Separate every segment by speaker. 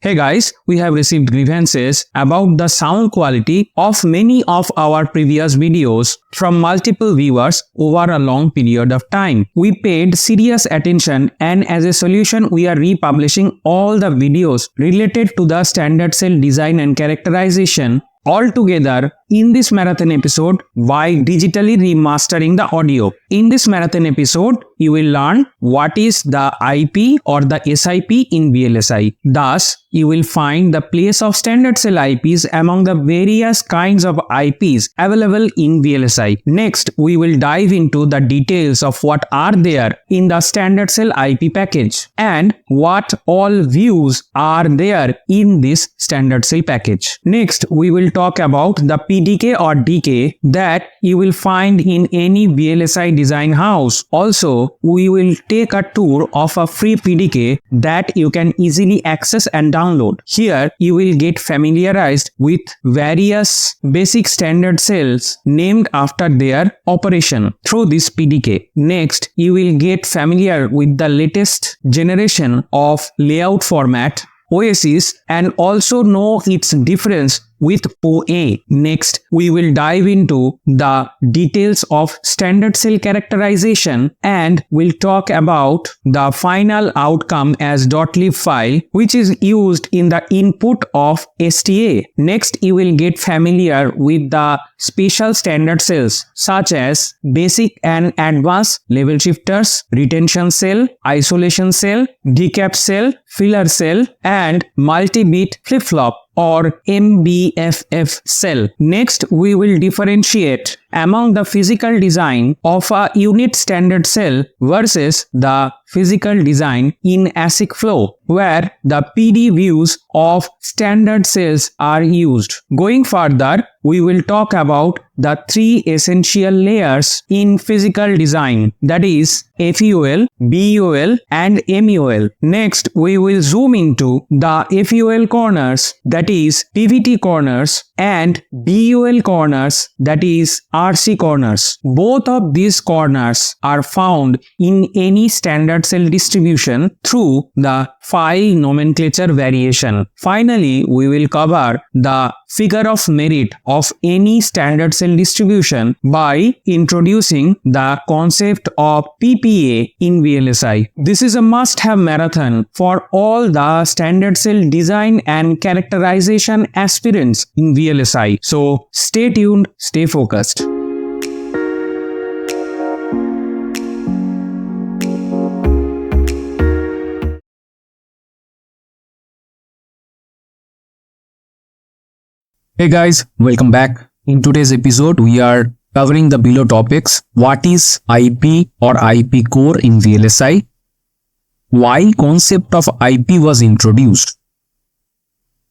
Speaker 1: Hey guys, we have received grievances about the sound quality of many of our previous videos from multiple viewers over a long period of time. We paid serious attention and as a solution we are republishing all the videos related to the standard cell design and characterization all together in this marathon episode by digitally remastering the audio. In this marathon episode, you will learn what is the IP or the SIP in VLSI. Thus, you will find the place of standard cell IPs among the various kinds of IPs available in VLSI. Next, we will dive into the details of what are there in the standard cell IP package and what all views are there in this standard cell package. Next, we will talk about the PDK or DK that you will find in any VLSI design house. Also, we will take a tour of a free PDK that you can easily access and download. Here, you will get familiarized with various basic standard cells named after their operation through this PDK. Next, you will get familiar with the latest generation of layout format, OASIS, and also know its difference with OA. Next, we will dive into the details of standard cell characterization and we'll talk about the final outcome as .lib file which is used in the input of STA. Next, you will get familiar with the special standard cells such as basic and advanced level shifters, retention cell, isolation cell, decap cell, filler cell, and multi-bit flip-flop or MBFF cell. Next, we will differentiate among the physical design of a unit standard cell versus the physical design in ASIC flow, where the PD views of standard cells are used. Going further, we will talk about the three essential layers in physical design, that is FEOL, BEOL, and MEOL. Next, we will zoom into the FEOL corners, that is PVT corners, and BEOL corners, that is RC corners. Both of these corners are found in any standard cell distribution through the file nomenclature variation. Finally, we will cover the figure of merit of any standard cell distribution by introducing the concept of PPA in VLSI. This is a must-have marathon for all the standard cell design and characterization aspirants in VLSI. So stay tuned, stay focused. Hey guys, welcome back. In today's episode, we are covering the below topics. What is IP or IP core in VLSI? Why concept of IP was introduced?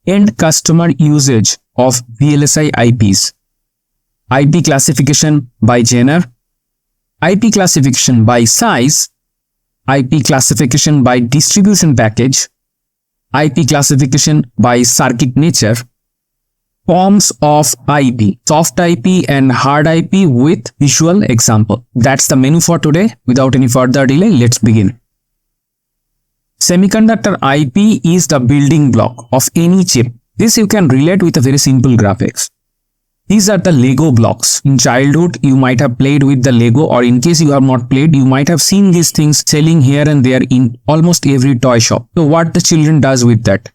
Speaker 1: End customer usage of VLSI IPs. IP classification by genre. IP classification by size. IP classification by distribution package. IP classification by circuit nature. Forms of IP, soft IP and hard IP with visual example. That's the menu for today. Without any further delay, let's begin. Semiconductor IP is the building block of any chip. This you can relate with a very simple graphics. These are the Lego blocks. In childhood, you might have played with the Lego, or in case you have not played, you might have seen these things selling here and there in almost every toy shop. So what the children does with that?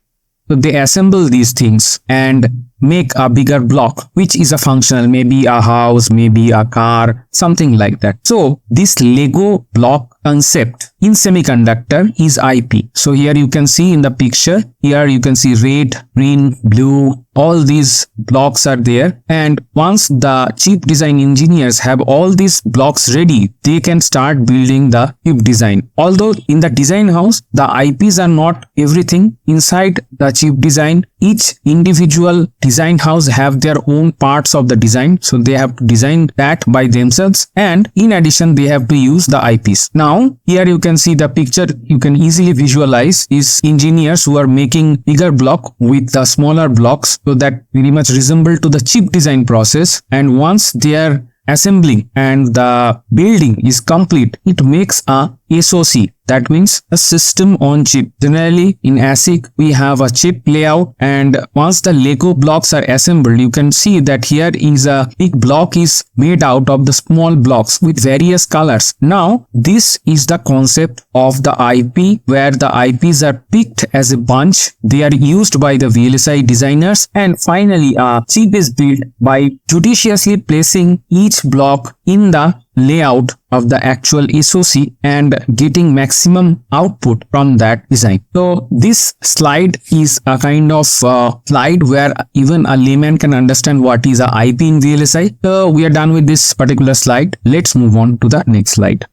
Speaker 1: So they assemble these things and make a bigger block, which is a functional, maybe a house, maybe a car, something like that. So this Lego block concept in semiconductor is IP. So here you can see in the picture, here you can see red, green, blue, all these blocks are there. And once the chip design engineers have all these blocks ready, they can start building the chip design. Although in the design house, the IPs are not everything inside the chip design. Each individual design house have their own parts of the design. So they have to design that by themselves. And in addition, they have to use the IPs. Now, here you can see the picture. You can easily visualize is engineers who are making bigger block with the smaller blocks, so that very much resemble to the chip design process. And once they are assembling and the building is complete, it makes a SoC. That means a system on chip. Generally in ASIC we have a chip layout, and once the Lego blocks are assembled, you can see that here is a big block is made out of the small blocks with various colors. Now this is the concept of the IP, where the IPs are picked as a bunch. They are used by the VLSI designers, and finally a chip is built by judiciously placing each block in the layout of the actual SoC and getting maximum output from that design. So this slide is a kind of slide where even a layman can understand what is a IP in VLSI. So we are done with this particular slide. Let's move on to the next slide.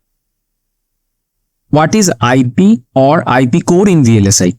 Speaker 1: What is IP or IP core in VLSI?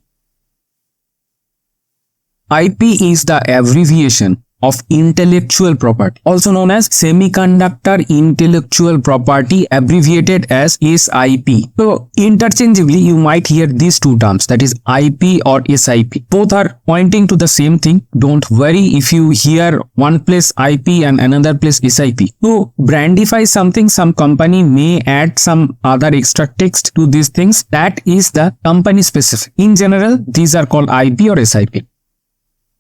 Speaker 1: IP is the abbreviation of intellectual property, also known as semiconductor intellectual property, abbreviated as SIP. So interchangeably you might hear these two terms, that is IP or SIP. Both are pointing to the same thing. Don't worry if you hear one place IP and another place SIP. To brandify something, some company may add some other extra text to these things. That is the company specific. In general, these are called IP or SIP.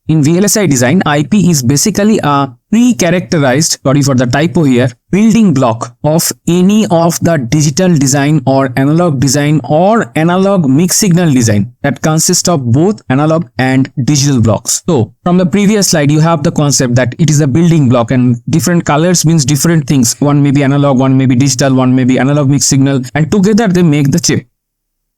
Speaker 1: In VLSI design, IP is basically a pre-characterized, sorry for the typo here, building block of any of the digital design or analog design or analog mixed signal design that consists of both analog and digital blocks. So from the previous slide, you have the concept that it is a building block and different colors means different things. One may be analog, one may be digital, one may be analog mixed signal, and together they make the chip.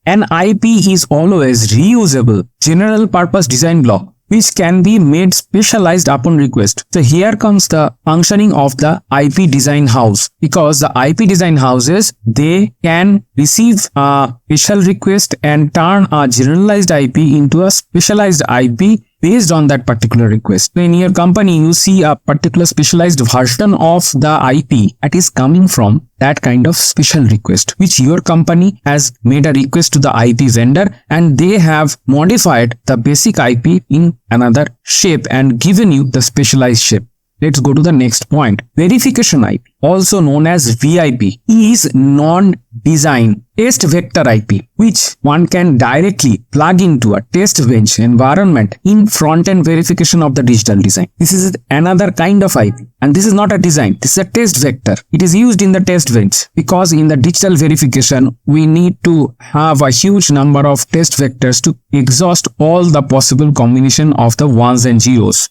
Speaker 1: An IP is always reusable general purpose design block which can be made specialized upon request. So here comes the functioning of the IP design house, because the IP design houses, they can receive a special request and turn a generalized IP into a specialized IP based on that particular request. So in your company, you see a particular specialized version of the IP that is coming from that kind of special request, which your company has made a request to the IP vendor and they have modified the basic IP in another shape and given you the specialized shape. Let's go to the next point. Verification IP, also known as VIP, is non-design test vector IP, which one can directly plug into a test bench environment in front-end verification of the digital design. This is another kind of IP, and this is not a design, this is a test vector. It is used in the test bench because in the digital verification, we need to have a huge number of test vectors to exhaust all the possible combination of the ones and zeros.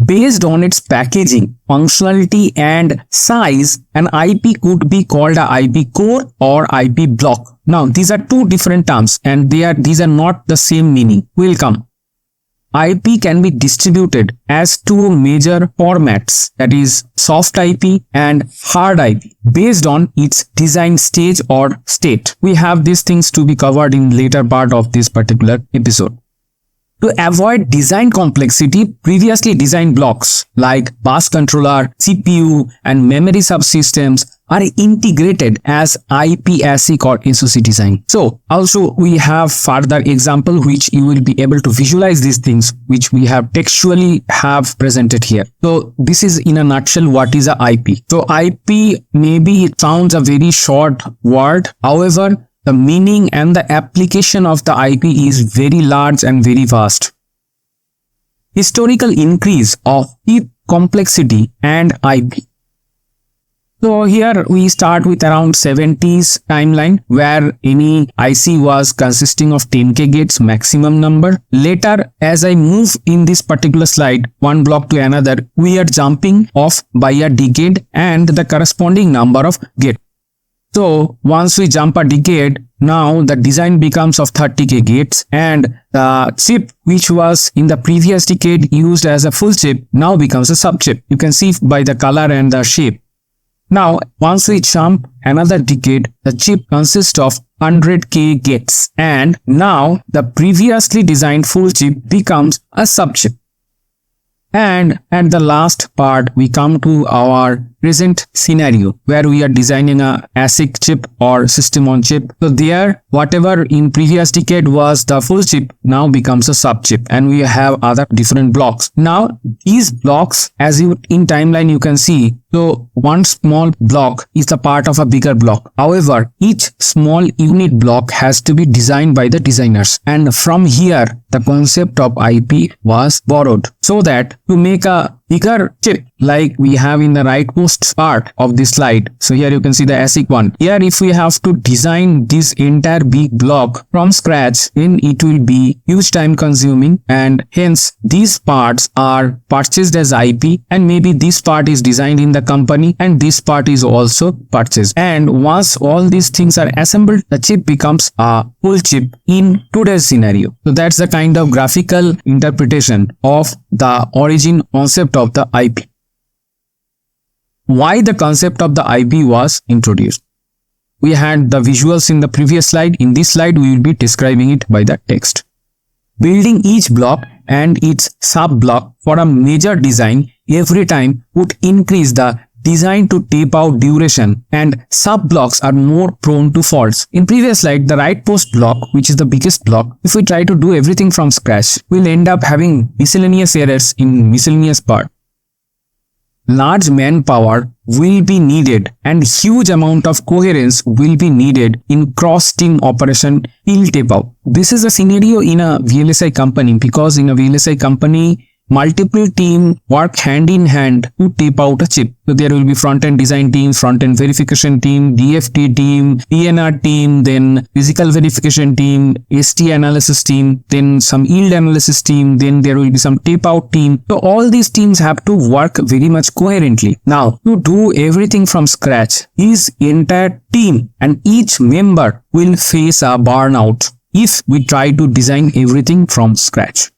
Speaker 1: Based on its packaging, functionality and size, an IP could be called a IP core or IP block. Now, these are two different terms and these are not the same meaning. Will come. IP can be distributed as two major formats, that is soft IP and hard IP, based on its design stage or state. We have these things to be covered in later part of this particular episode. To avoid design complexity, previously designed blocks like bus controller, CPU, and memory subsystems are integrated as IP ASIC or SoC design. So also we have further example which you will be able to visualize these things which we have textually have presented here. So this is in a nutshell what is a IP. So IP, maybe it sounds a very short word, however the meaning and the application of the IP is very large and very vast. Historical increase of chip complexity and IP. So here we start with around 70s timeline where any IC was consisting of 10K gates maximum number. Later, as I move in this particular slide one block to another, we are jumping off by a decade and the corresponding number of gates. So once we jump a decade, now the design becomes of 30K gates and the chip which was in the previous decade used as a full chip now becomes a sub chip. You can see by the color and the shape. Now once we jump another decade, the chip consists of 100K gates and now the previously designed full chip becomes a sub chip. And at the last part, we come to our present scenario where we are designing a ASIC chip or system on chip. So there, whatever in previous decade was the full chip now becomes a sub chip, and we have other different blocks. Now these blocks, as you in timeline you can see, so one small block is the part of a bigger block. However, each small unit block has to be designed by the designers, and from here the concept of IP was borrowed, so that to make a bigger chip like we have in the rightmost part of this slide. So here you can see the ASIC one. Here if we have to design this entire big block from scratch, then it will be huge time consuming, and hence these parts are purchased as IP, and maybe this part is designed in the company and this part is also purchased. And once all these things are assembled, the chip becomes a full chip in today's scenario. So that's the kind of graphical interpretation of the origin concept of the IP. Why the concept of the IP was introduced? We had the visuals in the previous slide. In this slide, we will be describing it by the text. Building each block and its sub-block for a major design every time would increase the design to tape out duration, and sub-blocks are more prone to faults. In previous slide, the rightmost block, which is the biggest block, if we try to do everything from scratch, we'll end up having miscellaneous errors in miscellaneous part. Large manpower will be needed and huge amount of coherence will be needed in cross-team operation till tape out. This is a scenario in a VLSI company, because in a VLSI company, multiple teams work hand in hand to tape out a chip. So there will be front-end design team, front-end verification team, DFT team, PNR team, then physical verification team, ST analysis team, then some yield analysis team, then there will be some tape out team. So all these teams have to work very much coherently. Now, to do everything from scratch, his entire team and each member will face a burnout if we try to design everything from scratch.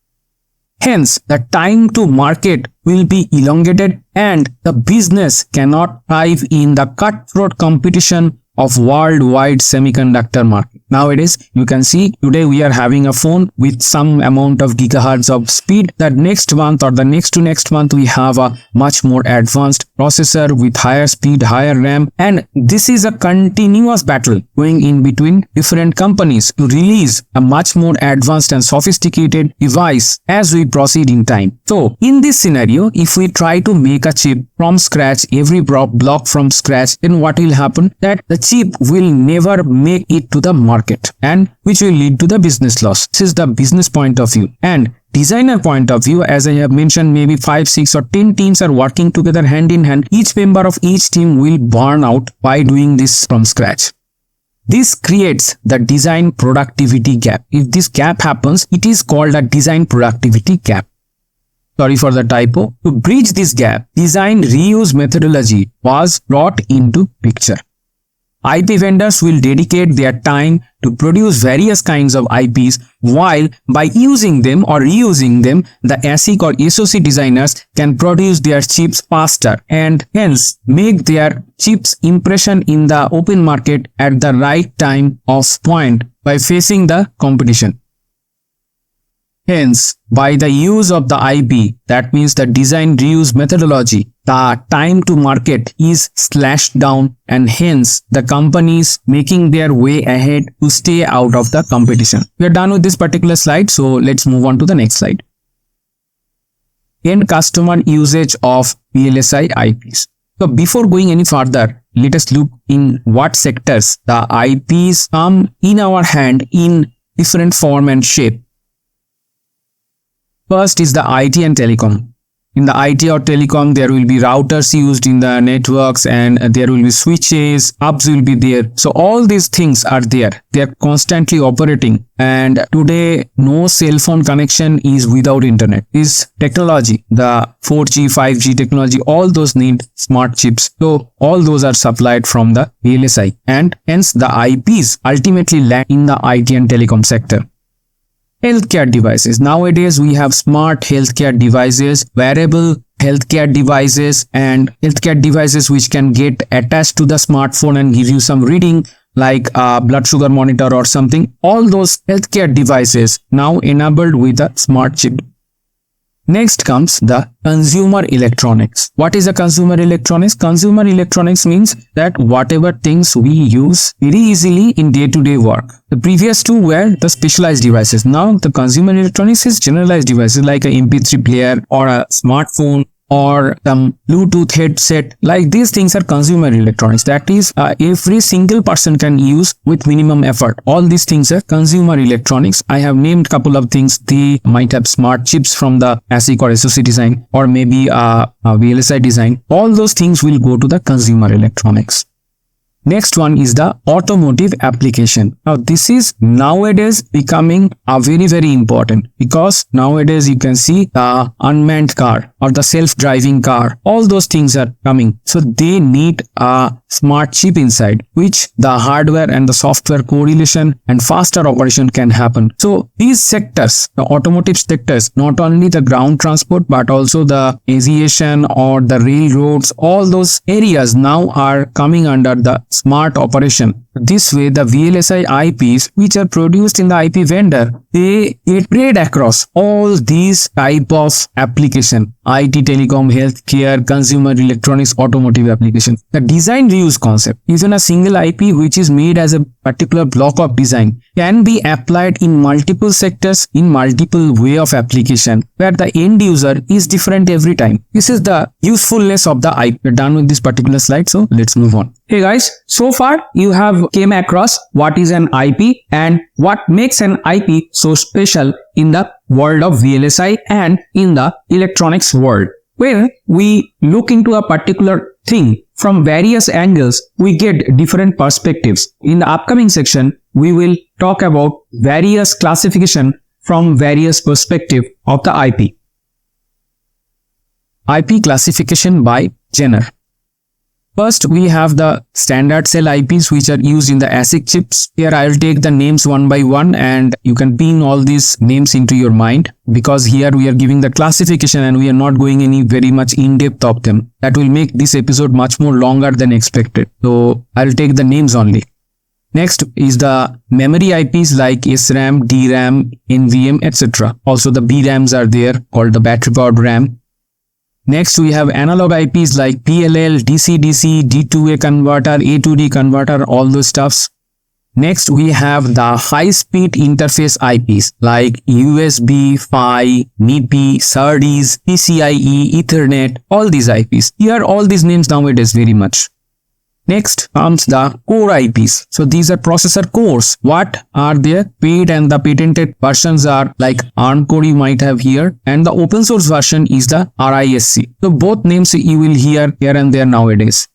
Speaker 1: Hence, the time to market will be elongated and the business cannot thrive in the cutthroat competition of worldwide semiconductor market. Nowadays, you can see today we are having a phone with some amount of gigahertz of speed. That next month or the next to next month we have a much more advanced processor with higher speed, higher RAM, and this is a continuous battle going in between different companies to release a much more advanced and sophisticated device as we proceed in time. So in this scenario, if we try to make a chip from scratch, every block from scratch, then what will happen? That the chip will never make it to the market, and which will lead to the business loss. This is the business point of view. And designer point of view, as I have mentioned, maybe 5, 6 or 10 teams are working together hand in hand. Each member of each team will burn out by doing this from scratch. This creates the design productivity gap. If this gap happens, it is called a design productivity gap. Sorry for the typo. To bridge this gap, design reuse methodology was brought into picture. IP vendors will dedicate their time to produce various kinds of IPs, while by using them or reusing them, the ASIC or SoC designers can produce their chips faster and hence make their chips impression in the open market at the right time of point by facing the competition. Hence, by the use of the IP, that means the design reuse methodology, the time to market is slashed down and hence the companies making their way ahead to stay out of the competition. We are done with this particular slide, so let's move on to the next slide. End customer usage of VLSI IPs. So before going any further, let us look in what sectors the IPs come in our hand in different form and shape. First is the IT and telecom. In the IT or telecom, there will be routers used in the networks and there will be switches, hubs will be there. So all these things are there. They are constantly operating, and today no cell phone connection is without internet. This technology, the 4G, 5G technology, all those need smart chips. So all those are supplied from the VLSI, and hence the IPs ultimately land in the IT and telecom sector. Healthcare devices. Nowadays, we have smart healthcare devices, wearable healthcare devices, and healthcare devices which can get attached to the smartphone and give you some reading like a blood sugar monitor or something. All those healthcare devices now enabled with a smart chip. Next comes the consumer electronics. What is a consumer electronics? Consumer electronics means that whatever things we use very easily in day-to-day work. The previous two were the specialized devices. Now the consumer electronics is generalized devices like a MP3 player or a smartphone or some Bluetooth headset. Like these things are consumer electronics. That is, every single person can use with minimum effort. All these things are consumer electronics. I have named couple of things. They might have smart chips from the ASIC or SoC design, or maybe a VLSI design. All those things will go to the consumer electronics. Next one is the automotive application. Now this is nowadays becoming very important, because nowadays you can see the unmanned car or the self-driving car, all those things are coming. So they need a smart chip inside, which the hardware and the software correlation and faster operation can happen. So these sectors, the automotive sectors, not only the ground transport but also the aviation or the railroads, all those areas now are coming under the smart operation. This way the VLSI IPs which are produced in the IP vendor, they get spread across all these type of application: IT, telecom, healthcare, consumer electronics, automotive application. The design reuse concept, even a single IP which is made as a particular block of design, can be applied in multiple sectors in multiple way of application, where the end user is different every time. This is the usefulness of the IP. We're done with this particular slide, so let's move on. Hey guys, so far you have came across what is an IP and what makes an IP so special in the world of VLSI and in the electronics world. When we look into a particular thing from various angles, we get different perspectives. In the upcoming section, we will talk about various classification from various perspective of the IP. IP classification by genre. First, we have the standard cell IPs which are used in the ASIC chips. Here I will take the names one by one and you can pin all these names into your mind, because here we are giving the classification and we are not going any very much in depth of them. That will make this episode much more longer than expected. So I will take the names only. Next is the memory IPs like SRAM, DRAM, NVM, etc. Also the BRAMs are there, called the battery powered RAM. Next, we have analog IPs like PLL, DC-DC, D2A converter, A2D converter, all those stuffs. Next, we have the high-speed interface IPs like USB, Phi, MIPI, SerDes, PCIe, Ethernet, all these IPs. Here, all these names nowadays very much. Next comes the core IPs. So these are processor cores. What are their paid and the patented versions are like ARM core you might have here, and the open source version is the RISC. So both names you will hear here and there nowadays.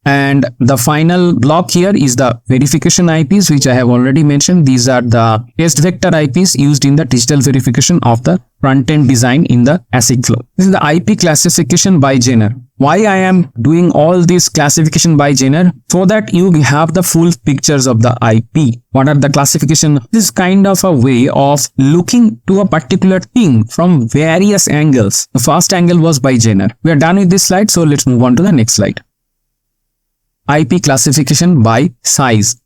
Speaker 1: And the final block here is the verification IPs, which I have already mentioned. These are the test vector IPs used in the digital verification of the front-end design in the ASIC flow. This is the IP classification by genre. Why I am doing all this classification by genre? So that you have the full pictures of the IP. What are the classification? This is kind of a way of looking to a particular thing from various angles. The first angle was by genre. We are done with this slide, so let's move on to the next slide. IP classification by size.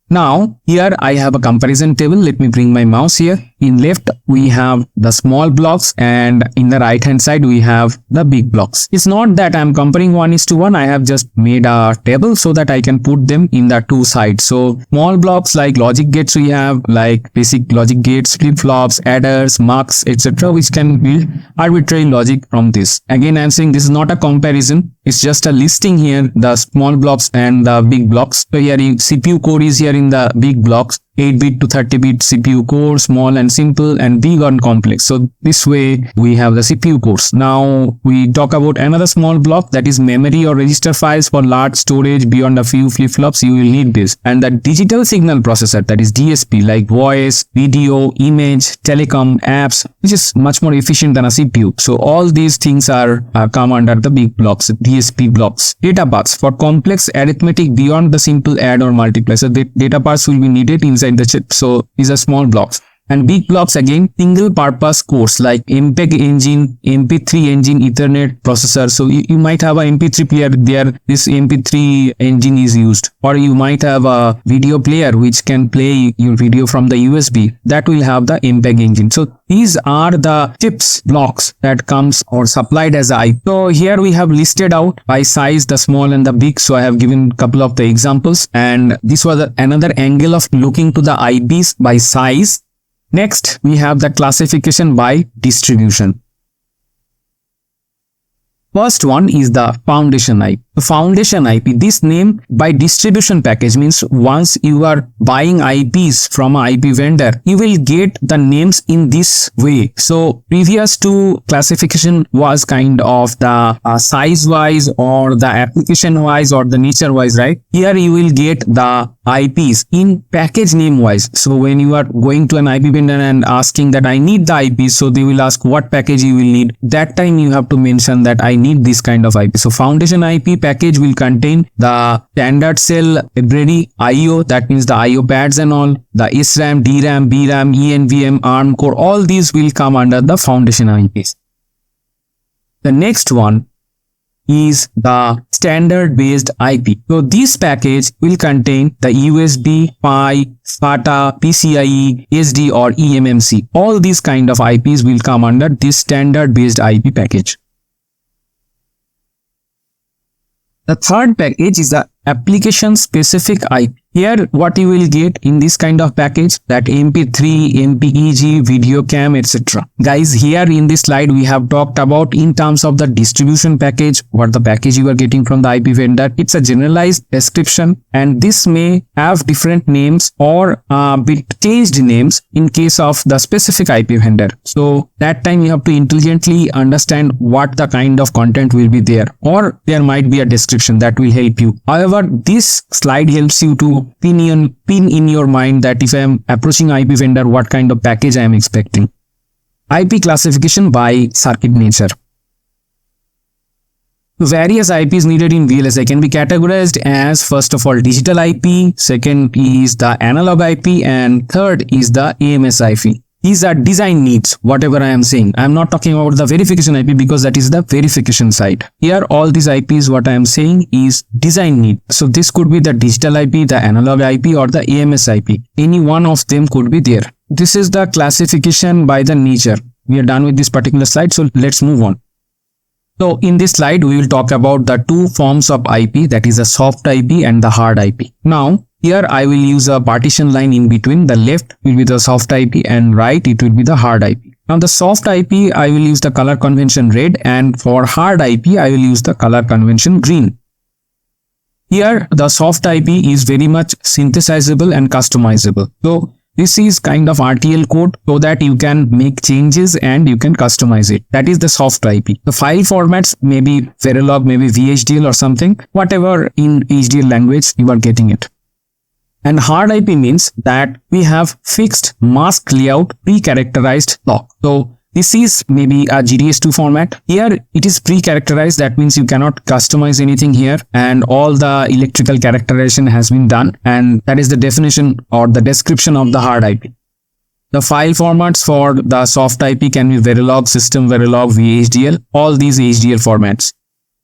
Speaker 1: Now, here I have a comparison table. Let me bring my mouse here. In left, we have the small blocks, and in the right hand side, we have the big blocks. It's not that I'm comparing 1:1. I have just made a table so that I can put them in the two sides. So small blocks like logic gates, we have like basic logic gates, flip-flops, adders, mux, etc., which can build arbitrary logic from this. Again, I'm saying this is not a comparison. It's just a listing here, the small blocks and the big blocks. So here CPU core is here in the big blocks. 8-bit to 30-bit CPU core, small and simple, and big and complex. So this way we have the CPU cores. Now we talk about another small block, that is memory or register files for large storage beyond a few flip-flops. You will need this. And the digital signal processor, that is DSP, like voice, video, image, telecom, apps, which is much more efficient than a CPU. So all these things are come under the big blocks, DSP blocks. Data paths for complex arithmetic beyond the simple add or multiply. So the data paths will be needed inside the chip. So these are small blocks. And big blocks again, single purpose cores like MPEG engine, MP3 engine, Ethernet processor. So you might have a MP3 player there, this MP3 engine is used, or you might have a video player which can play your video from the USB, that will have the MPEG engine. So these are the chips blocks that comes or supplied as IP. So here we have listed out by size the small and the big. So I have given a couple of the examples, and this was another angle of looking to the IPs by size. Next, we have the classification by distribution. First one is the foundation IP. The foundation IP, this name by distribution package means once you are buying IPs from an IP vendor, you will get the names in this way. So previous to classification was kind of the size wise or the application wise or the nature wise, right? Here you will get the IPs in package name wise. So when you are going to an IP vendor and asking that I need the IPs, so they will ask what package you will need. That time you have to mention that I need this kind of IP. So foundation IP package will contain the standard cell library IO, that means the IO pads and all, the SRAM, DRAM, BRAM, ENVM, ARM core, all these will come under the foundation IPs. The next one is the standard based IP. So this package will contain the USB, PHY, SATA, PCIe, SD or eMMC. All these kind of IPs will come under this standard based IP package. The third package is the application specific IP. Here what you will get in this kind of package, that MP3, MPEG, video cam, etc. Guys, here in this slide we have talked about in terms of the distribution package, what the package you are getting from the IP vendor. It's a generalized description, and this may have different names or be changed names in case of the specific IP vendor. So that time you have to intelligently understand what the kind of content will be there, or there might be a description that will help you. However, this slide helps you to pin in your mind that if I am approaching IP vendor, what kind of package I am expecting. IP classification by circuit nature. Various IPs needed in VLSI can be categorized as, first of all, digital IP, second is the analog IP, and third is the AMS IP. These are design needs, whatever I am saying. I am not talking about the verification IP because that is the verification side. Here all these IPs, what I am saying is design need. So this could be the digital IP, the analog IP or the AMS IP. Any one of them could be there. This is the classification by the nature. We are done with this particular slide, so let's move on. So in this slide, we will talk about the two forms of IP, that is the soft IP and the hard IP. Now, here I will use a partition line in between. The left will be the soft IP and right it will be the hard IP. Now the soft IP I will use the color convention red, and for hard IP I will use the color convention green. Here the soft IP is very much synthesizable and customizable. So this is kind of RTL code so that you can make changes and you can customize it. That is the soft IP. The file formats may be Verilog, maybe VHDL or something, whatever in HDL language you are getting it. And hard IP means that we have fixed mask layout pre-characterized block. So this is maybe a GDS2 format. Here it is pre-characterized. That means you cannot customize anything here, and all the electrical characterization has been done, and that is the definition or the description of the hard IP. The file formats for the soft IP can be Verilog, System Verilog, VHDL, all these HDL formats.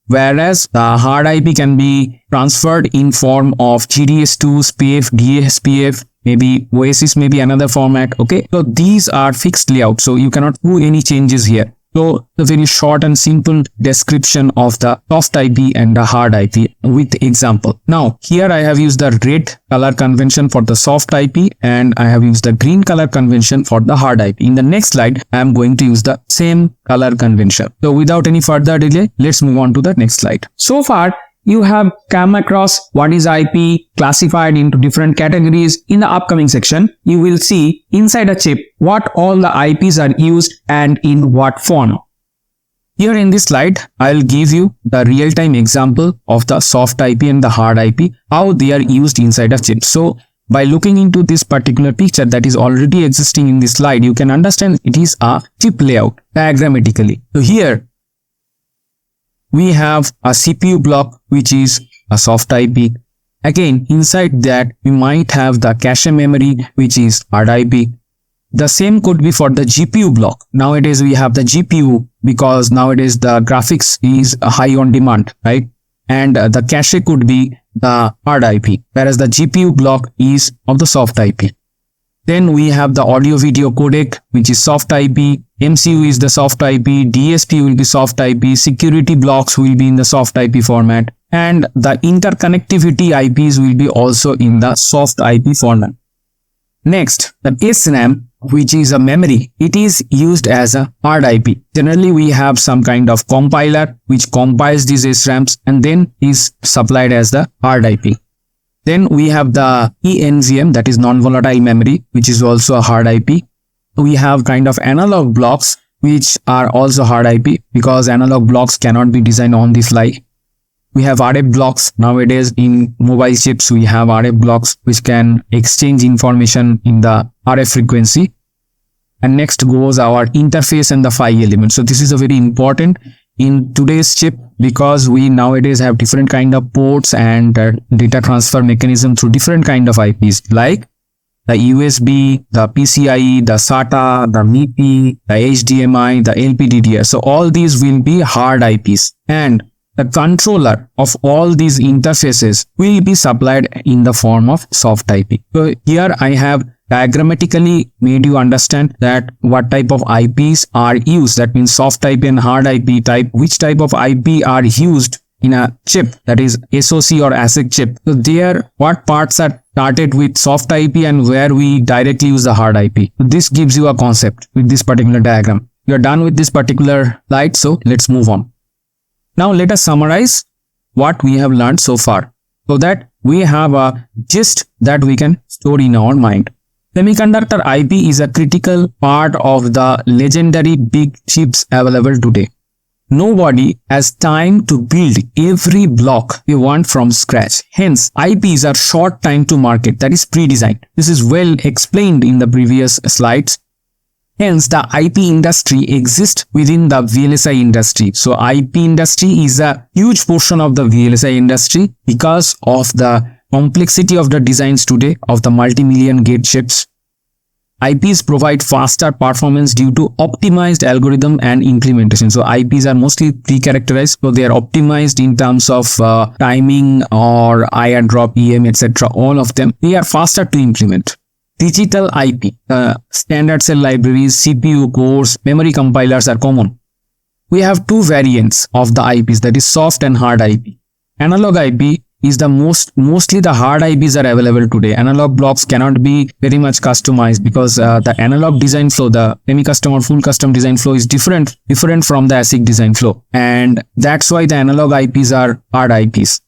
Speaker 1: Whereas the hard IP can be transferred in form of GDS2, SPF, DSPF, maybe OASIS, maybe another format. Okay, so these are fixed layouts, so you cannot do any changes here. So the very short and simple description of the soft IP and the hard IP with example. Now here I have used the red color convention for the soft IP and I have used the green color convention for the hard IP. In the next slide I am going to use the same color convention. So without any further delay, let's move on to the next slide. So far you have come across what is IP classified into different categories. In the upcoming section, you will see inside a chip what all the IPs are used and in what form. Here in this slide, I'll give you the real-time example of the soft IP and the hard IP, how they are used inside a chip. So by looking into this particular picture that is already existing in this slide, you can understand it is a chip layout diagrammatically. So here, we have a CPU block which is a soft IP. Again, inside that we might have the cache memory which is hard IP. The same could be for the GPU block. Nowadays we have the GPU because nowadays the graphics is high on demand, right? And the cache could be the hard IP, whereas the GPU block is of the soft IP. Then we have the audio video codec, which is soft IP, MCU is the soft IP, DSP will be soft IP, security blocks will be in the soft IP format, and the interconnectivity IPs will be also in the soft IP format. Next, the SRAM, which is a memory, it is used as a hard IP. Generally, we have some kind of compiler which compiles these SRAMs and then is supplied as the hard IP. Then we have the eNVM, that is non-volatile memory, which is also a hard IP. We have kind of analog blocks which are also hard IP because analog blocks cannot be designed on the fly. We have RF blocks. Nowadays in mobile chips, we have RF blocks which can exchange information in the RF frequency. And next goes our interface and the Phi element. So this is a very important in today's chip because we nowadays have different kind of ports and data transfer mechanism through different kind of IPs like the USB, the PCIe, the SATA, the MIPI, the HDMI, the LPDDR. So all these will be hard IPs, and the controller of all these interfaces will be supplied in the form of soft IP. So here I have diagrammatically made you understand that what type of IPs are used. That means soft IP and hard IP type. Which type of IP are used in a chip, that is SoC or ASIC chip. So there, what parts are started with soft IP and where we directly use the hard IP. So this gives you a concept with this particular diagram. We are done with this particular slide, so let's move on. Now let us summarize what we have learned so far so that we have a gist that we can store in our mind. Semiconductor IP is a critical part of the legendary big chips available today. Nobody has time to build every block we want from scratch. Hence, IPs are short time to market, that is pre-designed. This is well explained in the previous slides. Hence, the IP industry exists within the VLSI industry. So, IP industry is a huge portion of the VLSI industry because of the complexity of the designs today of the multi-million gate chips. IPs provide faster performance due to optimized algorithm and implementation. So IPs are mostly pre-characterized, so they are optimized in terms of timing or IR drop, EM, etc. All of them, they are faster to implement. Digital IP, standard cell libraries, CPU cores, memory compilers are common. We have two variants of the IPs, that is soft and hard IP. Analog IP is the mostly the hard IPs are available today. Analog blocks cannot be very much customized because the analog design flow, the semi-custom or full custom design flow is different from the ASIC design flow, and that's why the analog IPs are hard IPs.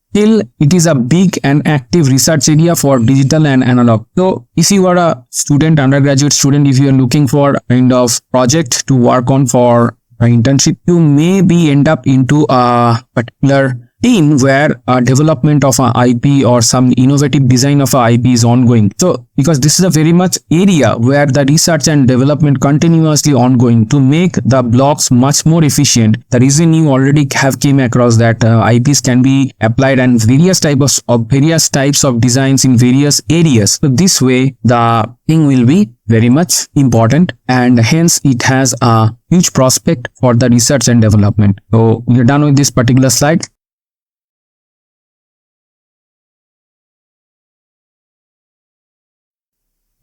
Speaker 1: Still, it is a big and active research area for digital and analog. So, if you are a student, undergraduate student, if you are looking for a kind of project to work on for an internship, you may be end up into a particular team where development of an IP or some innovative design of an IP is ongoing. So, because this is a very much area where the research and development continuously ongoing to make the blocks much more efficient. The reason you already have came across that IPs can be applied and various types of designs in various areas. So, this way the thing will be very much important, and hence it has a huge prospect for the research and development. So, we are done with this particular slide.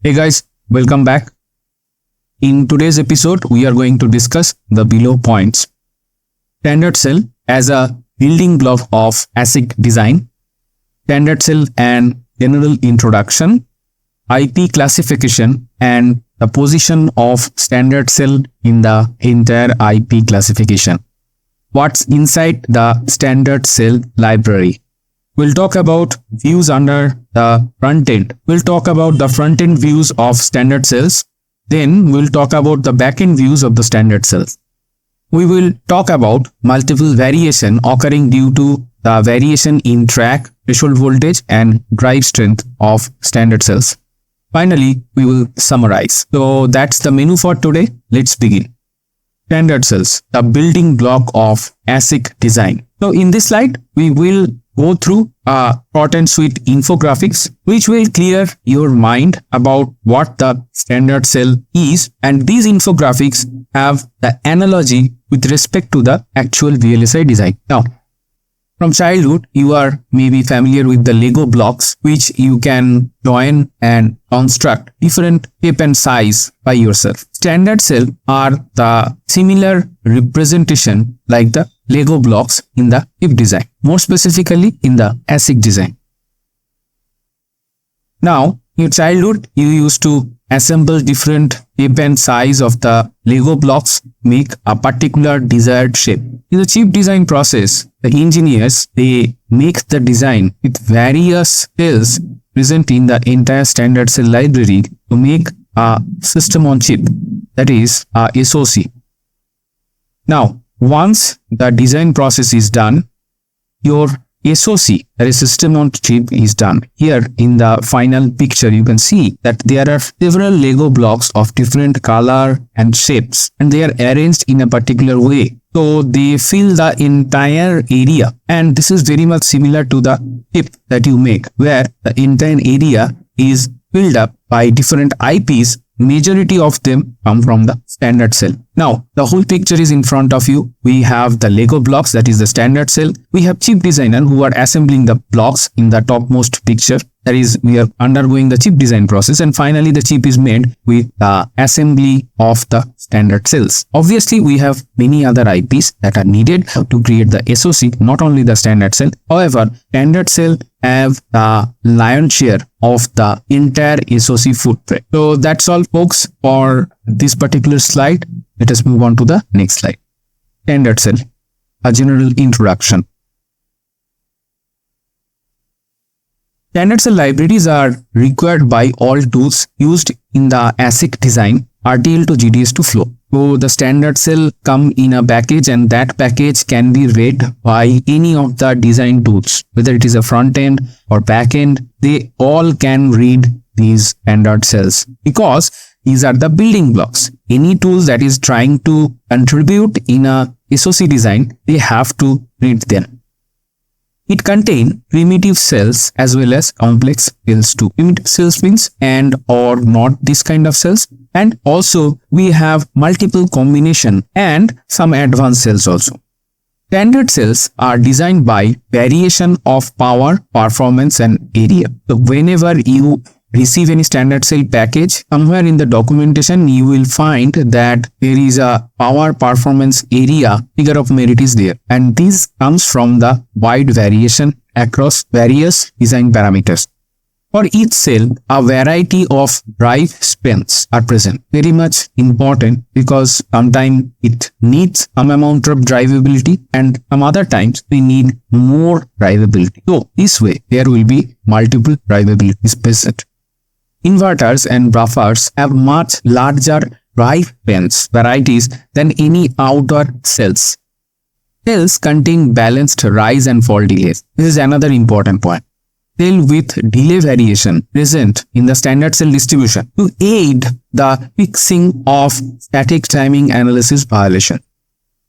Speaker 1: Hey guys, welcome back. In today's episode, we are going to discuss the below points. Standard cell as a building block of ASIC design, standard cell and general introduction, IP classification, and the position of standard cell in the entire IP classification. What's inside the standard cell library? We'll talk about views under the front end. We'll talk about the front end views of standard cells. Then we'll talk about the back end views of the standard cells. We will talk about multiple variation occurring due to the variation in track, threshold voltage, and drive strength of standard cells. Finally, we will summarize. So that's the menu for today. Let's begin. Standard cells, the building block of ASIC design. So in this slide, we will go through a short and sweet infographics which will clear your mind about what the standard cell is, and these infographics have the analogy with respect to the actual VLSI design. Now, from childhood, you are maybe familiar with the Lego blocks which you can join and construct different shape and size by yourself. Standard cell are the similar representation like the Lego blocks in the chip design, more specifically in the ASIC design. Now, in your childhood, you used to assemble different shape and size of the Lego blocks, make a particular desired shape. In the chip design process, the engineers, they make the design with various cells present in the entire standard cell library to make a system on chip, that is a SoC. Now, once the design process is done, your SoC, that is system on chip, is done. Here in the final picture, you can see that there are several Lego blocks of different color and shapes, and they are arranged in a particular way. So they fill the entire area, and this is very much similar to the chip that you make, where the entire area is filled up by different IPs. Majority of them come from the standard cell. Now, the whole picture is in front of you. We have the Lego blocks, that is the standard cell. We have chip designer who are assembling the blocks in the topmost picture. That is, we are undergoing the chip design process, and finally the chip is made with the assembly of the standard cells. Obviously, we have many other IPs that are needed to create the SoC, not only the standard cell. However, standard cell have the lion's share of the entire SoC footprint. So that's all, folks, for this particular slide. Let us move on to the next slide. Standard cell, a general introduction. Standard cell libraries are required by all tools used in the ASIC design, RTL to GDS to flow. So the standard cell come in a package, and that package can be read by any of the design tools, whether it is a front end or back end. They all can read these standard cells because these are the building blocks. Any tool that is trying to contribute in a SoC design, they have to read them. It contains primitive cells as well as complex cells too. Primitive cells means and or not this kind of cells, and also we have multiple combination and some advanced cells also. Standard cells are designed by variation of power, performance and area. So whenever you receive any standard cell package, somewhere in the documentation you will find that there is a power, performance, area figure of merit is there, and this comes from the wide variation across various design parameters. For each cell, a variety of drive spans are present. Very much important because sometimes it needs some amount of drivability and some other times we need more drivability. So this way there will be multiple drivabilities present. Inverters and buffers have much larger drive spans varieties than any outer cells. Cells contain balanced rise and fall delays. This is another important point. Cell with delay variation present in the standard cell distribution to aid the fixing of static timing analysis violation.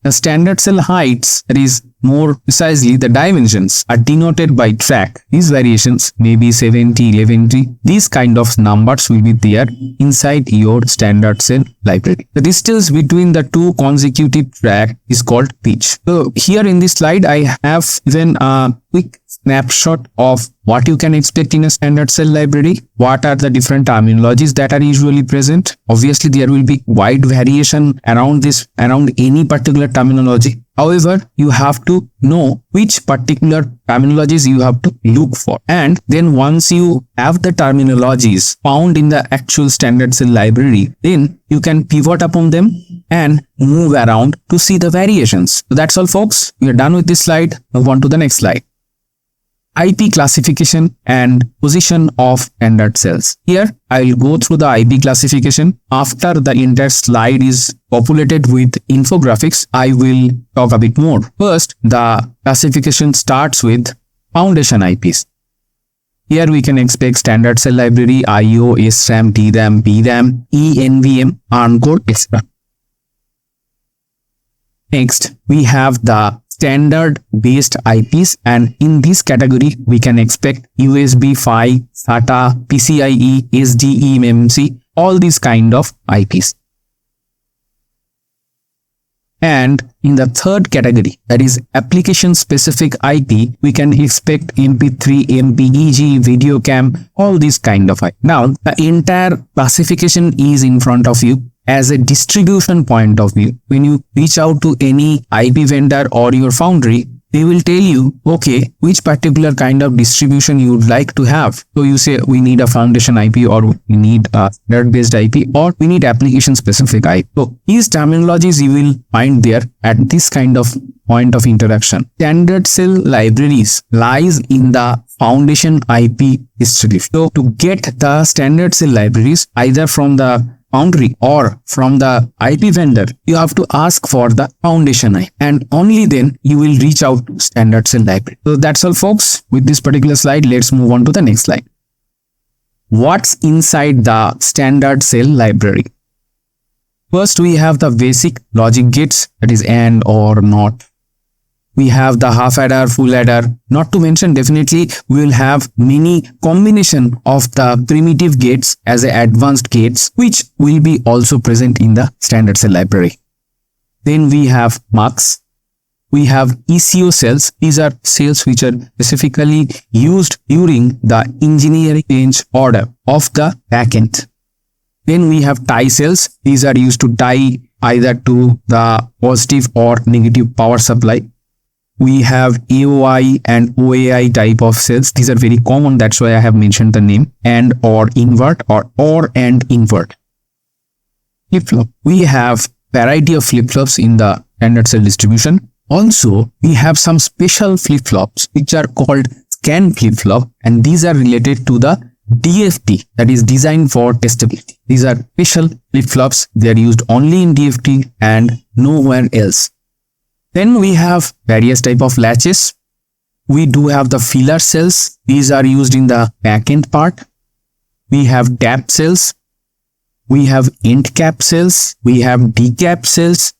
Speaker 1: The standard cell heights, that is more precisely the dimensions, are denoted by track. These variations may be 70, 11, these kind of numbers will be there inside your standard cell library. The distance between the two consecutive tracks is called pitch. So here in this slide I have given a quick snapshot of what you can expect in a standard cell library. What are the different terminologies that are usually present? Obviously there will be wide variation around any particular terminology. However, you have to know which particular terminologies you have to look for, and then once you have the terminologies found in the actual standard cell library, then you can pivot upon them and move around to see the variations. So that's all, folks. We are done with this slide. Move on to the next slide. IP classification and position of standard cells. Here I will go through the IP classification. After the entire slide is populated with infographics, I will talk a bit more. First, the classification starts with foundation IPs. Here we can expect standard cell library, IO, SRAM, DRAM, VRAM, ENVM, ARM core, etc. Next, we have the standard based IPs, and in this category we can expect USB, Phi, SATA, PCIe, SDE, eMMC, all these kind of IPs. And in the third category, that is application specific IP, we can expect MP3, MPEG, video cam, all these kind of IP. Now the entire classification is in front of you as a distribution point of view. When you reach out to any IP vendor or your foundry, they will tell you, okay, which particular kind of distribution you would like to have. So you say, we need a foundation IP, or we need a standard based IP, or we need application specific IP. So these terminologies you will find there at this kind of point of interaction. Standard cell libraries lies in the foundation IP distribution. So to get the standard cell libraries either from the foundry or from the IP vendor, you have to ask for the foundation IP, and only then you will reach out to standard cell library. So that's all folks with this particular slide. Let's move on to the next slide. What's inside the standard cell library? First, we have the basic logic gates, that is AND, OR, NOT. We have the half adder, full adder. Not to mention, definitely we will have many combination of the primitive gates as advanced gates, which will be also present in the standard cell library. Then we have MUX. We have ECO cells. These are cells which are specifically used during the engineering change order of the backend. Then we have tie cells. These are used to tie either to the positive or negative power supply. We have AOI and OAI type of cells. These are very common. That's why I have mentioned the name. And or invert, or and invert. Flip-flop. We have variety of flip-flops in the standard cell distribution. Also, we have some special flip-flops which are called scan flip-flop, and these are related to the DFT, that is designed for testability. These are special flip-flops. They are used only in DFT and nowhere else. Then we have various type of latches. We do have the filler cells. These are used in the backend part. We have gap cells. We have end cap cells. We have decap cells.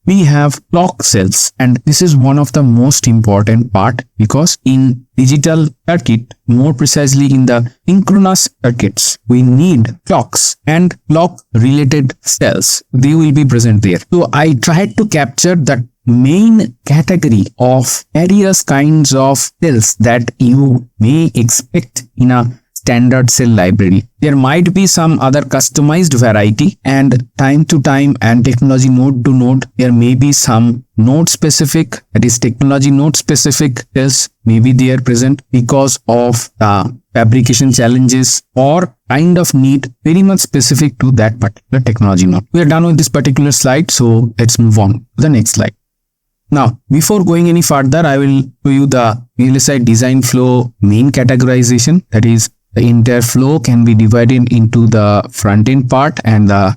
Speaker 1: We have clock cells. And this is one of the most important part, because in digital circuit, more precisely in the synchronous circuits, we need clocks and clock related cells. They will be present there. So I tried to capture that main category of various kinds of cells that you may expect in a standard cell library. There might be some other customized variety, and time to time and technology node to node, there may be some node specific, that is technology node specific cells may be there present because of the fabrication challenges or kind of need very much specific to that particular technology node. We are done with this particular slide, so let's move on to the next slide. Now, before going any further, I will show you the VLSI design flow main categorization. That is, the entire flow can be divided into the front end part and the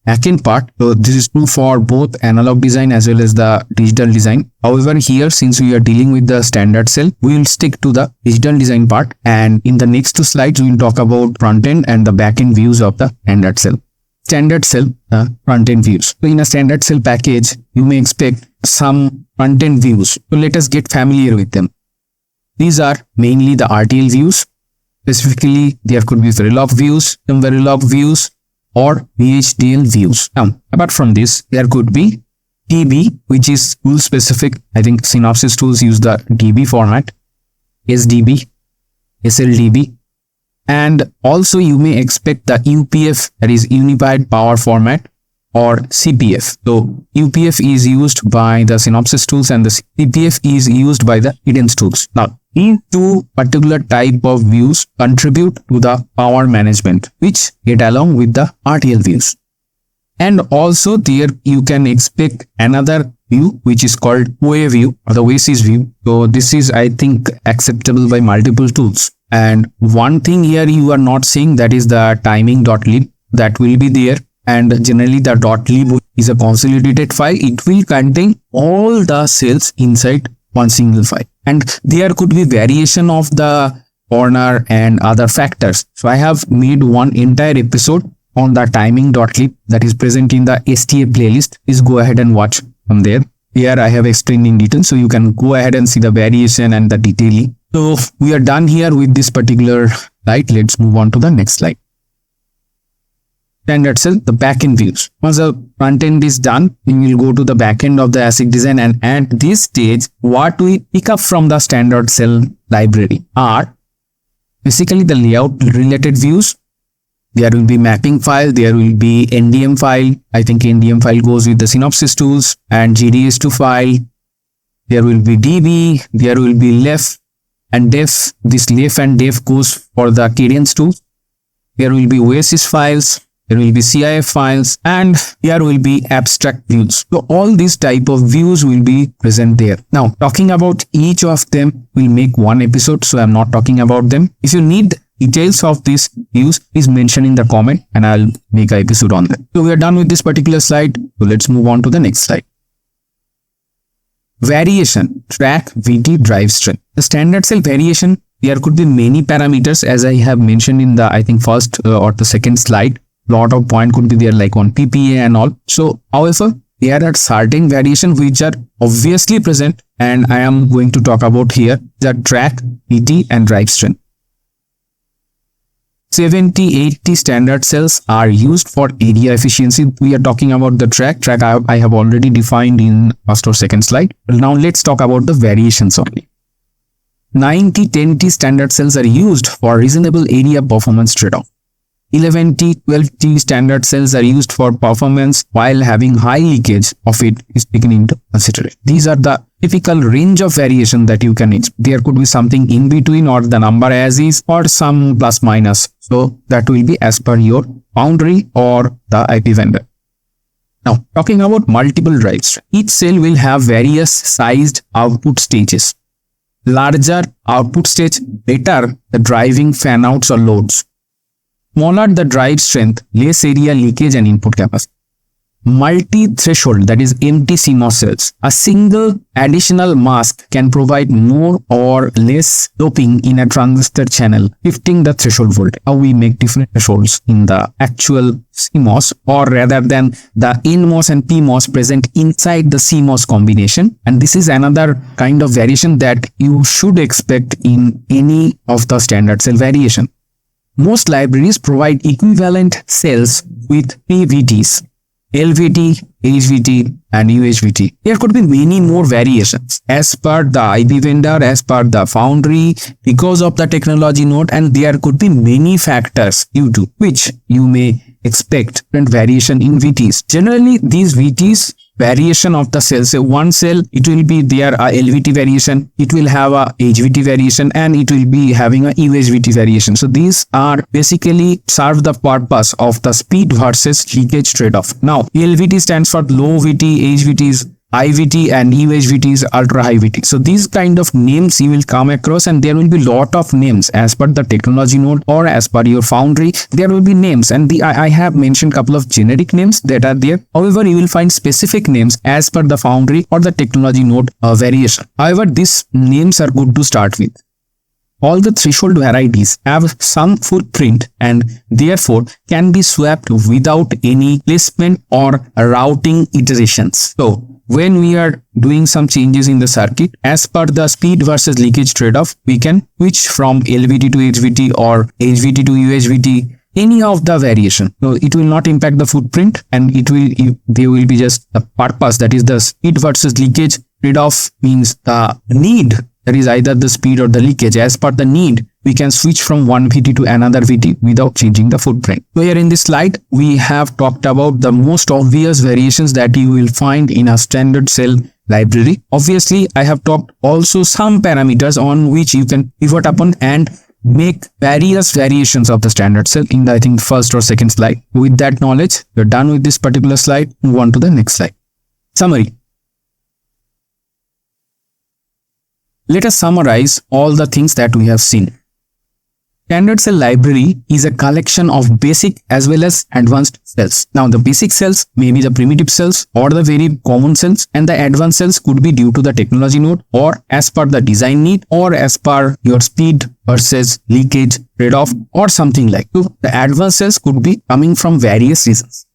Speaker 1: back end part. So this is true for both analog design as well as the digital design. However, here, since we are dealing with the standard cell, we will stick to the digital design part. And in the next two slides, we will talk about front end and the back end views of the standard cell. Standard cell front end views. So in a standard cell package, you may expect some front end views. So let us get familiar with them. These are mainly the RTL views. Specifically, there could be Verilog views, some Verilog views, or VHDL views. Now, apart from this, there could be DB, which is tool specific. I think Synopsys tools use the DB format, SDB, SLDB. And also you may expect the UPF, that is Unified Power Format, or CPF. So UPF is used by the Synopsys tools and the CPF is used by the Cadence tools. Now, these two particular type of views contribute to the power management, which get along with the RTL views. And also there you can expect another view which is called OA view or the OASIS view. So this is, I think, acceptable by multiple tools. And one thing here you are not seeing, that is the timing.lib, that will be there. And generally the .lib is a consolidated file. It will contain all the cells inside one single file. And there could be variation of the corner and other factors. So I have made one entire episode on the timing.lib that is present in the STA playlist. Please go ahead and watch from there. here I have explained in detail, so you can go ahead and see the variation and the detailing. So we are done here with this particular slide. Let's move on to the next slide. Standard cell, the backend views. Once the front end is done, we will go to the backend of the ASIC design, and at this stage, what we pick up from the standard cell library are basically the layout related views. There will be mapping file, there will be NDM file. I think NDM file goes with the synopsis tools, and GDS file. There will be DB, there will be lef and def. This lef and def goes for the cadence tools. There will be OASIS files. There will be CIF files, and here will be abstract views. So all these type of views will be present there. Now, talking about each of them, we'll make one episode, so I'm not talking about them. If you need details of these views, please mention in the comment and I'll make an episode on them. So we are done with this particular slide. So let's move on to the next slide. Variation, track, VT, drive strength. The standard cell variation, there could be many parameters, as I have mentioned in the, I think, first or the second slide. Lot of point could be there, like on PPA and all. So however, there are certain variations which are obviously present, and I am going to talk about here the track, VT and drive strength. 70-80 standard cells are used for area efficiency. We are talking about the track. I have already defined in first or second slide. Now let's talk about the variations only. 90-10T standard cells are used for reasonable area performance trade-off. 11T, 12T standard cells are used for performance while having high leakage of it is taken into consideration. These are the typical range of variation that you can expect. There could be something in between, or the number as is, or some plus minus. So that will be as per your foundry or the IP vendor. Now, talking about multiple drives, each cell will have various sized output stages. Larger output stage, better the driving fan-outs or loads. Smaller the drive strength, less area leakage and input capacity. Multi-threshold, that is empty CMOS cells. A single additional mask can provide more or less doping in a transistor channel, shifting the threshold voltage. How we make different thresholds in the actual CMOS, or rather than the NMOS and PMOS present inside the CMOS combination. And this is another kind of variation that you should expect in any of the standard cell variation. Most libraries provide equivalent cells with PVTs, LVT, HVT and UHVT. There could be many more variations as per the IP vendor, as per the foundry, because of the technology node, and there could be many factors due to which you may expect different variation in VTs. Generally, these VTs variation of the cells. So one cell, it will be there a LVT variation, it will have a HVT variation, and it will be having a UHVT variation. So these are basically serve the purpose of the speed versus leakage trade-off. Now, LVT stands for low VT, HVT is IVT, and UHVT is ultra high VT. So these kind of names you will come across, and there will be lot of names as per the technology node or as per your foundry. There will be names, and I have mentioned couple of generic names that are there. However, you will find specific names as per the foundry or the technology node variation. However, these names are good to start with. All the threshold varieties have some footprint and therefore can be swapped without any placement or routing iterations. So when we are doing some changes in the circuit, as per the speed versus leakage trade-off, we can switch from LVT to HVT or HVT to UHVT, any of the variation. So it will not impact the footprint, and there will be just the purpose, that is the speed versus leakage trade-off means the need. That is either the speed or the leakage. As per the need, we can switch from one VT to another VT without changing the footprint. So here in this slide, we have talked about the most obvious variations that you will find in a standard cell library. Obviously, I have talked also some parameters on which you can pivot upon and make various variations of the standard cell in the, I think, first or second slide. With that knowledge, we're done with this particular slide. Move on to the next slide. Summary. Let us summarize all the things that we have seen. Standard cell library is a collection of basic as well as advanced cells. Now, the basic cells may be the primitive cells or the very common cells, and the advanced cells could be due to the technology node or as per the design need or as per your speed versus leakage trade-off or something like that. So the advanced cells could be coming from various reasons.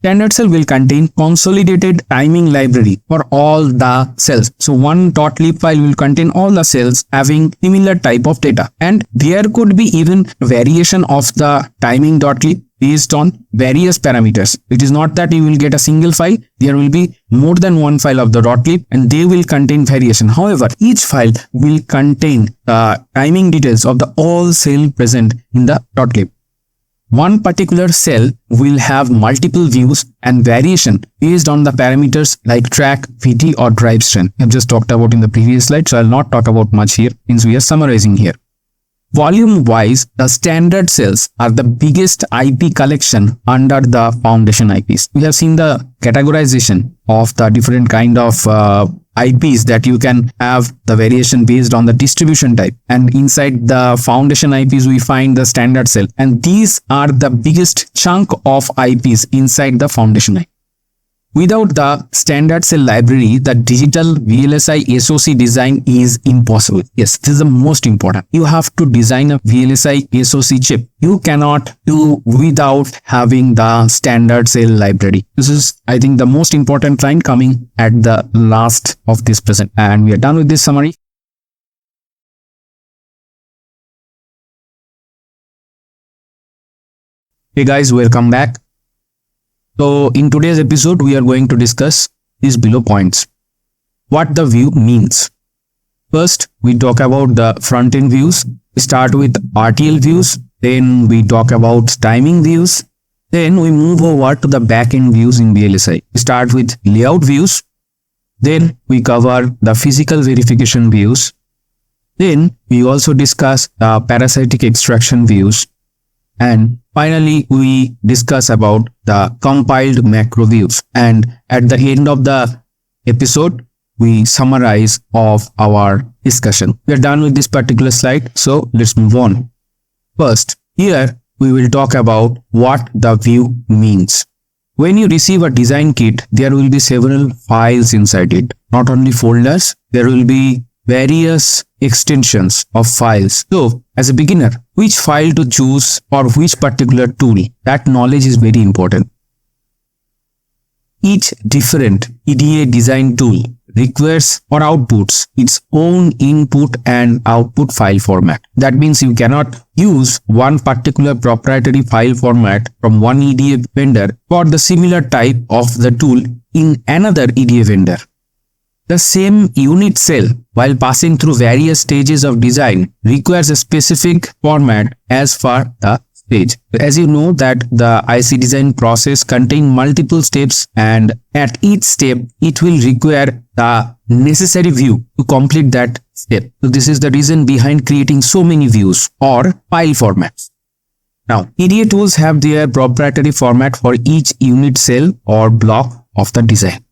Speaker 1: Standard cell will contain consolidated timing library for all the cells. So one .lib file will contain all the cells having similar type of data, and there could be even variation of the timing.lib based on various parameters. It is not that you will get a single file. There will be more than one file of the .lib and they will contain variation. However, each file will contain the timing details of the all cell present in the .lib. One particular cell will have multiple views and variation based on the parameters like track, VT or drive strength. I have just talked about in the previous slide, so I will not talk about much here since we are summarizing here. Volume wise, the standard cells are the biggest IP collection under the foundation IPs. We have seen the categorization of the different kind of IPs that you can have the variation based on the distribution type, and inside the foundation IPs we find the standard cell, and these are the biggest chunk of IPs inside the foundation IP. Without the standard cell library, the digital VLSI SoC design is impossible. Yes, this is the most important. You have to design a VLSI SoC chip. You cannot do without having the standard cell library. This is, I think, the most important line coming at the last of this present. And we are done with this summary. Hey guys, welcome back. So in today's episode, we are going to discuss these below points. What the view means. First, we talk about the front-end views. We start with RTL views. Then we talk about timing views. Then we move over to the back-end views in VLSI. We start with layout views. Then we cover the physical verification views. Then we also discuss the parasitic extraction views. And finally, we discuss about the compiled macro views. And at the end of the episode, we summarize of our discussion. We are done with this particular slide, so let's move on. First, here we will talk about what the view means. When you receive a design kit, there will be several files inside it. Not only folders, there will be various extensions of files. So, as a beginner, which file to choose for which particular tool, that knowledge is very important. Each different EDA design tool requires or outputs its own input and output file format. That means you cannot use one particular proprietary file format from one EDA vendor for the similar type of the tool in another EDA vendor. The same unit cell, while passing through various stages of design, requires a specific format as for the stage. As you know that the IC design process contains multiple steps, and at each step, it will require the necessary view to complete that step. So this is the reason behind creating so many views or file formats. Now, EDA tools have their proprietary format for each unit cell or block of the design.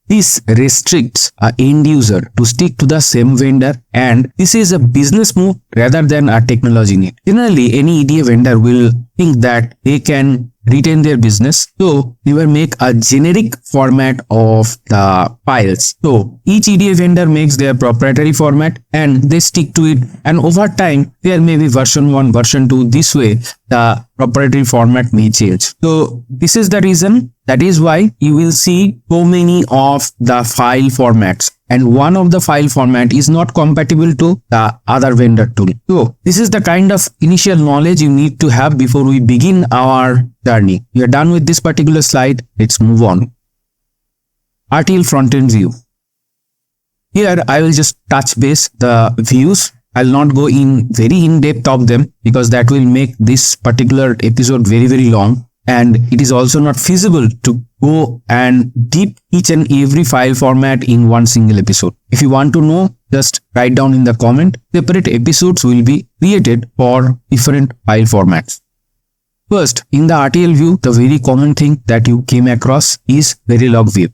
Speaker 1: This restricts an end user to stick to the same vendor, and this is a business move rather than a technology need. Generally, any EDA vendor will think that they can retain their business, so they will make a generic format of the files. So each EDA vendor makes their proprietary format and they stick to it, and over time there may be version 1, version 2. This way the proprietary format may change. So this is the reason. That is why you will see so many of the file formats, and one of the file format is not compatible to the other vendor tool. So this is the kind of initial knowledge you need to have before we begin our journey. We are done with this particular slide. Let's move on. RTL front-end view. Here I will just touch base the views. I'll not go in very in-depth of them because that will make this particular episode very long. And it is also not feasible to go and deep each and every file format in one single episode. If you want to know, just write down in the comment. Separate episodes will be created for different file formats. First, in the RTL view, the very common thing that you came across is Verilog view.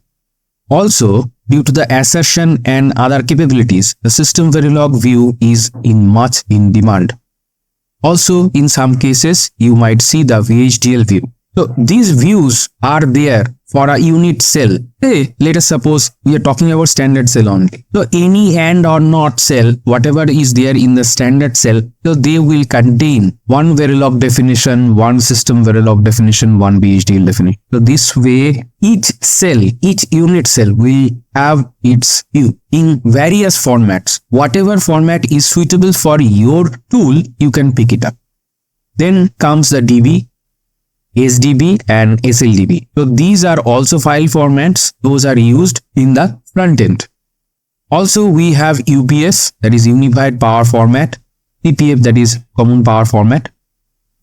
Speaker 1: Also, due to the assertion and other capabilities, the system Verilog view is much in demand. Also, in some cases, you might see the VHDL view. So these views are there for a unit cell. Hey, let us suppose we are talking about standard cell only. So any and or not cell, whatever is there in the standard cell, so they will contain one Verilog definition, one system Verilog definition, one VHDL definition. So this way, each cell, each unit cell will have its view in various formats. Whatever format is suitable for your tool, you can pick it up. Then comes the DB, SDB and SLDB. So these are also file formats. Those are used in the front end. Also we have UPF, that is Unified Power Format, CPF, that is Common Power Format,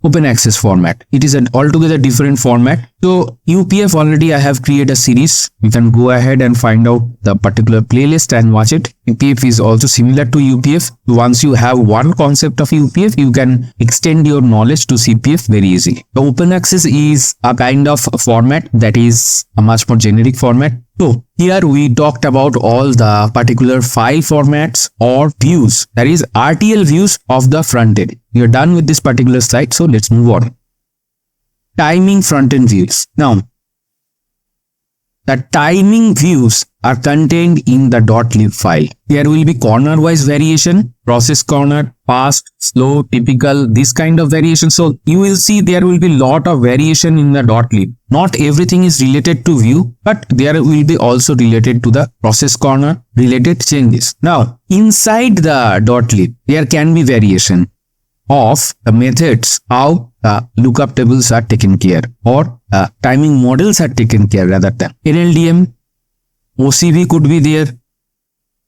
Speaker 1: Open Access Format. It is an altogether different format. So UPF already I have created a series. You can go ahead and find out the particular playlist and watch it. UPF is also similar to UPF. Once you have one concept of UPF, you can extend your knowledge to CPF very easily. The Open Access is a kind of format that is a much more generic format. So here we talked about all the particular file formats or views, that is RTL views of the front end. We are done with this particular slide, so let's move on. Timing front-end views. Now, the timing views are contained in the .lib file. There will be corner-wise variation, process corner, fast, slow, typical, this kind of variation. So you will see there will be lot of variation in the .lib. Not everything is related to view, but there will be also related to the process corner related changes. Now, inside the .lib, there can be variation of the methods how the lookup tables are taken care or timing models are taken care rather than NLDM, OCV could be there,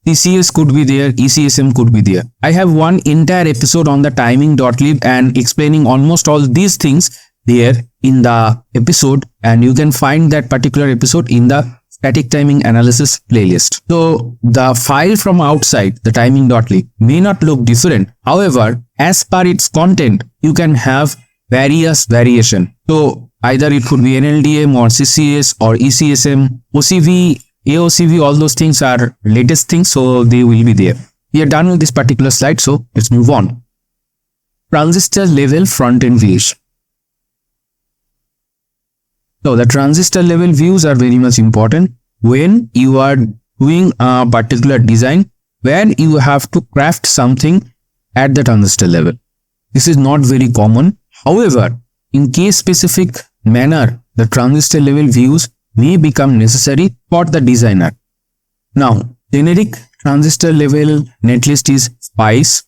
Speaker 1: CCS could be there, ECSM could be there. I have one entire episode on the timing.lib and explaining almost all these things there in the episode, and you can find that particular episode in the static timing analysis playlist. So the file from outside, the timing.lib, may not look different. However, as per its content, you can have various variation. So either it could be NLDM or CCS or ECSM, OCV, AOCV, all those things are latest things, so they will be there. We are done with this particular slide, so let's move on. Transistor level front-end views. So the transistor level views are very much important when you are doing a particular design where you have to craft something at the transistor level. This is not very common. However, in case specific manner, the transistor level views may become necessary for the designer. Now, generic transistor level netlist is SPICE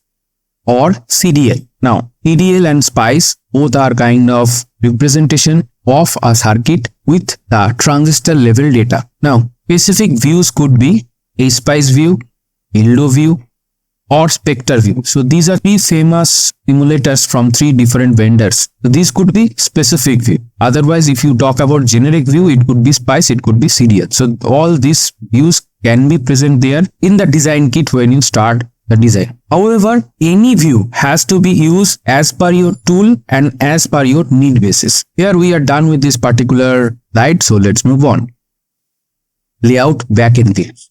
Speaker 1: or CDL. Now, CDL and SPICE both are kind of representation of a circuit with the transistor level data. Now, specific views could be a SPICE view, LDO view, or Spectre view. So these are three famous simulators from three different vendors. So these could be specific view. Otherwise, if you talk about generic view, it could be SPICE, it could be CDL. So all these views can be present there in the design kit when you start the design. However, any view has to be used as per your tool and as per your need basis. Here we are done with this particular slide, so let's move on. Layout backend views.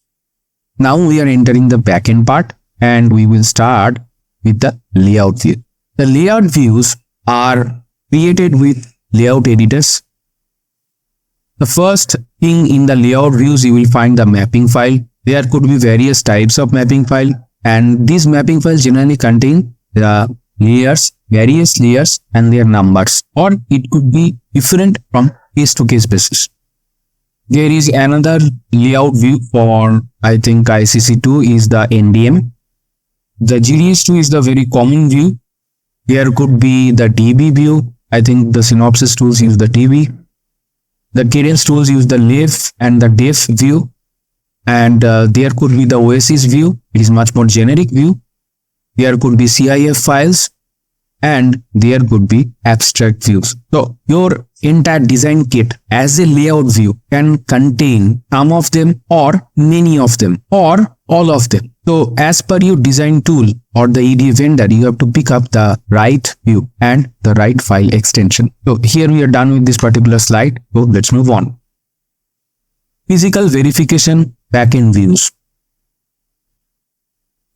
Speaker 1: Now we are entering the backend part and we will start with the layout view. The layout views are created with layout editors. The first thing in the layout views, you will find the mapping file. There could be various types of mapping file, and these mapping files generally contain the layers, various layers and their numbers, or it could be different from case to case basis. There is another layout view for, I think, ICC2 is the NDM. The GDS2 is the very common view. There could be the DB view. I think the Synopsys tools use the DB. The Cadence tools use the LIF and the DEF view. And there could be the OASIS view. It is much more generic view. There could be CIF files. And there could be abstract views. So your entire design kit as a layout view can contain some of them or many of them or all of them. So as per your design tool or the EDA vendor, you have to pick up the right view and the right file extension. So here we are done with this particular slide. So let's move on. Physical verification backend views.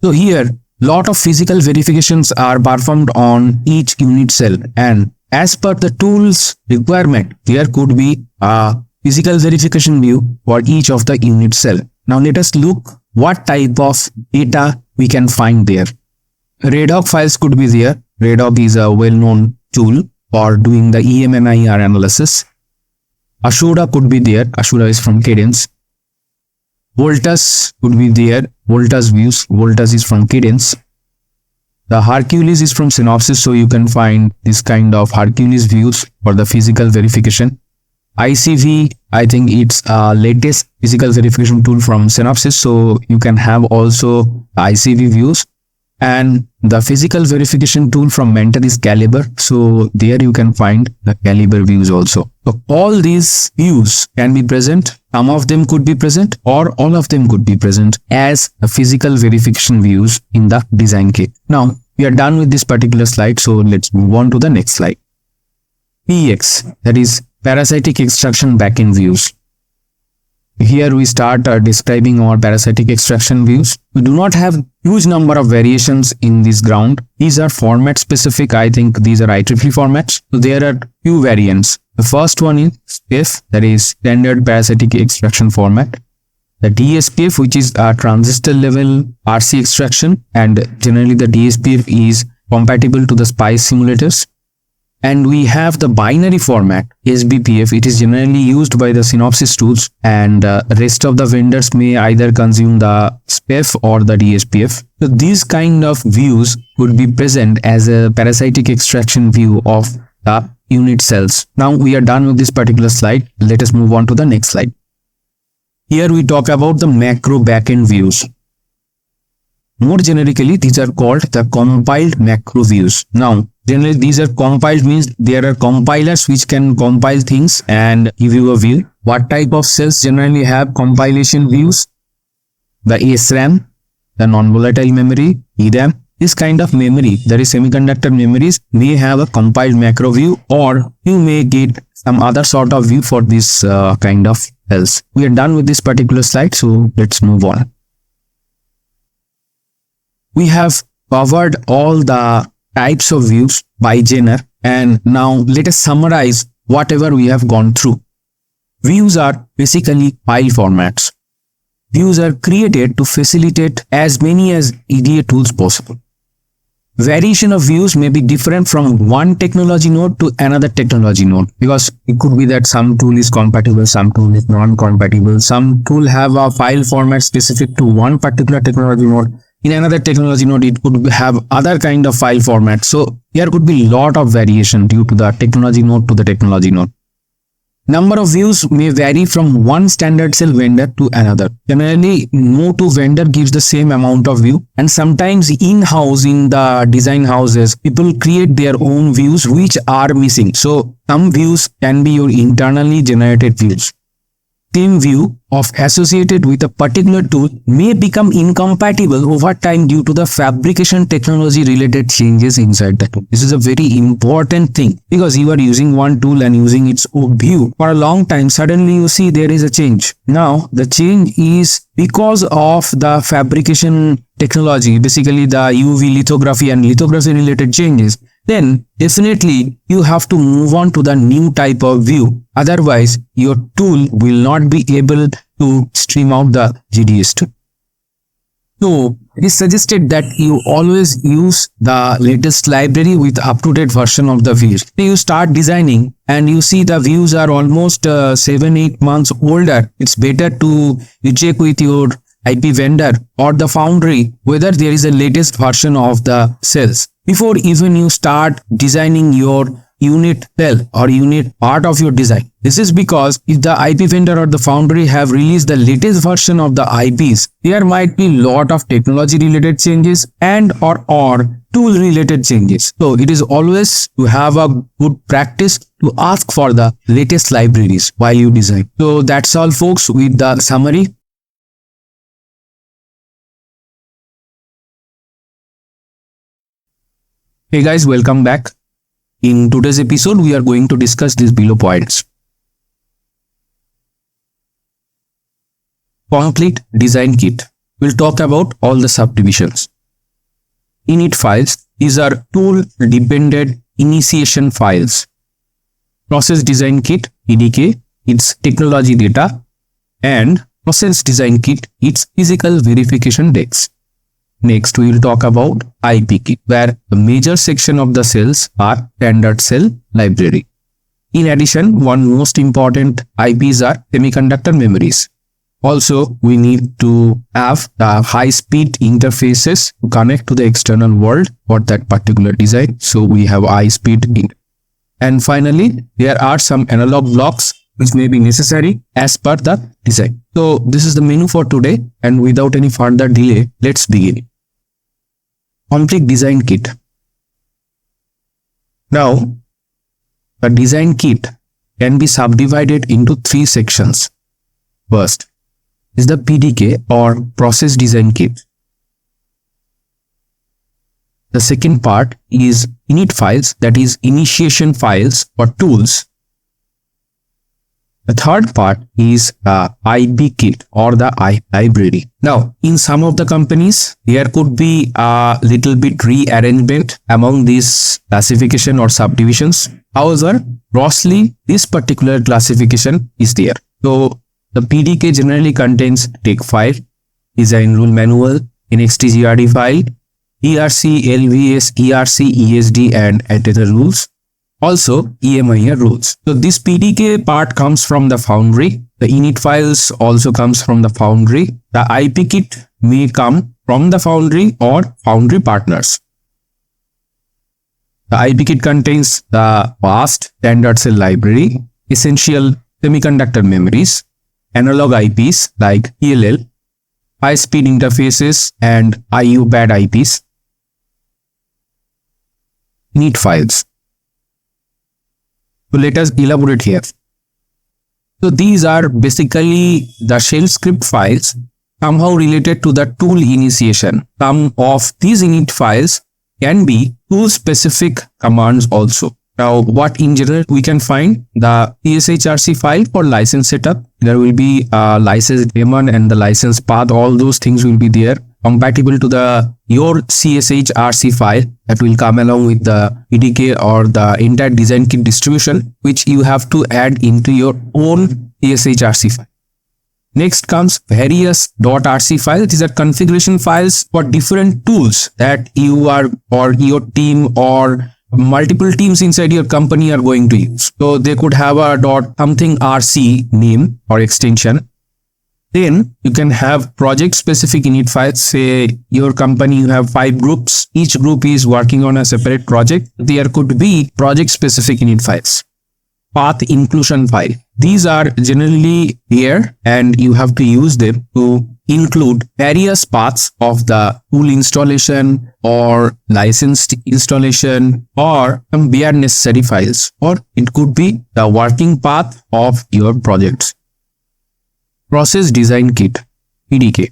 Speaker 1: So here lot of physical verifications are performed on each unit cell, and as per the tool's requirement, there could be a physical verification view for each of the unit cell. Now let us look what type of data we can find there. Redoc files could be there. Redoc is a well-known tool for doing the EM&IR analysis. Ashura could be there. Ashura is from Cadence. Voltus could be there. Voltus Views. Voltus is from Cadence. The Hercules is from Synopsys, so you can find this kind of Hercules views for the physical verification. ICV, I think it's a latest physical verification tool from Synopsys, so you can have also ICV views. And the physical verification tool from Mentor is Calibre, so there you can find the Calibre views also. So all these views can be present. Some of them could be present or all of them could be present as the physical verification views in the design kit. Now we are done with this particular slide, so let's move on to the next slide. PEX, that is parasitic extraction backend views. Here we start describing our parasitic extraction views. We do not have huge number of variations in this ground. These are format specific. I think these are IEEE formats. So there are few variants. The first one is SPIF, that is standard parasitic extraction format. The DSPF, which is a transistor level RC extraction, and generally the DSPF is compatible to the SPICE simulators. And we have the binary format SBPF. It is generally used by the Synopsys tools, and rest of the vendors may either consume the SPIF or the DSPF. So these kind of views would be present as a parasitic extraction view of the unit cells. Now we are done with this particular slide. Let us move on to the next slide. Here we talk about the macro backend views. More generically, these are called the compiled macro views. Now, generally these are compiled means there are compilers which can compile things and give you a view. What type of cells generally have compilation views? The SRAM, the non-volatile memory, DRAM. This kind of memory, that is semiconductor memories, may have a compiled macro view, or you may get some other sort of view for this kind of cells. We are done with this particular slide, so let's move on. We have covered all the types of views by genre, and now let us summarize whatever we have gone through. Views are basically file formats. Views are created to facilitate as many as EDA tools possible. Variation of views may be different from one technology node to another technology node, because it could be that some tool is compatible, some tool is non-compatible, some tool have a file format specific to one particular technology node. In another technology node, it could have other kind of file format. So there could be lot of variation due to the technology node to the technology node. Number of views may vary from one standard cell vendor to another. Generally, no two vendor gives the same amount of view, and sometimes in-house in the design houses, people create their own views which are missing. So some views can be your internally generated views. Same view of associated with a particular tool may become incompatible over time due to the fabrication technology related changes inside the tool. This is a very important thing, because you are using one tool and using its own view for a long time. Suddenly you see there is a change. Now the change is because of the fabrication technology, basically the UV lithography and lithography related changes. Then definitely you have to move on to the new type of view. Otherwise, your tool will not be able to stream out the GDS tool. So it is suggested that you always use the latest library with up-to-date version of the views. You start designing and you see the views are almost 7-8 months older. It's better to check with your IP vendor or the foundry whether there is a latest version of the cells before even you start designing your unit cell or unit part of your design. This is because if the IP vendor or the foundry have released the latest version of the IPs, there might be lot of technology related changes and or tool related changes. So it is always to have a good practice to ask for the latest libraries while you design. So that's all folks with the summary. Hey guys, welcome back. In today's episode, we are going to discuss these below points. Complete design kit. We'll talk about all the subdivisions. Init-Files is our tool-dependent initiation files. Process design kit, PDK, its technology data, and process design kit, its physical verification decks. Next, we will talk about IP kit, where the major section of the cells are Standard Cell Library. In addition, one most important IPs are semiconductor memories. Also, we need to have the high-speed interfaces to connect to the external world for that particular design. So we have high-speed. And finally, there are some analog blocks which may be necessary as per the design. So this is the menu for today, and without any further delay, let's begin. Complete design kit. Now, the design kit can be subdivided into three sections. First is the PDK or process design kit. The second part is Init-Files, that is initiation files or tools. The third part is IP kit or the IP library. Now, in some of the companies, there could be a little bit rearrangement among these classification or subdivisions. However, grossly, this particular classification is there. So, the PDK generally contains text file, design rule manual, NXT-GRD file, ERC, LVS, ERC, ESD, and antenna rules. Also, EMIR rules. So this PDK part comes from the foundry. The Init-Files also comes from the foundry. The IP kit may come from the foundry or foundry partners. The IP kit contains the vast Standard Cell Library, essential semiconductor memories, analog IPs like PLL, high-speed interfaces, and IO bad IPs. Init-Files. So let us elaborate here. So these are basically the shell script files somehow related to the tool initiation. Some of these init files can be tool specific commands also. Now, what in general we can find? The PSHRC file for license setup. There will be a license daemon and the license path. All those things will be there, compatible to your CSHRC file that will come along with the PDK or the entire design kit distribution, which you have to add into your own CSHRC file. Next comes various.rc file. These are configuration files for different tools that you are or your team or multiple teams inside your company are going to use. So they could have a .something RC name or extension. Then you can have project specific init files. Say your company, you have 5 groups. Each group is working on a separate project. There could be project specific init files. Path inclusion file. These are generally here and you have to use them to include various paths of the tool installation or licensed installation or some bare necessary files, or it could be the working path of your projects. Process design kit, PDK.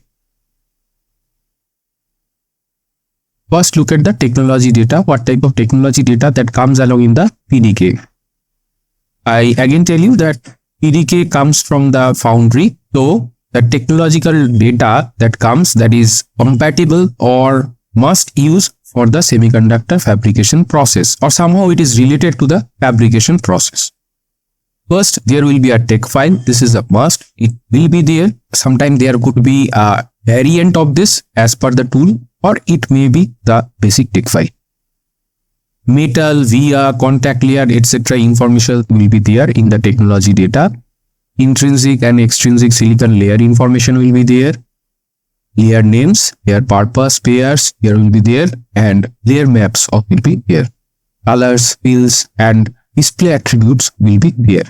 Speaker 1: First, look at the technology data. What type of technology data that comes along in the PDK? I again tell you that PDK comes from the foundry. So the technological data that comes, that is compatible or must use for the semiconductor fabrication process, or somehow it is related to the fabrication process. First, there will be a text file. This is a must. It will be there. Sometimes there could be a variant of this as per the tool, or it may be the basic text file. Metal, via, contact layer, etc. information will be there in the technology data. Intrinsic and extrinsic silicon layer information will be there. Layer names, layer purpose, pairs here will be there, and layer maps will be there. Colors, fills, and display attributes will be there.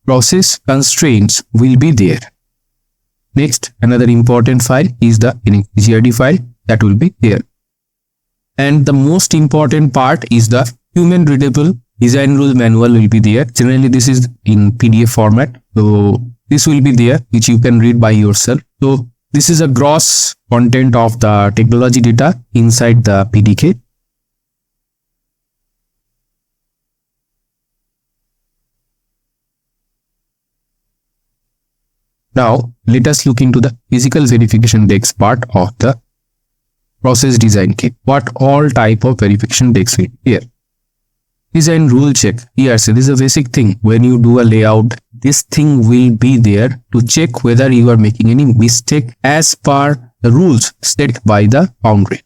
Speaker 1: Process constraints will be there. Next, another important file is the NXT-GRD file that will be there. And the most important part is the human readable design rule manual will be there. Generally, this is in PDF format. So this will be there, which you can read by yourself. So this is a gross content of the technology data inside the PDK. Now, let us look into the physical verification decks part of the process design kit. What all type of verification decks will be here?
Speaker 2: Design rule check. Yes, this is a basic thing. When you do a layout, this thing will be there to check whether you are making any mistake as per the rules set by the boundary.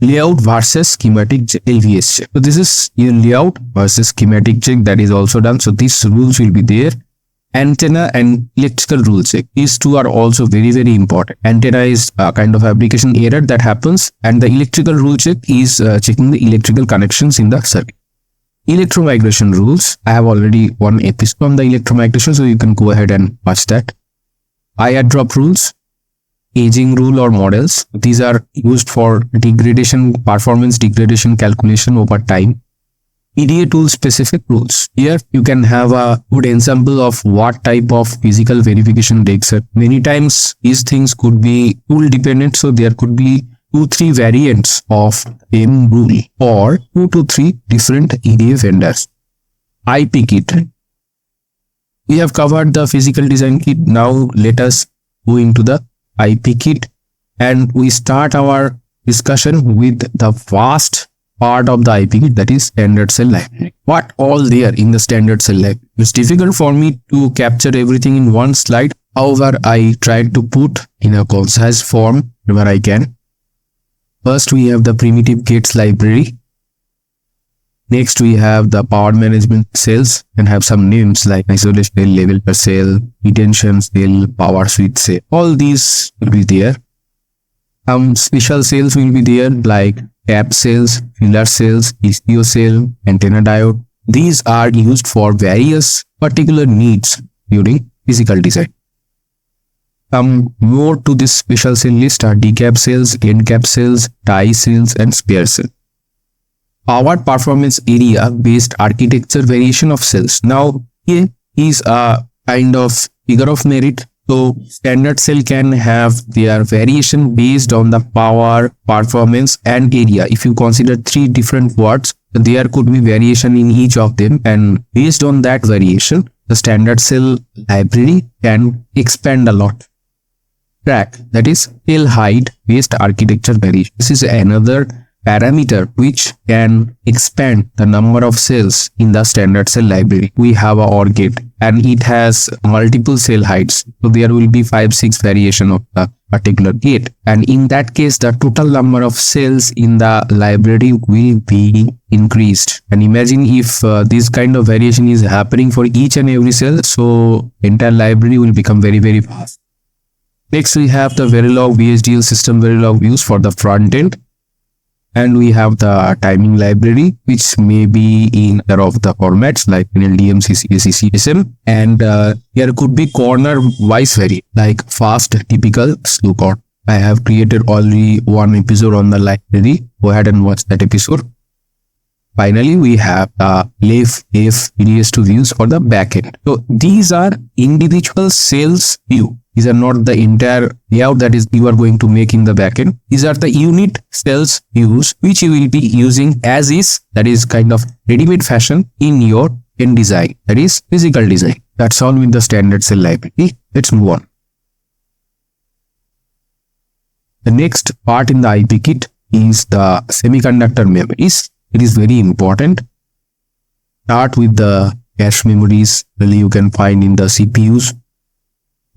Speaker 2: Layout versus schematic LVS check. So this is your layout versus schematic check that is also done. So these rules will be there. Antenna and electrical rule check. These two are also very, very important. Antenna is a kind of application error that happens, and the electrical rule check is checking the electrical connections in the circuit. Electromigration rules. I have already one episode on the electromigration, so you can go ahead and watch that. IR drop rules. Aging rule or models. These are used for degradation, performance degradation calculation over time. PDA tool specific rules. Here you can have a good example of what type of physical verification takes it. Many times these things could be tool dependent, so there could be 2-3 variants of same rule or 2 to 3 different EDA vendors. IP kit. We have covered the physical design kit. Now let us go into the IP kit and we start our discussion with the vast part of the IP kit, that is standard cell library. What all there in the standard cell library? It's difficult for me to capture everything in one slide. However, I tried to put in a concise form wherever I can. First, we have the primitive gates library. Next, we have the power management cells and have some names like isolation cell, level per cell, retention cell, power switch cell. All these will be there. Some special cells will be there like tap cells, filler cells, ECO cell, antenna diode. These are used for various particular needs during physical design. Some more to this special cell list are decap cells, end cap cells, tie cells, and spare cells. Power performance area based architecture variation of cells. Now, here is a kind of figure of merit. So, standard cell can have their variation based on the power, performance, and area. If you consider 3 different words, there could be variation in each of them, and based on that variation, the standard cell library can expand a lot. Track, that is cell height based architecture variation. This is another parameter which can expand the number of cells in the standard cell library. We have a OR gate and it has multiple cell heights. So there will be 5-6 variation of the particular gate. And in that case, the total number of cells in the library will be increased. And imagine if this kind of variation is happening for each and every cell. So entire library will become very, very fast. Next, we have the Verilog VHDL system Verilog views for the front end. And we have the timing library, which may be in either of the formats like NLDM, CCA, CSM. And there could be corner-wise variant like fast, typical, slew corner. I have created already one episode on the library. Go ahead and watch that episode. Finally, we have the Lib GDS views for the backend. So these are individual cells view. These are not the entire layout that is you are going to make in the backend. These are the unit cells views which you will be using as is, that is kind of ready-made fashion in your end design, that is physical design. That's all with the standard cell library. Let's move on. The next part in the IP kit is the semiconductor memories. It is very important. Start with the cache memories really you can find in the CPUs.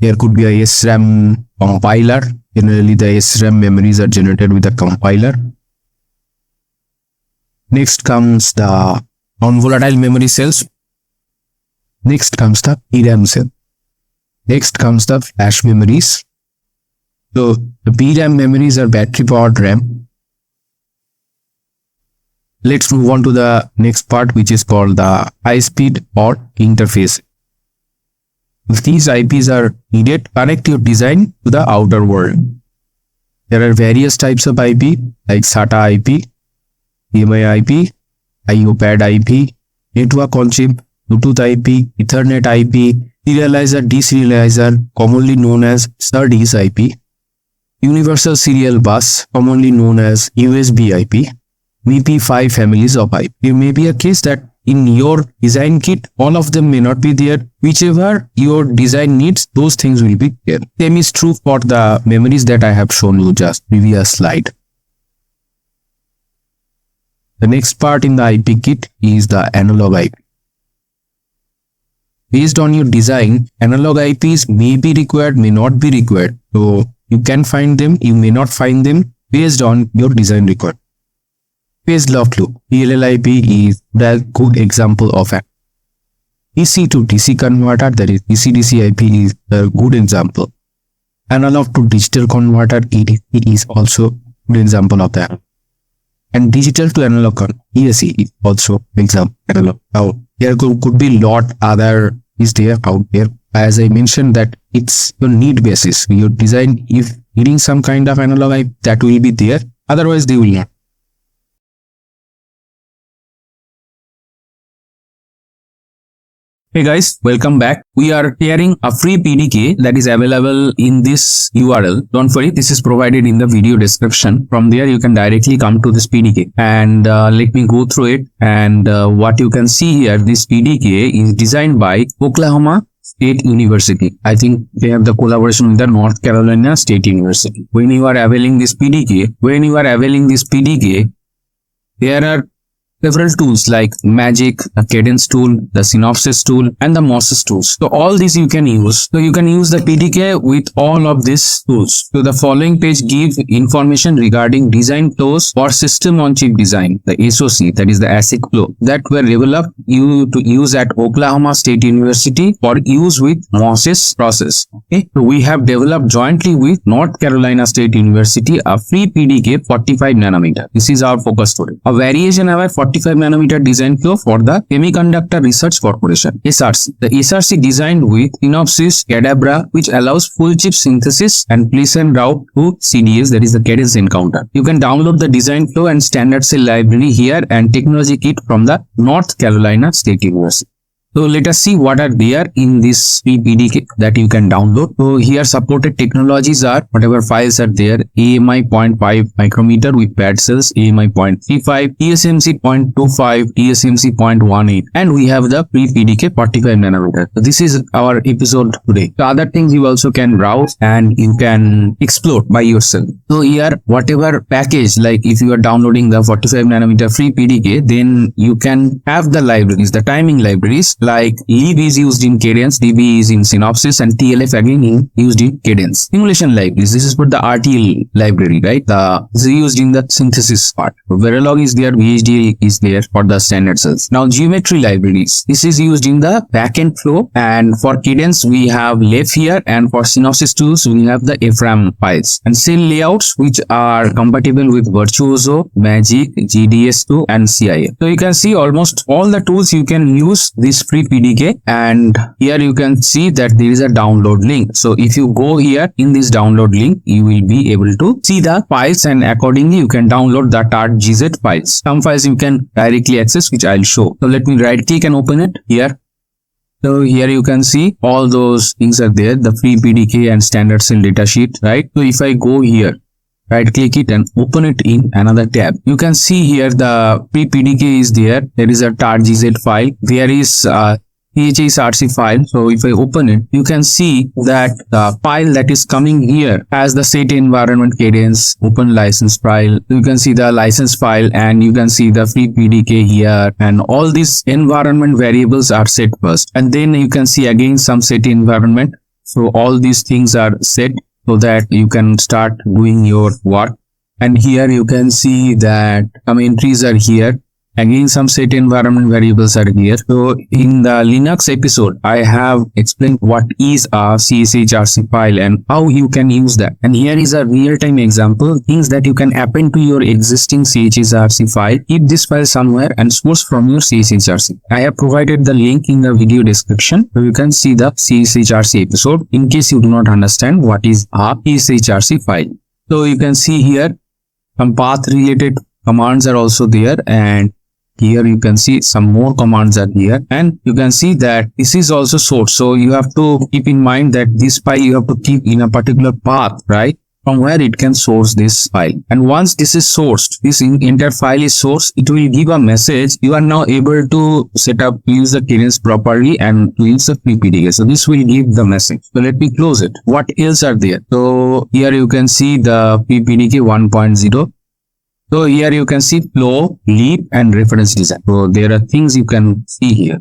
Speaker 2: There could be a SRAM compiler. Generally, the SRAM memories are generated with a compiler. Next comes the non-volatile memory cells. Next comes the DRAM cell. Next comes the flash memories. So, the DRAM memories are battery-powered RAM. Let's move on to the next part, which is called the high-speed or interface. If these IPs are needed, connect your design to the outer world. There are various types of IP like SATA IP, EMI IP, IO pad IP, network on chip, Bluetooth IP, Ethernet IP, serializer, deserializer, commonly known as SerDes IP, Universal Serial Bus, commonly known as USB IP, VP5 families of IP. There may be a case that in your design kit, all of them may not be there. Whichever your design needs, those things will be there. Same is true for the memories that I have shown you just previous slide. The next part in the IP kit is the analog IP. Based on your design, analog IPs may be required, may not be required. So you can find them, you may not find them based on your design requirement. Phase lock loop, PLLIP is the good example of an DC to DC converter, that is DC-DC IP is a good example. Analog to digital converter, ADC is also a good example of that. And digital to analog ESC is also example analog. Now there could be lot other is there out there. As I mentioned that it's your need basis. Your design, if needing some kind of analog IP, that will be there. Otherwise they will not.
Speaker 1: Hey guys, welcome back. We are sharing a free PDK that is available in this URL. Don't worry, this is provided in the video description. From there, you can directly come to this PDK and let me go through it. And what you can see here, this PDK is designed by Oklahoma State University. I think they have the collaboration with the North Carolina State University. When you are availing this PDK, there are several tools like Magic, the Cadence tool, the Synopsis tool, and the MOSIS tools. So all these you can use. So you can use the PDK with all of these tools. So the following page gives information regarding design flows for system on chip design, the SoC, that is the ASIC flow, that were developed to use at Oklahoma State University for use with MOSIS process. Okay, so we have developed jointly with North Carolina State University a free PDK 45 nanometer. This is our focus today. A variation of our 45 nanometer design flow for the Semiconductor Research Corporation, SRC. The SRC designed with Synopsis Cadabra, which allows full chip synthesis and place and route to CDS, that is the Cadence encounter. You can download the design flow and standard cell library here and technology kit from the North Carolina State University. So let us see what are there in this free PDK that you can download. So here supported technologies are whatever files are there: AMI 0.5 micrometer with pad cells, AMI 0.35, TSMC 0.25, TSMC 0.18, and we have the free PDK 45 nanometer. So this is our episode today. So other things you also can browse and you can explore by yourself. So here whatever package, like if you are downloading the 45 nanometer free PDK, then you can have the libraries, the timing libraries, like Lib is used in Cadence, DB is in Synopsis, and TLF again used in Cadence. Simulation libraries, this is for the RTL library, right? This is used in the synthesis part. So Verilog is there, VHDL is there for the standard cells. Now geometry libraries, this is used in the backend flow, and for Cadence we have Lib here, and for Synopsis tools we have the FRAM files. And cell layouts which are compatible with Virtuoso, Magic, GDS2 and CIA. So you can see almost all the tools you can use this free PDK, and here you can see that there is a download link. So if you go here in this download link, you will be able to see the files, and accordingly you can download the .gz files. Some files you can directly access, which I'll show. So let me right click and open it here. So here you can see all those things are there, the free PDK and standard cell datasheet, right? So if I go here, right click it and open it in another tab, you can see here the free PDK is there. There is a .gz file. There is a CHSRC file. So if I open it, you can see that the file that is coming here has the set environment cadence, open license file. You can see the license file, and you can see the free PDK here, and all these environment variables are set first, and then you can see again some set environment. So all these things are set so that you can start doing your work. And here you can see that some entries are here. Again, some set environment variables are here. So in the Linux episode, I have explained what is a CSHRC file and how you can use that. And here is a real-time example, things that you can append to your existing CSHRC file. Keep this file somewhere and source from your CSHRC. I have provided the link in the video description, so you can see the CSHRC episode in case you do not understand what is a CSHRC file. So you can see here some path related commands are also there, and here you can see some more commands are here, and you can see that this is also source. So you have to keep in mind that this file you have to keep in a particular path, right, from where it can source this file. And once this is sourced, this entire file is sourced, it will give a message. You are now able to set up, use the cadence properly and to use the free PDK. So this will give the message. So let me close it. What else are there? So here you can see the free PDK 1.0.
Speaker 2: So here you can see flow, leap and reference design. So there are things you can see here.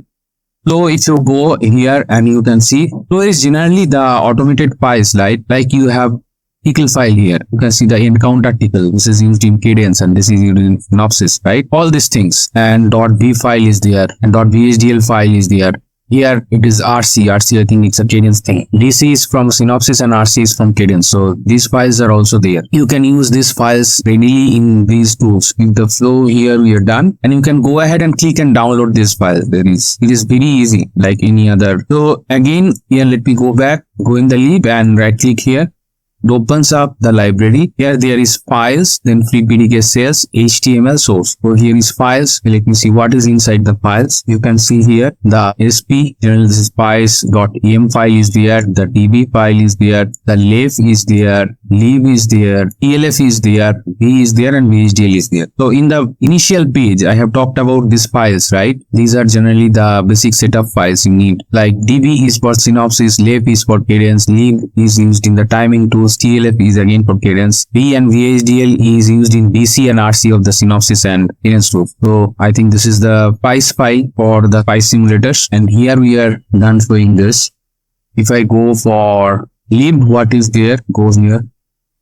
Speaker 2: So if you go here and you can see, flow is generally the automated files, right? Like you have tickle file here. You can see the encounter tickle. This is used in Cadence and this is used in Synopsys, right? All these things. And .v file is there and .vhdl file is there. Here it is RC. I think it's a Cadence thing. DC is from Synopsys and RC is from Cadence. So these files are also there. You can use these files readily in these tools. With the flow here we are done. And you can go ahead and click and download this file. It is very easy like any other. So again, here let me go back, go in the lib and right click here. It opens up the library. Here there is files, then free PDK cells, HTML source. So here is files. Let me see what is inside the files. You can see here the SP, general this is files.em file is there, the db file is there, the lef is there, lib is there, elf is there, v is there and vhdl is there. So in the initial page, I have talked about these files, right? These are generally the basic setup files you need. Like db is for Synopsys, lef is for Cadence, lib is used in the timing tools, TLF is again for Cadence, V and VHDL is used in DC and RC of the Synopsys and Cadence tools. So I think this is the PICE file for the PICE simulators, and here we are done showing this. If I go for lib, what is there goes here.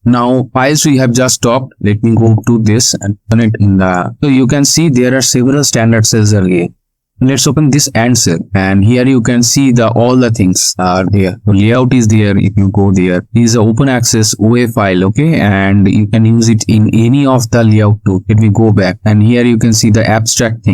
Speaker 2: Now files we have just talked. Let me go to this and open it in the. So you can see there are several standard cells again. Let's open this AND cell, and here you can see all the things are there. The layout is there. If you go there, this is an open access OA file, okay, and you can use it in any of the layout tool. Let me go back, and here you can see the abstract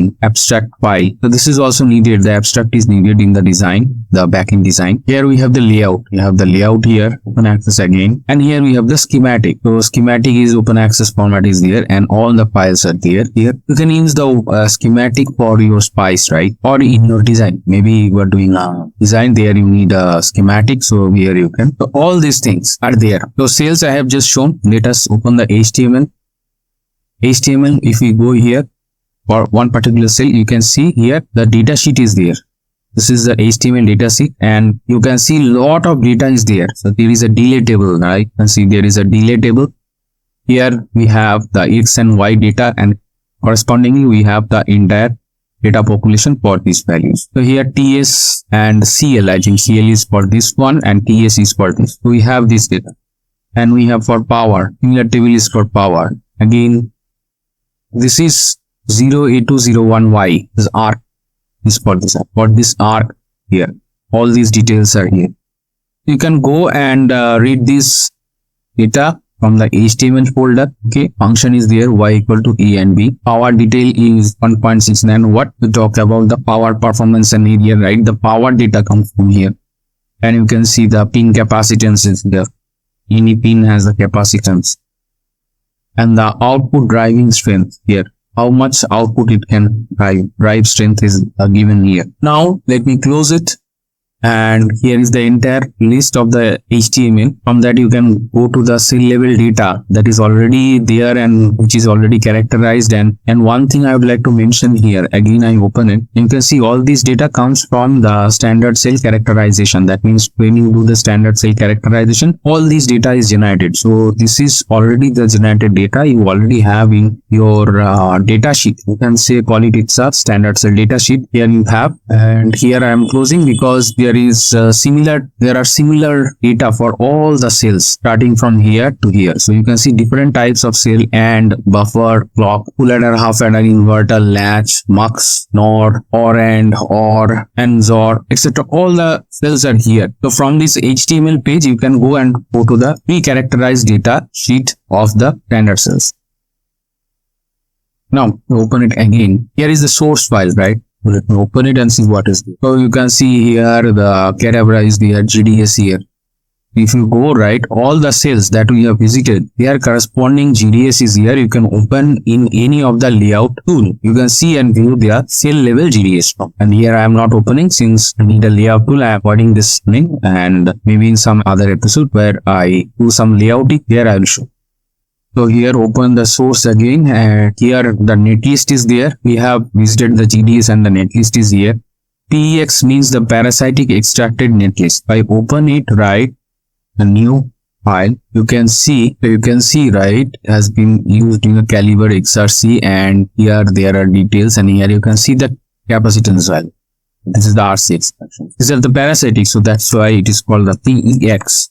Speaker 2: file. So this is also needed. The abstract is needed in the design, the backend design. Here we have the layout. We have the layout here, open access again, and here we have the schematic. So schematic is open access format is there, and all the files are there. Here you can use the schematic for your spice, right? Or in your design, maybe you are doing a design, there you need a schematic, so here you can. So all these things are there. So cells I have just shown. Let us open the HTML. If we go here for one particular cell, you can see here the data sheet is there. This is the HTML data sheet, and you can see lot of data is there. So there is a delay table, right? You can see there is a delay table. Here we have the X and Y data, and correspondingly we have the entire data population for these values. So here TS and CL, I think CL is for this one and TS is for this. So we have this data, and we have for power, similar table is for power. Again, this is 0A201Y, this arc is for this arc here. All these details are here. You can go and read this data from the HTML folder. Okay, function is there, y equal to a and b. Power detail is 1.69 watt. We talked about the power, performance and area, right? The power data comes from here, and you can see the pin capacitance is there. Any pin has the capacitance, and the output driving strength here. How much output it can drive strength is given here. Now let me close it. And here is the entire list of the HTML. From that you can go to the cell level data that is already there and which is already characterized. And one thing I would like to mention here, again I open it, you can see all this data comes from the standard cell characterization. That means when you do the standard cell characterization, all this data is generated. So this is already the generated data you already have in your data sheet. You can say call it it's a standard cell data sheet. Here you have, and here I am closing because there are similar data for all the cells starting from here to here. So you can see different types of cell: and, buffer, clock, full adder, half adder, inverter, latch, mux, NOR, OR and, OR, and XOR, etc. All the cells are here. So from this HTML page, you can go to the pre-characterized data sheet of the standard cells. Now open it again. Here is the source file, right? Let me open it and see what is there. So you can see here the categorized here, GDS here. If you go right, all the cells that we have visited, their corresponding GDS is here. You can open in any of the layout tool. You can see and view their cell level GDS. And here I am not opening since I need a layout tool. I am avoiding this link, and maybe in some other episode where I do some layouting, there I will show. So here open the source again, and here the netlist is there. We have visited the GDS and the netlist is here. PEX means the parasitic extracted netlist. I open it, right, a new file, you can see right, has been used in a caliber XRC, and here there are details, and here you can see the capacitance value. This is the RC expression. These are the parasitic, so that's why it is called the PEX.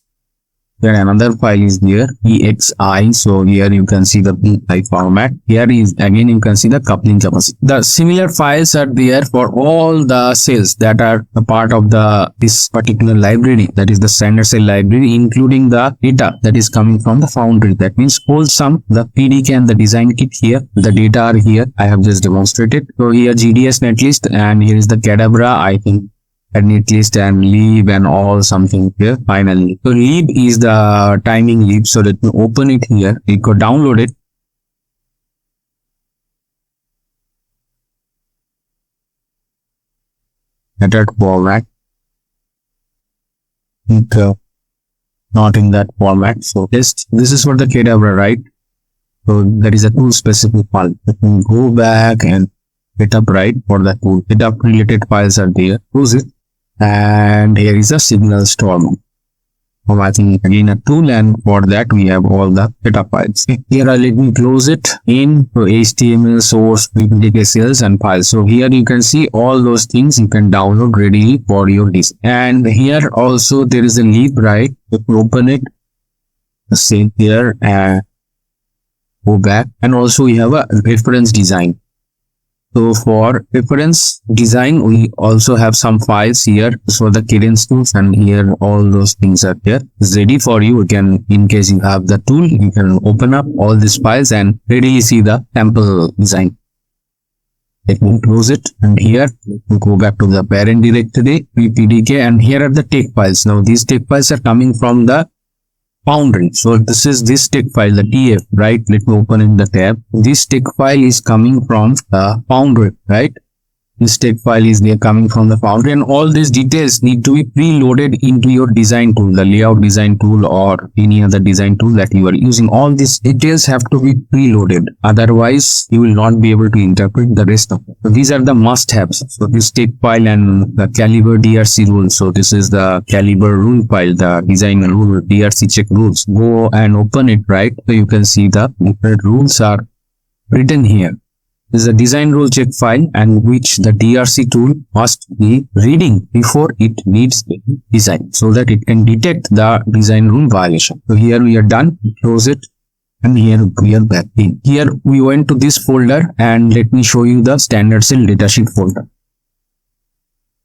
Speaker 2: Then another file is there, EXI. So here you can see the PI format. Here is again you can see the coupling capacity. The similar files are there for all the cells that are a part of this particular library, that is the Standard Cell Library, including the data that is coming from the foundry. That means whole sum, the PDK and the design kit here. The data are here. I have just demonstrated. So here GDS netlist, and here is the Cadabra, I think, netlist and lib and all something here finally. So lib is the timing lib. So let me open it here. We could download it. At that format. Not in that format. So this is for the Cadabra, right? So there is a tool specific file. Let me go back and get up right for that tool. Get up related files are there. Close it. And here is a signal storm. I think again a tool, and for that we have all the data files. Here let me close it in HTML source, PDK cells and files. So here you can see all those things you can download readily for your disk. And here also there is a lib, right? If you open it, same here, and go back, and also we have a reference design. So for reference design, we also have some files here. So the cadence tools, and here all those things are there. It's ready for you. You can, in case you have the tool, you can open up all these files and readily see the sample design. Let me close it, and here we go back to the parent directory, PDK, and here are the text files. Now these text files are coming from the foundry. So this is this text file, the TF, right? Let me open in the tab. This text file is coming from the foundry, right? This text file is there coming from the foundry, and all these details need to be preloaded into your design tool, the layout design tool or any other design tool that you are using. All these details have to be preloaded. Otherwise, you will not be able to interpret the rest of it. So these are the must-haves. So this text file and the caliber DRC rule. So this is the caliber rule file, the design rule, DRC check rules. Go and open it, right? So you can see the different rules are written here. This is a design rule check file, and which the DRC tool must be reading before it needs the design, so that it can detect the design rule violation. So here we are done. Close it, and here we are back in. Here we went to this folder, and let me show you the standard cell datasheet folder.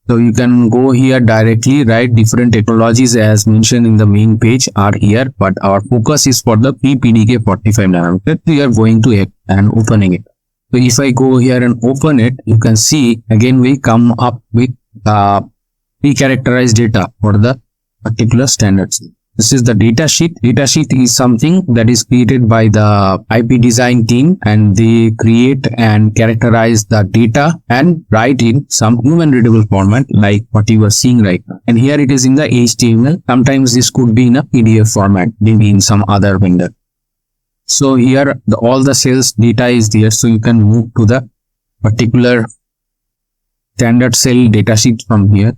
Speaker 2: So you can go here directly, right? Different technologies as mentioned in the main page are here, but our focus is for the PDK 45 nanometer. We are going to it and opening it. So if I go here and open it, you can see again we come up with pre-characterized data for the particular standards. This is the data sheet. Data sheet is something that is created by the IP design team, and they create and characterize the data and write in some human readable format like what you are seeing right now. And here it is in the HTML. Sometimes this could be in a PDF format, maybe in some other vendor. So here all the cells data is there, so you can move to the particular standard cell datasheet from here.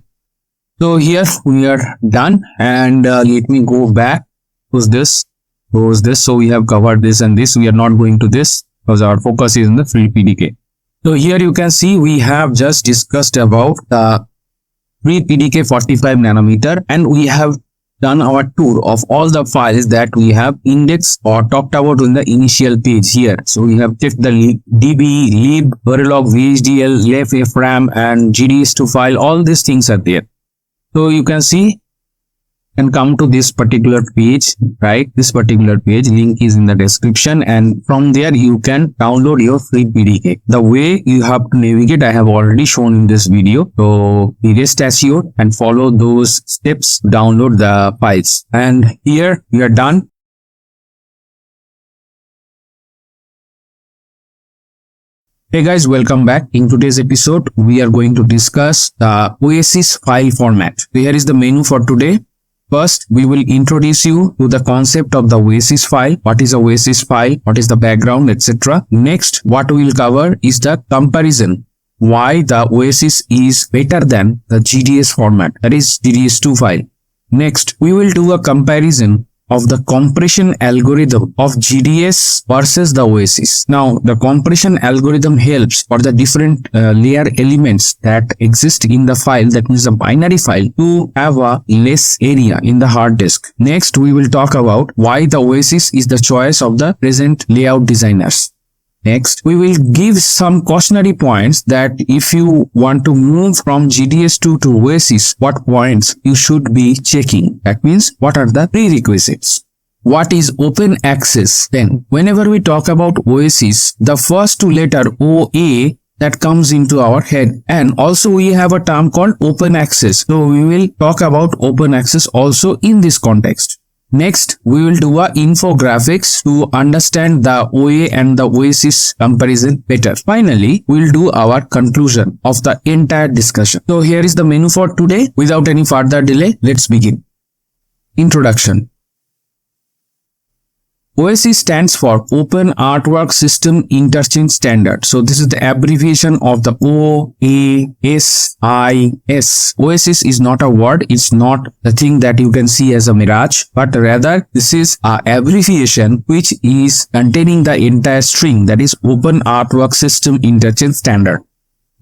Speaker 2: So here we are done, and let me go back. Close this. So we have covered this and this. We are not going to this because our focus is in the free PDK. So here you can see we have just discussed about the free PDK 45 nanometer, and we have done our tour of all the files that we have indexed or talked about in the initial page here. So we have checked the DB, lib, Verilog, VHDL, left, FRAM, and GDS2 file. All these things are there. So you can see and come to this particular page, right? This particular page link is in the description, and from there you can download your free PDK. The way you have to navigate I have already shown in this video. So be rest assured and follow those steps, download the files, and here we are done. Hey guys, welcome back. In today's episode we are going to discuss the OASIS file format. So here is the menu for today. First, we will introduce you to the concept of the OASIS file. What is a OASIS file? What is the background, etc. Next, what we will cover is the comparison. Why the OASIS is better than the GDS format, that is GDS2 file. Next, we will do a comparison of the compression algorithm of GDS versus the OASIS. Now, the compression algorithm helps for the different layer elements that exist in the file, that means the binary file, to have a less area in the hard disk. Next, we will talk about why the OASIS is the choice of the present layout designers. Next, we will give some cautionary points that if you want to move from GDS2 to OASIS, what points you should be checking. That means, what are the prerequisites? What is open access? Then, whenever we talk about OASIS, the first two letter OA that comes into our head, and also we have a term called open access. So we will talk about open access also in this context. Next, we will do a infographics to understand the OA and the OASIS comparison better. Finally, we will do our conclusion of the entire discussion. So here is the menu for today. Without any further delay, let's begin. Introduction. OASIS stands for Open Artwork System Interchange Standard. So this is the abbreviation of the OASIS. OASIS is not a word. It's not the thing that you can see as a mirage, but rather this is an abbreviation which is containing the entire string, that is Open Artwork System Interchange Standard.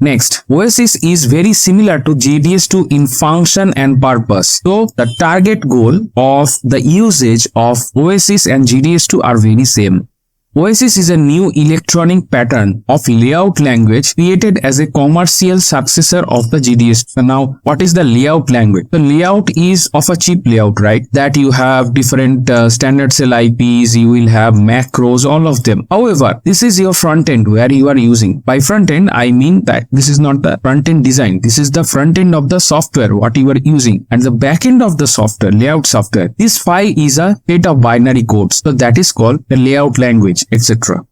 Speaker 2: Next, OASIS is very similar to GDS2 in function and purpose. So, the target goal of the usage of OASIS and GDS2 are very same. OASIS is a new electronic pattern of layout language created as a commercial successor of the GDS. So now, what is the layout language? The layout is of a chip layout, right? That you have different standard cell IPs, you will have macros, all of them. However, this is your front end where you are using. By front end, I mean that this is not the front end design. This is the front end of the software, what you are using. And the back end of the software, layout software. This file is a set of binary codes. So that is called the layout language, etc.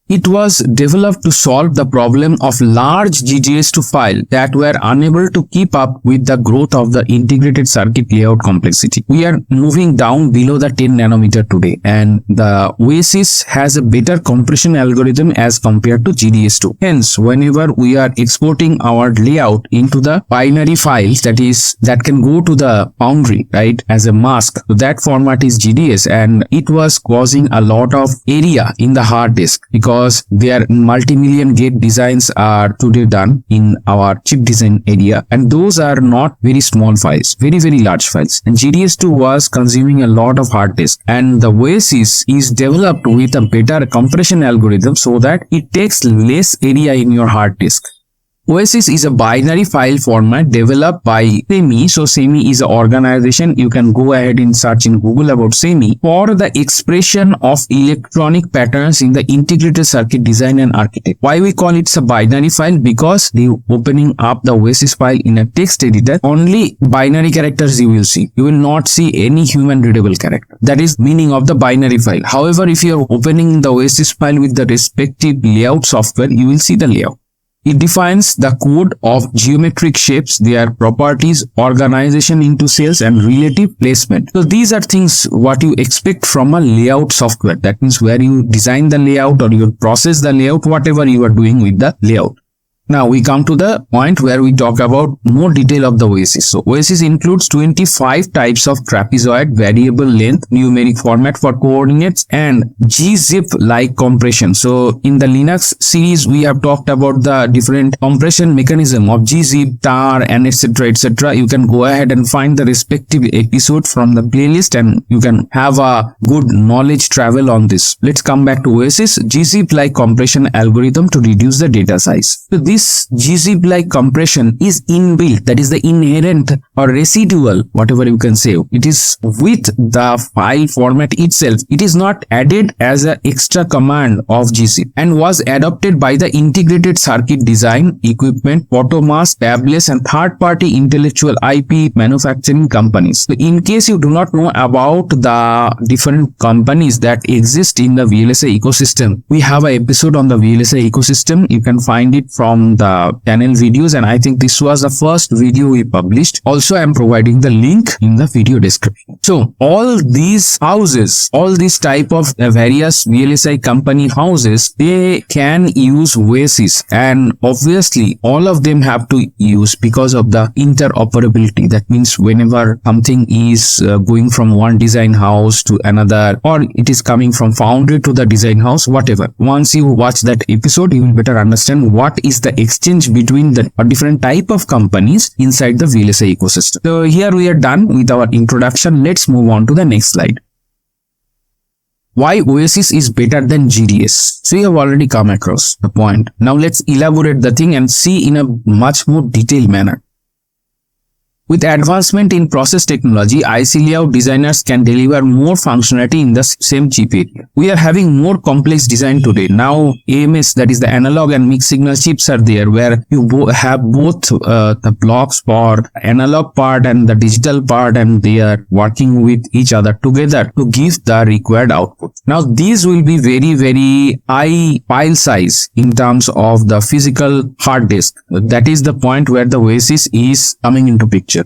Speaker 2: It was developed to solve the problem of large GDS2 files that were unable to keep up with the growth of the integrated circuit layout complexity. We are moving down below the 10 nanometer today, and the OASIS has a better compression algorithm as compared to GDS2. Hence, whenever we are exporting our layout into the binary files, that can go to the foundry, right, as a mask, so that format is GDS, and it was causing a lot of area in the hard disk because their multi-million gate designs are today done in our chip design area, and those are not very small files, very large files. And GDS2 was consuming a lot of hard disk, and the OASIS is developed with a better compression algorithm so that it takes less area in your hard disk. OASIS is a binary file format developed by SEMI. So SEMI is an organization. You can go ahead and search in Google about SEMI for the expression of electronic patterns in the integrated circuit design and architecture. Why we call it a binary file? Because the opening up the OASIS file in a text editor, only binary characters you will see. You will not see any human readable character. That is meaning of the binary file. However, if you are opening the OASIS file with the respective layout software, you will see the layout. It defines the code of geometric shapes, their properties, organization into cells, and relative placement. So these are things what you expect from a layout software. That means where you design the layout or you process the layout, whatever you are doing with the layout. Now we come to the point where we talk about more detail of the OASIS. So OASIS includes 25 types of trapezoid, variable length, numeric format for coordinates, and gzip-like compression. So in the Linux series, we have talked about the different compression mechanism of gzip, tar, and etc. You can go ahead and find the respective episode from the playlist, and you can have a good knowledge travel on this. Let's come back to OASIS. Gzip-like compression algorithm to reduce the data size. So this gzip-like compression is inbuilt, that is the inherent or residual, whatever you can say. It is with the file format itself. It is not added as an extra command of gzip, and was adopted by the integrated circuit design, equipment, photomask, tablets, and third-party intellectual IP manufacturing companies. So in case you do not know about the different companies that exist in the VLSI ecosystem, we have an episode on the VLSI ecosystem. You can find it from on the channel videos, and I think this was the first video we published. Also, I am providing the link in the video description. So all these houses, all these type of various VLSI company houses, they can use OASIS, and obviously all of them have to use because of the interoperability. That means whenever something is going from one design house to another, or it is coming from foundry to the design house, whatever, once you watch that episode, you will better understand what is the exchange between the different type of companies inside the VLSI ecosystem. So here we are done with our introduction. Let's move on to the next slide. Why OASIS is better than GDS? So you have already come across the point. Now let's elaborate the thing and see in a much more detailed manner. With advancement in process technology, IC layout designers can deliver more functionality in the same chip area. We are having more complex design today. Now AMS, that is the analog and mixed signal chips, are there, where you have both the blocks for analog part and the digital part, and they are working with each other together to give the required output. Now these will be very high file size in terms of the physical hard disk. That is the point where the OASIS is coming into picture.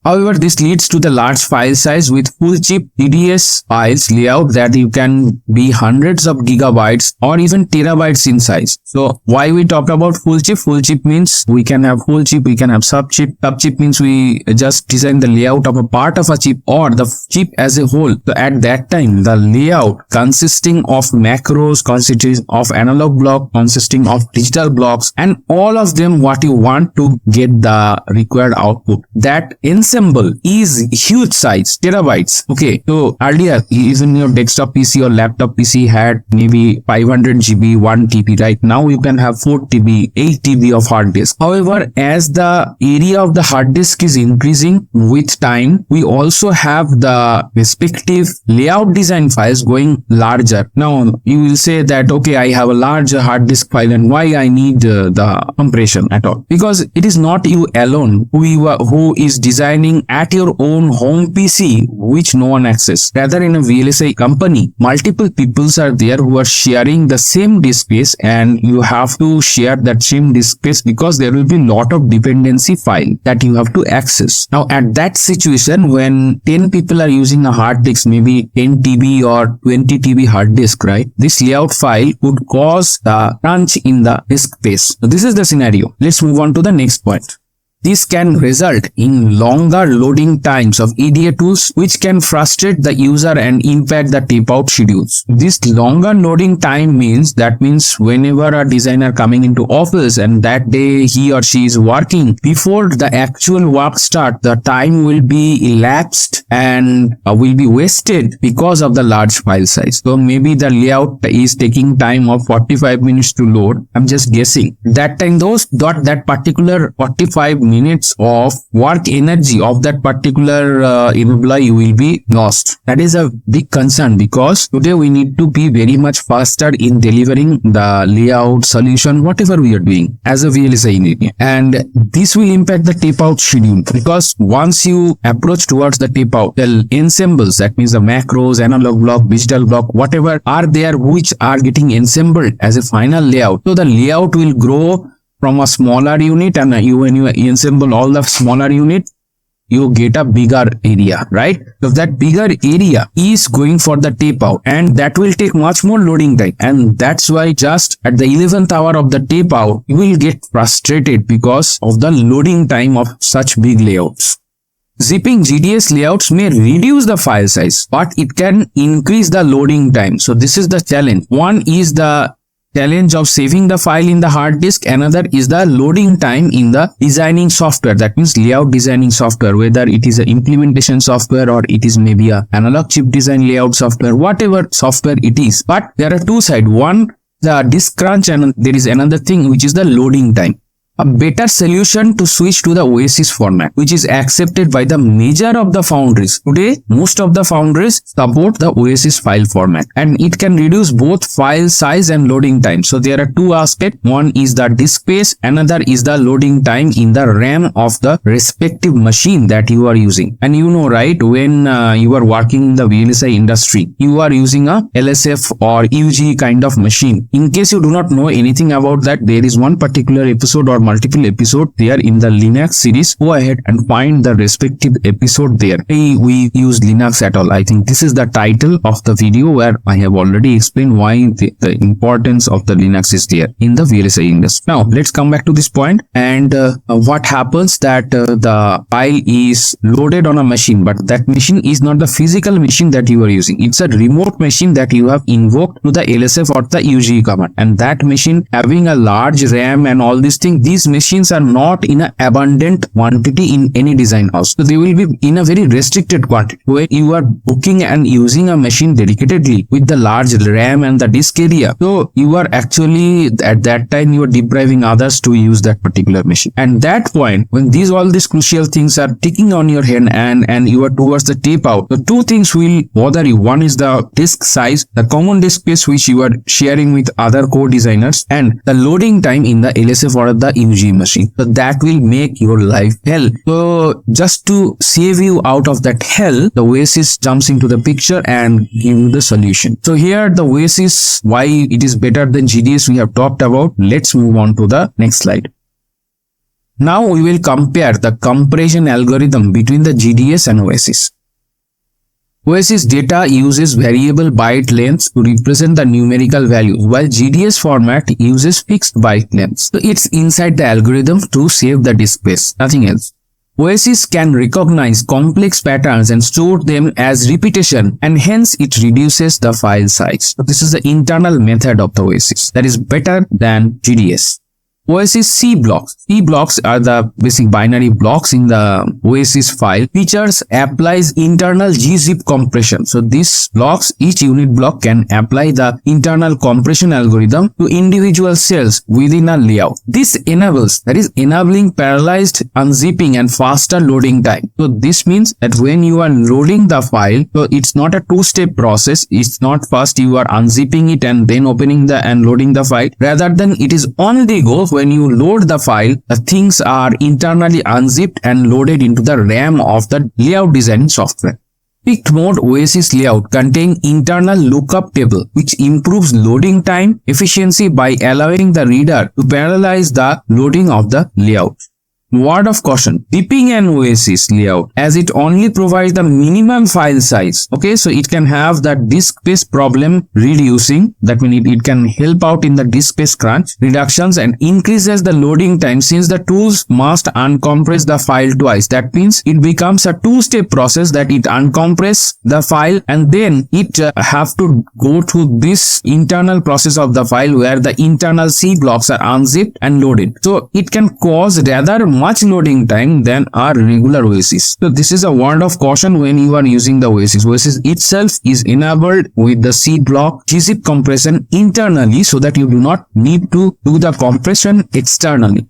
Speaker 2: However, this leads to the large file size with full chip GDS files layout that you can be hundreds of gigabytes or even terabytes in size. So why we talk about full chip? Full chip means we can have full chip, we can have sub chip. Sub chip means we just design the layout of a part of a chip or the chip as a whole. So at that time, the layout consisting of macros, consisting of analog block, consisting of digital blocks, and all of them what you want to get the required output. That ensemble is huge size, terabytes. Okay, so earlier even your desktop PC or laptop PC had maybe 500 GB, 1 TB. Right now you can have 4 TB, 8 TB of hard disk. However, as the area of the hard disk is increasing with time, we also have the respective layout design files going larger. Now you will say that, okay, I have a large hard disk file, and why I need the compression at all? Because it is not you alone who is designing at your own home PC which no one access. Rather, in a VLSI company, multiple peoples are there who are sharing the same disk space, and you have to share that same disk space because there will be lot of dependency file that you have to access. Now at that situation, when 10 people are using a hard disk, maybe 10 TB or 20 TB hard disk, right? This layout file would cause the crunch in the disk space. So this is the scenario. Let's move on to the next point. This can result in longer loading times of EDA tools, which can frustrate the user and impact the tape-out schedules. This longer loading time means whenever a designer coming into office and that day he or she is working, before the actual work start, the time will be elapsed and will be wasted because of the large file size. So maybe the layout is taking time of 45 minutes to load. I'm just guessing. That time that particular 45 minutes of work energy of that particular employee will be lost. That is a big concern, because today we need to be very much faster in delivering the layout solution, whatever we are doing as a VLSI engineer. And this will impact the tape out schedule, because once you approach towards the tape out, the ensembles, that means the macros, analog block, digital block, whatever are there which are getting assembled as a final layout. So the layout will grow from a smaller unit, and when you assemble all the smaller unit, you get a bigger area, right? So that bigger area is going for the tape out, and that will take much more loading time. And that's why just at the 11th hour of the tape out, you will get frustrated because of the loading time of such big layouts. Zipping GDS layouts may reduce the file size, but it can increase the loading time. So this is the challenge. One is the challenge of saving the file in the hard disk. Another is the loading time in the designing software. That means layout designing software, whether it is an implementation software or it is maybe a analog chip design layout software, whatever software it is. But there are two sides. One, the disk crunch, and there is another thing which is the loading time. a better solution to switch to the OASIS format, which is accepted by the major of the foundries. Today, most of the foundries support the OASIS file format, and it can reduce both file size and loading time. So there are two aspects. One is the disk space, another is the loading time in the RAM of the respective machine that you are using. And you know, right, when you are working in the VLSI industry, you are using a LSF or UG kind of machine. In case you do not know anything about that, there is one particular episode or multiple episode there in the Linux series. Go ahead and find the respective episode there. Hey, we use Linux at all. I think this is the title of the video where I have already explained why the importance of the Linux is there in the VLSI industry. Now let's come back to this point, and what happens that the file is loaded on a machine, but that machine is not the physical machine that you are using. It's a remote machine that you have invoked to the LSF or the UG command, and that machine having a large RAM and all these things, these machines are not in an abundant quantity in any design house. So they will be in a very restricted quantity. Where you are booking and using a machine dedicatedly with the large RAM and the disk area, so you are actually at that time you are depriving others to use that particular machine. And that point, when all these crucial things are ticking on your head and you are towards the tape out, the two things will bother you. One is the disk size, the common disk space which you are sharing with other co-designers, and the loading time in the LSF or the UG machine. So that will make your life hell. So just to save you out of that hell, the OASIS jumps into the picture and give you the solution. So here the OASIS, why it is better than GDS, we have talked about. Let's move on to the next slide. Now we will compare the compression algorithm between the GDS and OASIS. OASIS data uses variable byte lengths to represent the numerical values, while GDS format uses fixed byte lengths. So it's inside the algorithm to save the disk space, nothing else. OASIS can recognize complex patterns and store them as repetition, and hence it reduces the file size. So this is the internal method of the OASIS that is better than GDS. OASIS C blocks. C blocks are the basic binary blocks in the OASIS file. Features applies internal gzip compression. So these blocks, each unit block can apply the internal compression algorithm to individual cells within a layout. This enables, that is enabling parallelized unzipping and faster loading time. So this means that when you are loading the file, so it's not a two-step process. It's not first you are unzipping it and then opening and loading the file. Rather than it is on the go. When you load the file, the things are internally unzipped and loaded into the RAM of the layout design software. Picked mode OASIS layout contain internal lookup table, which improves loading time efficiency by allowing the reader to parallelize the loading of the layout. Word of caution: zipping an OASIS layout, as it only provides the minimum file size. Okay, so it can have the disk space problem reducing. That means it can help out in the disk space crunch reductions and increases the loading time, since the tools must uncompress the file twice. That means it becomes a two-step process, that it uncompress the file and then it have to go through this internal process of the file where the internal C blocks are unzipped and loaded. So it can cause rather much loading time than our regular OASIS. So this is a word of caution when you are using the OASIS. OASIS itself is enabled with the C block gzip compression internally, so that you do not need to do the compression externally.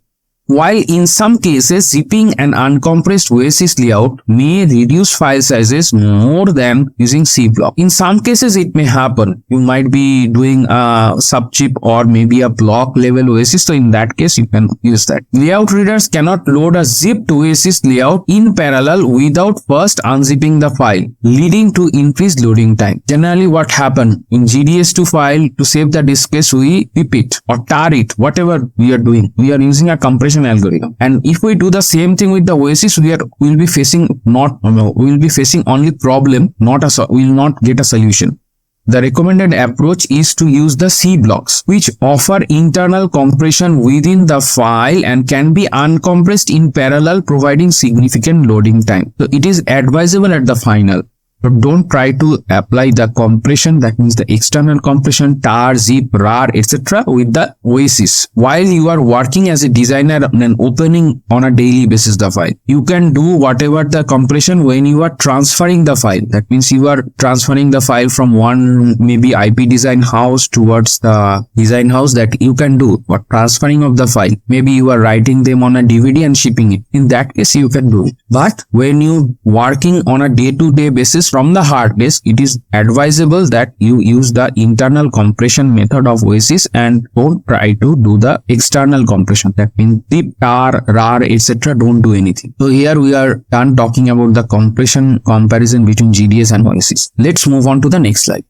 Speaker 2: While in some cases, zipping an uncompressed OASIS layout may reduce file sizes more than using C block. In some cases, it may happen. You might be doing a subchip or maybe a block level OASIS. So in that case, you can use that. Layout readers cannot load a zipped OASIS layout in parallel without first unzipping the file, leading to increased loading time. Generally, what happens in GDS2 file, to save the disk space, we whip it or tar it, whatever we are doing. We are using a compression algorithm, and if we do the same thing with the OASIS, we will be facing only problem, will not get a solution. The recommended approach is to use the C blocks, which offer internal compression within the file and can be uncompressed in parallel, providing significant loading time. So it is advisable at the final. So don't try to apply the compression, that means the external compression, tar, zip, rar, etc. with the OASIS while you are working as a designer and opening on a daily basis the file. You can do whatever the compression when you are transferring the file. That means you are transferring the file from one maybe IP design house towards the design house, that you can do. But transferring of the file, maybe you are writing them on a DVD and shipping it. In that case, you can do it. But when you working on a day-to-day basis from the hard disk, it is advisable that you use the internal compression method of OASIS and don't try to do the external compression. That means zip, tar, rar, etc. Don't do anything. So here we are done talking about the compression comparison between GDS and OASIS. Let's move on to the next slide.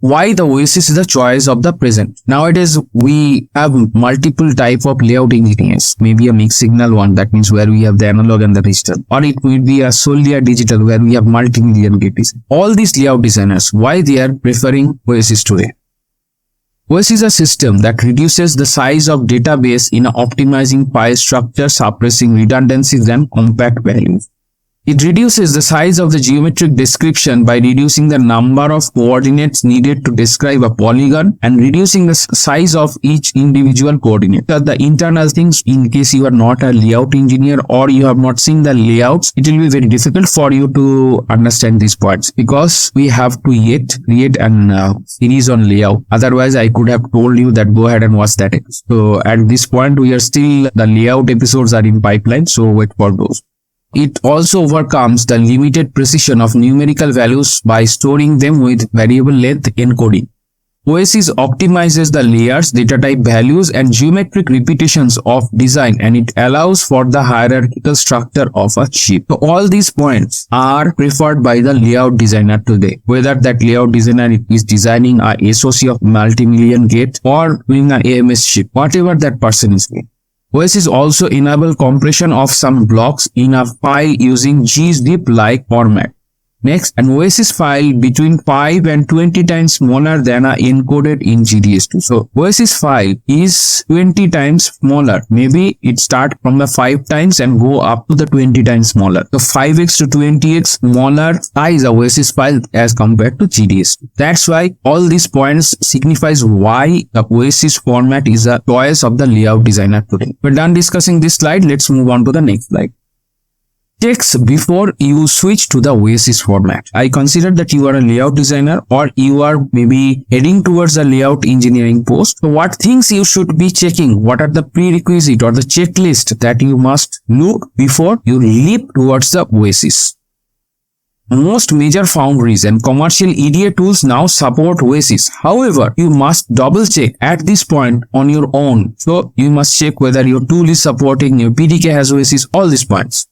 Speaker 2: Why the OASIS is the choice of the present? Nowadays, we have multiple type of layout engineers. Maybe a mixed signal one, that means where we have the analog and the digital. Or it will be a solely a digital where we have multi-million gate design. All these layout designers, why they are preferring OASIS today? OASIS is a system that reduces the size of database in optimizing file structure, suppressing redundancies and compact values. It reduces the size of the geometric description by reducing the number of coordinates needed to describe a polygon and reducing the size of each individual coordinate. The internal things, in case you are not a layout engineer or you have not seen the layouts, it will be very difficult for you to understand these points, because we have to yet create an series on layout. Otherwise, I could have told you that go ahead and watch that episode. So at this point, we are still, the layout episodes are in pipeline, so wait for those. It also overcomes the limited precision of numerical values by storing them with variable length encoding. OASIS optimizes the layers, data type values, and geometric repetitions of design, and it allows for the hierarchical structure of a chip. So all these points are preferred by the layout designer today. Whether that layout designer is designing a SoC of multi-million gate or doing an AMS chip, whatever that person is doing. OASIS also enable compression of some blocks in a file using gzip-like format. Next, an OASIS file between 5 and 20 times smaller than a encoded in GDS2. So OASIS file is 20 times smaller. Maybe it start from the 5 times and go up to the 20 times smaller. So 5x to 20x smaller size of OASIS file as compared to GDS2. That's why all these points signifies why the OASIS format is a choice of the layout designer today. We're done discussing this slide. Let's move on to the next slide. Checks before you switch to the OASIS format. I consider that you are a layout designer or you are maybe heading towards a layout engineering post. So what things you should be checking? What are the prerequisites or the checklist that you must look before you leap towards the OASIS? Most major foundries and commercial EDA tools now support OASIS. However, you must double check at this point on your own. So you must check whether your tool is supporting, your PDK has OASIS, all these points.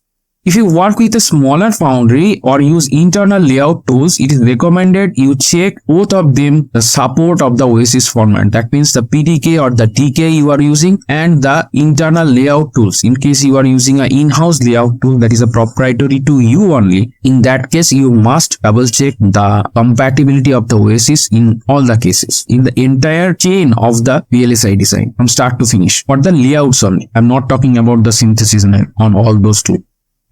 Speaker 2: If you work with a smaller foundry or use internal layout tools, it is recommended you check both of them the support of the OASIS format. That means the PDK or the DK you are using and the internal layout tools. In case you are using an in-house layout tool that is a proprietary to you only, in that case you must double check the compatibility of the OASIS in all the cases, in the entire chain of the VLSI design from start to finish. For the layouts only, I'm not talking about the synthesis on all those tools.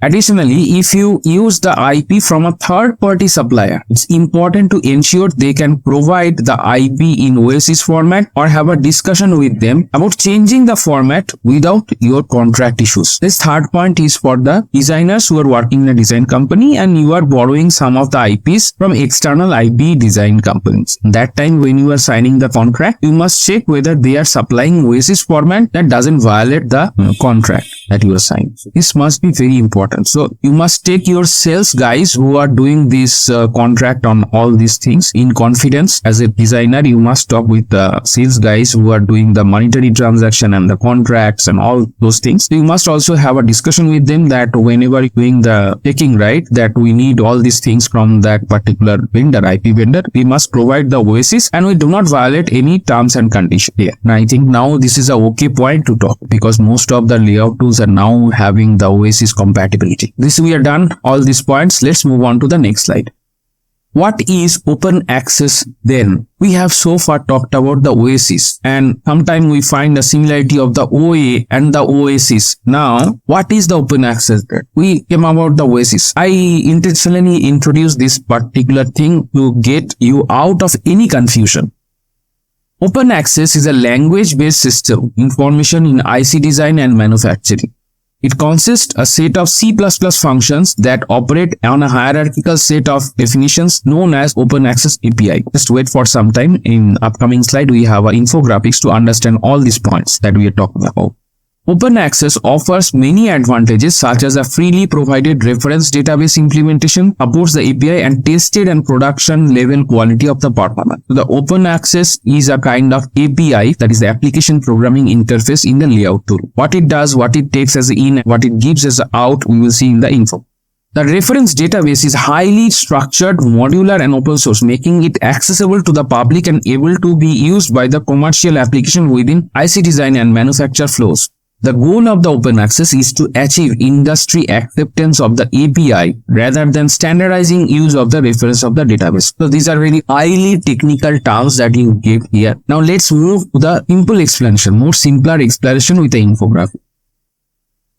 Speaker 2: Additionally, if you use the IP from a third-party supplier, it's important to ensure they can provide the IP in OASIS format or have a discussion with them about changing the format without your contract issues. This third point is for the designers who are working in a design company and you are borrowing some of the IPs from external IP design companies. That time when you are signing the contract, you must check whether they are supplying OASIS format that doesn't violate the contract that you are signing. So this must be very important. So you must take your sales guys who are doing this contract on all these things in confidence. As a designer, you must talk with the sales guys who are doing the monetary transaction and the contracts and all those things. So you must also have a discussion with them that whenever you're doing the checking, right, that we need all these things from that particular vendor, IP vendor, we must provide the OASIS and we do not violate any terms and conditions here. And I think now this is a okay point to talk because most of the layout tools are now having the OASIS compatibility. This we are done all these points. Let's move on to the next slide. What is open access then? We have so far talked about the OASIS, and sometimes we find the similarity of the OA and the OASIS. Now, what is the open access then? We came about the OASIS. I intentionally introduced this particular thing to get you out of any confusion. Open access is a language-based system information in IC design and manufacturing. It consists a set of C++ functions that operate on a hierarchical set of definitions known as Open Access API. Just wait for some time. In upcoming slide, we have infographics to understand all these points that we are talking about. Open access offers many advantages such as a freely provided reference database implementation, supports the API and tested and production level quality of the performance. So the open access is a kind of API, that is the application programming interface in the layout tool. What it does, what it takes as in, what it gives as out, we will see in the info. The reference database is highly structured, modular and open source, making it accessible to the public and able to be used by the commercial application within IC design and manufacture flows. The goal of the open access is to achieve industry acceptance of the API rather than standardizing use of the reference of the database. So these are very highly technical terms that you give here. Now let's move to the simple explanation, more simpler explanation with the infographic.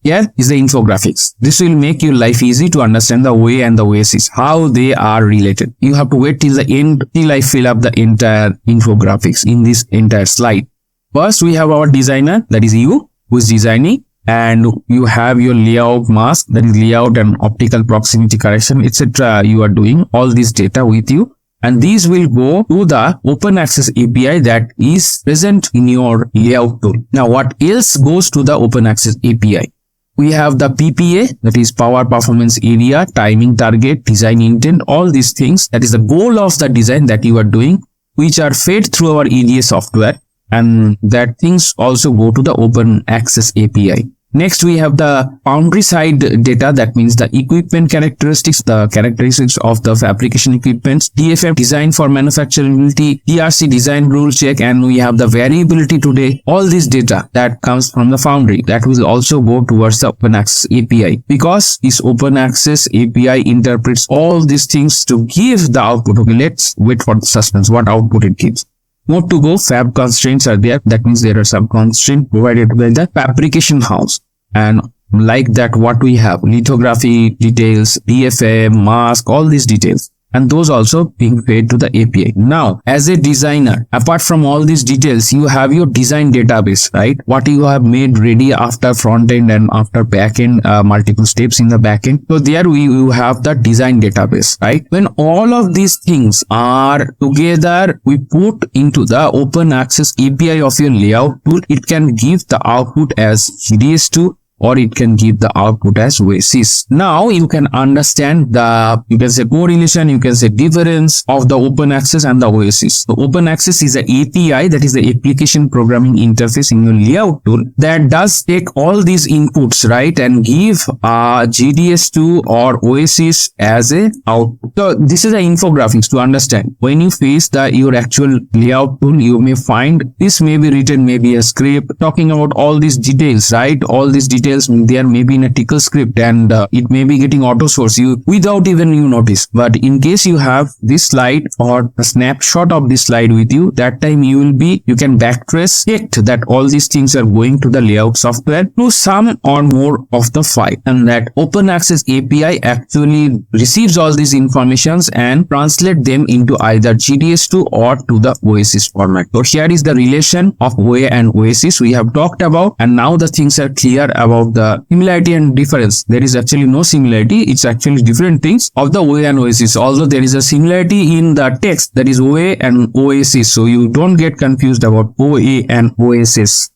Speaker 2: Here is the infographics. This will make your life easy to understand the OA and the OASIS, how they are related. You have to wait till the end till I fill up the entire infographics in this entire slide. First, we have our designer, that is you, who is designing, and you have your layout mask, that is layout and optical proximity correction, etc. You are doing all this data with you, and these will go to the open access API that is present in your layout tool. Now, what else goes to the open access API? We have the PPA, that is power, performance, area, timing, target, design intent, all these things. That is the goal of the design that you are doing, which are fed through our EDA software. And that things also go to the open access API. Next, we have the boundary side data, that means the equipment characteristics, the characteristics of the fabrication equipment, DFM design for manufacturability, DRC design rule check, and we have the variability today. All this data that comes from the foundry that will also go towards the open access API, because this open access API interprets all these things to give the output. Okay, let's wait for the suspense, what output it gives. More to go, fab constraints are there. That means there are some constraints provided by the fabrication house. And like that, what we have, lithography details, DFM, mask, all these details. And those also being fed to the API. Now, as a designer, apart from all these details, you have your design database, right? What you have made ready after front end and after back end, multiple steps in the back end. So there you have the design database, right? When all of these things are together, we put into the open access API of your layout tool, it can give the output as GDS2, or it can give the output as OASIS. Now you can understand the, you can say correlation, you can say difference of the open access and the OASIS. The open access is an API, that is the application programming interface in your layout tool, that does take all these inputs, right, and give GDS2 or OASIS as a output. So this is the infographics to understand. When you face your actual layout tool, you may find this may be written, maybe a script talking about all these details, right? All these details there may be in a tickle script, and it may be getting auto source you without even you notice. But in case you have this slide or a snapshot of this slide with you, that time you can backtrace, check that all these things are going to the layout software to some or more of the file, and that open access API actually receives all these informations and translate them into either GDS2 or to the OASIS format. So here is the relation of OA and OASIS we have talked about, and now the things are clear about the similarity and difference. There is actually no similarity, it's actually different things of the OA and OASIS, although there is a similarity in the text, that is OA and OASIS, so you don't get confused about OA and OASIS.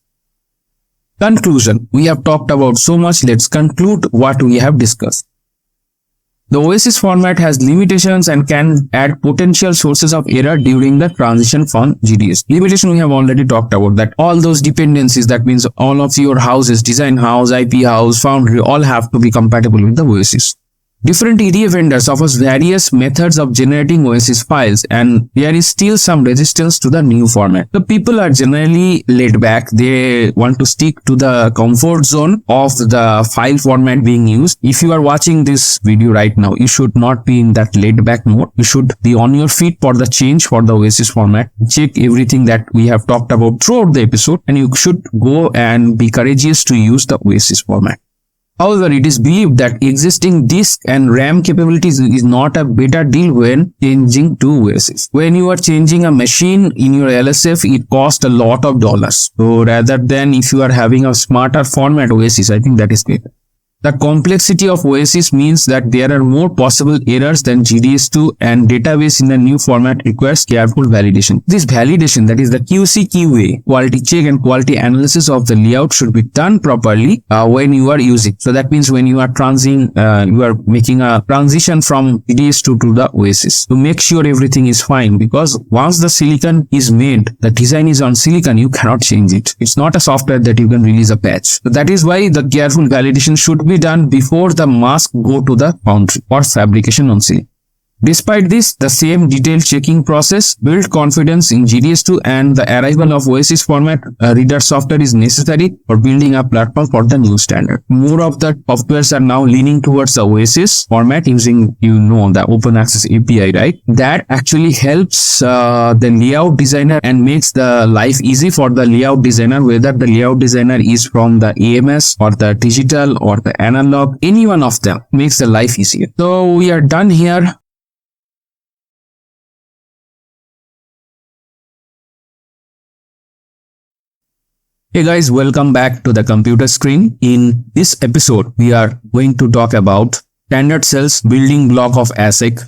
Speaker 2: Conclusion. We have talked about so much, let's conclude what we have discussed. The OASIS format has limitations and can add potential sources of error during the transition from GDS. Limitation we have already talked about, that all those dependencies, that means all of your houses, design house, IP house, foundry, all have to be compatible with the OASIS. Different EDA vendors offers various methods of generating OASIS files, and there is still some resistance to the new format. The people are generally laid back. They want to stick to the comfort zone of the file format being used. If you are watching this video right now, you should not be in that laid back mode. You should be on your feet for the change for the OASIS format. Check everything that we have talked about throughout the episode, and you should go and be courageous to use the OASIS format. However, it is believed that existing disk and RAM capabilities is not a better deal when changing to OASIS. When you are changing a machine in your LSF, it costs a lot of dollars. So rather than if you are having a smarter format OASIS, I think that is better. The complexity of OASIS means that there are more possible errors than GDS2, and database in the new format requires careful validation. This validation, that is the QC/QA, quality check and quality analysis of the layout, should be done properly when you are using. So that means when you are you are making a transition from GDS2 to the OASIS. To make sure everything is fine, because once the silicon is made, the design is on silicon, you cannot change it. It's not a software that you can release a patch. So that is why the careful validation should be done before the mask go to the foundry or fabrication on silicon. Despite this, the same detailed checking process built confidence in GDS2, and the arrival of OASIS format reader software is necessary for building a platform for the new standard. More of the softwares are now leaning towards the OASIS format using, the open access API, right? That actually helps the layout designer and makes the life easy for the layout designer, whether the layout designer is from the AMS or the digital or the analog. Any one of them makes the life easier. So we are done here. Hey guys, welcome back to the computer screen. In this episode, we are going to talk about standard cells, building block of ASIC,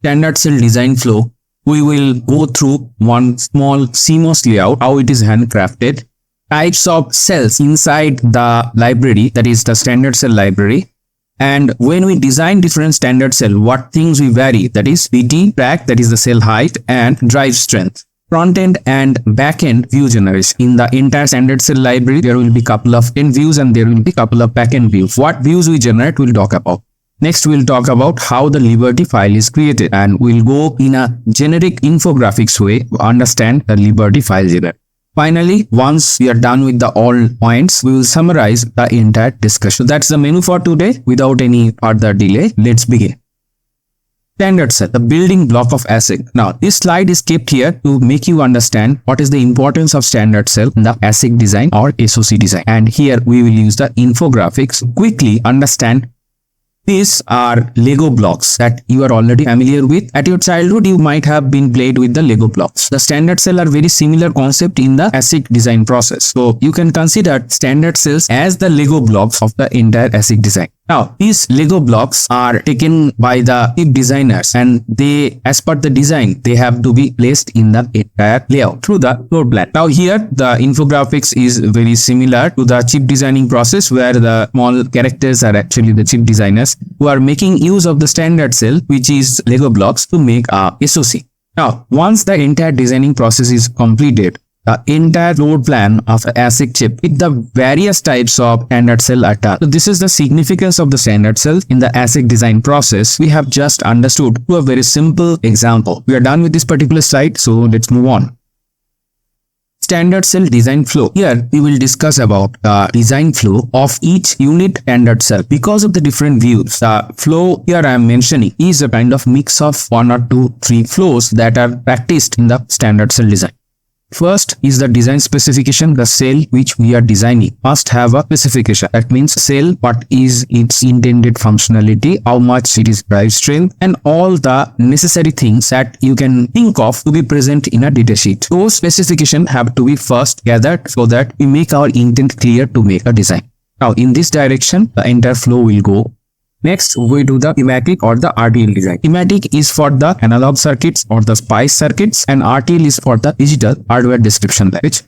Speaker 2: standard cell design flow. We will go through one small CMOS layout, how it is handcrafted, types of cells inside the library, that is the standard cell library, and when we design different standard cell, what things we vary, that is PT, track, that is the cell height, and drive strength. Front-end and back-end view generation. In the entire standard cell library, there will be couple of end views and there will be couple of back-end views. What views we generate, we'll talk about. Next, we'll talk about how the Liberty file is created, and we'll go in a generic infographics way to understand the Liberty file generator. Finally, once we are done with the all points, we will summarize the entire discussion. So that's the menu for today. Without any further delay, let's begin. Standard cell, the building block of ASIC. Now, this slide is kept here to make you understand what is the importance of standard cell in the ASIC design or SoC design. And here we will use the infographics to quickly understand. These are Lego blocks that you are already familiar with. At your childhood, you might have been played with the Lego blocks. The standard cell are very similar concept in the ASIC design process. So you can consider standard cells as the Lego blocks of the entire ASIC design. Now, these Lego blocks are taken by the chip designers, and they, as per the design, they have to be placed in the entire layout through the floor plan. Now here, the infographics is very similar to the chip designing process, where the small characters are actually the chip designers who are making use of the standard cell, which is Lego blocks, to make a SoC. Now, once the entire designing process is completed, the entire floor plan of an ASIC chip with the various types of standard cell are done. So this is the significance of the standard cell in the ASIC design process. We have just understood through a very simple example. We are done with this particular slide, so let's move on. Standard cell design flow. Here we will discuss about the design flow of each unit standard cell. Because of the different views, the flow here I am mentioning is a kind of mix of 1 or 2, 3 flows that are practiced in the standard cell design. First is the design specification. The cell which we are designing must have a specification. That means cell, what is its intended functionality, how much it is drive strength, and all the necessary things that you can think of to be present in a datasheet. Those specifications have to be first gathered so that we make our intent clear to make a design. Now in this direction, the entire flow will go. Next, we do the schematic or the RTL design. Schematic is for the analog circuits or the SPICE circuits, and RTL is for the digital hardware description language.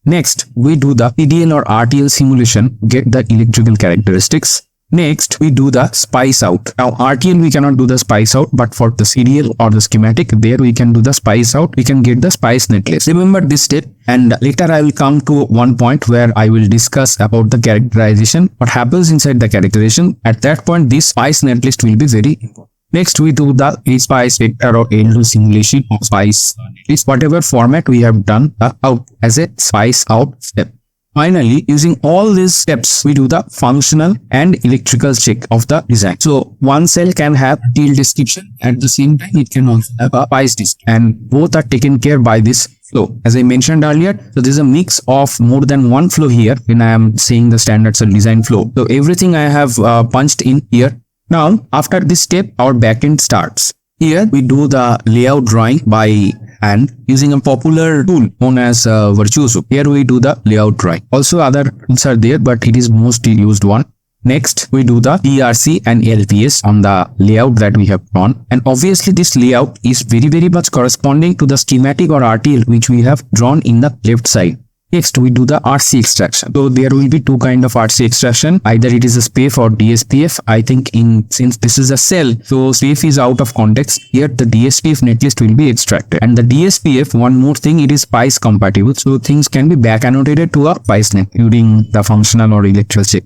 Speaker 2: Next, we do the PDL or RTL simulation, get the electrical characteristics. Next, we do the spice out. Now, RTL we cannot do the spice out, but for the serial or the schematic, there we can do the spice out. We can get the spice netlist. Remember this step, and later I will come to one point where I will discuss about the characterization. What happens inside the characterization? At that point, this spice netlist will be very important. Next, we do the spice vector or L2 simulation of spice netlist. Whatever format we have done out as a spice out step. Finally, using all these steps, we do the functional and electrical check of the design. So, one cell can have RTL description. At the same time, it can also have a spice disk. And both are taken care by this flow. As I mentioned earlier, so there is a mix of more than one flow here when I am saying the standard cell design flow. So, everything I have punched in here. Now, after this step, our backend starts. Here, we do the layout drawing by hand using a popular tool known as Virtuoso. Here we do the layout drawing. Also other tools are there, but it is mostly used one. Next, we do the PRC and LPS on the layout that we have drawn. And obviously this layout is very much corresponding to the schematic or RTL which we have drawn in the left side. Next, we do the RC extraction. So there will be two kind of RC extraction. Either it is a SPAF or DSPF. I think since this is a cell, so SPAF is out of context. Here the DSPF netlist will be extracted. And the DSPF, one more thing, it is SPICE compatible. So things can be back annotated to a SPICE net during the functional or electrical check.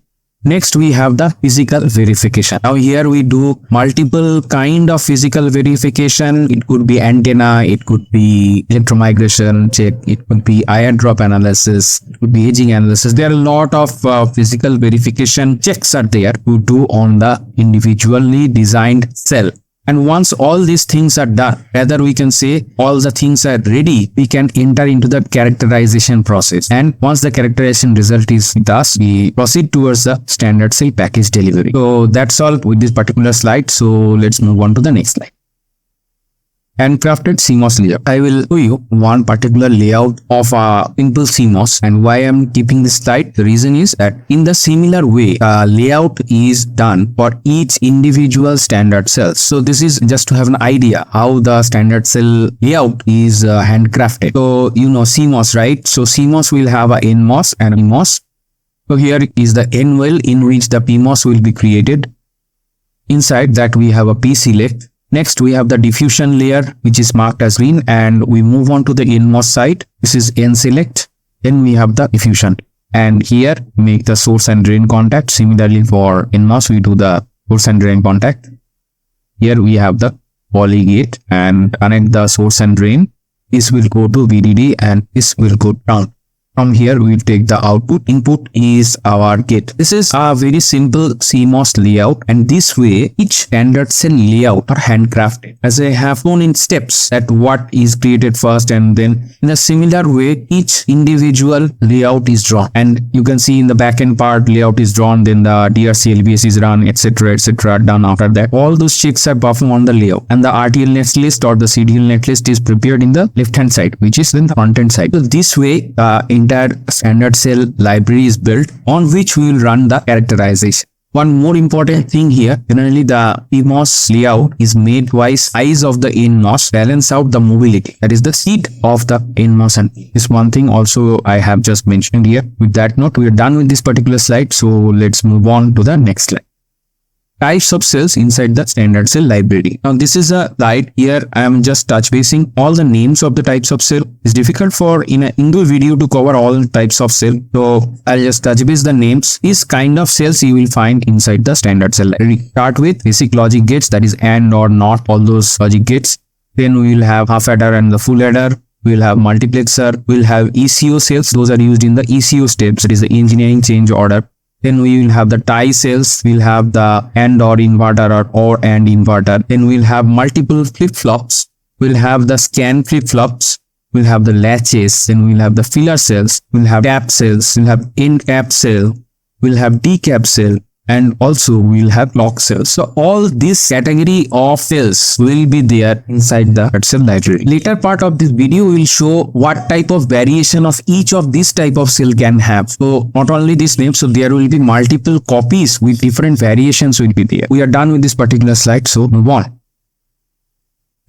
Speaker 2: Next, we have the physical verification. Now here we do multiple kind of physical verification. It could be antenna, it could be electromigration check, it could be ion drop analysis, it could be aging analysis. There are a lot of physical verification checks are there to do on the individually designed cell. And once all these things are done, rather we can say all the things are ready, we can enter into the characterization process. And once the characterization result is with us, we proceed towards the standard cell package delivery. So that's all with this particular slide. So let's move on to the next slide. Handcrafted CMOS layout. I will show you one particular layout of a simple CMOS, and why I'm keeping this slide. The reason is that in the similar way, layout is done for each individual standard cell. So this is just to have an idea how the standard cell layout is handcrafted. So you know CMOS, right? So CMOS will have a NMOS and a PMOS. So here is the N well in which the PMOS will be created. Inside that we have a P select. Next, we have the diffusion layer, which is marked as green, and we move on to the NMOS side. This is N select. Then we have the diffusion, and here make the source and drain contact. Similarly, for NMOS, we do the source and drain contact. Here we have the poly gate and connect the source and drain. This will go to VDD and this will go down. From here, we will take the output. Input is our gate. This is a very simple CMOS layout, and this way each standard cell layout are handcrafted. As I have shown in steps that what is created first, and then in a similar way each individual layout is drawn. And you can see in the backend part layout is drawn, then the DRC LBS is run, etc. done after that. All those checks are performed on the layout, and the RTL netlist or the CDL netlist is prepared in the left hand side, which is in the front end side. So this way entire standard cell library is built on which we will run the characterization. One more important thing here, generally the PMOS layout is made by size of the NMOS balance out the mobility. That is the seat of the NMOS, and this one thing also I have just mentioned here. With that note, we are done with this particular slide. So let's move on to the next slide. Types of cells inside the standard cell library. Now this is a slide. Here I am just touch basing all the names of the types of cell. It's difficult for in a single video to cover all types of cell. So I'll just touch base the names. These kind of cells you will find inside the standard cell library. Start with basic logic gates, that is AND or NOT, all those logic gates. Then we will have half adder and the full adder. We'll have multiplexer. We'll have ECO cells. Those are used in the ECO steps. That is the engineering change order. Then we will have the tie cells, we'll have the AND OR inverter or AND inverter. Then we'll have multiple flip-flops, we'll have the scan flip-flops, we'll have the latches, then we'll have the filler cells, we'll have cap cells, we'll have end cap cell, we'll have decap cell, and also we'll have lock cells. So all this category of cells will be there inside the cell library. Later part of this video will show what type of variation of each of this type of cell can have. So not only this name, so there will be multiple copies with different variations will be there. We are done with this particular slide, so move on.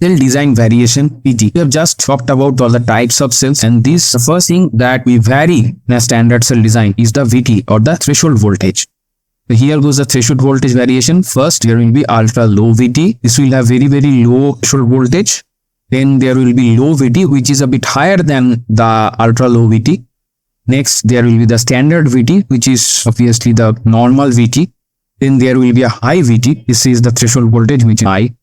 Speaker 2: Cell design variation PG. We have just talked about all the types of cells, and this the first thing that we vary in a standard cell design is the VT or the threshold voltage. So here goes the threshold voltage variation. First, there will be ultra low VT. This will have very low threshold voltage. Then there will be low VT, which is a bit higher than the ultra low VT. Next, there will be the standard VT, which is obviously the normal VT. Then there will be a high VT. This is the threshold voltage, which is high.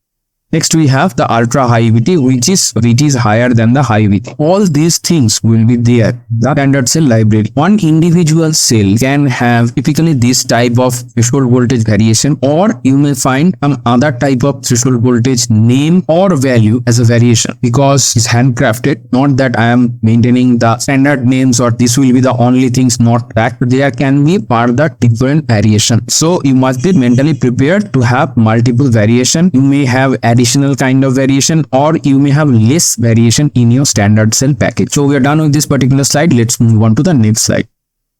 Speaker 2: Next, we have the ultra high VT, which is VT is higher than the high VT. All these things will be there in the standard cell library. One individual cell can have typically this type of threshold voltage variation, or you may find some other type of threshold voltage name or value as a variation, because it's handcrafted. Not that I am maintaining the standard names or this will be the only things, not that. There can be further different variation. So you must be mentally prepared to have multiple variation. You may have additional kind of variation, or you may have less variation in your standard cell package. So we are done with this particular slide. Let's move on to the next slide.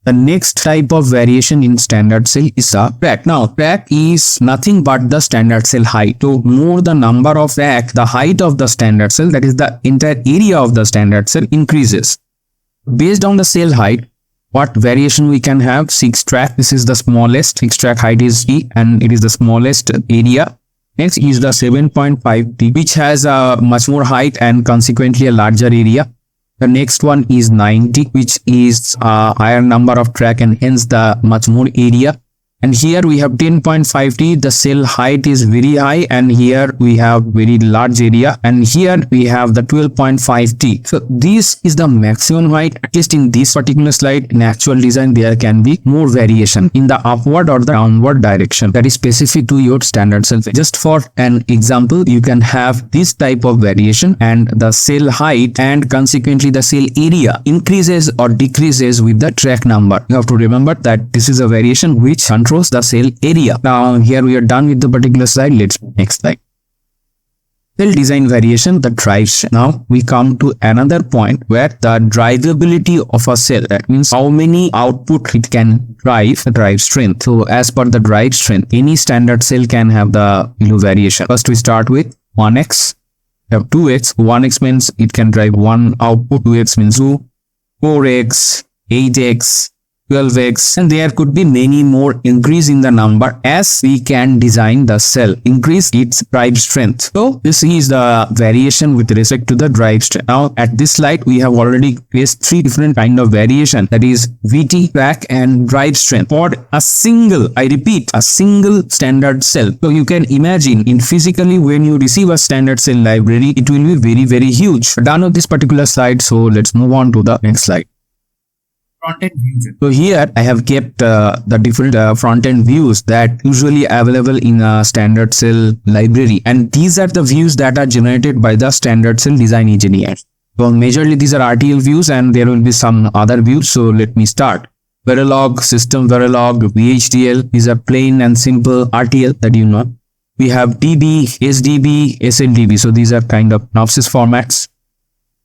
Speaker 2: The next type of variation in standard cell is a track. Now, track is nothing but the standard cell height. So more the number of track, the height of the standard cell, that is the entire area of the standard cell, increases. Based on the cell height, what variation we can have? 6 track. This is the smallest. 6 track height is E, and it is the smallest area. Next is the 7.5T, which has a much more height and consequently a larger area. The next one is 90, which is a higher number of track and hence the much more area. And here we have 10.5T, the cell height is very high, and here we have very large area, and here we have the 12.5T. So this is the maximum height. At least in this particular slide, in actual design, there can be more variation in the upward or the downward direction that is specific to your standard cell. Just for an example, you can have this type of variation, and the cell height and consequently the cell area increases or decreases with the track number. You have to remember that this is a variation which controls the cell area. Now here we are done with the particular slide. Let's next slide. Cell design variation, the drives. Now we come to another point where the drivability of a cell, that means how many output it can drive, the drive strength. So as per the drive strength, any standard cell can have the variation. First we start with 1x, we have 2x. 1x means it can drive 1 output, 2x means 2, 4x, 8x, 12x, and there could be many more increase in the number as we can design the cell, increase its drive strength. So this is the variation with respect to the drive strength. Now at this slide we have already placed 3 different kind of variation, that is VT, track and drive strength for a single, I repeat, a single standard cell. So you can imagine in physically when you receive a standard cell library, it will be very huge. We're done with this particular slide, so let's move on to the next slide. Front-end views. So here I have kept the different front-end views that usually available in a standard cell library, and these are the views that are generated by the standard cell design engineers. So majorly these are RTL views, and there will be some other views. So let me start. Verilog, System Verilog, VHDL, these are plain and simple RTL that you know. We have DB, SDB, SLDB. So these are kind of Synopsys formats.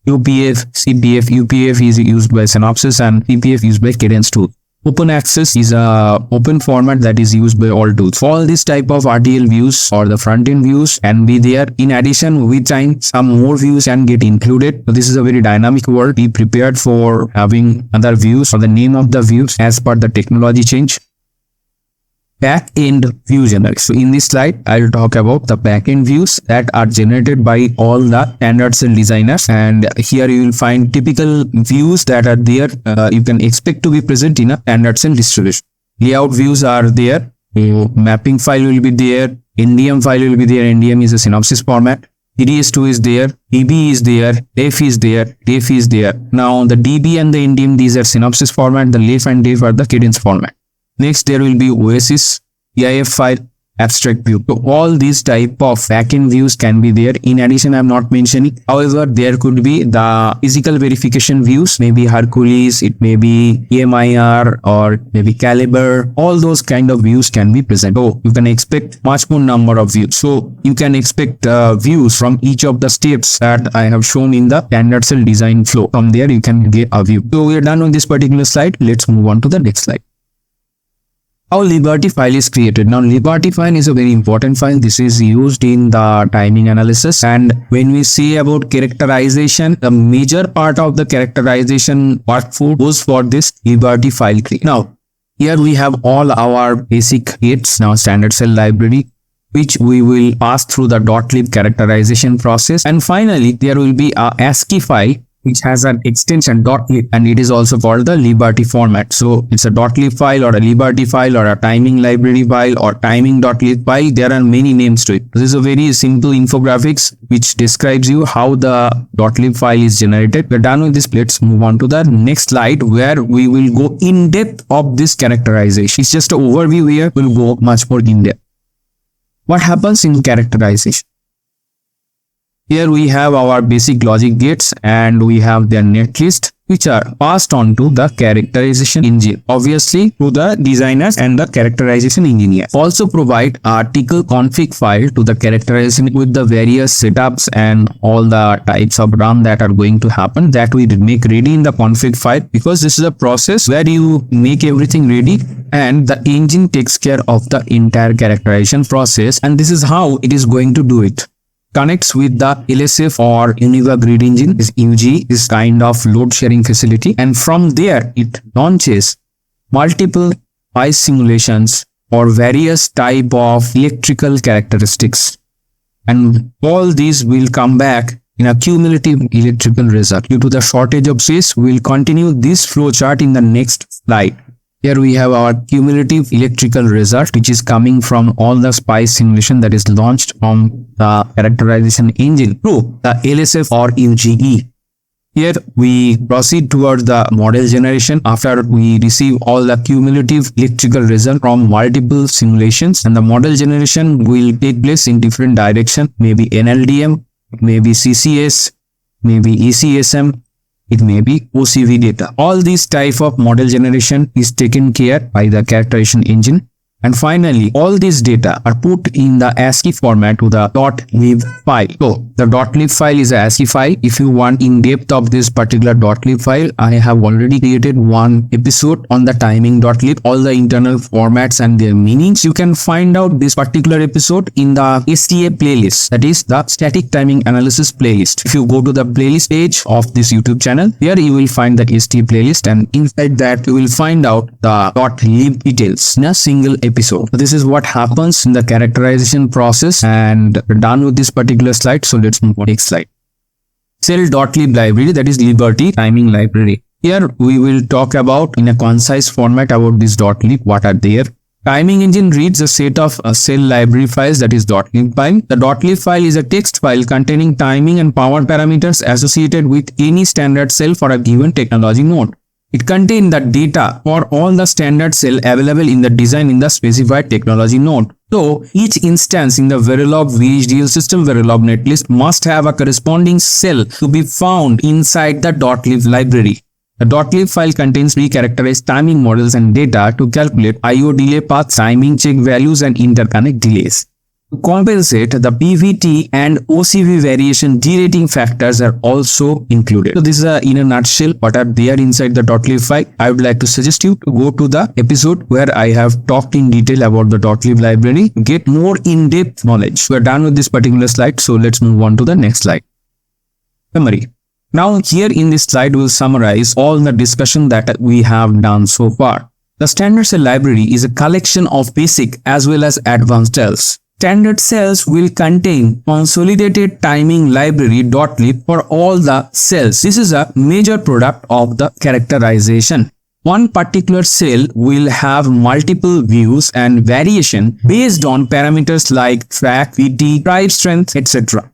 Speaker 2: UPF, CPF. UPF is used by Synopsys and CPF used by Cadence tool. Open access is a open format that is used by all tools. All this type of RTL views or the front-end views can be there. In addition, with time, some more views can get included. So this is a very dynamic world. Be prepared for having other views or the name of the views as per the technology change. Back-end view generation. So in this slide, I'll talk about the back-end views that are generated by all the standard cell designers, and here you will find typical views that are there. You can expect to be present in a standard cell distribution. Layout views are there. Mapping file will be there. NDM file will be there. NDM is a Synopsys format. GDS2 is there. DB is there. Def is there. Def is there. Now the DB and the NDM, these are Synopsys format. The Lib and Def are the Cadence format. Next, there will be OASIS, EIF file, abstract view. So all these type of backend views can be there. In addition, I am not mentioning. However, there could be the physical verification views, maybe Hercules, it may be EMIR or maybe Caliber. All those kind of views can be present. So you can expect much more number of views. So you can expect views from each of the steps that I have shown in the standard cell design flow. From there, you can get a view. So we are done on this particular slide. Let's move on to the next slide. How Liberty file is created. Now Liberty file is a very important file. This is used in the timing analysis, and when we say about characterization, the major part of the characterization workflow goes for this Liberty file create. Now Here we have all our basic gates, now standard cell library, which we will pass through the .lib characterization process. And finally, there will be a ASCII file which has an extension .lib, and it is also called the Liberty format. So it's a .lib file or a Liberty file or a timing library file or timing.lib file. There are many names to it. This is a very simple infographics which describes you how the .lib file is generated. We're done with this. Let's move on to the next slide where we will go in depth of this characterization. It's just an overview here. We'll go much more in depth. What happens in characterization? Here we have our basic logic gates and we have their netlist, which are passed on to the characterization engine, obviously to the designers and the characterization engineers. Also provide article config file to the characterization with the various setups and all the types of run that are going to happen, that we make ready in the config file, because this is a process where you make everything ready and the engine takes care of the entire characterization process, and this is how it is going to do it. Connects with the LSF or Univa Grid Engine, is UG, is kind of load sharing facility, and from there it launches multiple PI simulations or various type of electrical characteristics, and all these will come back in a cumulative electrical result. Due to the shortage of space, we will continue this flowchart in the next slide. Here we have our cumulative electrical result, which is coming from all the SPICE simulation that is launched from the characterization engine through the LSF or UGE. Here we proceed towards the model generation after we receive all the cumulative electrical result from multiple simulations, and the model generation will take place in different direction, maybe NLDM, maybe CCS, maybe ECSM, it may be OCV data. All these type of model generation is taken care by the characterization engine. And finally, all these data are put in the ASCII format to the .lib file. So the .lib file is a ASCII file. If you want in depth of this particular .lib file, I have already created one episode on the timing.lib, all the internal formats and their meanings. You can find out this particular episode in the STA playlist, that is the static timing analysis playlist. If you go to the playlist page of this YouTube channel, here you will find the STA playlist, and inside that you will find out the .lib details in a single episode. So this is what happens in the characterization process, and we're done with this particular slide. So let's move on to the next slide. Cell.lib library, that is Liberty timing library. Here we will talk about in a concise format about this .lib, what are there. Timing engine reads a set of cell library files, that is .lib file. The .lib file is a text file containing timing and power parameters associated with any standard cell for a given technology node. It contains the data for all the standard cell available in the design in the specified technology node. So each instance in the Verilog VHDL system Verilog netlist must have a corresponding cell to be found inside the .lib library. The .lib file contains pre-characterized timing models and data to calculate I/O delay paths, timing check values, and interconnect delays. To compensate, the PVT and OCV variation derating factors are also included. So this is in a nutshell what are there inside the .lib file. I would like to suggest you to go to the episode where I have talked in detail about the .lib library to get more in-depth knowledge. We are done with this particular slide, so let's move on to the next slide. Summary. Now here in this slide we will summarize all the discussion that we have done so far. The standard cell library is a collection of basic as well as advanced cells. Standard cells will contain consolidated timing library .lib for all the cells. This is a major product of the characterization. One particular cell will have multiple views and variation based on parameters like track, VT, drive strength, etc.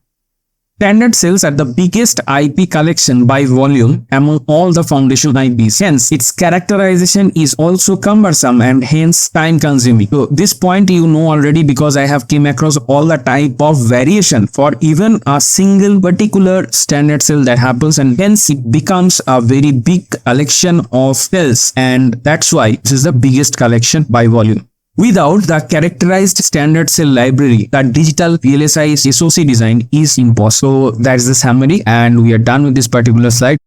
Speaker 2: Standard cells are the biggest IP collection by volume among all the foundational IPs. Hence, its characterization is also cumbersome and hence time consuming. So this point you know already because I have came across all the type of variation for even a single particular standard cell that happens, and hence it becomes a very big collection of cells, and that's why this is the biggest collection by volume. Without the characterized standard cell library, the digital VLSI SoC design is impossible. So that's the summary, and we are done with this particular slide.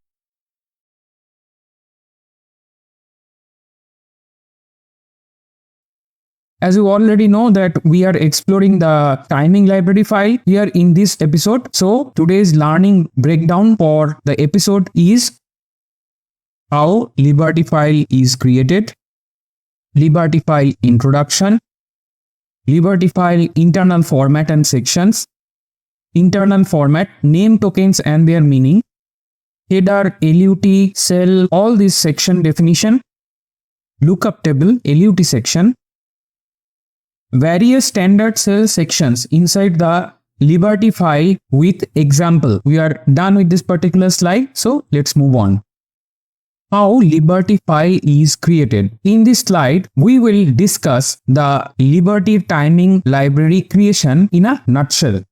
Speaker 1: As you already know that we are exploring the timing library file here in this episode. So today's learning breakdown for the episode is how Liberty file is created, Liberty File Introduction, Liberty File Internal Format and Sections, Internal Format, Name Tokens and their meaning, Header, LUT, Cell, all this section definition, Lookup Table, LUT section, various standard cell sections inside the Liberty file with example. We are done with this particular slide, so let's move on. How Liberty file is created. In this slide, we will discuss the Liberty timing library creation in a nutshell.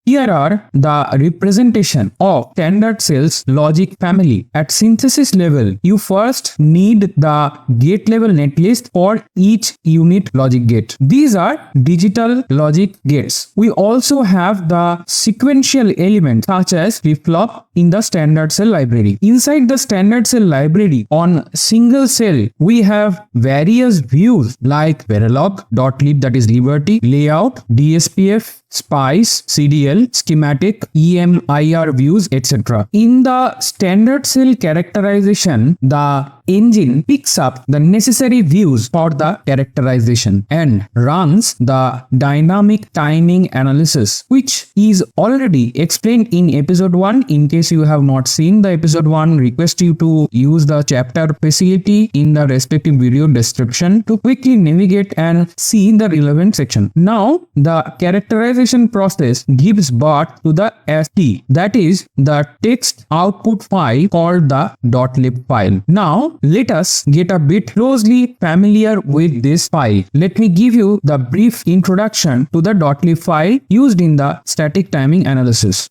Speaker 1: Here are the representation of standard cells logic family. At synthesis level, you first need the gate level netlist for each unit logic gate. These are digital logic gates. We also have the sequential elements such as flip-flop in the standard cell library. Inside the standard cell library on single cell, we have various views like Verilog, .lib that is Liberty, Layout, DSPF, Spice, CDL, Schematic, EMIR views, etc. In the standard cell characterization, the engine picks up the necessary views for the characterization and runs the dynamic timing analysis, which is already explained in episode 1. In case you have not seen the episode 1, request you to use the chapter facility in the respective video description to quickly navigate and see the relevant section. Now, the characterization process gives birth to the ST, that is the text output file called the .lib file. Now, let us get a bit closely familiar with this file. Let me give you the brief introduction to the .lib file used in the static timing analysis.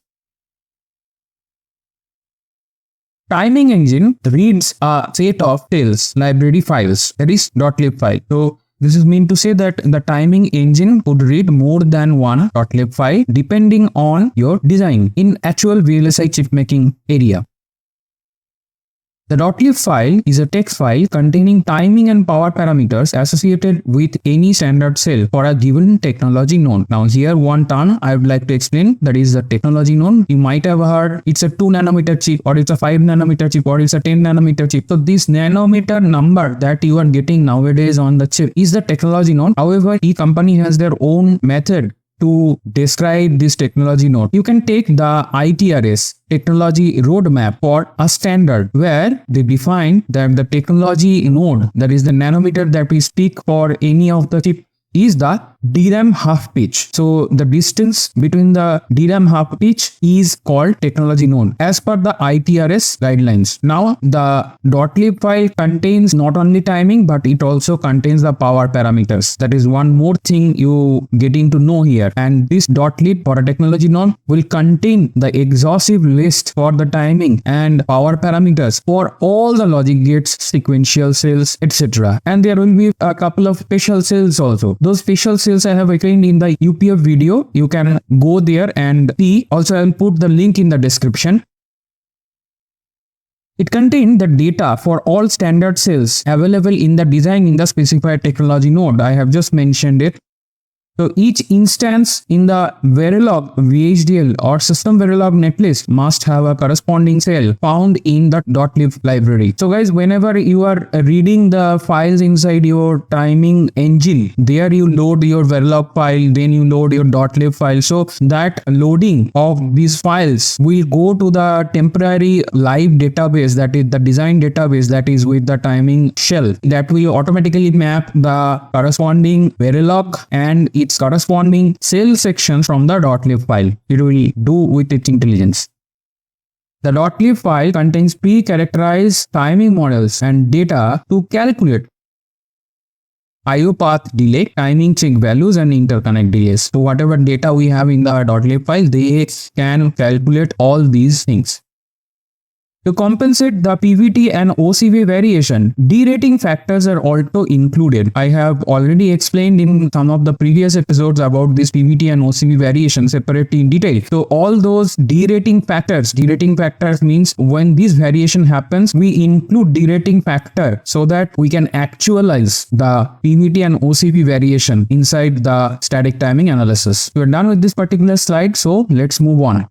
Speaker 1: Timing engine reads a set of tails library files, that is .lib file. So this is meant to say that the timing engine could read more than one .lib file depending on your design in actual VLSI chip making area. The .lib file is a text file containing timing and power parameters associated with any standard cell for a given technology node. Now here one term I would like to explain, that is the technology node. You might have heard it's a 2 nanometer chip, or it's a 5 nanometer chip, or it's a 10 nanometer chip. So this nanometer number that you are getting nowadays on the chip is the technology node. However, each company has their own method to describe this technology node. You can take the ITRS technology roadmap for a standard where they define that the technology node, that is the nanometer that we speak for any of the chip, is the DRAM half pitch. So the distance between the DRAM half pitch is called technology node as per the ITRS guidelines. Now the .lib file contains not only timing but it also contains the power parameters. That is one more thing you getting to know here. And this .lib for a technology node will contain the exhaustive list for the timing and power parameters for all the logic gates, sequential cells, etc. And there will be a couple of special cells also. Those special cells I have explained in the UPF video. You can go there and see. Also, I will put the link in the description. It contains the data for all standard cells available in the design in the specified technology node. I have just mentioned it. So each instance in the Verilog VHDL or system Verilog netlist must have a corresponding cell found in the .lib library. So guys, whenever you are reading the files inside your timing engine, there you load your Verilog file, then you load your .lib file. So that loading of these files will go to the temporary live database, that is the design database that is with the timing shell, that will automatically map the corresponding Verilog and its corresponding cell sections from the .lib file. It will do with its intelligence. The .lib file contains pre-characterized timing models and data to calculate IO path delay, timing check values and interconnect delays. So whatever data we have in the .lib file, they can calculate all these things. To compensate the PVT and OCV variation, derating factors are also included. I have already explained in some of the previous episodes about this PVT and OCV variation separately in detail. So all those derating factors means when this variation happens, we include derating factor so that we can actualize the PVT and OCV variation inside the static timing analysis. We are done with this particular slide, so let's move on.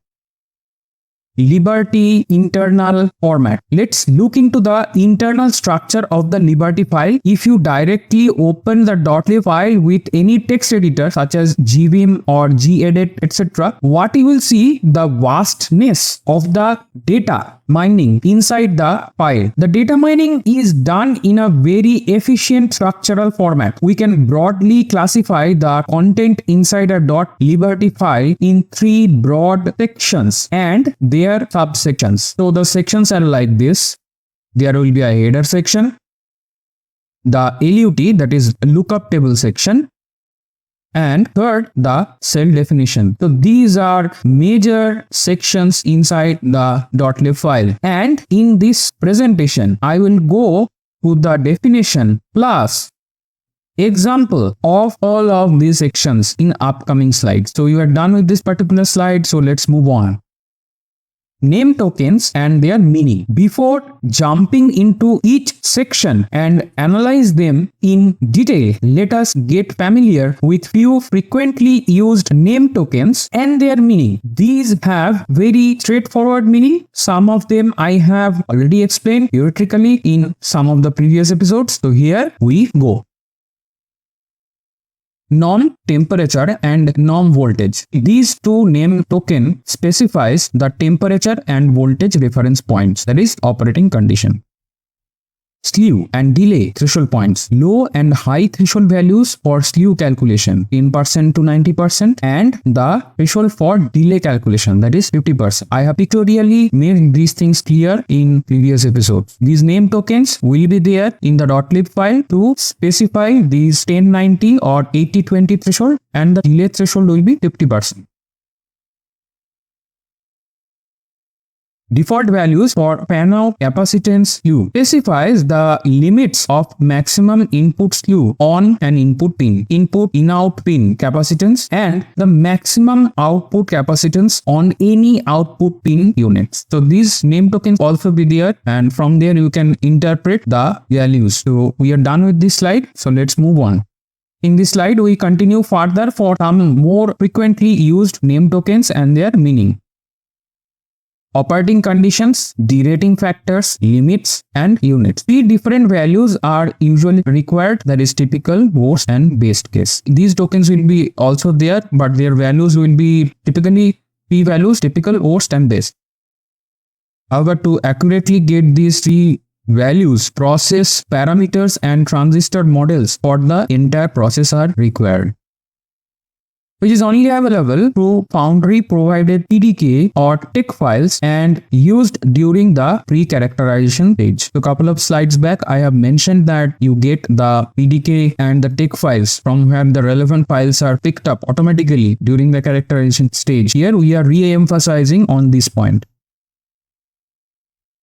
Speaker 1: Liberty internal format. Let's look into the internal structure of the Liberty file. If you directly open the .lib file with any text editor such as gvim or gedit, etc., what you will see, the vastness of the data mining inside the file. The data mining is done in a very efficient structural format. We can broadly classify the content inside a .liberty file in 3 broad sections and their subsections. So the sections are like this. There will be a header section, the LUT, that is lookup table section, and third, the cell definition. So these are major sections inside the .lib file. And in this presentation, I will go to the definition plus example of all of these sections in upcoming slides. So you are done with this particular slide. So let's move on. Name tokens and their meaning. Before jumping into each section and analyze them in detail, let us get familiar with few frequently used name tokens and their meaning. These have very straightforward meaning. Some of them I have already explained theoretically in some of the previous episodes. So here we go. Norm temperature and norm voltage. These two name token specifies the temperature and voltage reference points, that is operating condition. Slew and delay threshold points. Low and high threshold values for slew calculation, 10% to 90%, and the threshold for delay calculation, that is 50%. I have pictorially made these things clear in previous episodes. These name tokens will be there in the .lib file to specify these 1090 or 8020 threshold, and the delay threshold will be 50%. Default values for fan-out capacitance slew specifies the limits of maximum input slew on an input pin, input in-out pin capacitance, and the maximum output capacitance on any output pin units. So these name tokens also be there, and from there you can interpret the values. So we are done with this slide. So let's move on. In this slide, we continue further for some more frequently used name tokens and their meaning. Operating conditions, derating factors, limits, and units. 3 different values are usually required, that is typical, worst, and best case. These tokens will be also there, but their values will be typically P values, typical, worst, and best. However, to accurately get these 3 values, process parameters and transistor models for the entire process are required, which is only available through Foundry provided PDK or TEC files and used during the pre-characterization stage. So a couple of slides back, I have mentioned that you get the PDK and the TEC files from where the relevant files are picked up automatically during the characterization stage. Here we are re-emphasizing on this point.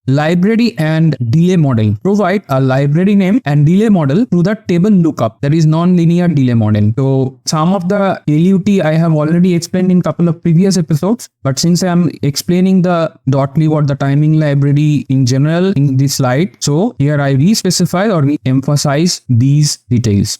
Speaker 1: Library and delay model. Provide a library name and delay model through the table lookup, that is non-linear delay model. So some of the LUT I have already explained in couple of previous episodes, but since I am explaining the .lib or the timing library in general in this slide, so here I re-specify or re-emphasize these details.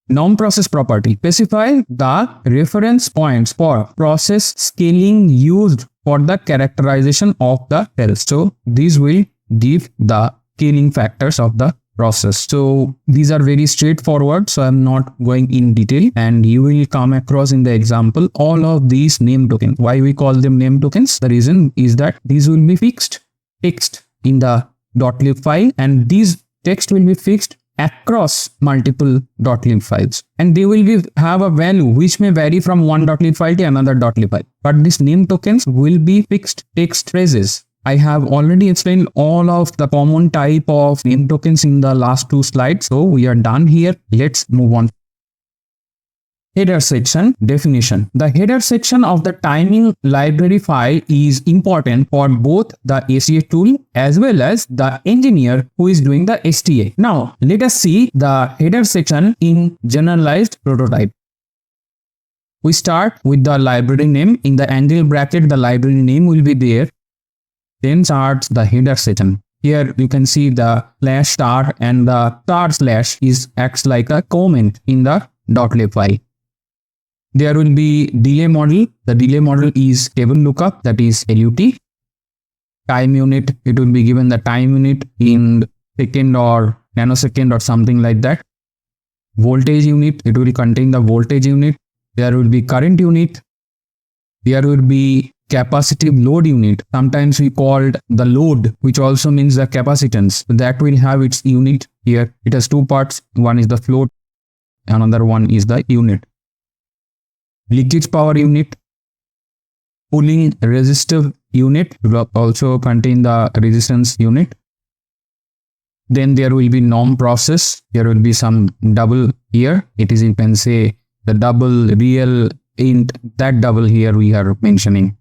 Speaker 1: Norm process property. Specify the reference points for process scaling used for the characterization of the cells. So these will give the scaling factors of the process. So these are very straightforward, so I'm not going in detail, and you will come across in the example all of these name tokens. Why we call them name tokens? The reason is that these will be fixed text in the .lib file, and these text will be fixed across multiple .lib files, and they will have a value which may vary from one .lib file to another .lib file, but these name tokens will be fixed text phrases. I have already explained all of the common type of name tokens in the last 2 slides, so we are done here. Let's move on. Header section definition. The header section of the timing library file is important for both the ACA tool as well as the engineer who is doing the STA. Now, let us see the header section in generalized prototype. We start with the library name. In the angle bracket, the library name will be there. Then starts the header section. Here you can see the slash star, and the star slash acts like a comment in the .lib file. There will be delay model. The delay model is table lookup, that is LUT. Time unit, it will be given the time unit in second or nanosecond or something like that. Voltage unit, it will contain the voltage unit. There will be current unit. There will be capacitive load unit. Sometimes we called the load, which also means the capacitance. That will have its unit here. It has two parts. One is the float, another one is the unit. Leakage power unit, pulling resistive unit will also contain the resistance unit. Then there will be norm process. There will be some double here. It is, you can say, the double real int, that double here we are mentioning.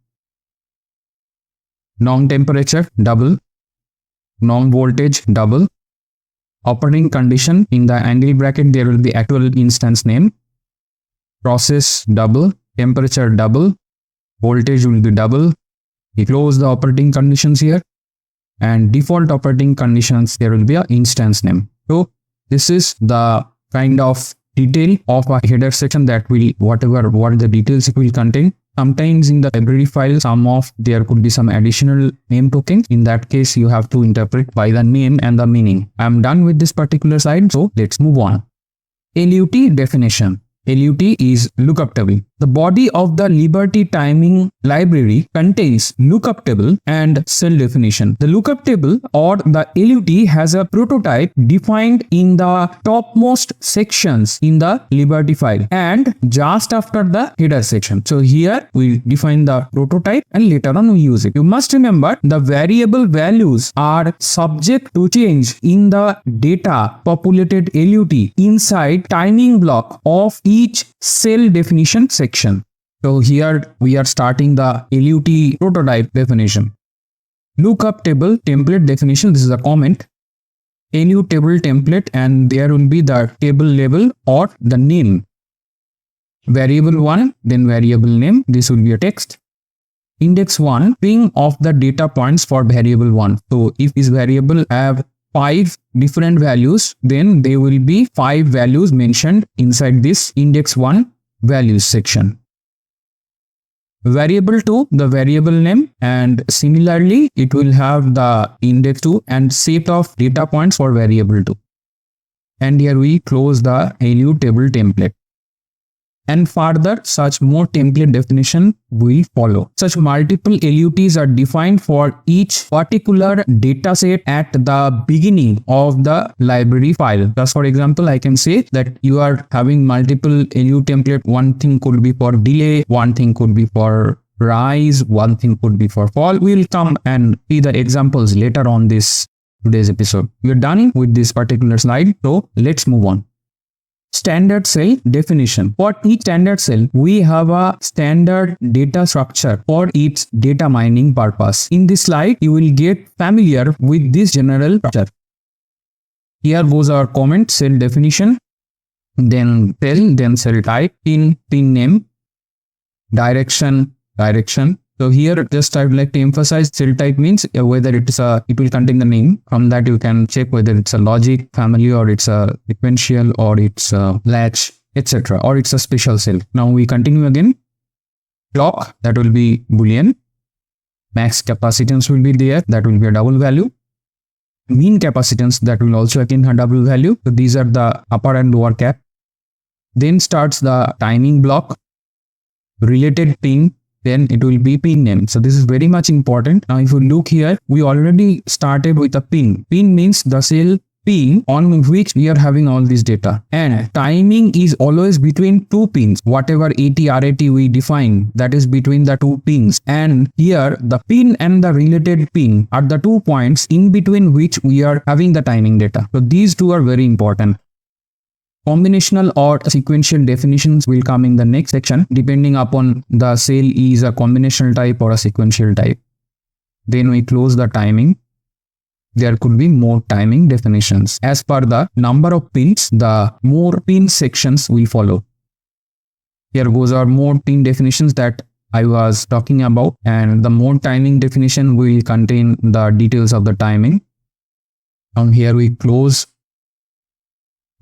Speaker 1: Norm temperature double, norm voltage double. Operating condition, in the angle bracket there will be actual instance name. Process double, temperature double, voltage will be double. We close the operating conditions here, and default operating conditions, there will be an instance name. So this is the kind of detail of a header section that will, what the details it will contain. Sometimes in the library file, there could be some additional name tokens. In that case, you have to interpret by the name and the meaning. I'm done with this particular slide, so let's move on. LUT definition. LUT is lookup table. The body of the Liberty timing library contains lookup table and cell definition. The lookup table or the LUT has a prototype defined in the topmost sections in the Liberty file and just after the header section. So here we define the prototype and later on we use it. You must remember the variable values are subject to change in the data populated LUT inside timing block of each cell definition section. So here we are starting the LUT prototype definition. Lookup table template definition. This is a comment. LUT table template, and there will be the table label or the name. Variable 1, then variable name. This will be a text. Index 1, string of the data points for variable 1. So if this variable have 5 different values, then there will be 5 values mentioned inside this index 1 values section. Variable 2, the variable name, and similarly it will have the index 2 and set of data points for variable 2. And here we close the LUT table template. And further, such more template definition will follow. Such multiple LUTs are defined for each particular dataset at the beginning of the library file. Just for example, I can say that you are having multiple LUT template. One thing could be for delay, one thing could be for rise, one thing could be for fall. We will come and see the examples later on today's episode. We are done with this particular slide, so let's move on. Standard cell definition. For each standard cell, we have a standard data structure for its data mining purpose. In this slide, you will get familiar with this general structure. Here goes our comment, cell definition, then cell, then cell type, pin name, direction. So here just I would like to emphasize cell type means whether it will contain the name. From that you can check whether it's a logic family or it's a sequential or it's a latch, etc. or it's a special cell. Now we continue again. Clock, that will be Boolean. Max capacitance will be there, that will be a double value. Mean capacitance, that will also again have double value. So these are the upper and lower cap. Then starts the timing block. Related pin, then it will be pin name. So this is very much important. Now if you look here, we already started with a pin. Pin means the cell pin on which we are having all this data, and timing is always between two pins. Whatever AT/RAT we define, that is between the two pins, and here the pin and the related pin are the 2 points in between which we are having the timing data. So these two are very important. Combinational or sequential definitions will come in the next section depending upon the cell is a combinational type or a sequential type. Then we close the timing. There could be more timing definitions. As per the number of pins, the more pin sections will follow. Here goes our more pin definitions that I was talking about, and the more timing definition will contain the details of the timing. From here we close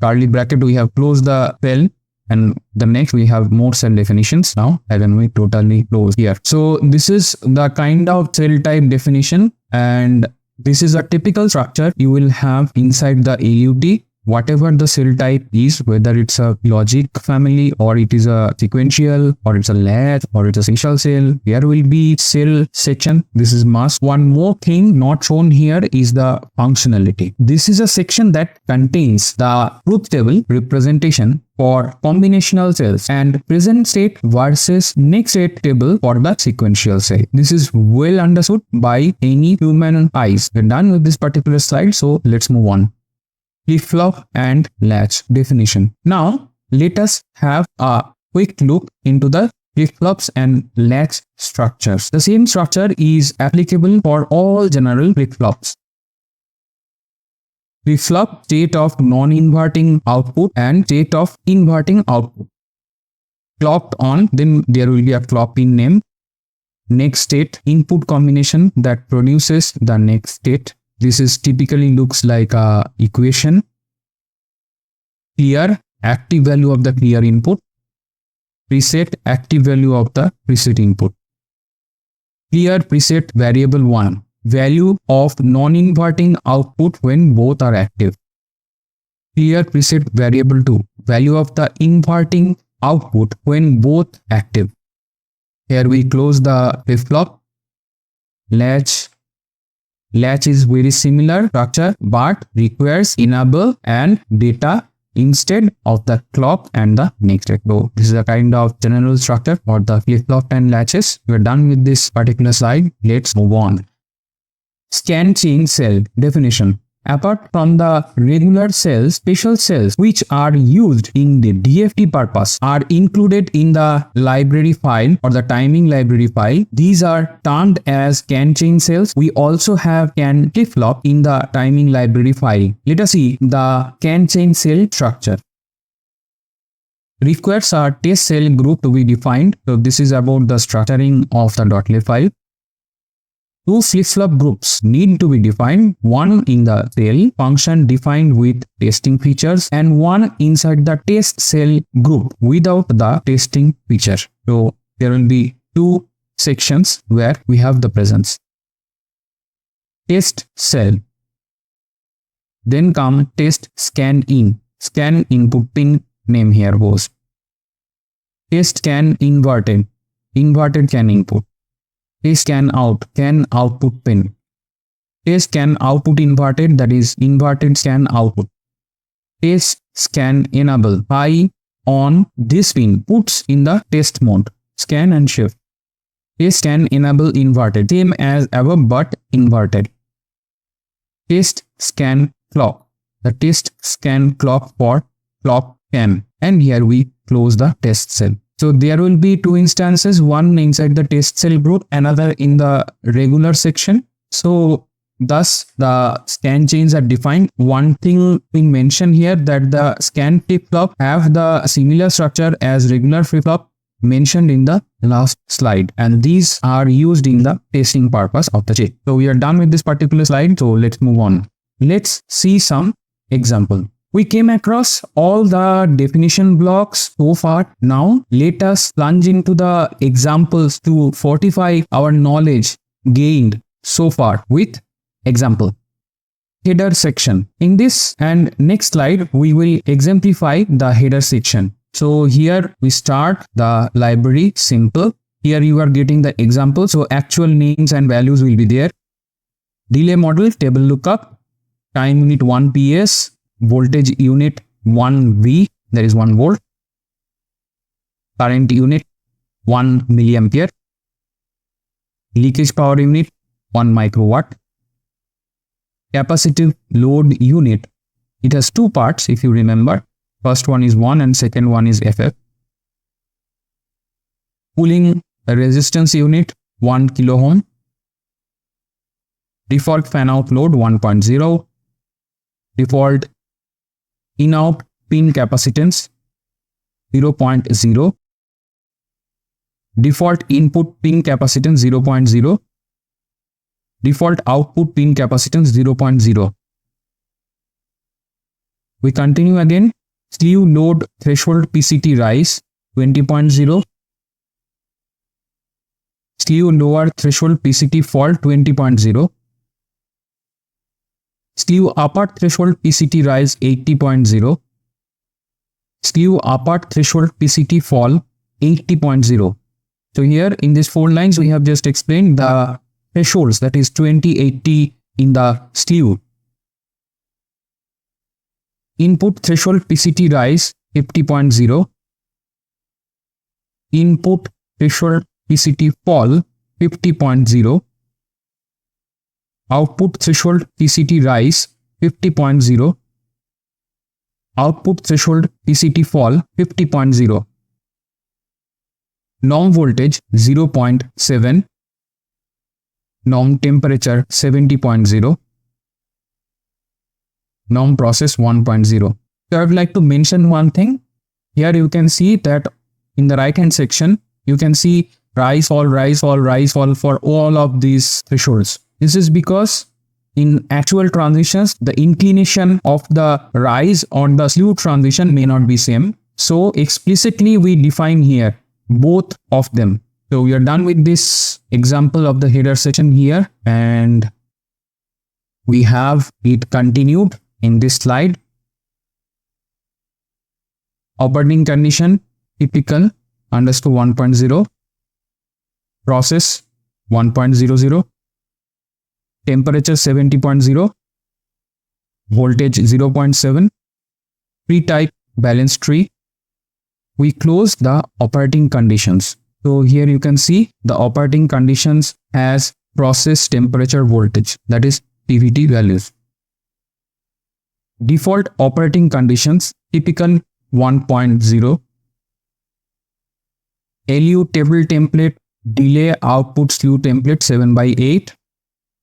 Speaker 1: curly bracket, we have closed the cell, And the next we have more cell definitions now, and then we totally close here. So this is the kind of cell type definition, and this is a typical structure you will have inside the AUT. Whatever the cell type is, whether it's a logic family or it is a sequential or it's a latch or it's a sequential cell, there will be cell section. This is must. One more thing not shown here is the functionality. This is a section that contains the truth table representation for combinational cells and present state versus next state table for the sequential cell. This is well understood by any human eyes. We're done with this particular slide, so let's move on. Flip-flop and latch definition. Now, let us have a quick look into the flip-flops and latch structures. The same structure is applicable for all general flip-flops. Flip-flop, state of non-inverting output and state of inverting output. Clocked on, then there will be a clock pin name. Next state, input combination that produces the next state. This is typically looks like a equation. Clear, active value of the clear input. Preset, active value of the preset input. Clear preset variable 1, value of non-inverting output when both are active. Clear preset variable 2, value of the inverting output when both active. Here we close the flip-flop. Latch is very similar structure but requires enable and data instead of the clock and the next state. So this is a kind of general structure for the flip-flop and latches. We're done with this particular slide. Let's move on. Scan chain cell definition. Apart from the regular cells, special cells which are used in the DFT purpose are included in the library file or the timing library file. These are termed as scan chain cells. We also have scan flip-flop in the timing library file. Let us see the scan chain cell structure. Requires a test cell group to be defined. So this is about the structuring of the .lib file. Two flip-flop groups need to be defined, one in the cell function defined with testing features and one inside the test cell group without the testing feature. So there will be two sections where we have the presence. Test cell. Then come test scan in. Scan input pin name here was. Test scan inverted. Inverted scan input. Test scan out, scan output pin. Test scan output inverted, that is inverted scan output. Test scan enable, Phi on this pin puts in the test mode. Scan and shift. Test scan enable inverted, same as above but inverted. Test scan clock, the test scan clock for clock scan. And here we close the test cell. So there will be two instances, one inside the test cell group, another in the regular section. So thus the scan chains are defined. One thing we mention here that the scan flip-flop have the similar structure as regular flip-flop mentioned in the last slide, and these are used in the testing purpose of the chip. So we are done with this particular slide. So let's move on. Let's see some example. We came across all the definition blocks so far. Now let us plunge into the examples to fortify our knowledge gained so far with example. Header section. In this and next slide, we will exemplify the header section. So here we start the library simple. Here you are getting the example. So actual names and values will be there. Delay model, table lookup, time unit 1 PS, voltage unit 1 V, that is 1 volt, current unit 1 milliampere, leakage power unit 1 microwatt, capacitive load unit. It has two parts if you remember. First one is 1 and second one is FF. Cooling resistance unit 1 kilo ohm. Default fan out load 1.0. Default in-out pin capacitance 0.0. Default input pin capacitance 0.0. Default output pin capacitance 0.0. We continue again. slew load threshold PCT rise 20.0, slew lower threshold PCT fall 20.0, slew upper threshold PCT rise 80.0, slew upper threshold PCT fall 80.0. So here in these 4 lines we have just explained the thresholds, that is 20, 80 in the slew. Input threshold PCT rise 50.0, input threshold PCT fall 50.0, output threshold PCT rise 50.0, output threshold PCT fall 50.0, norm voltage 0.7, norm temperature 70.0, norm process 1.0. So I would like to mention one thing. Here you can see that in the right hand section you can see rise, fall, rise, fall, rise, fall for all of these thresholds. This is because in actual transitions the inclination of the rise or the slew transition may not be same. So explicitly we define here both of them. So we are done with this example of the header section here, and we have it continued in this slide. Operating condition typical underscore 1.0, process 1.00, temperature 70.0, voltage 0.7, pre-type balance tree. We close the operating conditions. So here you can see the operating conditions as process temperature voltage, that is PVT values. Default operating conditions typical 1.0, LU table template delay output slew template 7/8,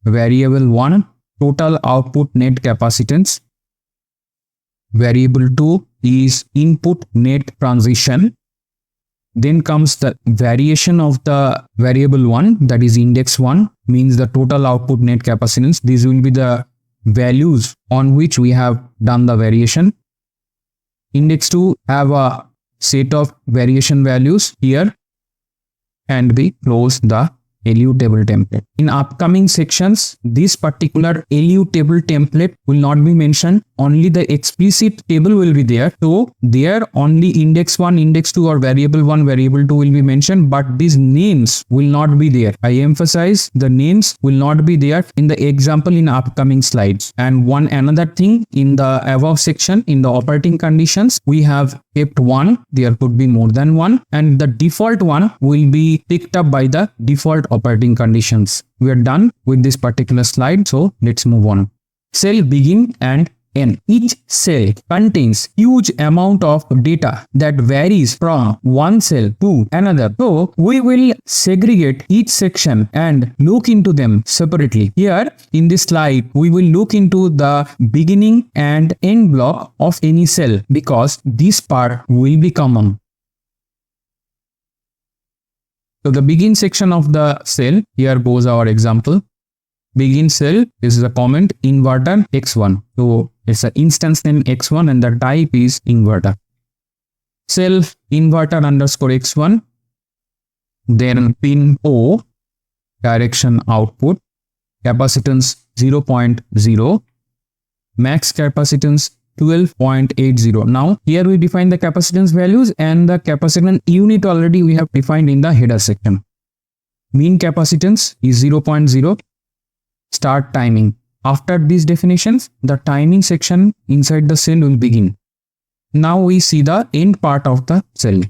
Speaker 1: variable 1 total output net capacitance, variable 2 is input net transition, then comes the variation of the variable 1, that is index 1 means the total output net capacitance. These will be the values on which we have done the variation. Index 2 have a set of variation values here, and we close the LU table template. In upcoming sections, this particular LU table template will not be mentioned. Only the explicit table will be there. So there only index 1, index 2 or variable 1, variable 2 will be mentioned, but these names will not be there. I emphasize the names will not be there in the example in upcoming slides. And one another thing, in the above section, in the operating conditions, we have kept 1. There could be more than 1, and the default one will be picked up by the default operating conditions. We are done with this particular slide, so let's move on. Cell begin and end. Each cell contains huge amount of data that varies from one cell to another. So we will segregate each section and look into them separately. Here in this slide, we will look into the beginning and end block of any cell because this part will be common. So the begin section of the cell, here goes our example. Begin cell is a comment inverter X1. So it's an instance name X1 and the type is inverter. Cell inverter underscore X1. Then pin O, direction output, capacitance 0.0, max capacitance 12.80. Now here we define the capacitance values, and the capacitance unit already we have defined in the header section. Mean capacitance is 0.0. Start timing. After these definitions, the timing section inside the cell will begin. Now we see the end part of the cell.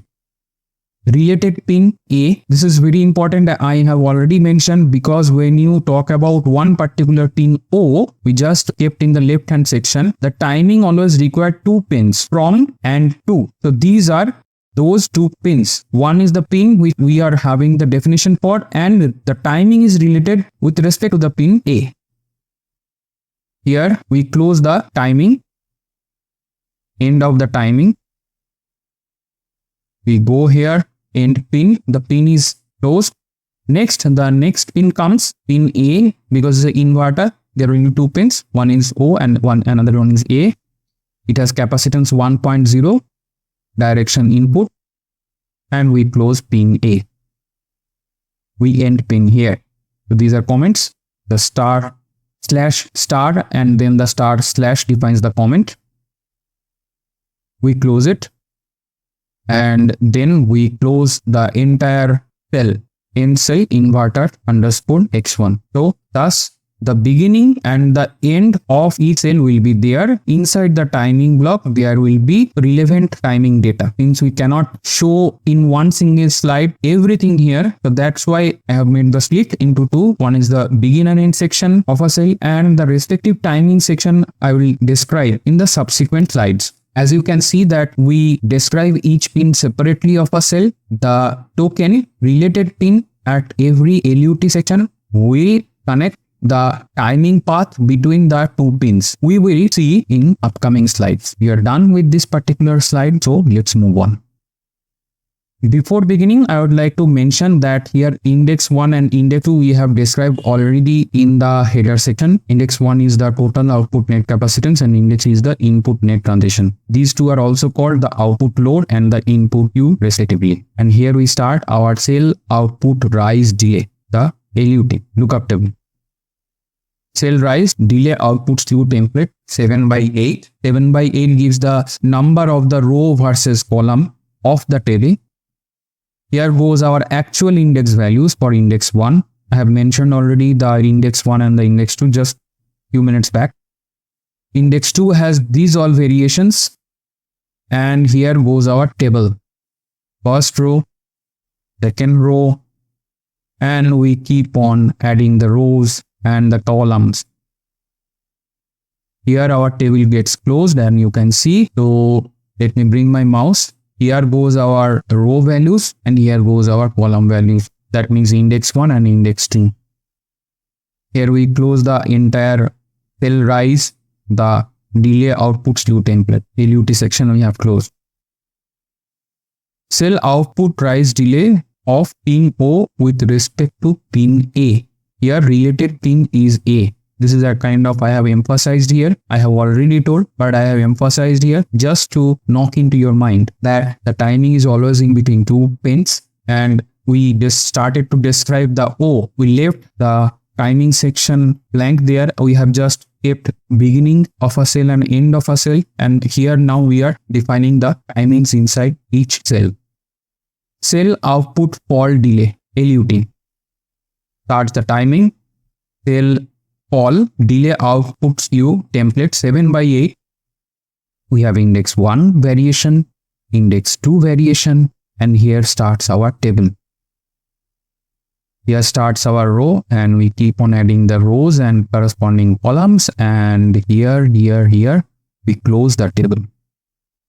Speaker 1: Related pin A. This is very important. I have already mentioned, because when you talk about one particular pin O, we just kept in the left hand section. The timing always required 2 pins, from and to. So these are those 2 pins. One is the pin which we are having the definition for, and the timing is related with respect to the pin A. Here we close the timing, end of the timing. We go here, end pin, the pin is closed. Next, the next pin comes, pin A, because it's an inverter. There are only 2 pins, one is O and another one is A. It has capacitance 1.0, direction input, and we close pin A. We end pin here. So these are comments. The star slash star and then the star slash defines the comment. We close it and then we close the entire cell in cell inverter underscore x1. So thus the beginning and the end of each cell will be there. Inside the timing block there will be relevant timing data. Since we cannot show in one single slide everything here, so that's why I have made the split into two. One is the begin and end section of a cell, and the respective timing section I will describe in the subsequent slides. As you can see that we describe each pin separately of a cell. The token related pin at every LUT section will connect the timing path between the two pins. We will see in upcoming slides. We are done with this particular slide, so let's move on. Before beginning, I would like to mention that here index 1 and index 2 we have described already in the header section. Index 1 is the total output net capacitance and index is the input net transition. These two are also called the output load and the input Q respectively. And here we start our cell output rise delay, the LUT lookup table. Cell rise delay output slew template 7/8. 7/8 gives the number of the row versus column of the table. Here goes our actual index values for index 1. I have mentioned already the index 1 and the index 2 just few minutes back. Index 2 has these all variations, and here goes our table. First row, second row, and we keep on adding the rows and the columns. Here our table gets closed and you can see. So let me bring my mouse. Here goes our row values and here goes our column values. That means index 1 and index 2. Here we close the entire cell rise, the delay output slew template. LUT section we have closed. Cell output rise delay of pin O with respect to pin A. Here related pin is A. This is a kind of I have emphasized here. I have already told, but I have emphasized here just to knock into your mind that the timing is always in between two pins, and we just started to describe the O. We left the timing section blank there. We have just kept beginning of a cell and end of a cell, and here now we are defining the timings inside each cell. Cell output fall delay LUT starts the timing. Cell fall delay output slew template 7/8. We have index 1 variation, index 2 variation, and here starts our table. Here starts our row, and we keep on adding the rows and corresponding columns, and here we close the table.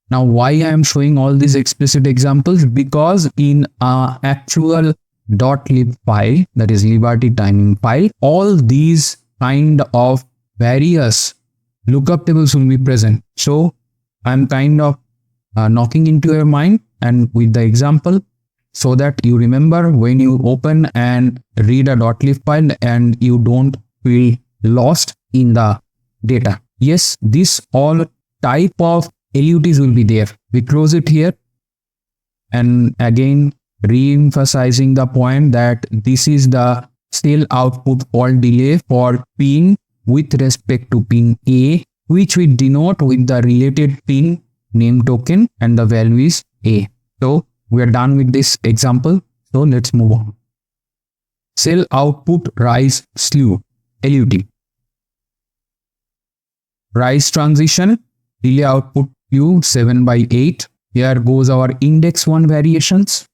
Speaker 1: Now why I am showing all these explicit examples? Because in our actual .lib file, that is Liberty timing file, all these kind of various lookup tables will be present. So I'm kind of knocking into your mind and with the example, so that you remember when you open and read a .lib file and you don't feel lost in the data. Yes, this all type of LUTs will be there. We close it here, and again re-emphasizing the point that this is the cell output fall delay for pin with respect to pin A, which we denote with the related pin name token, and the value is A. So we are done with this example. So let's move on. Cell output rise slew LUT. Rise transition delay output slew 7/8. Here goes our index 1 variations.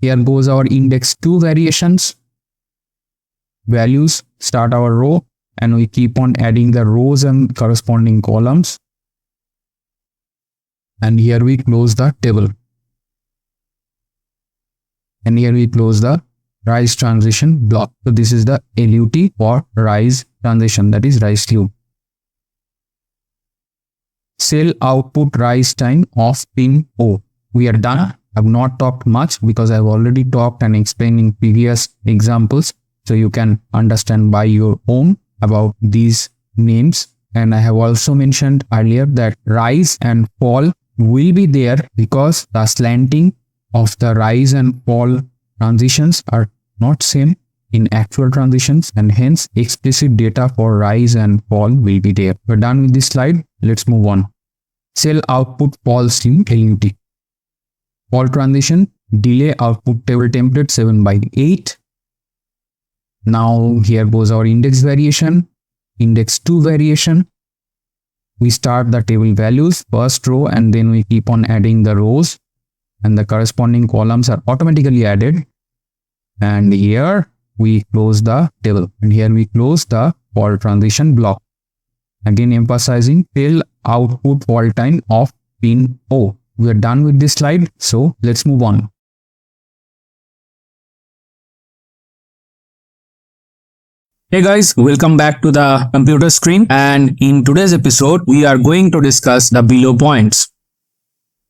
Speaker 1: Here goes our index 2 variations. Values start our row, and we keep on adding the rows and corresponding columns. And here we close the table. And here we close the rise transition block. So this is the LUT for rise transition, that is rise slew. Cell output rise time of pin O. We are done. I have not talked much because I have already talked and explained in previous examples. So you can understand by your own about these names And I have also mentioned earlier that rise and fall will be there because the slanting of the rise and fall transitions are not same in actual transitions, and hence explicit data for rise and fall will be there. We're done with this slide. Let's move on. Cell output FallSlew LUT. Fall transition, delay output table template 7/8. Now here goes our index variation, index 2 variation. We start the table values, first row, and then we keep on adding the rows, and the corresponding columns are automatically added. And here we close the table, and here we close the fall transition block. Again emphasizing till output fall time of pin O. We are done with this slide, so let's move on. Hey guys, welcome back to the computer screen, and in today's episode we are going to discuss the below points.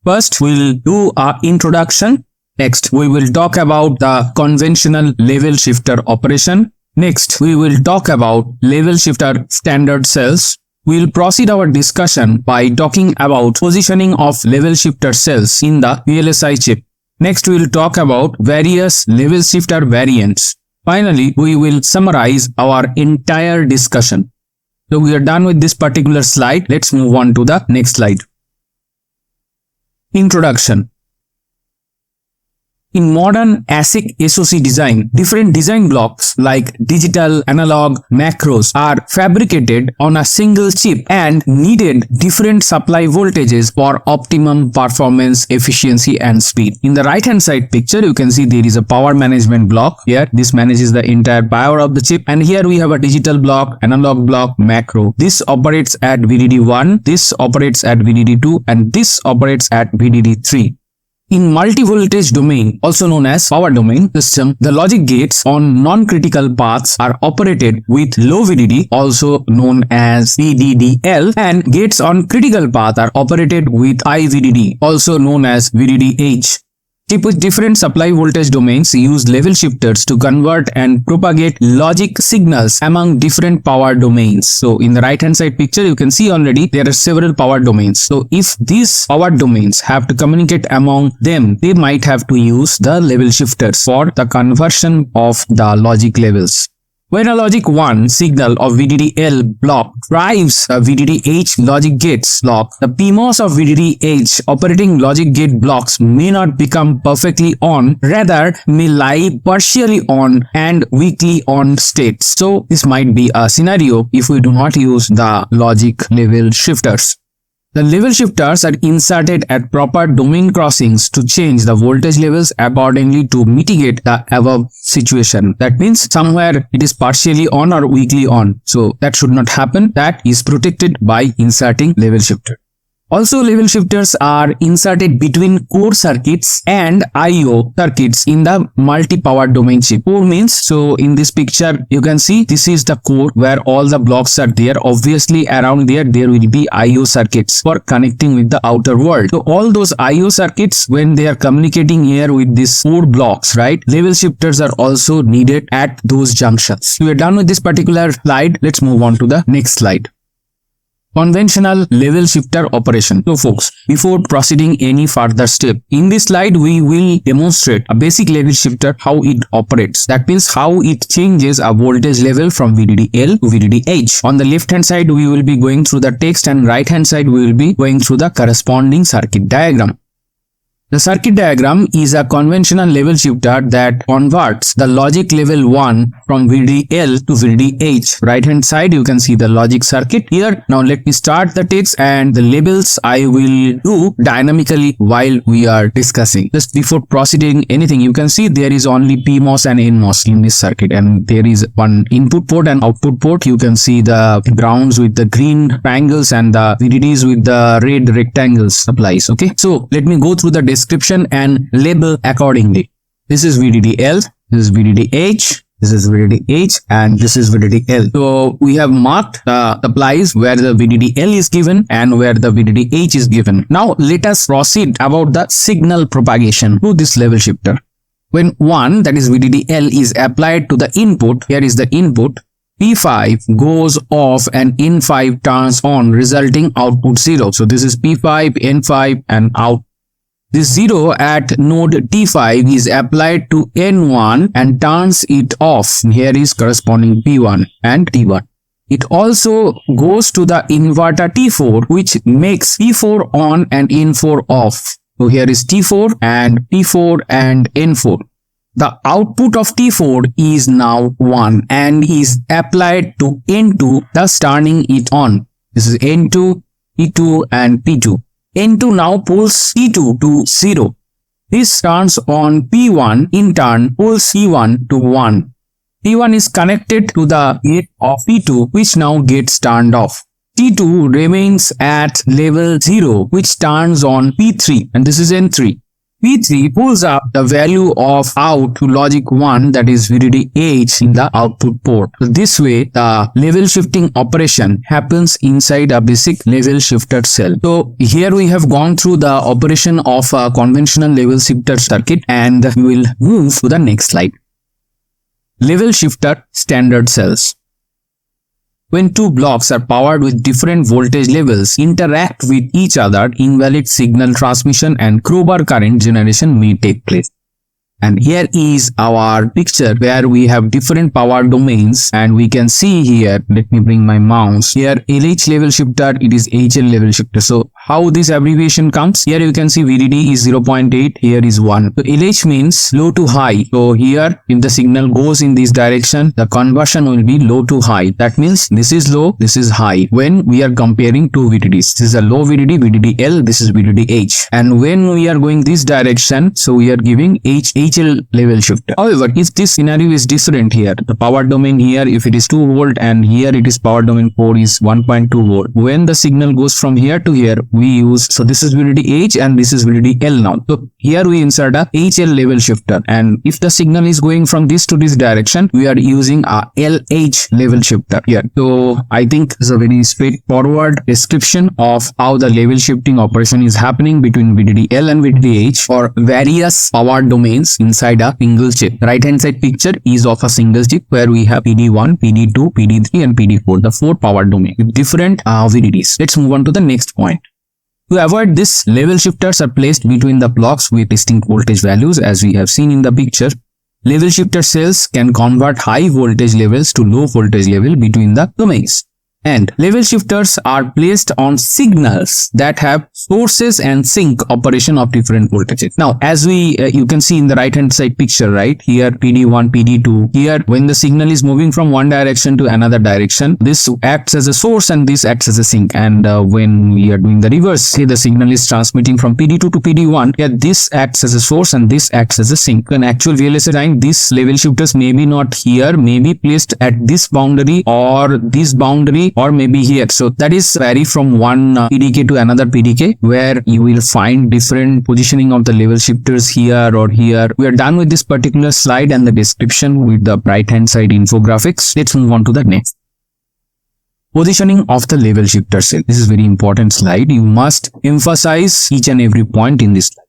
Speaker 1: First, we'll do our introduction. Next, we will talk about the conventional level shifter operation. Next, we will talk about level shifter standard cells. We'll proceed our discussion by talking about positioning of level shifter cells in the VLSI chip. Next, we'll talk about various level shifter variants. Finally, we will summarize our entire discussion. So we are done with this particular slide. Let's move on to the next slide. Introduction. In modern ASIC SoC design, different design blocks like digital, analog, macros are fabricated on a single chip and needed different supply voltages for optimum performance, efficiency and speed. In the right hand side picture, you can see there is a power management block. Here, this manages the entire power of the chip, and here we have a digital block, analog block, macro. This operates at VDD1, this operates at VDD2, and this operates at VDD3. In multi-voltage domain, also known as power domain system, the logic gates on non-critical paths are operated with low VDD, also known as VDDL, and gates on critical path are operated with high VDD, also known as VDDH. Chip with different supply voltage domains use level shifters to convert and propagate logic signals among different power domains. So in the right hand side picture, you can see already there are several power domains. So if these power domains have to communicate among them, they might have to use the level shifters for the conversion of the logic levels. When a logic 1 signal of VDDL block drives a VDDH logic gates block, the PMOS of VDDH operating logic gate blocks may not become perfectly on, rather may lie partially on and weakly on states. So this might be a scenario if we do not use the logic level shifters. The level shifters are inserted at proper domain crossings to change the voltage levels accordingly to mitigate the above situation. That means somewhere it is partially on or weakly on. So that should not happen. That is protected by inserting level shifter. Also, level shifters are inserted between core circuits and I/O circuits in the multi-power domain chip. Core means, so in this picture you can see this is the core where all the blocks are there. Obviously around there will be I/O circuits for connecting with the outer world. So all those I/O circuits, when they are communicating here with these core blocks, right, level shifters are also needed at those junctions. We are done with this particular slide. Let's move on to the next slide. Conventional level shifter operation. So folks, before proceeding any further step, in this slide we will demonstrate a basic level shifter, how it operates. That means how it changes a voltage level from VDDL to VDDH. On the left hand side we will be going through the text, and right hand side we will be going through the corresponding circuit diagram. The circuit diagram is a conventional level shifter that converts the logic level 1 from VDDL to VDDH. Right hand side you can see the logic circuit here. Now let me start the text, and the labels I will do dynamically while we are discussing. Just before proceeding anything, you can see there is only PMOS and NMOS in this circuit, and there is one input port and output port. You can see the grounds with the green triangles and the VDDs with the red rectangles supplies. Okay, so let me go through the description and label accordingly. This is VDDL, this is VDDH, this is VDDH, and this is VDDL. So we have marked the supplies where the VDDL is given and where the VDDH is given. Now let us proceed about the signal propagation to this level shifter. When one, that is VDDL, is applied to the input, here is the input,
Speaker 2: P5 goes off and N5 turns on, resulting output 0. So this is P5, N5 and out. This 0 at node T5 is applied to N1 and turns it off. Here is corresponding P1 and T1. It also goes to the inverter T4, which makes P4 on and N4 off. So here is T4 and P4 and N4. The output of T4 is now 1 and is applied to N2, thus turning it on. This is N2, P2 and P2. N2 now pulls P2 to 0. This turns on P1, in turn pulls P1 to 1. P1 is connected to the gate of P2, which now gets turned off. T2 remains at level 0, which turns on P3, and this is N3. P3 pulls up the value of out to logic 1, that is VDD H, in the output port. So this way, the level shifting operation happens inside a basic level shifter cell. So here we have gone through the operation of a conventional level shifter circuit, and we will move to the next slide. Level shifter standard cells. When two blocks are powered with different voltage levels interact with each other, invalid signal transmission and crowbar current generation may take place. And here is our picture where we have different power domains, and we can see here, let me bring my mouse, here LH level shifter, it is HL level shifter. So how this abbreviation comes? Here you can see VDD is 0.8, here is 1. So LH means low to high. So here if the signal goes in this direction, the conversion will be low to high. That means this is low, this is high when we are comparing two VDDs. This is a low VDD, VDD-L, this is VDD-H. And when we are going this direction, so we are giving HL level shifter. However, if this scenario is different here, the power domain here, if it is 2 volt and here it is power domain 4 is 1.2 volt. When the signal goes from here to here, we use, so this is VDD-H and this is VDD-L now. So here we insert a HL level shifter, and if the signal is going from this to this direction, we are using a LH level shifter here. So I think it's a very straightforward description of how the level shifting operation is happening between VDD-L and VDD-H for various power domains inside a single chip. The right hand side picture is of a single chip where we have PD1, PD2, PD3 and PD4, the 4 power domain with different VDDs. Let's move on to the next point. To avoid this, level shifters are placed between the blocks with distinct voltage values, as we have seen in the picture. Level shifter cells can convert high voltage levels to low voltage level between the domains. And level shifters are placed on signals that have sources and sink operation of different voltages. Now, as you can see in the right hand side picture, right here PD1, PD2, here when the signal is moving from one direction to another direction, this acts as a source and this acts as a sink. And when we are doing the reverse, say the signal is transmitting from PD2 to PD1, here this acts as a source and this acts as a sink. In actual VLSI design, these level shifters may be not here, may be placed at this boundary or this boundary, or maybe here. So that is vary from one PDK to another PDK, where you will find different positioning of the level shifters here or here. We are done with this particular slide and the description with the right hand side infographics. Let's move on to the next. Positioning of the level shifter cell. This is very important slide. You must emphasize each and every point in this slide.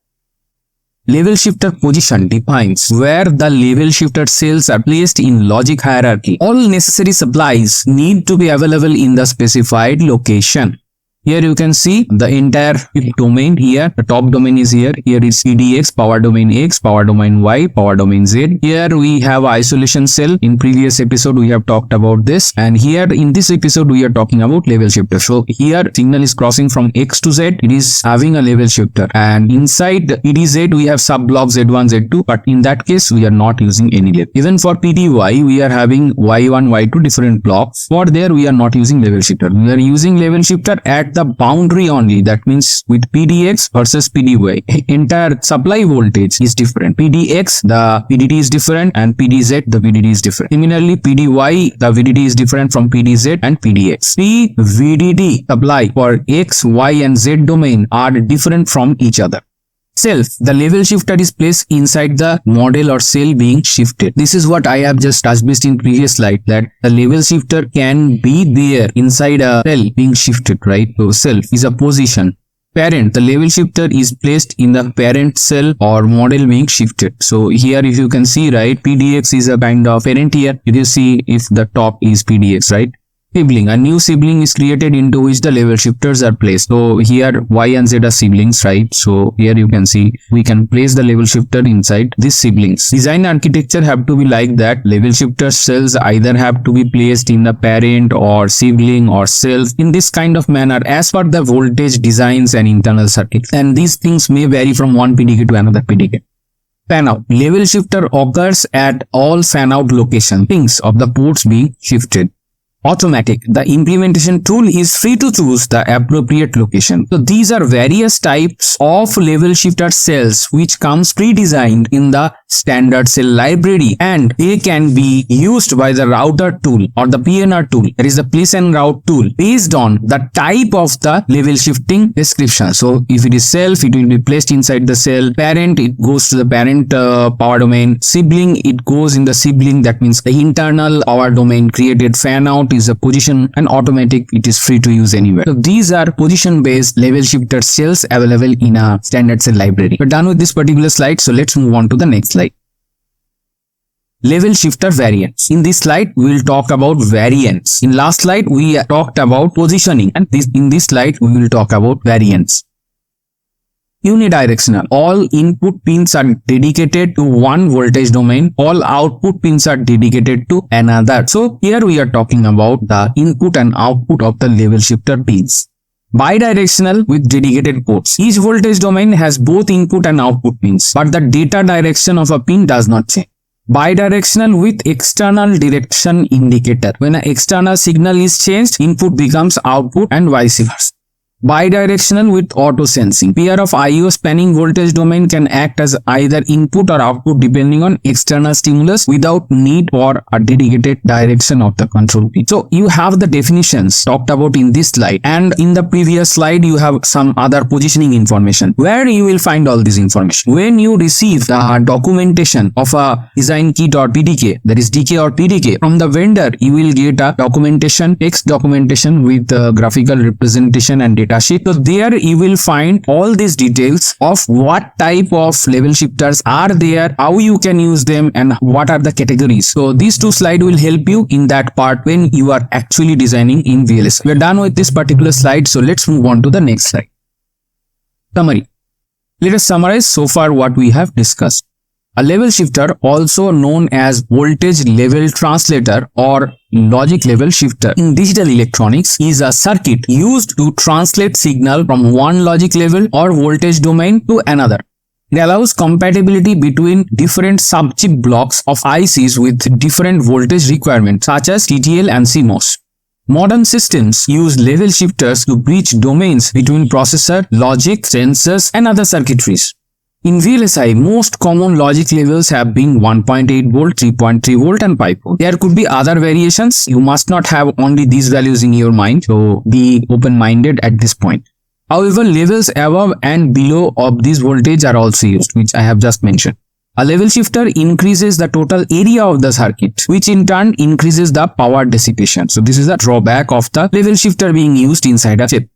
Speaker 2: Level shifter position defines where the level shifter cells are placed in logic hierarchy. All necessary supplies need to be available in the specified location. Here you can see the entire domain here. The top domain is here. Here is PDX, power domain X, power domain Y, power domain Z. Here we have isolation cell. In previous episode we have talked about this. And here in this episode we are talking about level shifter. So here signal is crossing from X to Z. It is having a level shifter. And inside the PDZ we have sub block Z1, Z2. But in that case we are not using any level. Even for PDY we are having Y1, Y2 different blocks. For there we are not using level shifter. We are using level shifter at the boundary only. That means with PDX versus PDY, entire supply voltage is different. PDX, the VDD is different, and PDZ, the VDD is different. Similarly, PDY, the VDD is different from PDZ and PDX. The VDD supply for X, Y and Z domain are different from each other. Self, the level shifter is placed inside the model or cell being shifted. This is what I have just touched base in previous slide, that the level shifter can be there inside a cell being shifted, right? So self is a position parent, the level shifter is placed in the parent cell or model being shifted. So here if you can see, right, PDX is a kind of parent here. You will see if the top is PDX, right? Sibling, a new sibling is created into which the level shifters are placed. So here Y and Z are siblings, right? So here you can see we can place the level shifter inside these siblings. Design architecture have to be like that. Level shifter cells either have to be placed in the parent or sibling or cells in this kind of manner as per the voltage designs and internal circuits. And these things may vary from one PDK to another PDK. Fan out. Level shifter occurs at all fan out locations, things of the ports being shifted. Automatic. The implementation tool is free to choose the appropriate location. So these are various types of level shifter cells which comes pre-designed in the standard cell library, and they can be used by the router tool or the PNR tool, that is the place and route tool, based on the type of the level shifting description. So if it is self, it will be placed inside the cell. Parent, it goes to the parent power domain. Sibling, it goes in the sibling, that means the internal power domain created. Fan out is a position, and automatic, it is free to use anywhere. So these are position based level shifter cells available in a standard cell library. We're done with this particular slide, so let's move on to the next slide. Level shifter variants. In this slide we will talk about variants. In last slide we talked about positioning, and in this slide we will talk about variants. Unidirectional. All input pins are dedicated to one voltage domain. All output pins are dedicated to another. So here we are talking about the input and output of the level shifter pins. Bidirectional with dedicated ports. Each voltage domain has both input and output pins, but the data direction of a pin does not change. Bidirectional with external direction indicator. When an external signal is changed, input becomes output and vice versa. Bidirectional with auto sensing. Pair of IO spanning voltage domain can act as either input or output depending on external stimulus without need for a dedicated direction of the control pin. So you have the definitions talked about in this slide, and in the previous slide you have some other positioning information. Where you will find all this information? When you receive the documentation of a design kit or PDK, that is DK or PDK, from the vendor, you will get a documentation, text documentation with graphical representation and data sheet. So there you will find all these details of what type of level shifters are there, how you can use them, and what are the categories. So these two slides will help you in that part when you are actually designing in VLSI. We are done with this particular slide, so let's move on to the next slide. Summary. Let us summarize so far what we have discussed. A level shifter, also known as voltage level translator or logic level shifter in digital electronics, is a circuit used to translate signal from one logic level or voltage domain to another. It allows compatibility between different subchip blocks of ICs with different voltage requirements such as TTL and CMOS. Modern systems use level shifters to bridge domains between processor, logic, sensors, and other circuitries. In VLSI, most common logic levels have been 1.8 volt, 3.3 volt and 5 volt. There could be other variations. You must not have only these values in your mind, so be open-minded at this point. However, levels above and below of this voltage are also used, which I have just mentioned. A level shifter increases the total area of the circuit, which in turn increases the power dissipation. So this is the drawback of the level shifter being used inside a chip.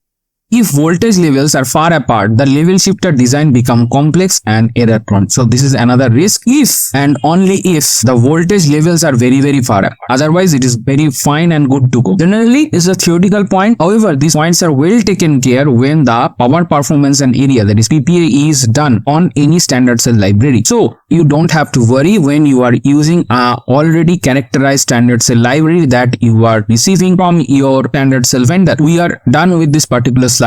Speaker 2: If voltage levels are far apart, the level shifter design becomes complex and error prone. So this is another risk if and only if the voltage levels are very far apart. Otherwise, it is very fine and good to go. Generally, it's a theoretical point. However, these points are well taken care when the power performance and area, that is PPA, is done on any standard cell library. So you don't have to worry when you are using a already characterized standard cell library that you are receiving from your standard cell vendor. We are done with this particular slide.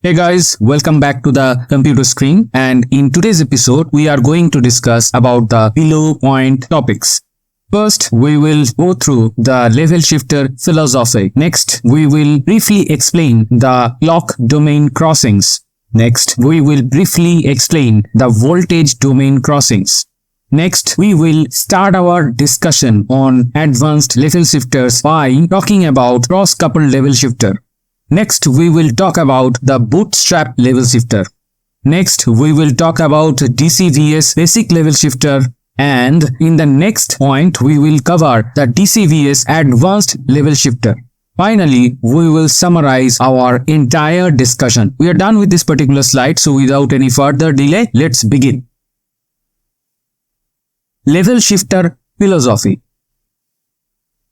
Speaker 2: Hey guys, welcome back to the computer screen, and in today's episode we are going to discuss about the below point topics. First, we will go through the level shifter philosophy. Next, we will briefly explain the clock domain crossings. Next, we will briefly explain the voltage domain crossings. Next, we will start our discussion on advanced level shifters by talking about cross-coupled level shifter. Next, we will talk about the bootstrap level shifter. Next, we will talk about DC-Vs basic level shifter.
Speaker 1: And in the next point, we will cover the DCVS Advanced Level Shifter. Finally, we will summarize our entire discussion. We are done with this particular slide, so without any further delay, let's begin. Level Shifter Philosophy.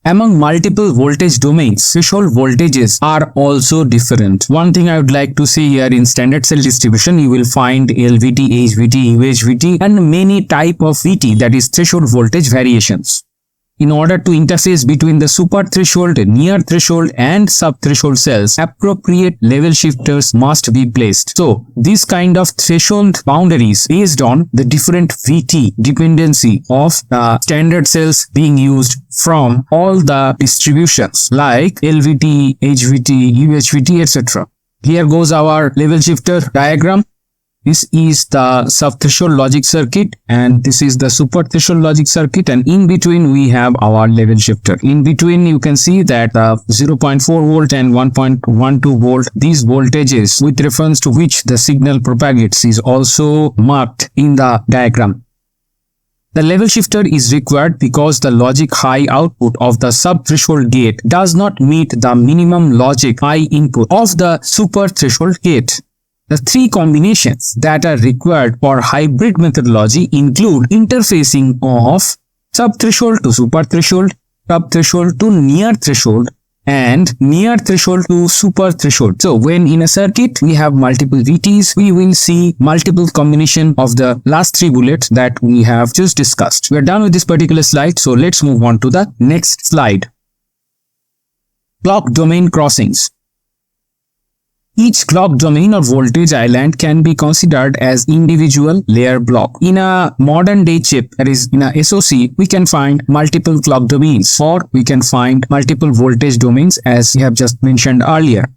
Speaker 1: Among multiple voltage domains, threshold voltages are also different. One thing I would like to say here, in standard cell distribution, you will find LVT, HVT, UHVT and many type of VT, that is threshold voltage variations. In order to interface between the super threshold, near threshold and sub-threshold cells, appropriate level shifters must be placed. So, this kind of threshold boundaries based on the different VT dependency of the standard cells being used from all the distributions like LVT, HVT, UHVT, etc. Here goes our level shifter diagram. This is the sub-threshold logic circuit and this is the super-threshold logic circuit, and in between we have our level shifter. In between you can see that 0.4 volt and 1.12 volt, these voltages with reference to which the signal propagates is also marked in the diagram. The level shifter is required because the logic high output of the sub-threshold gate does not meet the minimum logic high input of the super-threshold gate. The three combinations that are required for hybrid methodology include interfacing of sub-threshold to super-threshold, sub-threshold to near threshold, and near threshold to super-threshold. So, when in a circuit we have multiple VTs, we will see multiple combination of the last three bullets that we have just discussed. We are done with this particular slide, so let's move on to the next slide. Clock domain crossings. Each clock domain or voltage island can be considered as individual layer block. In a modern day chip, that is in a SoC, we can find multiple clock domains or we can find multiple voltage domains as we have just mentioned earlier.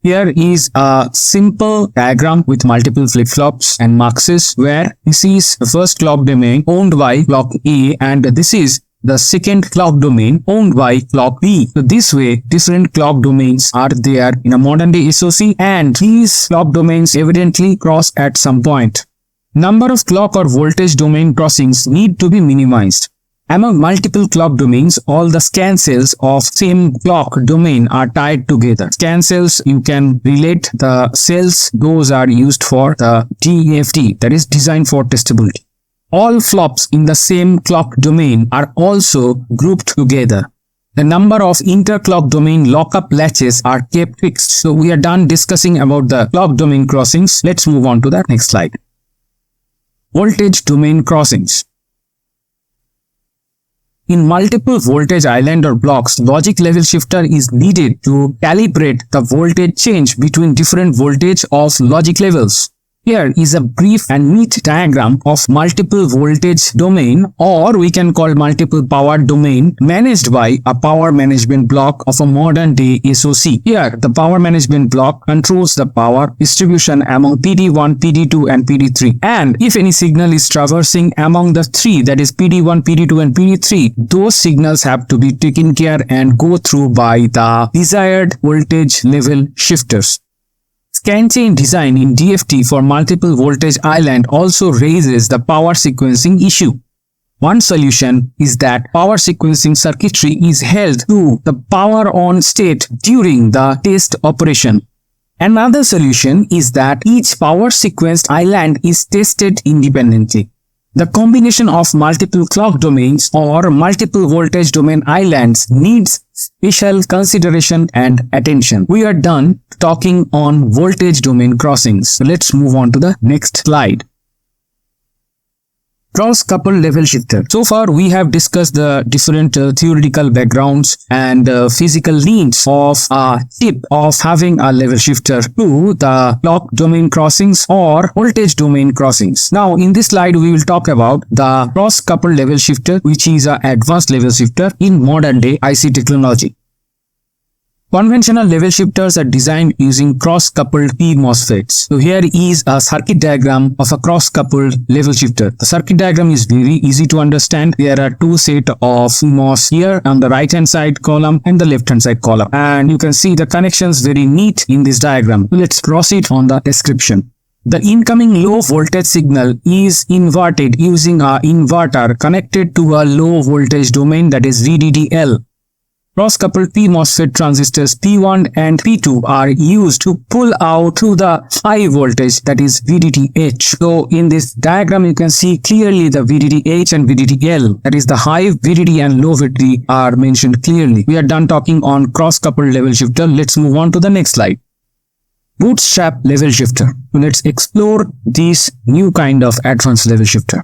Speaker 1: Here is a simple diagram with multiple flip-flops and muxes where this is the first clock domain owned by clock A and this is the second clock domain owned by clock B. So this way, different clock domains are there in a modern day SoC and these clock domains evidently cross at some point. Number of clock or voltage domain crossings need to be minimized. Among multiple clock domains, all the scan cells of same clock domain are tied together. Scan cells, you can relate the cells, those are used for the DFT, that is designed for testability. All flops in the same clock domain are also grouped together. The number of interclock domain lockup latches are kept fixed. So we are done discussing about the clock domain crossings. Let's move on to the next slide. Voltage domain crossings. In multiple voltage island or blocks, logic level shifter is needed to calibrate the voltage change between different voltage of logic levels. Here is a brief and neat diagram of multiple voltage domain, or we can call multiple power domain, managed by a power management block of a modern day SoC. Here, the power management block controls the power distribution among PD1, PD2 and PD3. And if any signal is traversing among the three, that is PD1, PD2 and PD3, those signals have to be taken care and go through by the desired voltage level shifters. Scan chain design in DFT for multiple voltage island also raises the power sequencing issue. One solution is that power sequencing circuitry is held to the power on state during the test operation. Another solution is that each power sequenced island is tested independently. The combination of multiple clock domains or multiple voltage domain islands needs special consideration and attention. We are done talking on voltage domain crossings. So let's move on to the next slide. Cross-coupled level shifter. So far we have discussed the different theoretical backgrounds and physical needs of a chip of having a level shifter to the clock domain crossings or voltage domain crossings. Now in this slide we will talk about the cross-coupled level shifter, which is an advanced level shifter in modern day IC technology. Conventional level shifters are designed using cross-coupled P MOSFETs. So here is a circuit diagram of a cross-coupled level shifter. The circuit diagram is very easy to understand. There are two sets of CMOS here on the right hand side column and the left hand side column. And you can see the connections very neat in this diagram. Let's proceed on the description.
Speaker 2: The incoming low voltage signal is inverted using a inverter connected to a low voltage domain, that is VDDL. Cross-coupled P MOSFET transistors P1 and P2 are used to pull out through the high voltage, that is VDDH. So in this diagram you can see clearly the VDDH and VDDL, that is the high VDD and low VDD are mentioned clearly. We are done talking on cross-coupled level shifter. Let's move on to the next slide. Bootstrap level shifter. So let's explore this new kind of advanced level shifter.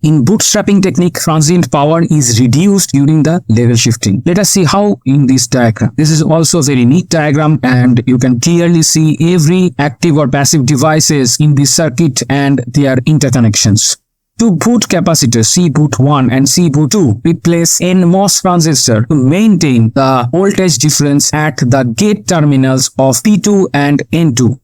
Speaker 2: In bootstrapping technique, transient power is reduced during the level shifting. Let us see how in this diagram. This is also a very neat diagram and you can clearly see every active or passive devices in this circuit and their interconnections. Two boot capacitors C-boot1 and C-boot2 replace NMOS transistor to maintain the voltage difference at the gate terminals of P2 and N2.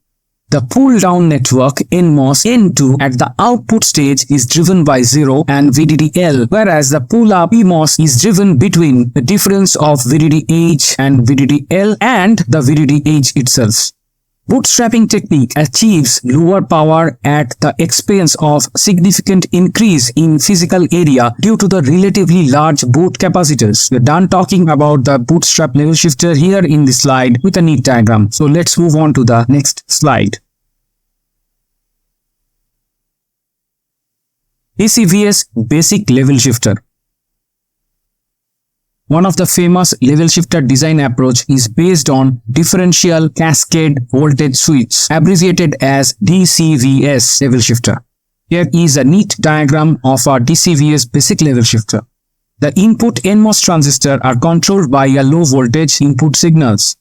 Speaker 2: The pull-down network NMOS N2 at the output stage is driven by 0 and VDDL, whereas the pull-up PMOS is driven between the difference of VDDH and VDDL and the VDDH itself. Bootstrapping technique achieves lower power at the expense of significant increase in physical area due to the relatively large boot capacitors. We're done talking about the bootstrap level shifter here in this slide with a neat diagram. So let's move on to the next slide. DCVS basic level shifter. One of the famous level shifter design approach is based on differential cascade voltage switch, abbreviated as DCVS level shifter. Here is a neat diagram of our DCVS basic level shifter. The input NMOS transistor are controlled by a low voltage input signals.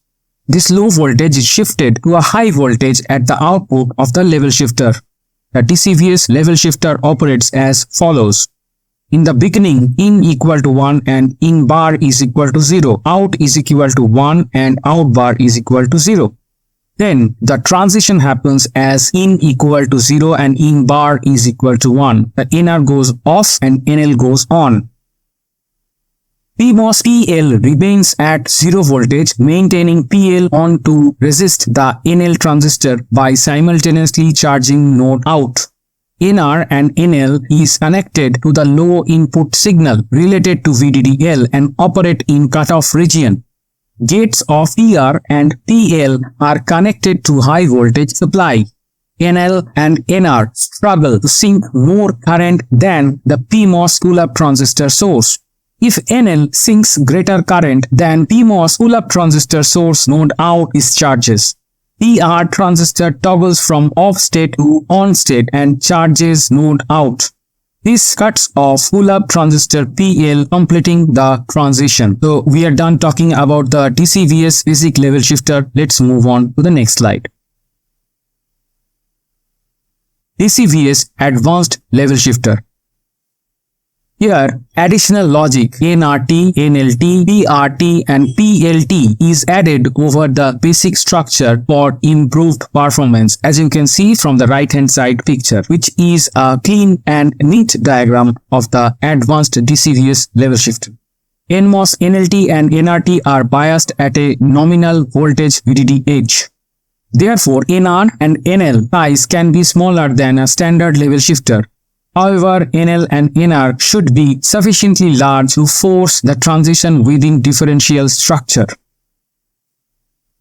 Speaker 2: This low voltage is shifted to a high voltage at the output of the level shifter. The DCVS level shifter operates as follows. In the beginning, in equal to 1 and in bar is equal to 0. Out is equal to 1 and out bar is equal to 0. Then the transition happens as in equal to 0 and in bar is equal to 1. The NR goes off and NL goes on. PMOS PL remains at 0 voltage, maintaining PL on to resist the NL transistor by simultaneously charging node out. NR and NL is connected to the low input signal related to VDDL and operate in cutoff region. Gates of PR and PL are connected to high voltage supply. NL and NR struggle to sink more current than the PMOS pull-up transistor source. If NL sinks greater current than PMOS pull-up transistor source, node out discharges. PR transistor toggles from off state to on state and charges node out. This cuts off pull-up transistor PL, completing the transition. So we are done talking about the DCVS basic level shifter. Let's move on to the next slide. DCVS advanced level shifter. Here, additional logic NRT, NLT, PRT and PLT is added over the basic structure for improved performance, as you can see from the right hand side picture, which is a clean and neat diagram of the advanced DCVS level shifter. NMOS, NLT and NRT are biased at a nominal voltage VDDH. Therefore, NR and NL size can be smaller than a standard level shifter. However, NL and NR should be sufficiently large to force the transition within differential structure.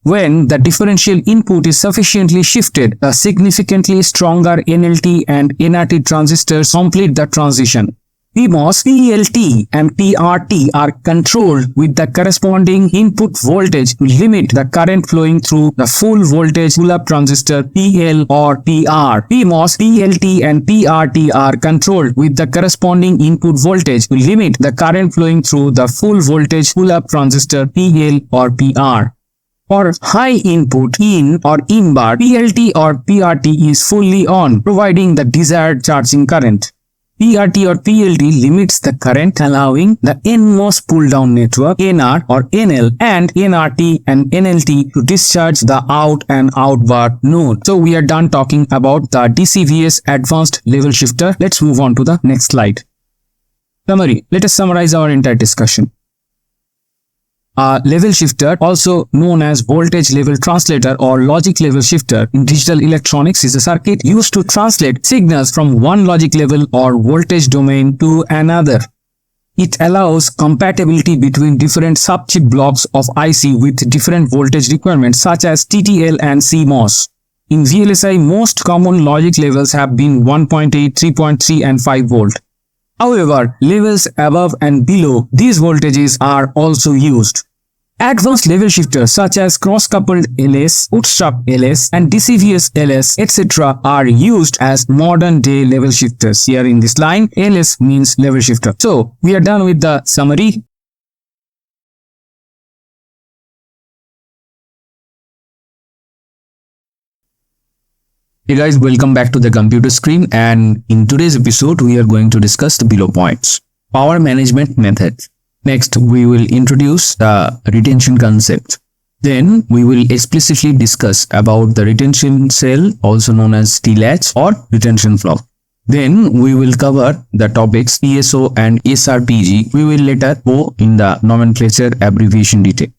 Speaker 2: When the differential input is sufficiently shifted, the significantly stronger NLT and NRT transistors complete the transition. PMOS, PLT and PRT are controlled with the corresponding input voltage to limit the current flowing through the full voltage pull-up transistor PL or PR. PMOS, PLT and PRT are controlled with the corresponding input voltage to limit the current flowing through the full voltage pull-up transistor PL or PR. For high input in or in bar, PLT or PRT is fully on, providing the desired charging current. PRT or PLT limits the current, allowing the NMOS pull-down network, NR or NL and NRT and NLT to discharge the out and out bar node. So we are done talking about the DCVS advanced level shifter. Let's move on to the next slide. Summary. Let us summarize our entire discussion.
Speaker 1: A level shifter, also known as voltage level translator or logic level shifter in digital electronics, is a circuit used to translate signals from one logic level or voltage domain to another. It allows compatibility between different subchip blocks of IC with different voltage requirements such as TTL and CMOS. In VLSI, most common logic levels have been 1.8, 3.3 and 5 volt. However, levels above and below these voltages are also used. Advanced level shifters such as cross-coupled LS, bootstrap LS and DCVS LS, etc. are used as modern-day level shifters. Here in this line, LS means level shifter. So, we are done with the summary.
Speaker 2: Hey guys, welcome back to the computer screen, and in today's episode we are going to discuss the below points. Power management methods. Next, we will introduce the retention concept. Then we will explicitly discuss about the retention cell, also known as T-latch or retention flow. Then we will cover the topics PSO and SRPG. We will later go in the nomenclature abbreviation detail.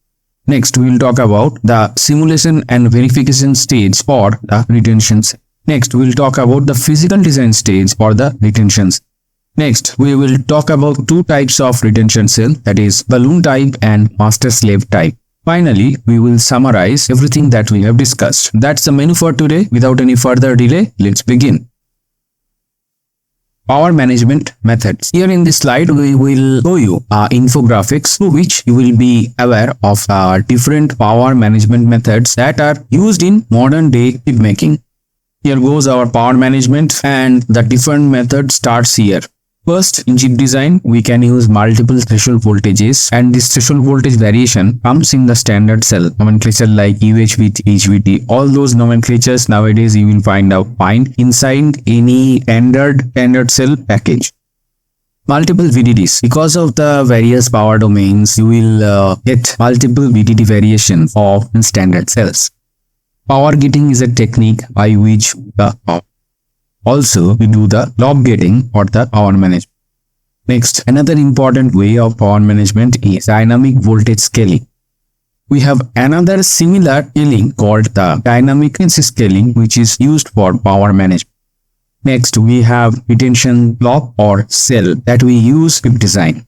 Speaker 2: Next, we will talk about the simulation and verification stage for the retentions. Next, we will talk about the physical design stage for the retentions. Next, we will talk about two types of retention cell, that is balloon type and master slave type. Finally, we will summarize everything that we have discussed. That's the menu for today. Without any further delay, let's begin. Power management methods. Here in this slide, we will show you infographics through which you will be aware of different power management methods that are used in modern day chip making. Here goes our power management, and the different method starts here. First, in chip design, we can use multiple threshold voltages, and this threshold voltage variation comes in the standard cell nomenclature like UHVT, HVT. All those nomenclatures nowadays you will find inside any standard cell package. Multiple VDDs. Because of the various power domains, you will get multiple VDD variations of standard cells. Power gating is a technique by which also we do the clock gating or the power management. Next, another important way of power management is dynamic voltage scaling. We have another similar scaling called the dynamic frequency scaling, which is used for power management. Next, we have retention block or cell that we use in design.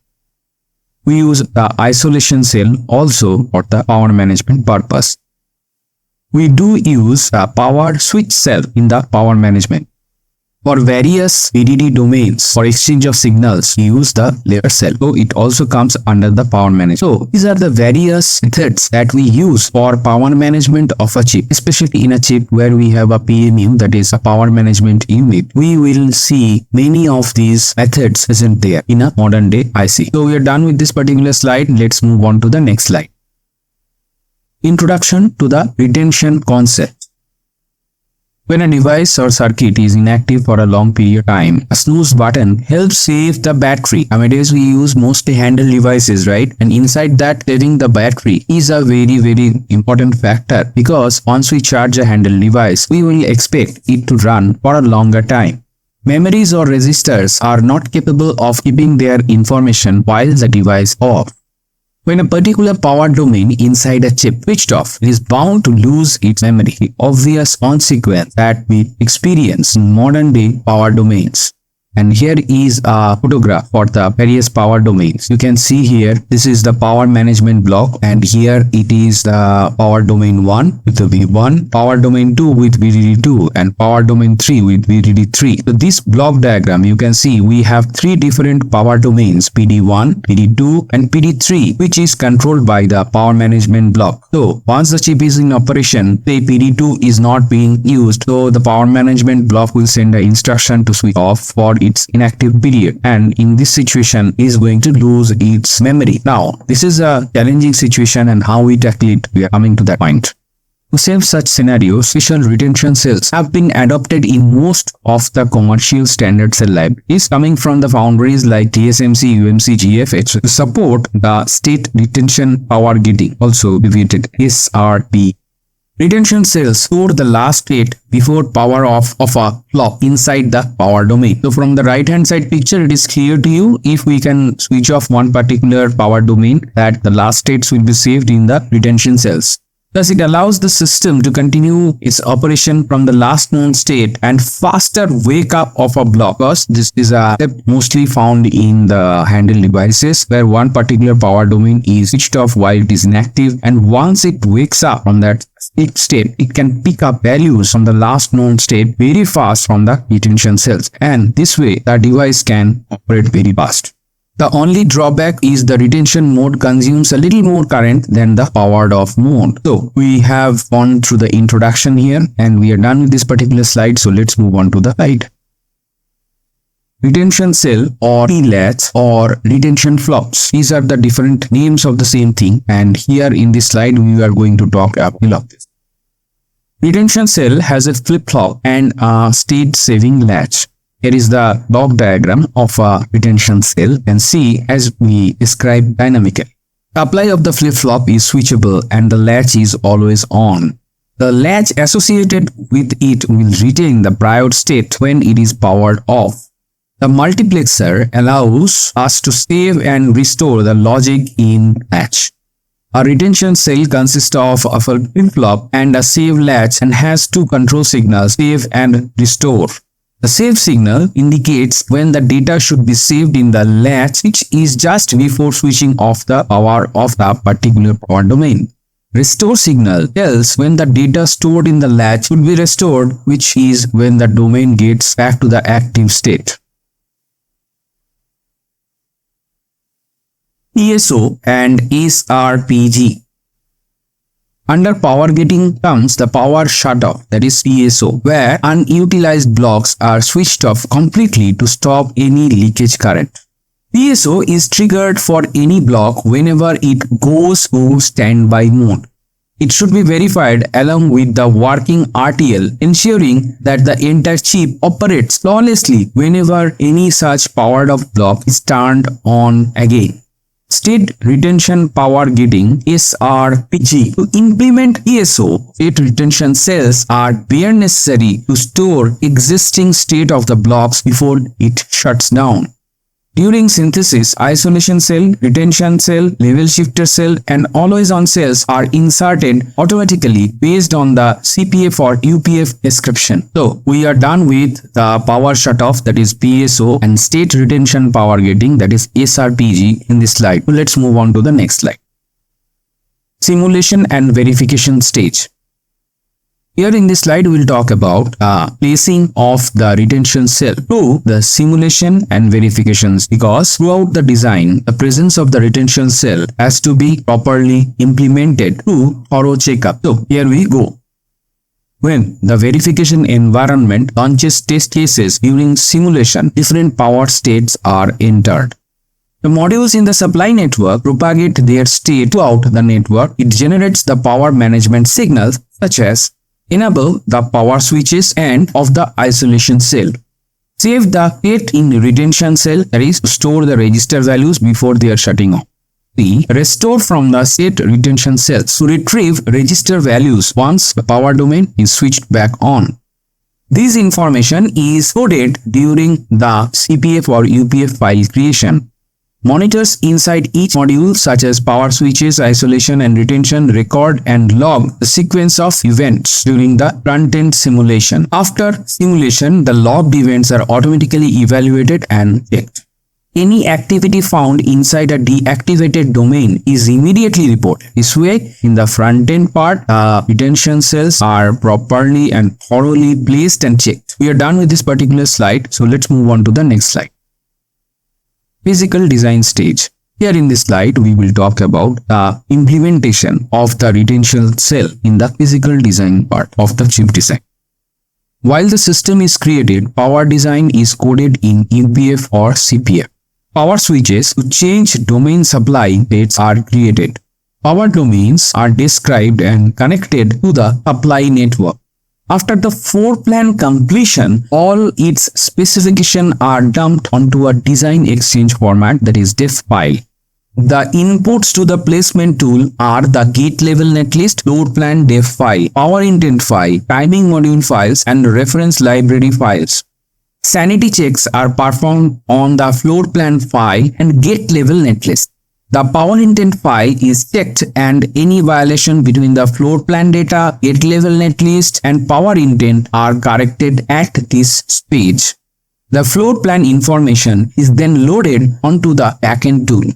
Speaker 2: We use the isolation cell also for the power management purpose. We do use a power switch cell in the power management. For various VDD domains, for exchange of signals, we use the layer cell. So it also comes under the power management. So these are the various methods that we use for power management of a chip, especially in a chip where we have a PMU, that is a power management unit. We will see many of these methods present there in a modern day IC. So we are done with this particular slide. Let's move on to the next slide. Introduction to the retention concept. When a device or circuit is inactive for a long period of time, a snooze button helps save the battery. Nowadays we use mostly handheld devices, right? And inside that, saving the battery is a very important factor, because once we charge a handheld device, we will expect it to run for a longer time. Memories or registers are not capable of keeping their information while the device is off. When a particular power domain inside a chip switched off, it is bound to lose its memory. The obvious consequence that we experience in modern day power domains. And here is a photograph for the various power domains. You can see here, this is the power management block, and here it is the power domain 1 with the V1, power domain 2 with VDD2, and power domain 3 with VDD3. So this block diagram, you can see we have three different power domains, PD1, PD2 and PD3, which is controlled by the power management block. So once the chip is in operation, say PD2 is not being used, so the power management block will send an instruction to switch off for its inactive period, and in this situation is going to lose its memory. Now this is a challenging situation, and how we tackle it, we are coming to that point. To save such scenarios, special retention cells have been adopted in most of the commercial standard cell libraries coming from the foundries like TSMC, UMC, GF to support the state retention power gating, also abbreviated SRP. Retention cells store the last state before power off of a clock inside the power domain. So from the right hand side picture, it is clear to you if we can switch off one particular power domain that the last states will be saved in the retention cells. Thus, it allows the system to continue its operation from the last known state and faster wake up of a block, because this is a step mostly found in the handheld devices where one particular power domain is switched off while it is inactive, and once it wakes up from that state, it can pick up values from the last known state very fast from the retention cells, and this way the device can operate very fast. The only drawback is the retention mode consumes a little more current than the powered off mode. So we have gone through the introduction here and we are done with this particular slide. So let's move on to the slide. Retention cell or T-latch or retention flops. These are the different names of the same thing, and here in this slide we are going to talk about this. Retention cell has a flip-flop and a state-saving latch. Here is the block diagram of a retention cell and see as we described dynamically. The supply of the flip-flop is switchable and the latch is always on. The latch associated with it will retain the prior state when it is powered off. The multiplexer allows us to save and restore the logic in latch. A retention cell consists of a flip-flop and a save latch and has two control signals, save and restore. The save signal indicates when the data should be saved in the latch, which is just before switching off the power of the particular power domain. Restore signal tells when the data stored in the latch should be restored, which is when the domain gets back to the active state. PSO and SRPG. Under power gating comes the power shutoff, that is PSO, where unutilized blocks are switched off completely to stop any leakage current. PSO is triggered for any block whenever it goes to standby mode. It should be verified along with the working RTL, ensuring that the entire chip operates flawlessly whenever any such powered off block is turned on again. State retention power gating SRPG. To implement PSO, state retention cells are bare necessary to store existing state of the blocks before it shuts down. During synthesis, isolation cell, retention cell, level shifter cell and always on cells are inserted automatically based on the CPF or UPF description. So we are done with the power shutoff, that is PSO, and state retention power gating, that is SRPG, in this slide. So let's move on to the next slide. Simulation and verification stage. Here in this slide, we will talk about placing of the retention cell to the simulation and verifications, because throughout the design, the presence of the retention cell has to be properly implemented to thorough checkup. So here we go. When the verification environment launches test cases during simulation, different power states are entered. The modules in the supply network propagate their state throughout the network. It generates the power management signals such as enable the power switches and of the isolation cell. Save the state in retention cell, that is to store the register values before they are shutting off. Restore from the state retention cells to retrieve register values once the power domain is switched back on. This information is coded during the CPF or UPF file creation. Monitors inside each module such as power switches, isolation and retention record and log the sequence of events during the front-end simulation. After simulation, the logged events are automatically evaluated and checked. Any activity found inside a deactivated domain is immediately reported. This way, in the front-end part, retention cells are properly and thoroughly placed and checked. We are done with this particular slide, so let's move on to the next slide. Physical design stage. Here in this slide, we will talk about the implementation of the retention cell in the physical design part of the chip design. While the system is created, power design is coded in UPF or CPF. Power switches to change domain supply states are created. Power domains are described and connected to the supply network. After the floor plan completion, all its specifications are dumped onto a design exchange format, that is DEF file.
Speaker 1: The inputs to the placement tool are the gate level netlist, floor plan def file, power intent file, timing module files, and reference library files. Sanity checks are performed on the floor plan file and gate level netlist. The power intent file is checked and any violation between the floor plan data, gate level netlist, and power intent are corrected at this stage. The floor plan information is then loaded onto the backend tool.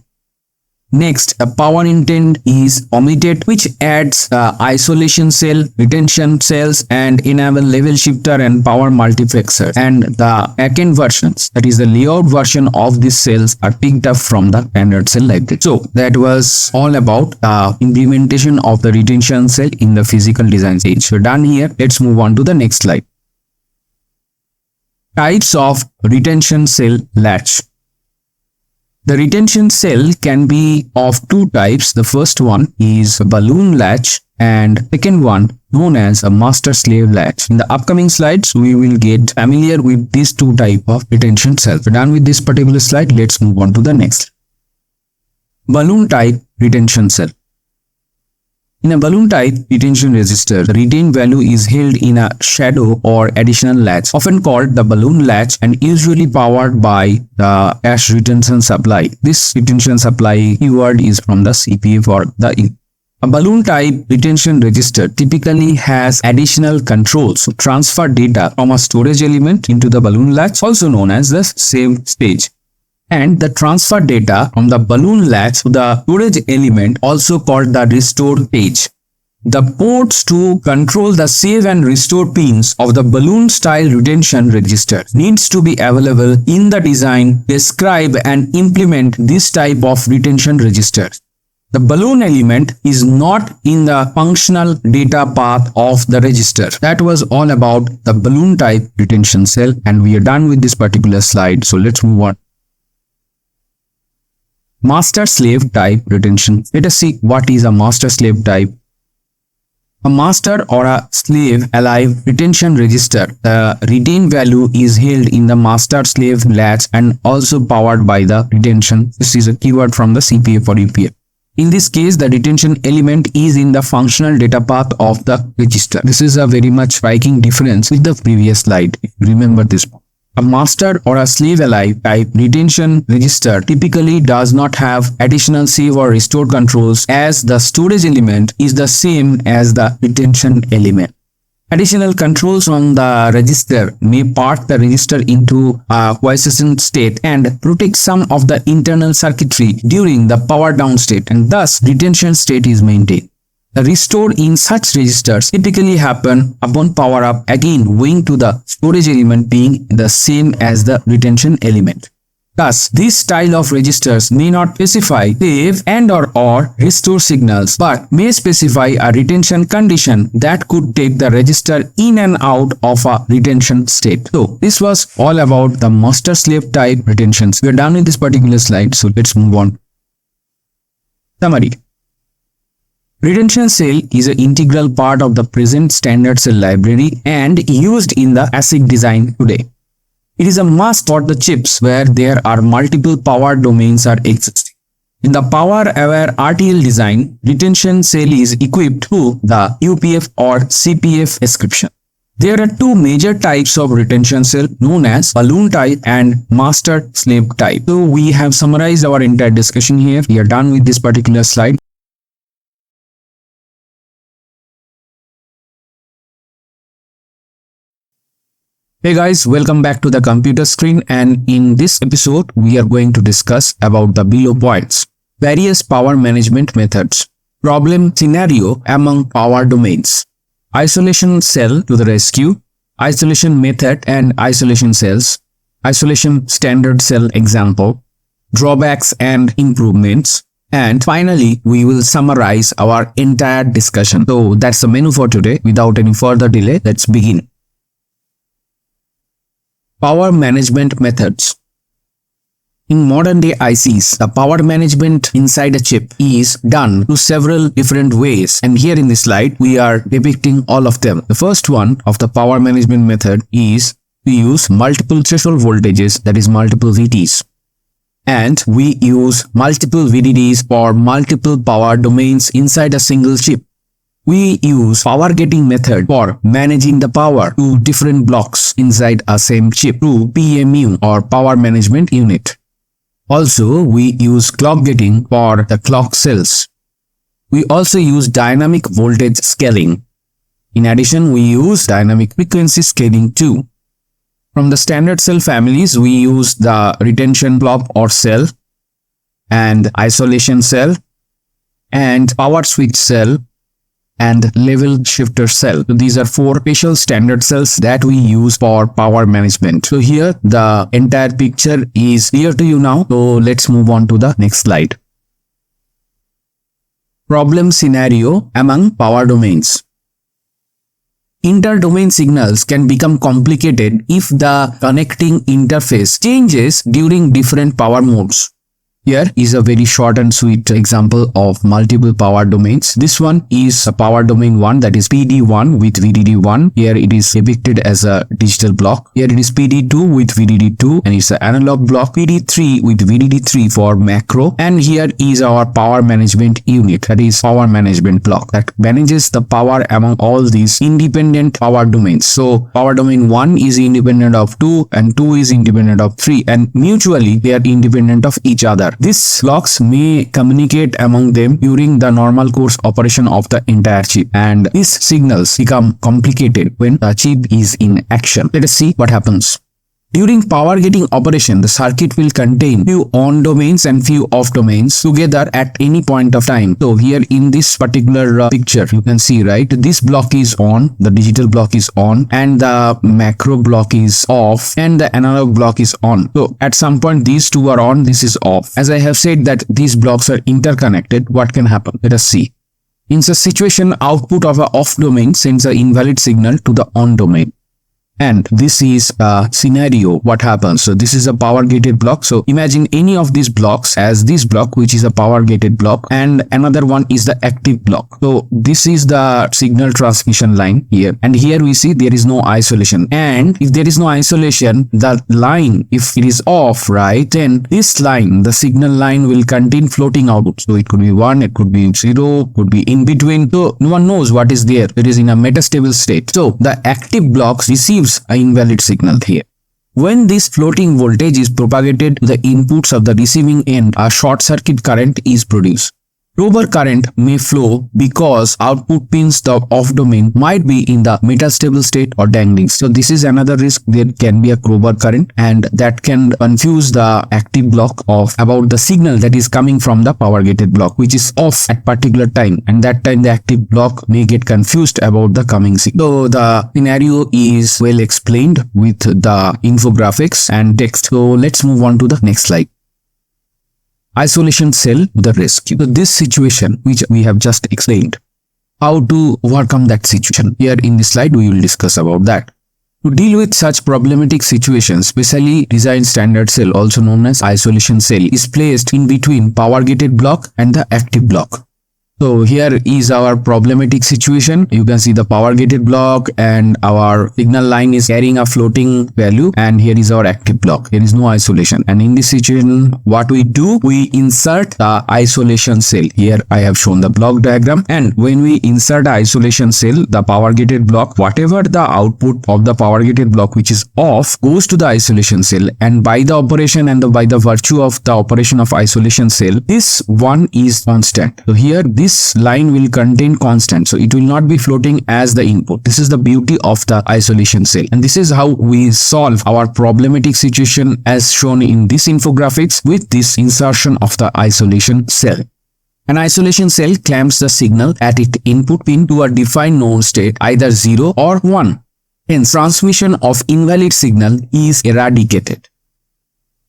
Speaker 1: Next, a power intent is omitted, which adds isolation cell, retention cells, and enable level shifter and power multiplexer. And the backend versions, that is the layout version of these cells, are picked up from the standard cell library. So that was all about the implementation of the retention cell in the physical design stage. So done here. Let's move on to the next slide. Types of retention cell latch. The retention cell can be of two types. The first one is a balloon latch and second one known as a master-slave latch. In the upcoming slides, we will get familiar with these two types of retention cells. So done with this particular slide, let's move on to the next. Balloon type retention cell. In a balloon type retention register, the retained value is held in a shadow or additional latch, often called the balloon latch and usually powered by the cache retention supply. This retention supply keyword is from the CPF or the ink. A balloon type retention register typically has additional controls to transfer data from a storage element into the balloon latch, also known as the save stage. And the transfer data from the balloon latch to the storage element, also called the restore page. The ports to control the save and restore pins of the balloon style retention register needs to be available in the design, describe and implement this type of retention register. The balloon element is not in the functional data path of the register. That was all about the balloon type retention cell, and we are done with this particular slide. So let's move on. Master-slave type retention. Let us see what is a master-slave type. A master or a slave alive retention register. The retained value is held in the master-slave latch and also powered by the retention. This is a keyword from the CPF or UPF. In this case, the retention element is in the functional data path of the register. This is a very much striking difference with the previous slide. Remember this one. A master or a slave alive type retention register typically does not have additional save or restore controls, as the storage element is the same as the retention element. Additional controls on the register may part the register into a quiescent state and protect some of the internal circuitry during the power down state, and thus retention state is maintained. The restore in such registers typically happen upon power up, again owing to the storage element being the same as the retention element. Thus, this style of registers may not specify save and/or restore signals, but may specify a retention condition that could take the register in and out of a retention state. So, this was all about the master-slave type retentions. We are done with this particular slide, so let's move on. Summary. Retention cell is an integral part of the present standard cell library and used in the ASIC design today. It is a must for the chips where there are multiple power domains are existing. In the power-aware RTL design, retention cell is equipped to the UPF or CPF description. There are two major types of retention cell known as balloon type and master-slave type. So we have summarized our entire discussion here. We are done with this particular slide. Hey guys, welcome back to the computer screen, and in this episode we are going to discuss about the below points. Various power management methods. Problem scenario among power domains. Isolation cell to the rescue. Isolation method and isolation cells. Isolation standard cell example. Drawbacks and improvements. And finally, we will summarize our entire discussion. So that's the menu for today. Without any further delay, let's begin. Power management methods. In modern day ICs, the power management inside a chip is done through several different ways, and here in this slide we are depicting all of them. The first one of the power management method is to use multiple threshold voltages, that is multiple VTs.
Speaker 2: And we use multiple VDDs for multiple power domains inside a single chip. We use power gating method for managing the power to different blocks inside a same chip through PMU or power management unit. Also, we use clock gating for the clock cells. We also use dynamic voltage scaling. In addition, we use dynamic frequency scaling too. From the standard cell families, we use the retention block or cell, and isolation cell, and power switch cell, and level shifter cell. So these are 4 special standard cells that we use for power management. So here the entire picture is clear to you now. So let's move on to the next slide. Problem scenario among power domains. Inter-domain signals can become complicated if the connecting interface changes during different power modes. Here is a very short and sweet example of multiple power domains. This one is a power domain 1, that is PD1 with VDD1. Here it is depicted as a digital block. Here it is PD2 with VDD2 and it's an analog block. PD3 with VDD3 for macro. And here is our power management unit, that is power management block that manages the power among all these independent power domains. So power domain 1 is independent of 2 and 2 is independent of 3, and mutually they are independent of each other. These blocks may communicate among them during the normal course operation of the entire chip, and these signals become complicated when the chip is in action. Let us see what happens. During power gating operation, the circuit will contain few on domains and few off domains together at any point of time. So here in this particular picture, you can see, right, this block is on, the digital block is on, and the macro block is off, and the analog block is on. So at some point these two are on, this is off. As I have said that these blocks are interconnected, what can happen? Let us see. In such situation, output of an off domain sends an invalid signal to the on domain. And this is a scenario what happens. So this is a power gated block. So imagine any of these blocks as this block, which is a power gated block, and another one is the active block. So this is the signal transmission line here, and here we see there is no isolation. And if there is no isolation, the line, if it is off, right, then this line, the signal line, will contain floating output. So it could be 1, it could be 0, could be in between. So no one knows what is there. It is in a metastable state. So the active blocks receives an invalid signal here. When this floating voltage is propagated to the inputs of the receiving end, a short circuit current is produced. Prober current may flow because output pins, the off domain, might be in the metastable state or dangling. So this is another risk. There can be a crowbar current, and that can confuse the active block of about the signal that is coming from the power gated block, which is off at particular time, and that time the active block may get confused about the coming signal. So the scenario is well explained with the infographics and text. So let's move on to the next slide. Isolation cell to the rescue. So this situation which we have just explained, how to overcome that situation. Here in this slide we will discuss about that. To deal with such problematic situations, specially designed standard cell, also known as isolation cell, is placed in between power gated block and the active block. So here is our problematic situation. You can see the power gated block and our signal line is carrying a floating value, and here is our active block. There is no isolation, and in this situation what we do, we insert the isolation cell. Here I have shown the block diagram, and when we insert the isolation cell, the power gated block, whatever the output of the power gated block which is off goes to the isolation cell, and by the operation and by the virtue of the operation of isolation cell, this one is constant. So here this line will contain constant, so it will not be floating as the input. This is the beauty of the isolation cell, and this is how we solve our problematic situation as shown in this infographics with this insertion of the isolation cell. An isolation cell clamps the signal at its input pin to a defined known state, either 0 or 1. Hence, transmission of invalid signal is eradicated.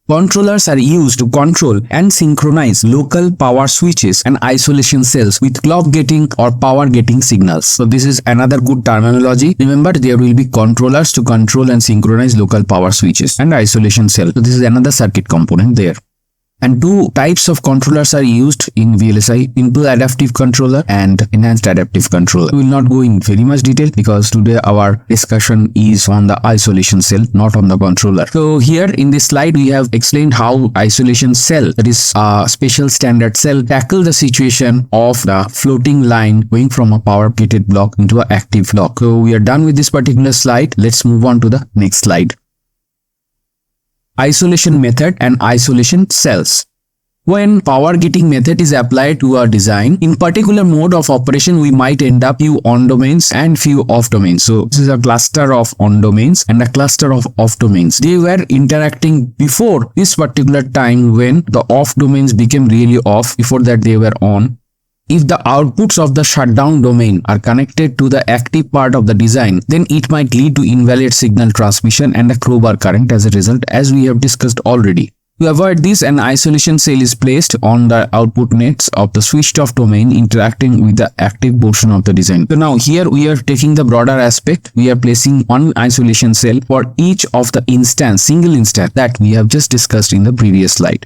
Speaker 2: Controllers are used to control and synchronize local power switches and isolation cells with clock gating or power gating signals. So this is another good terminology. Remember, there will be controllers to control and synchronize local power switches and isolation cell. So this is another circuit component there. And two types of controllers are used in VLSI: Simple Adaptive Controller and Enhanced Adaptive Controller. We will not go in very much detail because today our discussion is on the isolation cell, not on the controller. So here in this slide we have explained how isolation cell, that is a special standard cell, tackle the situation of the floating line going from a power gated block into an active block. So we are done with this particular slide. Let's move on to the next slide. Isolation method and isolation cells. When power gating method is applied to a design, in particular mode of operation, we might end up few on domains and few off domains. So this is a cluster of on domains and a cluster of off domains. They were interacting before this particular time when the off domains became really off. Before that they were on. If the outputs of the shutdown domain are connected to the active part of the design, then it might lead to invalid signal transmission and a crowbar current as a result, as we have discussed already. To avoid this, an isolation cell is placed on the output nets of the switched off domain interacting with the active portion of the design. So now here we are taking the broader aspect. We are placing one isolation cell for each of the single instance that we have just discussed in the previous slide.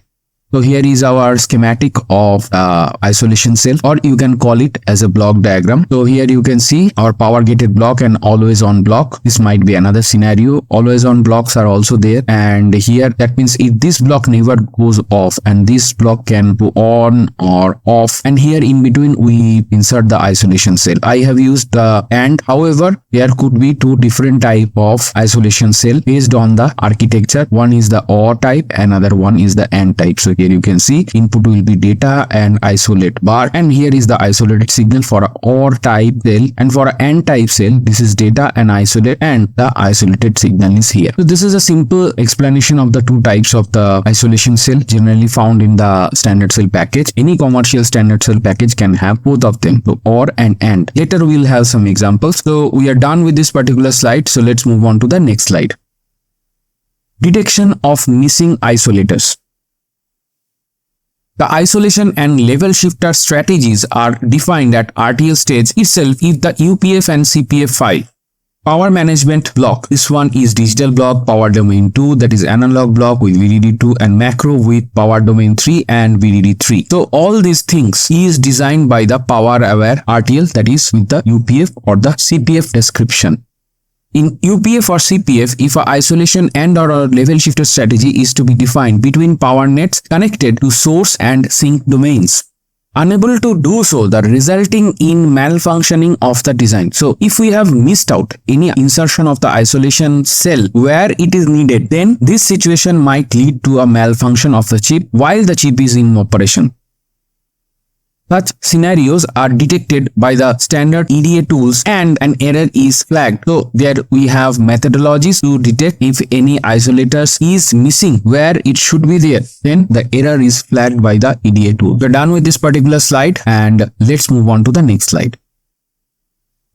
Speaker 2: So here is our schematic of isolation cell, or you can call it as a block diagram. So here you can see our power gated block and always on block. This might be another scenario. Always on blocks are also there, and here that means if this block never goes off and this block can go on or off, and here in between we insert the isolation cell. I have used the AND. However, there could be two different type of isolation cell based on the architecture. One is the OR type, another one is the AND type. So here you can see input will be data and isolate bar, and here is the isolated signal for a OR type cell, and for an AND type cell this is data and isolate, and the isolated signal is here. So this is a simple explanation of the two types of the isolation cell generally found in the standard cell package. Any commercial standard cell package can have both of them, so OR and AND. Later we will have some examples. So we are done with this particular slide, so let's move on to the next slide. Detection of missing isolators. The isolation and level shifter strategies are defined at RTL stage itself if the UPF and CPF file. Power management block. This one is digital block, power domain 2, that is analog block with VDD2, and macro with power domain 3 and VDD3. So all these things is designed by the power aware RTL, that is with the UPF or the CPF description. In UPF or CPF, if a isolation and or a level shifter strategy is to be defined between power nets connected to source and sink domains. Unable to do so, the resulting in malfunctioning of the design. So if we have missed out any insertion of the isolation cell where it is needed, then this situation might lead to a malfunction of the chip while the chip is in operation. Such scenarios are detected by the standard EDA tools and an error is flagged. So there we have methodologies to detect if any isolators is missing where it should be there. Then the error is flagged by the EDA tool. We're done with this particular slide and let's move on to the next slide.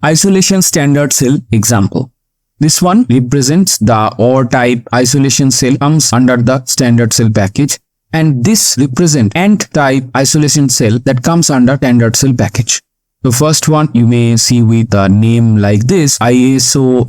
Speaker 2: Isolation standard cell example. This one represents the OR type isolation cell, comes under the standard cell package. And this represents AND type isolation cell that comes under standard cell package. The first one you may see with a name like this, ISO-LORX.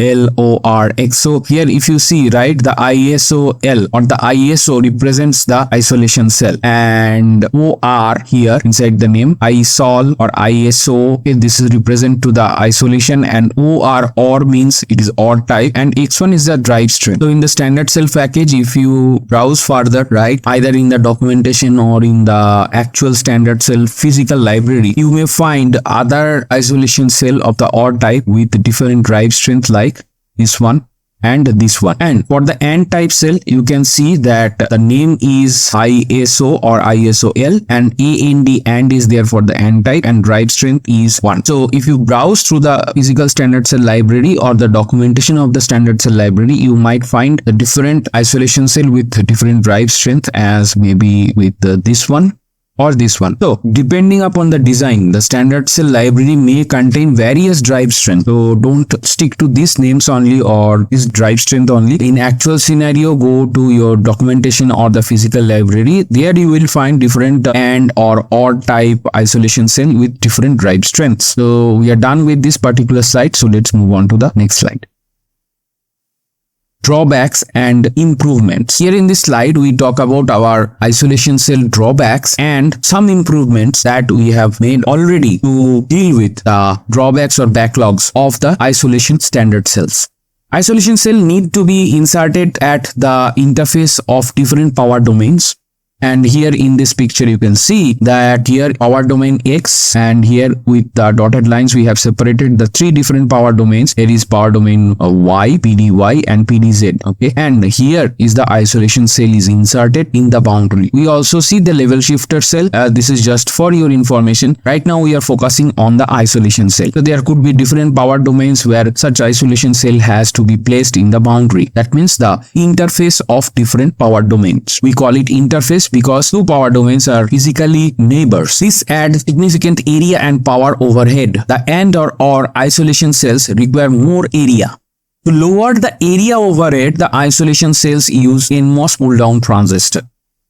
Speaker 2: So here if you see, right, the ISO-L or the ISO represents the isolation cell, and OR here inside the name, ISOL or ISO, okay, this is represent to the isolation, and OR means it is OR type, and X1 is the drive strength. So in the standard cell package, if you browse further, right, either in the documentation or in the actual standard cell physical library, you may find other isolation cell of the OR type with different drive strength like this one and this one. And for the AND type cell, you can see that the name is ISO or ISO-L, and AND is there for the AND type, and drive strength is 1. So if you browse through the physical standard cell library or the documentation of the standard cell library, you might find the different isolation cell with different drive strength, as maybe with this one or this one. So depending upon the design, the standard cell library may contain various drive strength. So don't stick to these names only or this drive strength only. In actual scenario, go to your documentation or the physical library. There you will find different AND or OR type isolation cell with different drive strengths. So we are done with this particular slide. So let's move on to the next slide. drawbacks and improvements. Here in this slide, we talk about our isolation cell drawbacks and some improvements that we have made already to deal with the drawbacks or backlogs of the isolation standard cells. Isolation cell need to be inserted at the interface of different power domains. And here in this picture, you can see that here power domain X, and here with the dotted lines, we have separated the three different power domains. Here is power domain Y, PDY and PDZ. Okay. And here is the isolation cell is inserted in the boundary. We also see the level shifter cell. This is just for your information. Right now we are focusing on the isolation cell. So there could be different power domains where such isolation cell has to be placed in the boundary. That means the interface of different power domains. We call it interface because two power domains are physically neighbors. This adds significant area and power overhead. The AND or isolation cells require more area. To lower the area overhead, the isolation cells use CMOS pull-down transistor.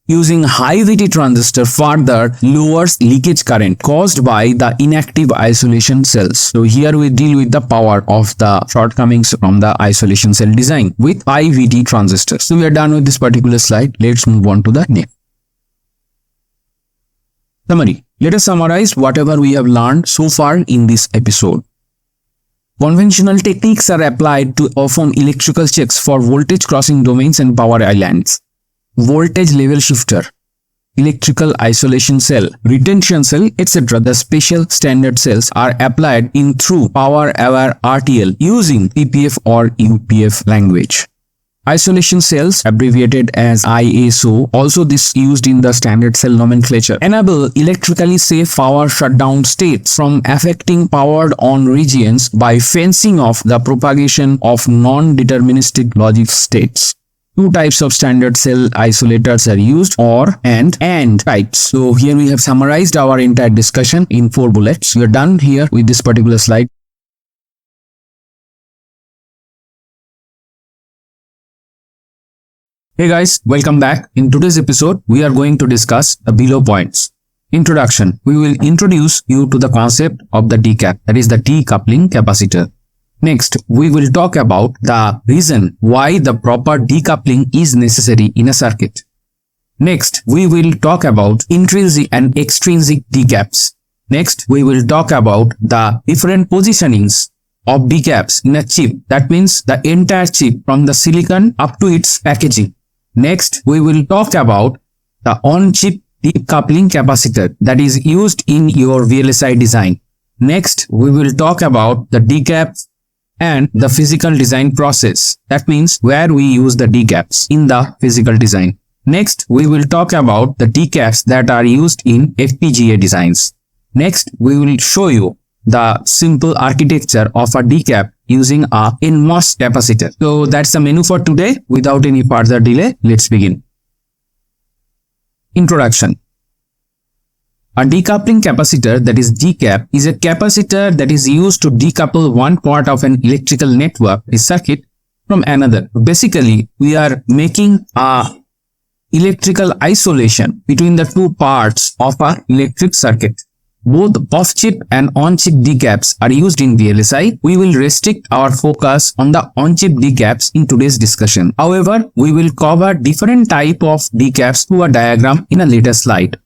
Speaker 2: Using high VT transistor further lowers leakage current caused by the inactive isolation cells. So here we deal with the power of the shortcomings from the isolation cell design with high VT transistors. So we are done with this particular slide. Let's move on to the next. Summary. Let us summarize whatever we have learned so far in this episode. Conventional techniques are applied to perform electrical checks for voltage crossing domains and power islands. Voltage level shifter, electrical isolation cell, retention cell, etc. The special standard cells are applied in through power-aware RTL using PPF or UPF language. Isolation cells, abbreviated as ISO, also this used in the standard cell nomenclature, enable electrically safe power shutdown states from affecting powered on regions by fencing off the propagation of non-deterministic logic states. Two types of standard cell isolators are used, OR and AND types. So here we have summarized our entire discussion in 4 bullets. We are done here with this particular slide. Hey guys, welcome back. In today's episode, we are going to discuss the below points. Introduction. We will introduce you to the concept of the decap, that is the decoupling capacitor. Next, we will talk about the reason why the proper decoupling is necessary in a circuit. Next, we will talk about intrinsic and extrinsic decaps. Next, we will talk about the different positionings of decaps in a chip. That means the entire chip from the silicon up to its packaging. Next, we will talk about the on-chip decoupling capacitor that is used in your VLSI design. Next, we will talk about the decaps and the physical design process. That means where we use the decaps in the physical design. Next, we will talk about the decaps that are used in FPGA designs. Next, we will show you the simple architecture of a decap using a CMOS capacitor. So that's the menu for today. Without any further delay, let's begin. Introduction. A decoupling capacitor, that is decap, is a capacitor that is used to decouple one part of an electrical network, a circuit, from another. Basically, we are making a electrical isolation between the two parts of an electric circuit. Both off-chip and on-chip decaps are used in VLSI. We will restrict our focus on the on-chip decaps in today's discussion. However, we will cover different type of decaps through a diagram in a later slide.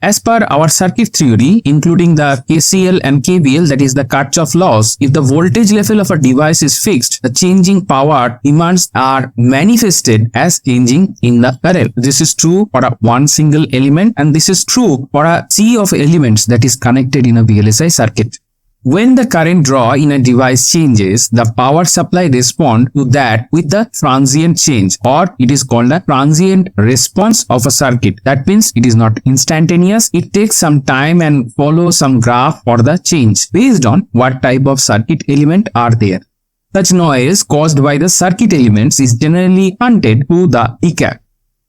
Speaker 2: As per our circuit theory, including the KCL and KVL, that is the Kirchhoff laws, if the voltage level of a device is fixed, the changing power demands are manifested as changing in the current. This is true for one single element, and this is true for a sea of elements that is connected in a VLSI circuit. When the current draw in a device changes, the power supply responds to that with the transient change, or it is called a transient response of a circuit. That means it is not instantaneous. It takes some time and follows some graph for the change based on what type of circuit element are there. Such noise caused by the circuit elements is generally shunted to the decap.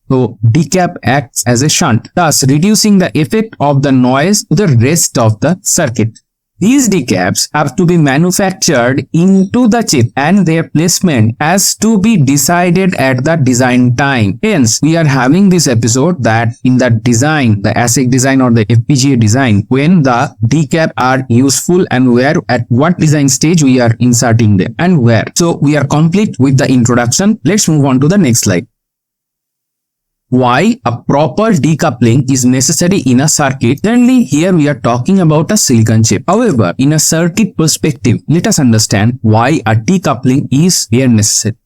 Speaker 2: So decap acts as a shunt, thus reducing the effect of the noise to the rest of the circuit.
Speaker 1: These decaps have to be manufactured into the chip and their placement has to be decided at the design time. Hence, we are having this episode that in the design, the ASIC design or the FPGA design, when the decap are useful and where at what design stage we are inserting them and where. So we are complete with the introduction. Let's move on to the next slide. Why a proper decoupling is necessary in a circuit. Generally, here we are talking about a silicon chip. However, in a circuit perspective, let us understand why a decoupling is here necessary.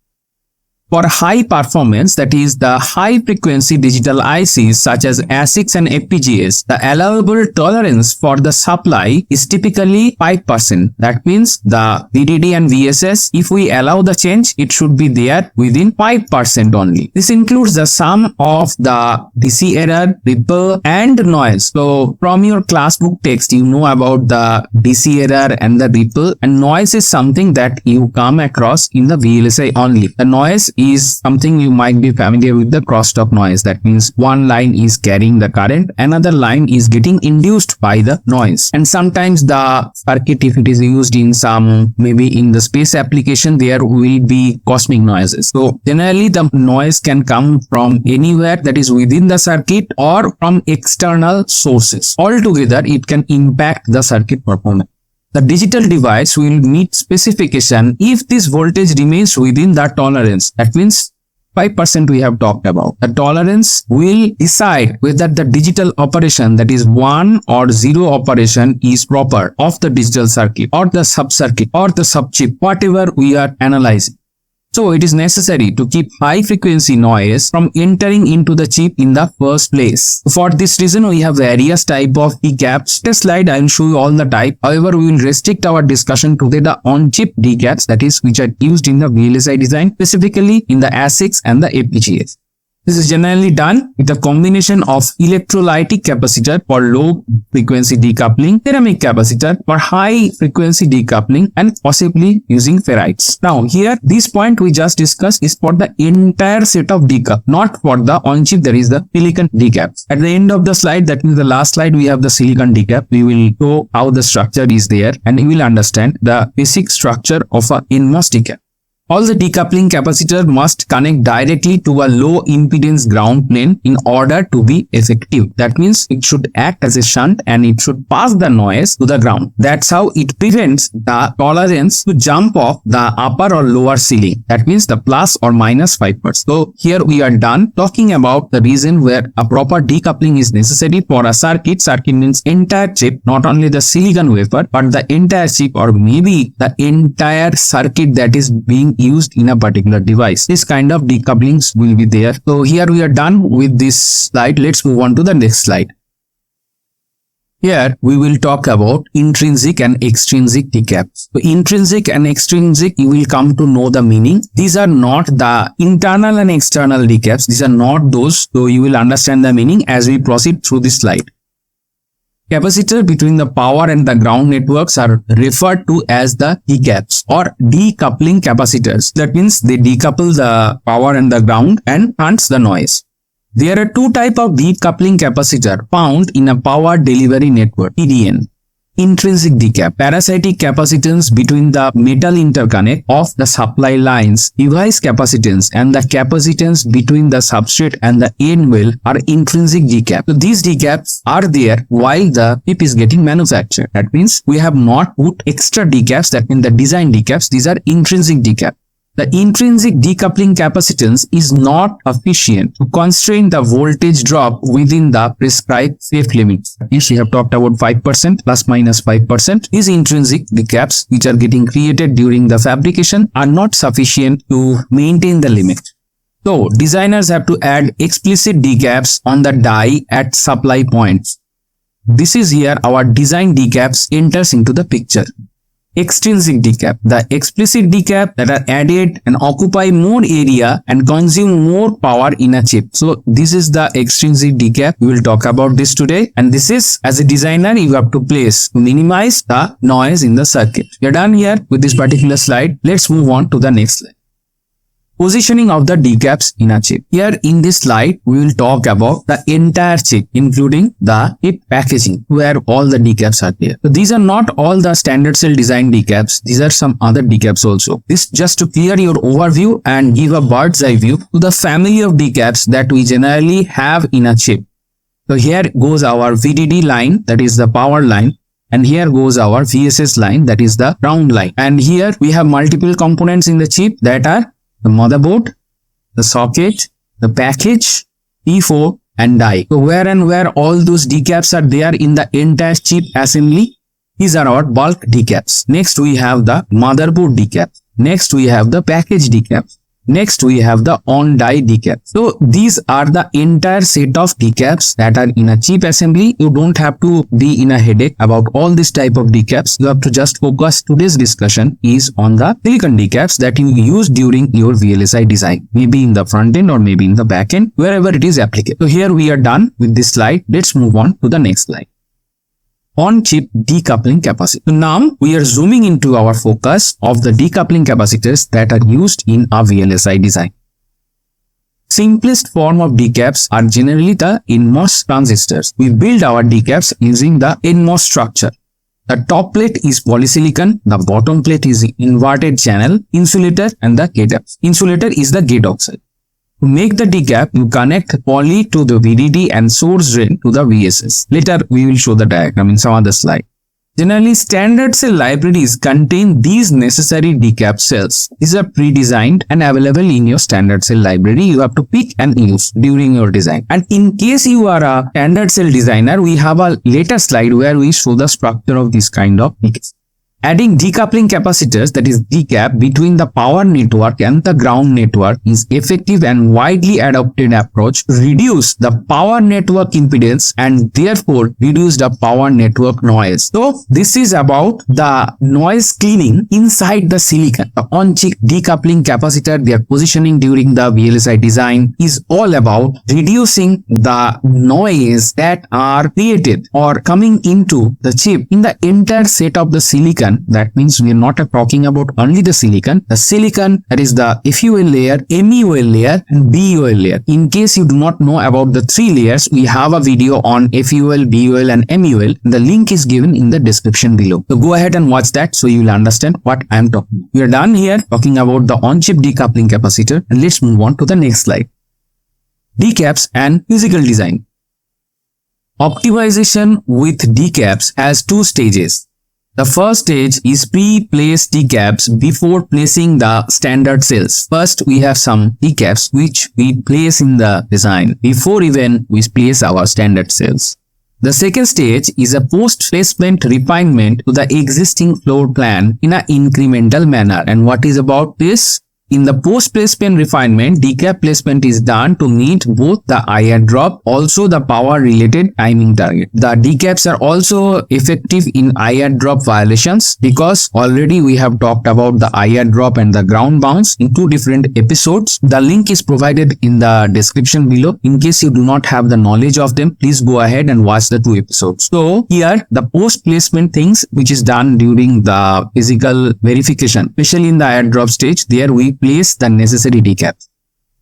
Speaker 1: For high performance, that is the high frequency digital ICs such as ASICs and FPGAs, the allowable tolerance for the supply is typically 5%. That means the VDD and VSS, if we allow the change, it should be there within 5% only. This includes the sum of the DC error, ripple and noise. So from your class book text, you know about the DC error and the ripple, and noise is something that you come across in the VLSI only. The noise is something you might be familiar with, the crosstalk noise. That means one line is carrying the current, another line is getting induced by the noise. And sometimes the circuit, if it is used in some, maybe in the space application, there will be cosmic noises. So generally the noise can come from anywhere that is within the circuit or from external sources. Altogether, it can impact the circuit performance. The digital device will meet specification if this voltage remains within the tolerance. That means 5% we have talked about. The tolerance will decide whether the digital operation, that is 1 or 0 operation, is proper of the digital circuit or the sub-circuit or the sub-chip, whatever we are analyzing. So it is necessary to keep high frequency noise from entering into the chip in the first place. For this reason, we have various type of decaps. This slide I will show you all the type. However, we will restrict our discussion to the on-chip decaps, that is which are used in the VLSI design, specifically in the ASICs and the FPGAs. This is generally done with a combination of electrolytic capacitor for low frequency decoupling, ceramic capacitor for high frequency decoupling, and possibly using ferrites. Now here, this point we just discussed is for the entire set of decap, not for the on-chip, there is the silicon decaps. At the end of the slide, that means the last slide, we have the silicon decap. We will show how the structure is there and you will understand the basic structure of a CMOS decap. All the decoupling capacitor must connect directly to a low impedance ground plane in order to be effective. That means it should act as a shunt and it should pass the noise to the ground. That's how it prevents the tolerance to jump off the upper or lower ceiling. That means the plus or minus 5%. So here we are done talking about the reason where a proper decoupling is necessary for a circuit. Circuit means entire chip, not only the silicon wafer, but the entire chip or maybe the entire circuit that is being used in a particular device. This kind of decouplings will be there. So here we are done with this slide. Let's move on to the next slide. Here we will talk about intrinsic and extrinsic decaps. So intrinsic and extrinsic, you will come to know the meaning. These are not the internal and external decaps. These are not those. So you will understand the meaning as we proceed through this slide. Capacitor between the power and the ground networks are referred to as the decaps or decoupling capacitors. That means they decouple the power and the ground and shunts the noise. There are two types of decoupling capacitor found in a power delivery network, PDN. Intrinsic decap, parasitic capacitance between the metal interconnect of the supply lines, device capacitance, and the capacitance between the substrate and the end well are intrinsic decap. So these decaps are there while the chip is getting manufactured. That means we have not put extra decaps, that means the design decaps. These are intrinsic decap. The intrinsic decoupling capacitance is not sufficient to constrain the voltage drop within the prescribed safe limits. Yes, we have talked about 5% plus minus 5%. These intrinsic decaps which are getting created during the fabrication are not sufficient to maintain the limit. So designers have to add explicit decaps on the die at supply points. This is here our design decaps enters into the picture. Extrinsic decap, the explicit decap that are added and occupy more area and consume more power in a chip. So this is the extrinsic decap. We will talk about this today, and this is, as a designer, you have to place to minimize the noise in the circuit. We are done here with this particular slide. Let's move on to the next slide.
Speaker 2: Positioning of the decaps in a chip. Here in this slide, we will talk about the entire chip, including the chip packaging, where all the decaps are there. So these are not all the standard cell design decaps. These are some other decaps also. This just to clear your overview and give a bird's eye view to the family of decaps that we generally have in a chip. So here goes our VDD line, that is the power line. And here goes our VSS line, that is the ground line. And here we have multiple components in the chip that are the motherboard, the socket, the package, P4 and die. So where and where all those decaps are there in the entire chip assembly, these are our bulk decaps. Next we have the motherboard decap. Next we have the package decap. Next we have the on die decap. So these are the entire set of decaps that are in a chip assembly. You don't have to be in a headache about all this type of decaps. You have to just focus. Today's discussion is on the silicon decaps that you use during your VLSI design, maybe in the front end or maybe in the back end, wherever it is applicable. So here we are done with this slide. Let's move on to the next slide. On-chip decoupling capacitor. So now we are zooming into our focus of the decoupling capacitors that are used in a VLSI design. Simplest form of decaps are generally the NMOS transistors. We build our decaps using the NMOS structure. The top plate is polysilicon, the bottom plate is inverted channel insulator, and the gate insulator is the gate oxide. To make the decap, you connect poly to the VDD and source drain to the VSS. Later, we will show the diagram in some other slide. Generally, standard cell libraries contain these necessary decap cells. These are pre-designed and available in your standard cell library. You have to pick and use during your design. And in case you are a standard cell designer, we have a later slide where we show the structure of this kind of decaps. Adding decoupling capacitors, that is decap, between the power network and the ground network is effective and widely adopted approach to reduce the power network impedance and therefore reduce the power network noise. So this is about the noise cleaning inside the silicon. The on-chip decoupling capacitor, their positioning during the VLSI design is all about reducing the noise that are created or coming into the chip in the entire set of the silicon. That means we are not talking about only the silicon. The silicon, that is the FUL layer, MEUL layer and BUL layer. In case you do not know about the three layers, we have a video on FUL, BUL and MEUL. The link is given in the description below. So go ahead and watch that so you will understand what I am talking about. We are done here talking about the on-chip decoupling capacitor, and let's move on to the next slide. Decaps and physical design. Optimization with decaps has two stages. The first stage is pre-place decaps before placing the standard cells. First, we have some decaps which we place in the design before even we place our standard cells. The second stage is a post-placement refinement to the existing floor plan in an incremental manner. And what is about this? In the post-placement refinement, decap placement is done to meet both the IR drop, also the power-related timing target. The decaps are also effective in IR drop violations because already we have talked about the IR drop and the ground bounce in two different episodes. The link is provided in the description below. In case you do not have the knowledge of them, please go ahead and watch the two episodes. So here, the post-placement things which is done during the physical verification, especially in the IR drop stage, there we place the necessary decaps.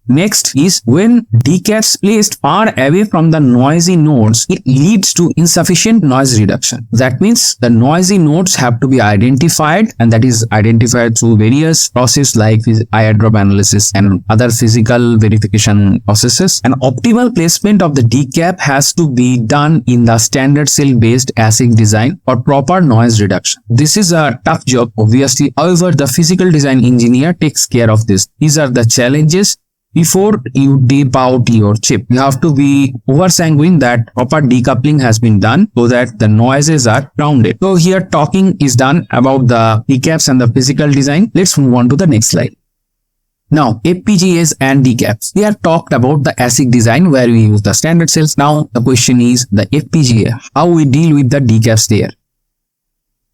Speaker 2: Next is when decaps placed far away from the noisy nodes, it leads to insufficient noise reduction. That means the noisy nodes have to be identified, and that is identified through various processes like IR drop analysis and other physical verification processes. An optimal placement of the decap has to be done in the standard cell based ASIC design for proper noise reduction. This is a tough job, obviously. However, the physical design engineer takes care of this. These are the challenges. Before you dip out your chip, you have to be over-sanguine that proper decoupling has been done so that the noises are grounded. So here talking is done about the decaps and the physical design. Let's move on to the next slide. Now, FPGAs and decaps. We have talked about the ASIC design where we use the standard cells. Now, the question is the FPGA, how we deal with the decaps there.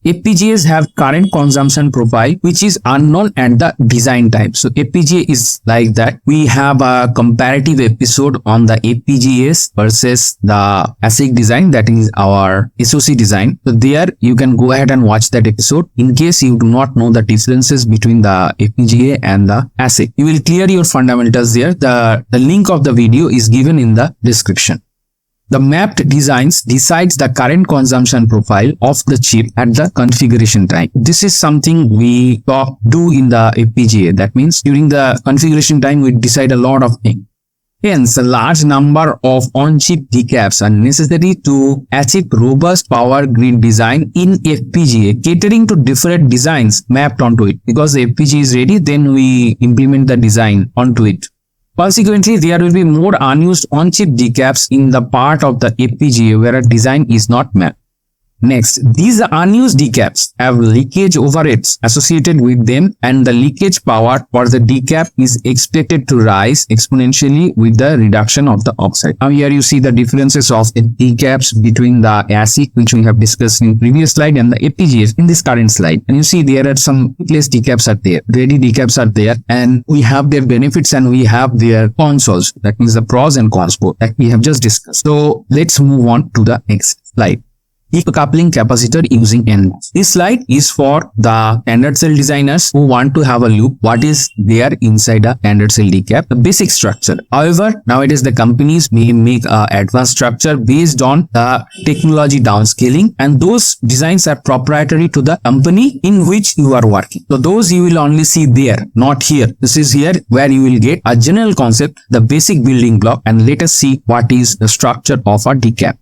Speaker 2: FPGAs have current consumption profile which is unknown at the design time. So FPGA is like that. We have a comparative episode on the FPGAs versus the ASIC design, that is our SoC design. So there you can go ahead and watch that episode in case you do not know the differences between the FPGA and the ASIC. You will clear your fundamentals there. The link of the video is given in the description. The mapped designs decides the current consumption profile of the chip at the configuration time. This is something we do in the FPGA. That means during the configuration time, we decide a lot of things. Hence, a large number of on-chip decaps are necessary to achieve robust power grid design in FPGA, catering to different designs mapped onto it. Because the FPGA is ready, then we implement the design onto it. Consequently, there will be more unused on-chip decaps in the part of the FPGA where a design is not mapped. Next, these unused decaps have leakage overheads associated with them, and the leakage power for the decap is expected to rise exponentially with the reduction of the oxide. Now here you see the differences of the decaps between the ASIC, which we have discussed in previous slide, and the FPGAs in this current slide. And you see there are some less decaps are there, ready decaps are there, and we have their benefits and we have their cons also. That means the pros and cons both that we have just discussed. So let's move on to the next slide. Coupling capacitor using NMOS. This slide is for the standard cell designers who want to have a look what is there inside a standard cell decap, the basic structure. However, nowadays the companies may make a advanced structure based on the technology downscaling, and those designs are proprietary to the company in which you are working. So those you will only see there, not here. This is here where you will get a general concept, the basic building block, and let us see what is the structure of a decap.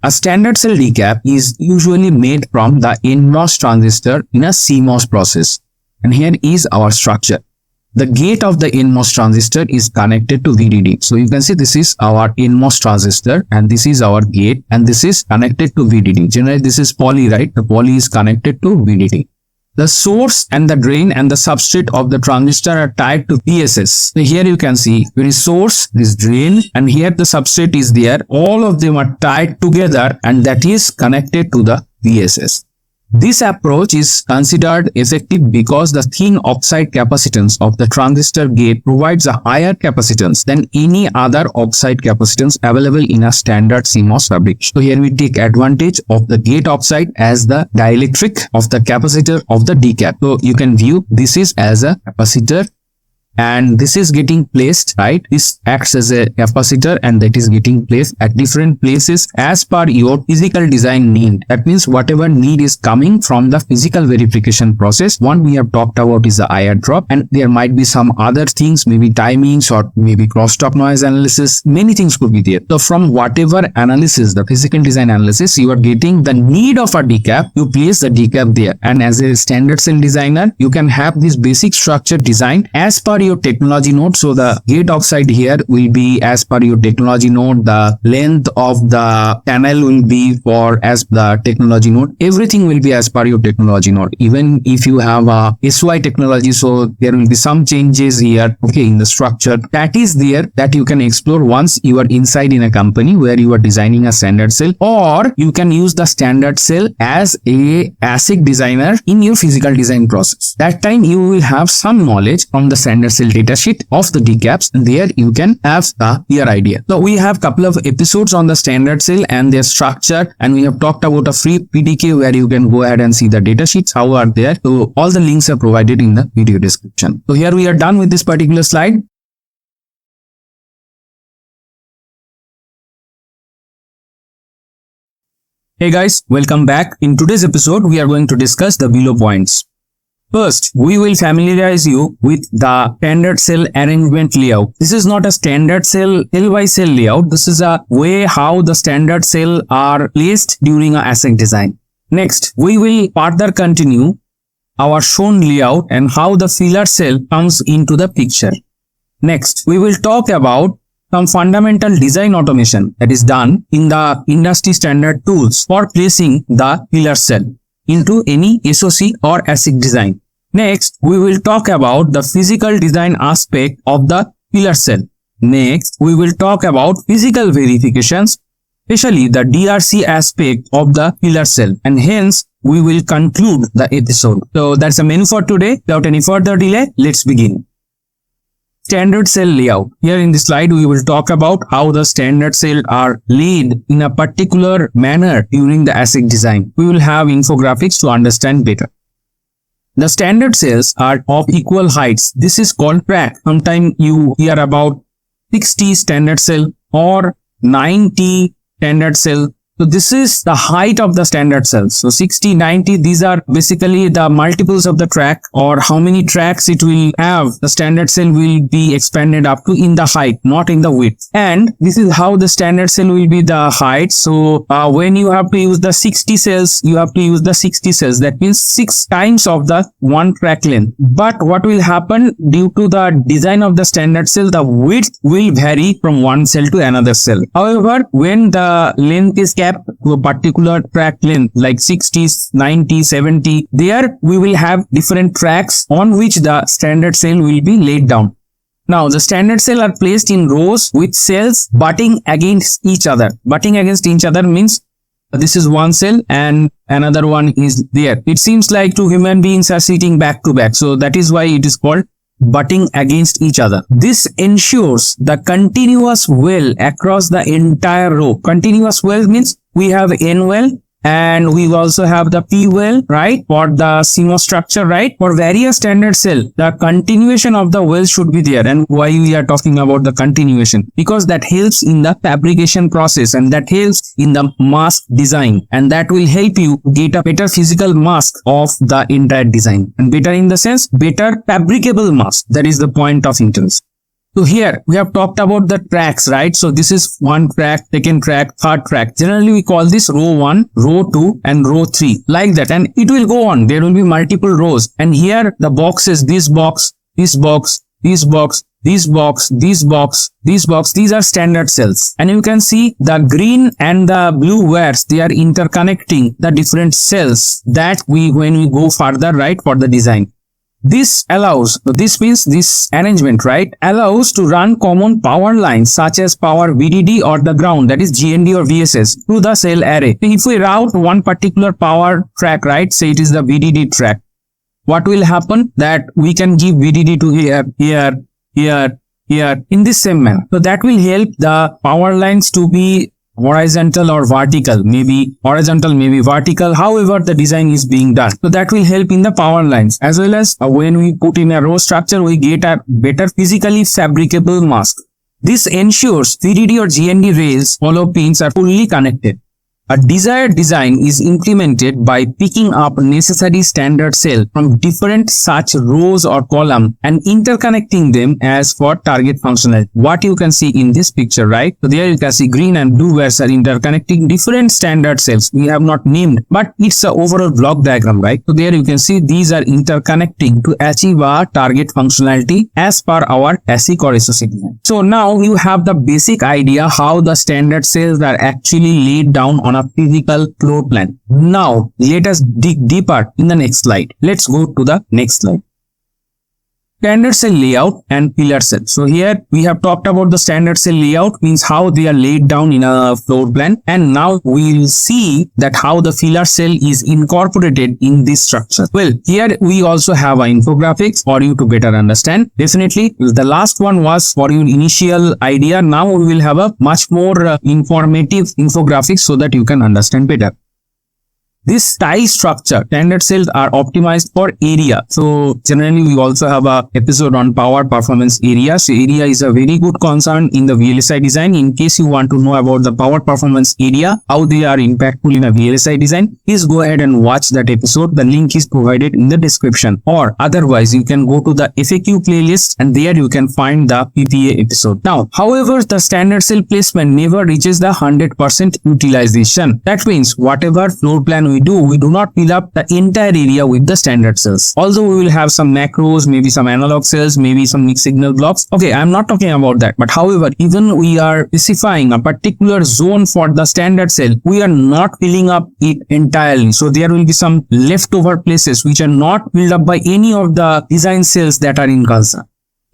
Speaker 2: A standard cell decap is usually made from the NMOS transistor in a CMOS process. And here is our structure. The gate of the NMOS transistor is connected to VDD. So you can see this is our NMOS transistor and this is our gate and this is connected to VDD. Generally this is poly, right? The poly is connected to VDD. The source and the drain and the substrate of the transistor are tied to PSS. So here you can see there is source, this drain, and here the substrate is there. All of them are tied together and that is connected to the VSS. This approach is considered effective because the thin oxide capacitance of the transistor gate provides a higher capacitance than any other oxide capacitance available in a standard CMOS fabric. So here we take advantage of the gate oxide as the dielectric of the capacitor of the decap. So you can view this is as a capacitor and this is getting placed, right? This acts as a capacitor and that is getting placed at different places as per your physical design need. That means whatever need is coming from the physical verification process. One we have talked about is the IR drop, and there might be some other things, maybe timings or maybe crosstalk noise analysis. Many things could be there. So from whatever analysis, the physical design analysis, you are getting the need of a decap, you place the decap there. And as a standard cell designer, you can have this basic structure designed as per your technology node. So the gate oxide here will be as per your technology node. The length of the channel will be for as the technology node. Everything will be as per your technology node. Even if you have a SY technology, so there will be some changes here, okay, in the structure that is there that you can explore once you are inside in a company where you are designing a standard cell, or you can use the standard cell as a ASIC designer in your physical design process. That time you will have some knowledge from the standard cell datasheet of the decaps, and there you can have a clear idea. So we have couple of episodes on the standard cell and their structure, and we have talked about a free PDK where you can go ahead and see the datasheets how are there. So all the links are provided in the video description. So here we are done with this particular slide. Hey guys, welcome back. In today's episode, we are going to discuss the below points. First, we will familiarize you with the standard cell arrangement layout. This is not a standard cell by cell layout. This is a way how the standard cell are placed during a ASIC design. Next, we will further continue our shown layout and how the filler cell comes into the picture. Next, we will talk about some fundamental design automation that is done in the industry standard tools for placing the filler cell into any SoC or ASIC design. Next, we will talk about the physical design aspect of the filler cell. Next, we will talk about physical verifications, especially the DRC aspect of the filler cell, and hence
Speaker 1: we will conclude the episode. So that's the menu for today. Without any further delay, let's begin. Standard cell layout. Here in this slide, we will talk about how the standard cells are laid in a particular manner during the ASIC design. We will have infographics to understand better. The standard cells are of equal heights. This is called track. Sometimes you hear about 60 standard cell or 90 standard cell. So this is the height of the standard cells. So 60, 90, these are basically the multiples of the track, or how many tracks it will have. The standard cell will be expanded up to in the height, not in the width. And this is how the standard cell will be the height. So when you have to use the 60 cells, you have to use the 60 cells. That means 6 times of the one track length. But what will happen due to the design of the standard cell, the width will vary from one cell to another cell. However, when the length is kept to a particular track length like 60, 90, 70, there we will have different tracks on which the standard cell will be laid down. Now the standard cell are placed in rows with cells butting against each other. Butting against each other means this is one cell and another one is there. It seems like two human beings are sitting back to back. So that is why it is called butting against each other. This ensures the continuous well across the entire row. Continuous well means we have N well and we also have the P well, right, for the CMOS structure, right? For various standard cell, the continuation of the well should be there. And why we are talking about the continuation? Because that helps in the fabrication process and that helps in the mask design, and that will help you get a better physical mask of the entire design, and better in the sense better fabricable mask. That is the point of interest. So here we have talked about the tracks, right? So this is one track, second track, third track. Generally we call this row 1, row 2 and row 3, like that, and it will go on. There will be multiple rows, and here the boxes, this box, this box, this box, this box, this box, this box, these are standard cells. And you can see the green and the blue wires, they are interconnecting the different cells that when we go further, right, for the design. This allows, this means this arrangement, right, allows to run common power lines such as power VDD or the ground, that is GND or VSS, to the cell array. If we route one particular power track, right, say it is the VDD track, what will happen? That we can give VDD to here, here, here, here in this same manner. So that will help the power lines to be horizontal or vertical, maybe horizontal, maybe vertical, however the design is being done. So that will help in the power lines, as well as when we put in a row structure, we get a better physically fabricable mask. This ensures VDD or GND rails follow pins are fully connected. A desired design is implemented by picking up necessary standard cell from different such rows or columns and interconnecting them as for target functionality. What you can see in this picture, right? So there you can see green and blue wires are interconnecting different standard cells. We have not named, but it's an overall block diagram, right? So there you can see these are interconnecting to achieve our target functionality as per our ASIC or SoC design. So now you have the basic idea how the standard cells are actually laid down on a physical floor plan. Now let us dig deeper in the next slide. Let's go to the next slide. Standard cell layout and pillar cell. So here we have talked about the standard cell layout, means how they are laid down in a floor plan, and now we will see that how the pillar cell is incorporated in this structure. Well, here we also have an infographics for you to better understand. Definitely the last one was for your initial idea. Now we will have a much more informative infographics so that you can understand better. This tile structure, standard cells are optimized for area. So generally we also have a episode on power performance area. So area is a very good concern in the VLSI design. In case you want to know about the power performance area, how they are impactful in a VLSI design, please go ahead and watch that episode. The link is provided in the description, or otherwise you can go to the FAQ playlist and there you can find the PPA episode. Now, however, the standard cell placement never reaches the 100% utilization. That means whatever floor plan we do not fill up the entire area with the standard cells. Although we will have some macros, maybe some analog cells, maybe some mixed signal blocks. Okay, I'm not talking about that. But however, even we are specifying a particular zone for the standard cell, we are not filling up it entirely. So there will be some leftover places which are not filled up by any of the design cells that are in concern.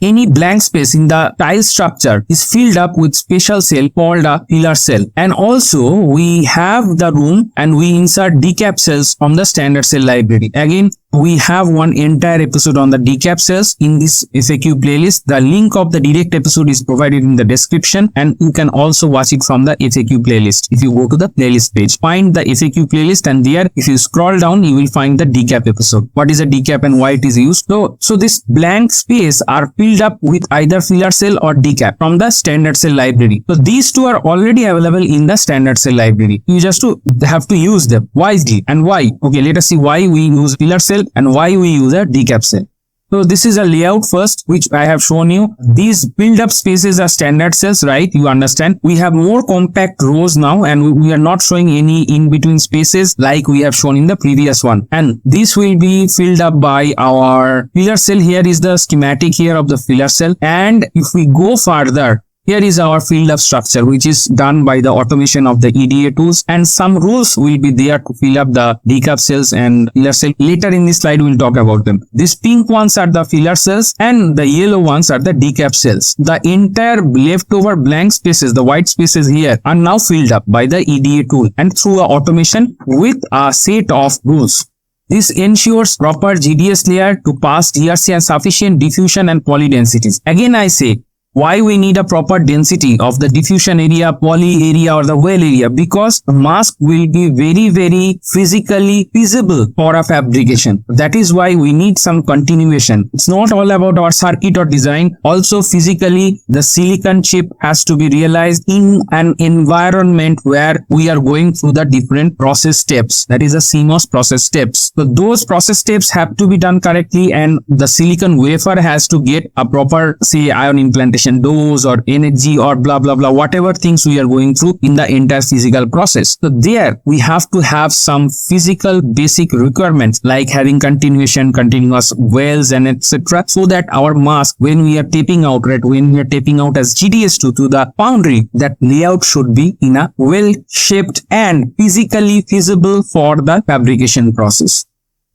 Speaker 1: any blank space in the tile structure is filled up with special cell called a filler cell. And also we have the room and we insert decap cells from the standard cell library. Again, we have one entire episode on the decap cells in this FAQ playlist. The link of the direct episode is provided in the description, and you can also watch it from the FAQ playlist. If you go to the playlist page, find the FAQ playlist, and there if you scroll down you will find the decap episode. What is a decap and why it is used? So this blank space are filled up with either filler cell or decap from the standard cell library. So these two are already available in the standard cell library. You just have to use them wisely. And why? Okay, let us see why we use filler cell and why we use a decap cell. So this is a layout first, which I have shown you. These build up spaces are standard cells, right? You understand. We have more compact rows now, and we are not showing any in between spaces like we have shown in the previous one. And this will be filled up by our filler cell. Here is the schematic here of the filler cell. And if we go further, here is our filled up structure, which is done by the automation of the EDA tools, and some rules will be there to fill up the decap cells and filler cell. Later in this slide, we'll talk about them. These pink ones are the filler cells and the yellow ones are the decap cells. The entire leftover blank spaces, the white spaces here, are now filled up by the EDA tool and through a automation with a set of rules. This ensures proper GDS layer to pass DRC and sufficient diffusion and poly densities. Again, I say, why we need a proper density of the diffusion area, poly area or the well area? Because the mask will be very physically feasible for a fabrication. That is why we need some continuation. It's not all about our circuit or design. Also physically, the silicon chip has to be realized in an environment where we are going through the different process steps. That is a CMOS process steps. So those process steps have to be done correctly, and the silicon wafer has to get a proper, say, ion implantation dose or energy or blah whatever things we are going through in the entire physical process. So there we have to have some physical basic requirements like having continuation, continuous wells and etc. so that our mask, when we are taping out, right, when we are taping out as GDS2 to the foundry, that layout should be in a well shaped and physically feasible for the fabrication process.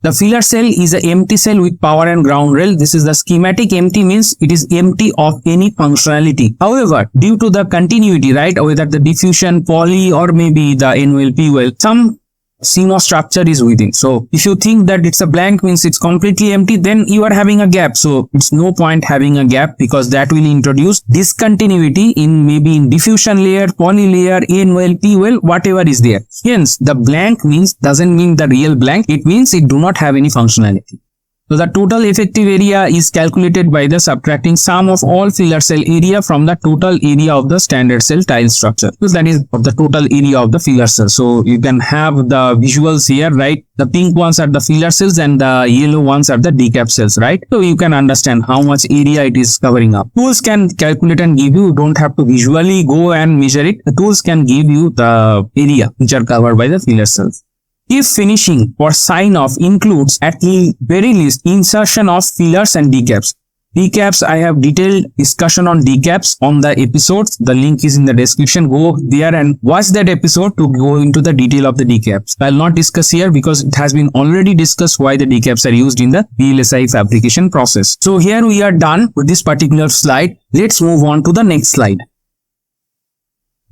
Speaker 1: The filler cell is an empty cell with power and ground rail. This is the schematic. Empty means it is empty of any functionality. However, due to the continuity, right, whether the diffusion, poly or maybe the N-well, P-well, some CMOS structure is within. So if you think that it's a blank means it's completely empty, then you are having a gap. So it's no point having a gap, because that will introduce discontinuity in maybe in diffusion layer, poly layer, N-well, P-well, whatever is there. Hence, the blank means doesn't mean the real blank. It means it do not have any functionality. So the total effective area is calculated by the subtracting sum of all filler cell area from the total area of the standard cell tile structure. So that is of the total area of the filler cell. So you can have the visuals here, right? The pink ones are the filler cells and the yellow ones are the decap cells, right? So you can understand how much area it is covering up. Tools can calculate and give you, don't have to visually go and measure it. The tools can give you the area which are covered by the filler cells. If finishing for sign-off includes at the very least insertion of fillers and decaps. Decaps, I have detailed discussion on decaps on the episodes. The link is in the description. Go there and watch that episode to go into the detail of the decaps. I'll not discuss here because it has been already discussed why the decaps are used in the VLSI fabrication process. So here we are done with this particular slide. Let's move on to the next slide.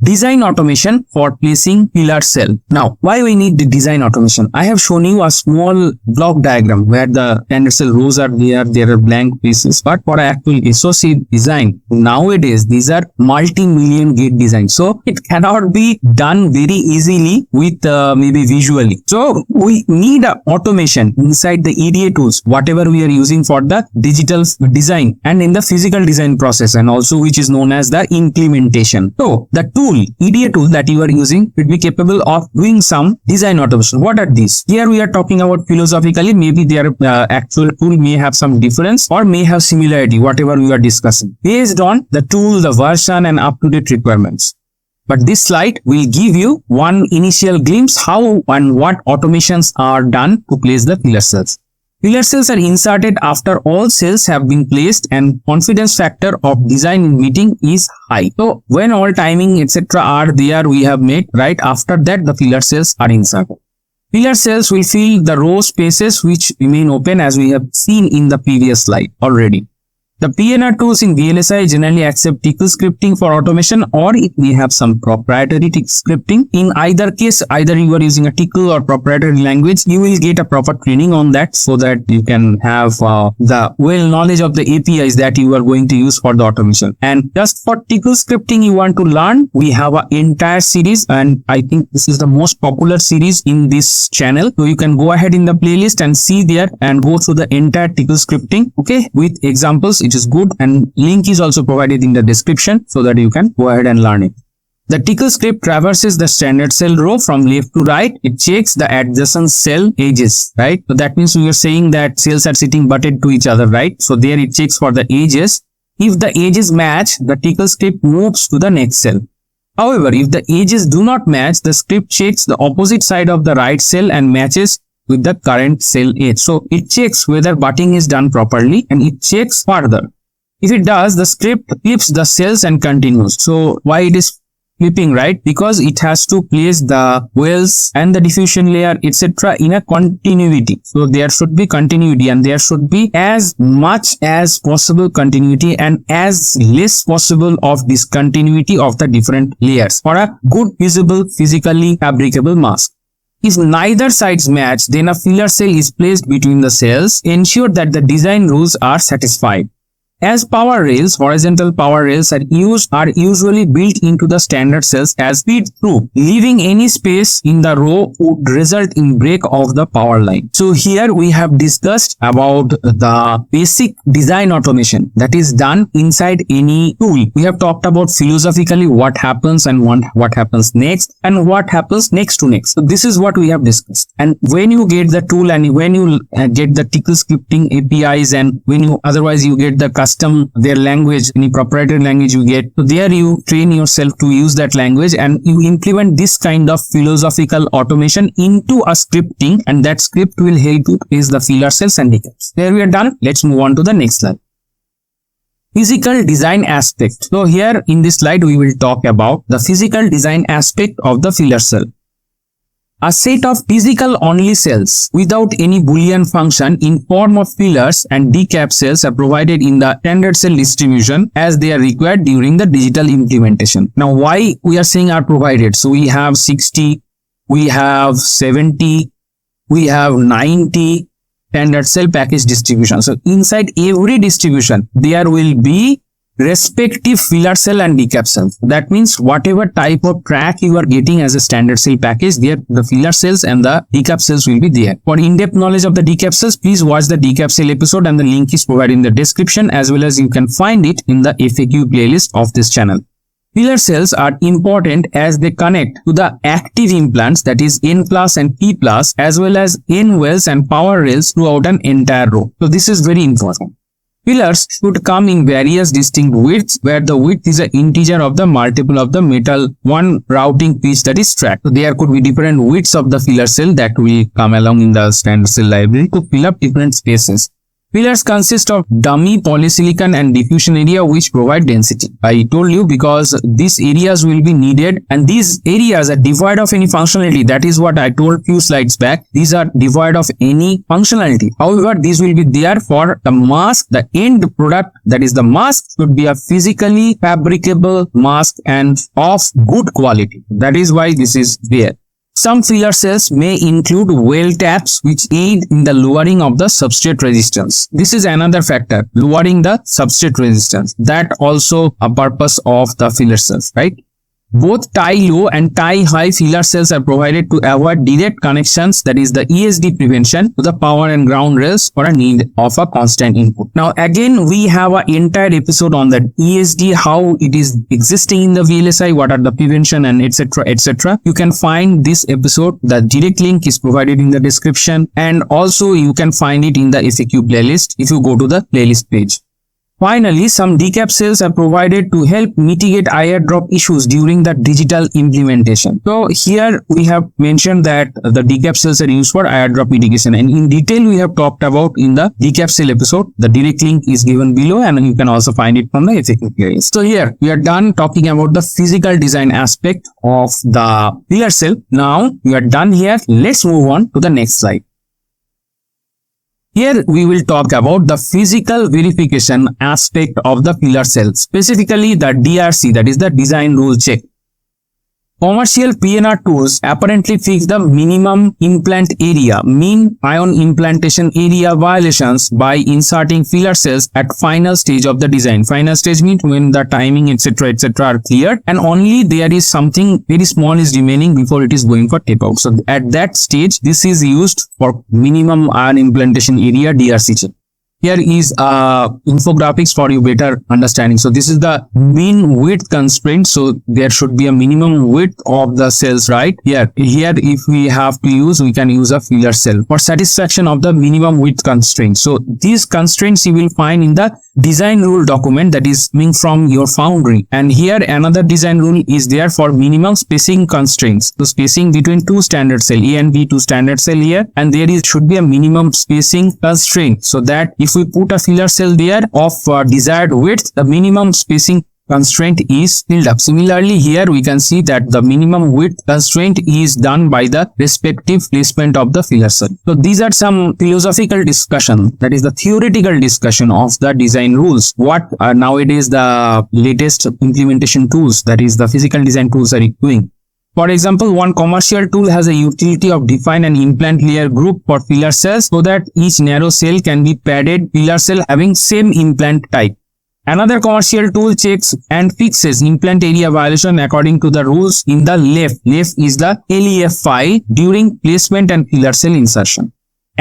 Speaker 1: Design automation for placing filler cell. Now, why we need the design automation? I have shown you a small block diagram where the standard cell rows are there are blank pieces. But for actual SoC design, nowadays these are multi-million gate design. So it cannot be done very easily with maybe visually. So we need a automation inside the EDA tools, whatever we are using for the digital design and in the physical design process, and also which is known as the implementation. So the EDA tool that you are using will be capable of doing some design automation. What are these? Here we are talking about philosophically, maybe their actual tool may have some difference or may have similarity, whatever we are discussing, based on the tool, the version and up-to-date requirements. But this slide will give you one initial glimpse how and what automations are done to place the filler cells. Filler cells are inserted after all cells have been placed and confidence factor of design meeting is high. So when all timing etc. are there, we have made, right after that the filler cells are inserted. Filler cells will fill the row spaces which remain open as we have seen in the previous slide already. The PNR tools in VLSI generally accept tickle scripting for automation, or it may have some proprietary tickle scripting. In either case, either you are using a tickle or proprietary language, you will get a proper training on that so that you can have the well knowledge of the APIs that you are going to use for the automation. And just for tickle scripting you want to learn, we have an entire series, and I think this is the most popular series in this channel. So you can go ahead in the playlist and see there and go through the entire tickle scripting, okay, with examples. It is good, and link is also provided in the description so that you can go ahead and learn it. The tickle script traverses the standard cell row from left to right. It checks the adjacent cell edges, right? So that means we are saying that cells are sitting butted to each other, right? So there it checks for the edges. If the edges match, the tickle script moves to the next cell. However, if the edges do not match, the script checks the opposite side of the right cell and matches with the current cell edge. So it checks whether butting is done properly, and it checks further. If it does, the script flips the cells and continues. So why it is flipping, right? Because it has to place the wells and the diffusion layer, etc. in a continuity. So there should be continuity, and there should be as much as possible continuity and as less possible of discontinuity of the different layers for a good, visible, physically fabricable mask. If neither sides match, then a filler cell is placed between the cells. Ensure that the design rules are satisfied. As power rails, horizontal power rails are usually built into the standard cells as feed through. Leaving any space in the row would result in break of the power line. So here we have discussed about the basic design automation that is done inside any tool. We have talked about philosophically what happens and what happens next and what happens next to next. So this is what we have discussed. And when you get the tool and when you get the tickle scripting APIs, and when you otherwise you get the their language, any proprietary language you get, so there you train yourself to use that language and you implement this kind of philosophical automation into a scripting, and that script will help you place the filler cells and decaps. There we are done. Let's move on to the next slide. Physical design aspect. So here in this slide we will talk about the physical design aspect of the filler cell. A set of physical only cells without any Boolean function in form of fillers and decap cells are provided in the standard cell distribution as they are required during the digital implementation. Now why we are saying are provided? So we have 60, we have 70, we have 90 standard cell package distribution. So inside every distribution there will be respective filler cell and decap cells. That means whatever type of track you are getting as a standard cell package, there the filler cells and the decap cells will be there. For in-depth knowledge of the decap cells, please watch the decap cell episode, and the link is provided in the description, as well as you can find it in the FAQ playlist of this channel. Filler cells are important as they connect to the active implants, that is N plus and P plus, as well as N wells and power rails throughout an entire row. So this is very important. Fillers should come in various distinct widths, where the width is an integer of the multiple of the metal 1 routing pitch that is tracked. So there could be different widths of the filler cell that will come along in the standard cell library to fill up different spaces. Fillers consist of dummy polysilicon and diffusion area which provide density. I told you because these areas will be needed, and these areas are devoid of any functionality. That is what I told few slides back. These are devoid of any functionality. However, these will be there for the mask. The end product, that is the mask, should be a physically fabricable mask and of good quality. That is why this is there. Some filler cells may include well taps which aid in the lowering of the substrate resistance. This is another factor, lowering the substrate resistance. That also a purpose of the filler cells, right? Both tie-low and tie-high filler cells are provided to avoid direct connections, that is the ESD prevention, to the power and ground rails for a need of a constant input. Now again, we have an entire episode on that ESD, how it is existing in the VLSI, what are the prevention and etc. etc. You can find this episode. The direct link is provided in the description, and also you can find it in the FAQ playlist if you go to the playlist page. Finally, some decap cells are provided to help mitigate IR drop issues during the digital implementation. So here we have mentioned that the decap cells are used for IR drop mitigation, and in detail we have talked about in the decap cell episode. The direct link is given below, and you can also find it from the FAQ playlist. So here we are done talking about the physical design aspect of the filler cell. Now we are done here. Let's move on to the next slide. Here we will talk about the physical verification aspect of the pillar cell, specifically the DRC, that is the design rule check. Commercial PNR tools apparently fix the minimum implant area, mean ion implantation area violations by inserting filler cells at final stage of the design. Final stage means when the timing etc are cleared and only there is something very small is remaining before it is going for tape out. So at that stage, this is used for minimum ion implantation area DRC check. Here is infographics for you better understanding. So this is the mean width constraint. So there should be a minimum width of the cells, right? Here if we have to use, we can use a filler cell for satisfaction of the minimum width constraint. So these constraints you will find in the design rule document that is coming from your foundry. And here another design rule is there for minimum spacing constraints. So spacing between two standard cell, A and B, two standard cell here, and there should be a minimum spacing constraint, so that if we put a filler cell there of desired width, the minimum spacing constraint is filled up. Similarly, here we can see that the minimum width constraint is done by the respective placement of the filler cell. So these are some philosophical discussion, that is the theoretical discussion of the design rules. What nowadays the latest implementation tools, that is the physical design tools, are doing. For example, one commercial tool has a utility of define an implant layer group for filler cells so that each narrow cell can be padded filler cell having same implant type. Another commercial tool checks and fixes implant area violation according to the rules in the LEF. LEF is the LEF file during placement and filler cell insertion.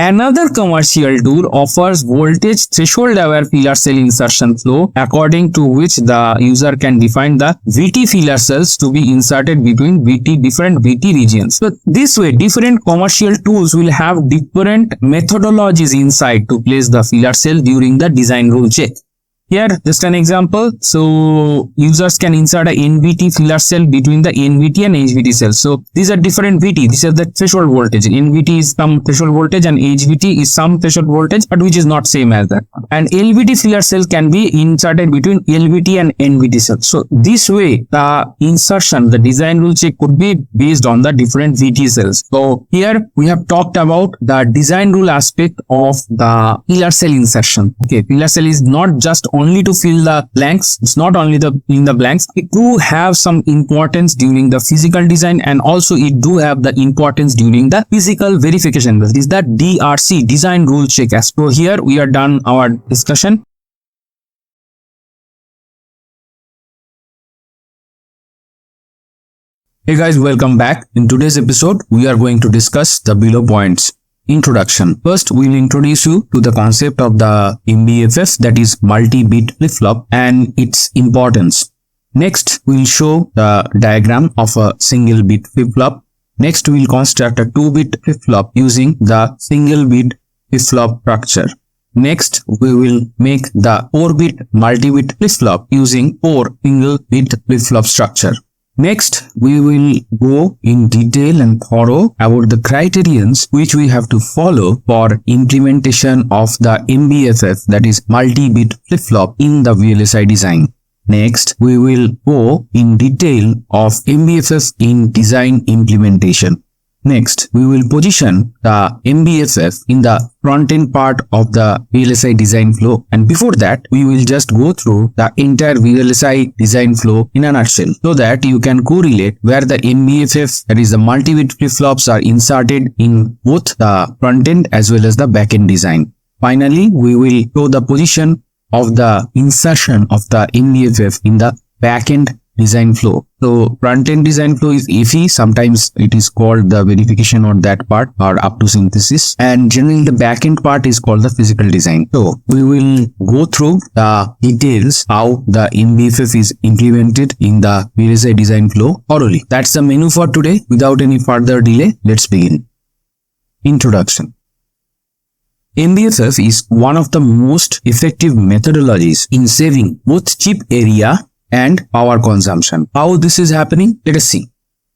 Speaker 1: Another commercial tool offers voltage threshold aware filler cell insertion flow, according to which the user can define the VT filler cells to be inserted between different VT regions. So this way, different commercial tools will have different methodologies inside to place the filler cell during the design rule check. Here, just an example. So users can insert a NVT filler cell between the NVT and HVT cells. So these are different VT. These are the threshold voltage. NVT is some threshold voltage and HVT is some threshold voltage, but which is not same as that. And LVT filler cell can be inserted between LVT and NVT cells. So this way, the insertion, the design rule check could be based on the different VT cells. So here we have talked about the design rule aspect of the filler cell insertion. Okay, filler cell is not just only to fill the blanks. It's not only the filling the blanks. It do have some importance during the physical design, and also it do have the importance during the physical verification. That is the DRC, design rule check. So here we are done our discussion. Hey guys, welcome back. In today's episode, we are going to discuss the below points. Introduction. First, we will introduce you to the concept of the MBFF, that is multi-bit flip-flop, and its importance. Next, we will show the diagram of a single bit flip-flop. Next, we will construct a 2-bit flip-flop using the single bit flip-flop structure. Next, we will make the 4-bit multi-bit flip-flop using 4 single-bit flip-flop structure. Next, we will go in detail and thorough about the criterions which we have to follow for implementation of the MBFF, that is multi-bit flip-flop, in the VLSI design. Next, we will go in detail of MBFF in design implementation. Next, we will position the MBFF in the front-end part of the VLSI design flow, and before that, we will just go through the entire VLSI design flow in a nutshell, so that you can correlate where the MBFF, that is the multi-bit flip-flops, are inserted in both the front-end as well as the back-end design. Finally, we will show the position of the insertion of the MBFF in the back-end design flow. So front-end design flow is FE, sometimes it is called the verification or that part, or up to synthesis, and generally the back-end part is called the physical design. So we will go through the details how the MBFF is implemented in the VLSI design flow thoroughly. That's the menu for today. Without any further delay, let's begin. Introduction. MBFF is one of the most effective methodologies in saving both chip area and power consumption. How this is happening? Let us see.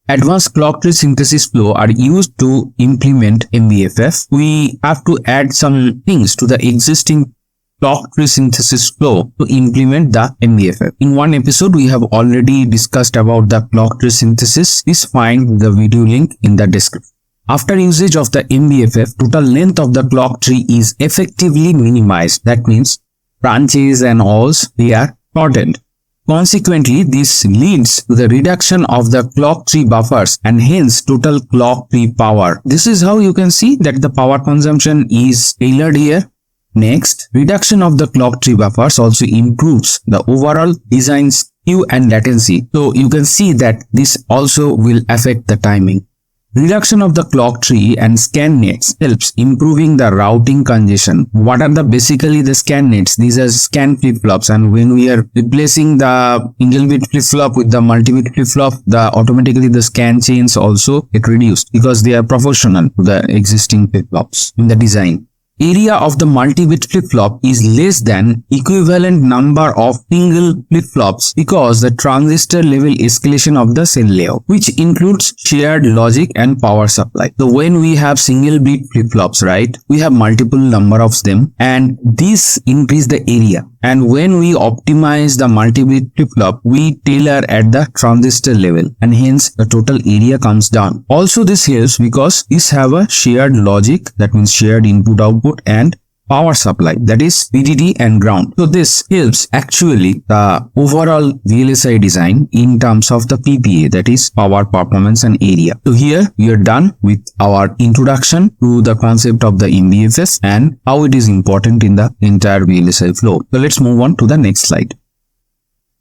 Speaker 1: Advanced clock tree synthesis flow are used to implement MBFF. We have to add some things to the existing clock tree synthesis flow to implement the MBFF. In one episode, we have already discussed about the clock tree synthesis. Please find the video link in the description. After usage of the MBFF, total length of the clock tree is effectively minimized. That means branches and alls, they are shortened. Consequently, this leads to the reduction of the clock tree buffers and hence total clock tree power. This is how you can see that the power consumption is tailored here. Next, reduction of the clock tree buffers also improves the overall design skew and latency. So you can see that this also will affect the timing. Reduction of the clock tree and scan nets helps improving the routing congestion. What are basically the scan nets? These are scan flip-flops, and when we are replacing the single bit flip-flop with the multi-bit flip-flop, automatically the scan chains also get reduced because they are proportional to the existing flip-flops in the design. Area of the multi-bit flip-flop is less than equivalent number of single flip-flops because the transistor level escalation of the cell layout, which includes shared logic and power supply. So when we have single bit flip-flops, right, we have multiple number of them, and this increase the area. And when we optimize the multi-bit flip-flop, we tailor at the transistor level, and hence the total area comes down. Also this helps because this have a shared logic, that means shared input output and power supply, that is VDD and ground. So this helps actually the overall VLSI design in terms of the PPA, that is power, performance and area. So here we are done with our introduction to the concept of the MBFF and how it is important in the entire VLSI flow. So let's move on to the next slide.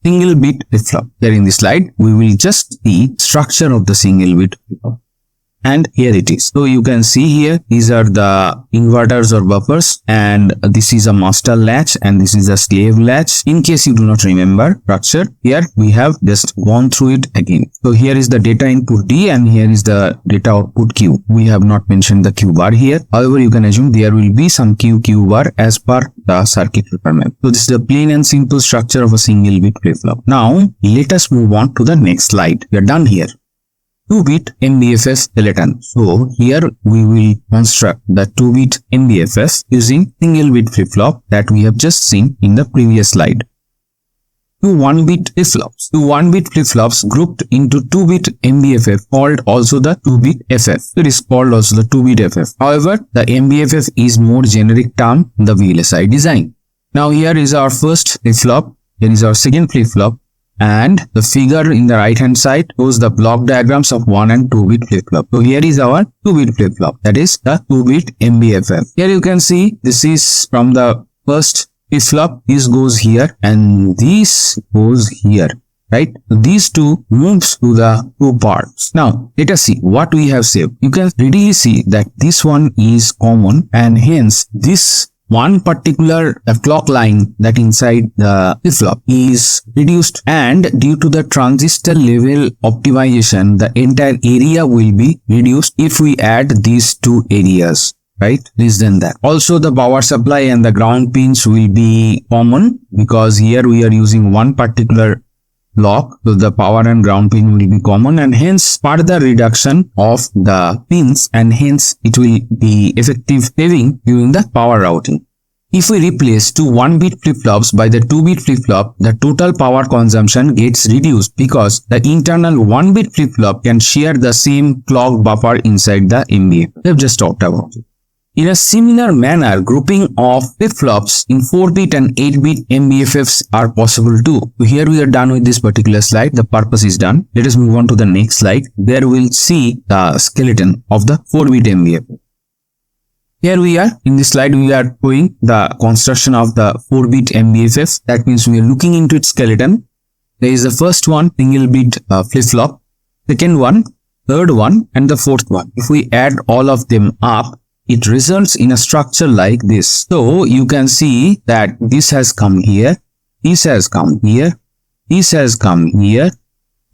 Speaker 1: Single bit flip-flop. Here in this slide, we will just see structure of the single bit flip-flop. And here it is. So you can see here, these are the inverters or buffers, and this is a master latch and this is a slave latch. In case you do not remember structure, here we have just gone through it again. So here is the data input D and here is the data output Q. We have not mentioned the Q bar here. However, you can assume there will be some Q bar as per the circuit requirement. So this is the plain and simple structure of a single bit flip-flop. Now let us move on to the next slide. We are done here. 2-bit MBFF skeleton. So here we will construct the 2-bit MBFF using single bit flip-flop that we have just seen in the previous slide. 2 1-bit flip-flops. 2 1-bit flip-flops grouped into 2-bit MBFF called also the 2-bit FF. It is called also the 2-bit FF. However, the MBFF is more generic term in the VLSI design. Now here is our first flip-flop. Here is our second flip-flop. And the figure in the right hand side shows the block diagrams of 1 and 2-bit flip-flop. So here is our 2-bit flip-flop, that is the 2-bit MBFF. Here you can see this is from the first flip-flop, this goes here and this goes here, right? So these two moves to the 2 parts. Now let us see what we have saved. You can readily see that this one is common and hence this one particular clock line that inside the flip-flop is reduced, and due to the transistor level optimization, the entire area will be reduced if we add these 2 areas, right? Less than that. Also the power supply and the ground pins will be common because here we are using one particular block, so the power and ground pin will be common, and hence further reduction of the pins, and hence it will be effective saving during the power routing. If we replace 2 1-bit flip-flops by the 2-bit flip-flop, the total power consumption gets reduced because the internal 1-bit flip-flop can share the same clock buffer inside the MBFF. We have just talked about it. In a similar manner, grouping of flip-flops in 4-bit and 8-bit MBFFs are possible too. So here we are done with this particular slide. The purpose is done. Let us move on to the next slide. There we'll see the skeleton of the 4-bit MBFF. Here we are. In this slide, we are showing the construction of the 4-bit MBFF. That means we are looking into its skeleton. There is the first one, single bit flip-flop, second one, third one, and the fourth one. If we add all of them up, it results in a structure like this. So you can see that this has come here, this has come here, this has come here,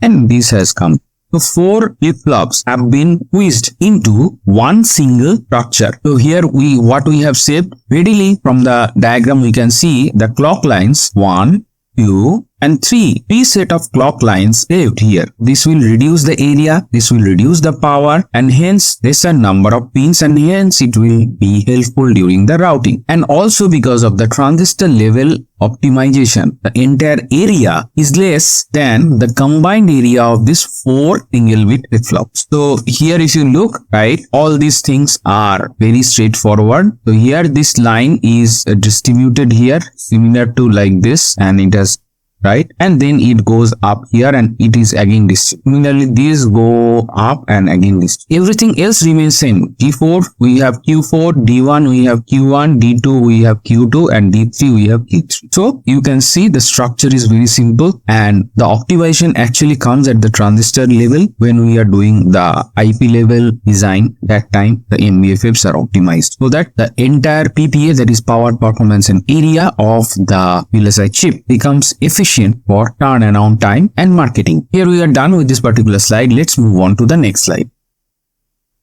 Speaker 1: and this has come. So 4 flip-flops have been squeezed into one single structure. So here what we have saved, readily from the diagram we can see the clock lines 1, 2, and three set of clock lines saved here. This will reduce the area, this will reduce the power, and hence lesser number of pins, and hence it will be helpful during the routing. And also because of the transistor level optimization, the entire area is less than the combined area of these 4 single bit flip-flops. So here if you look, right, all these things are very straightforward. So here this line is distributed here similar to like this, and it has, right, and then it goes up here and it is again this. Similarly these go up and again this. Everything else remains same. D4 we have Q4, D1 we have Q1, D2 we have Q2, and D3 we have Q3. So you can see the structure is very simple, and the optimization actually comes at the transistor level. When we are doing the IP level design, that time the MBFFs are optimized so that the entire PPA, that is power, performance and area of the VLSI chip, becomes efficient for turnaround time and marketing. Here we are done with this particular slide. Let's move on to the next slide.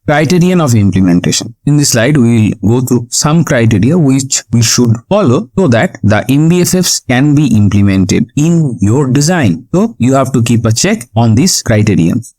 Speaker 1: Criterion of implementation. In this slide, we will go through some criteria which we should follow so that the MBFFs can be implemented in your design. So you have to keep a check on these criterions.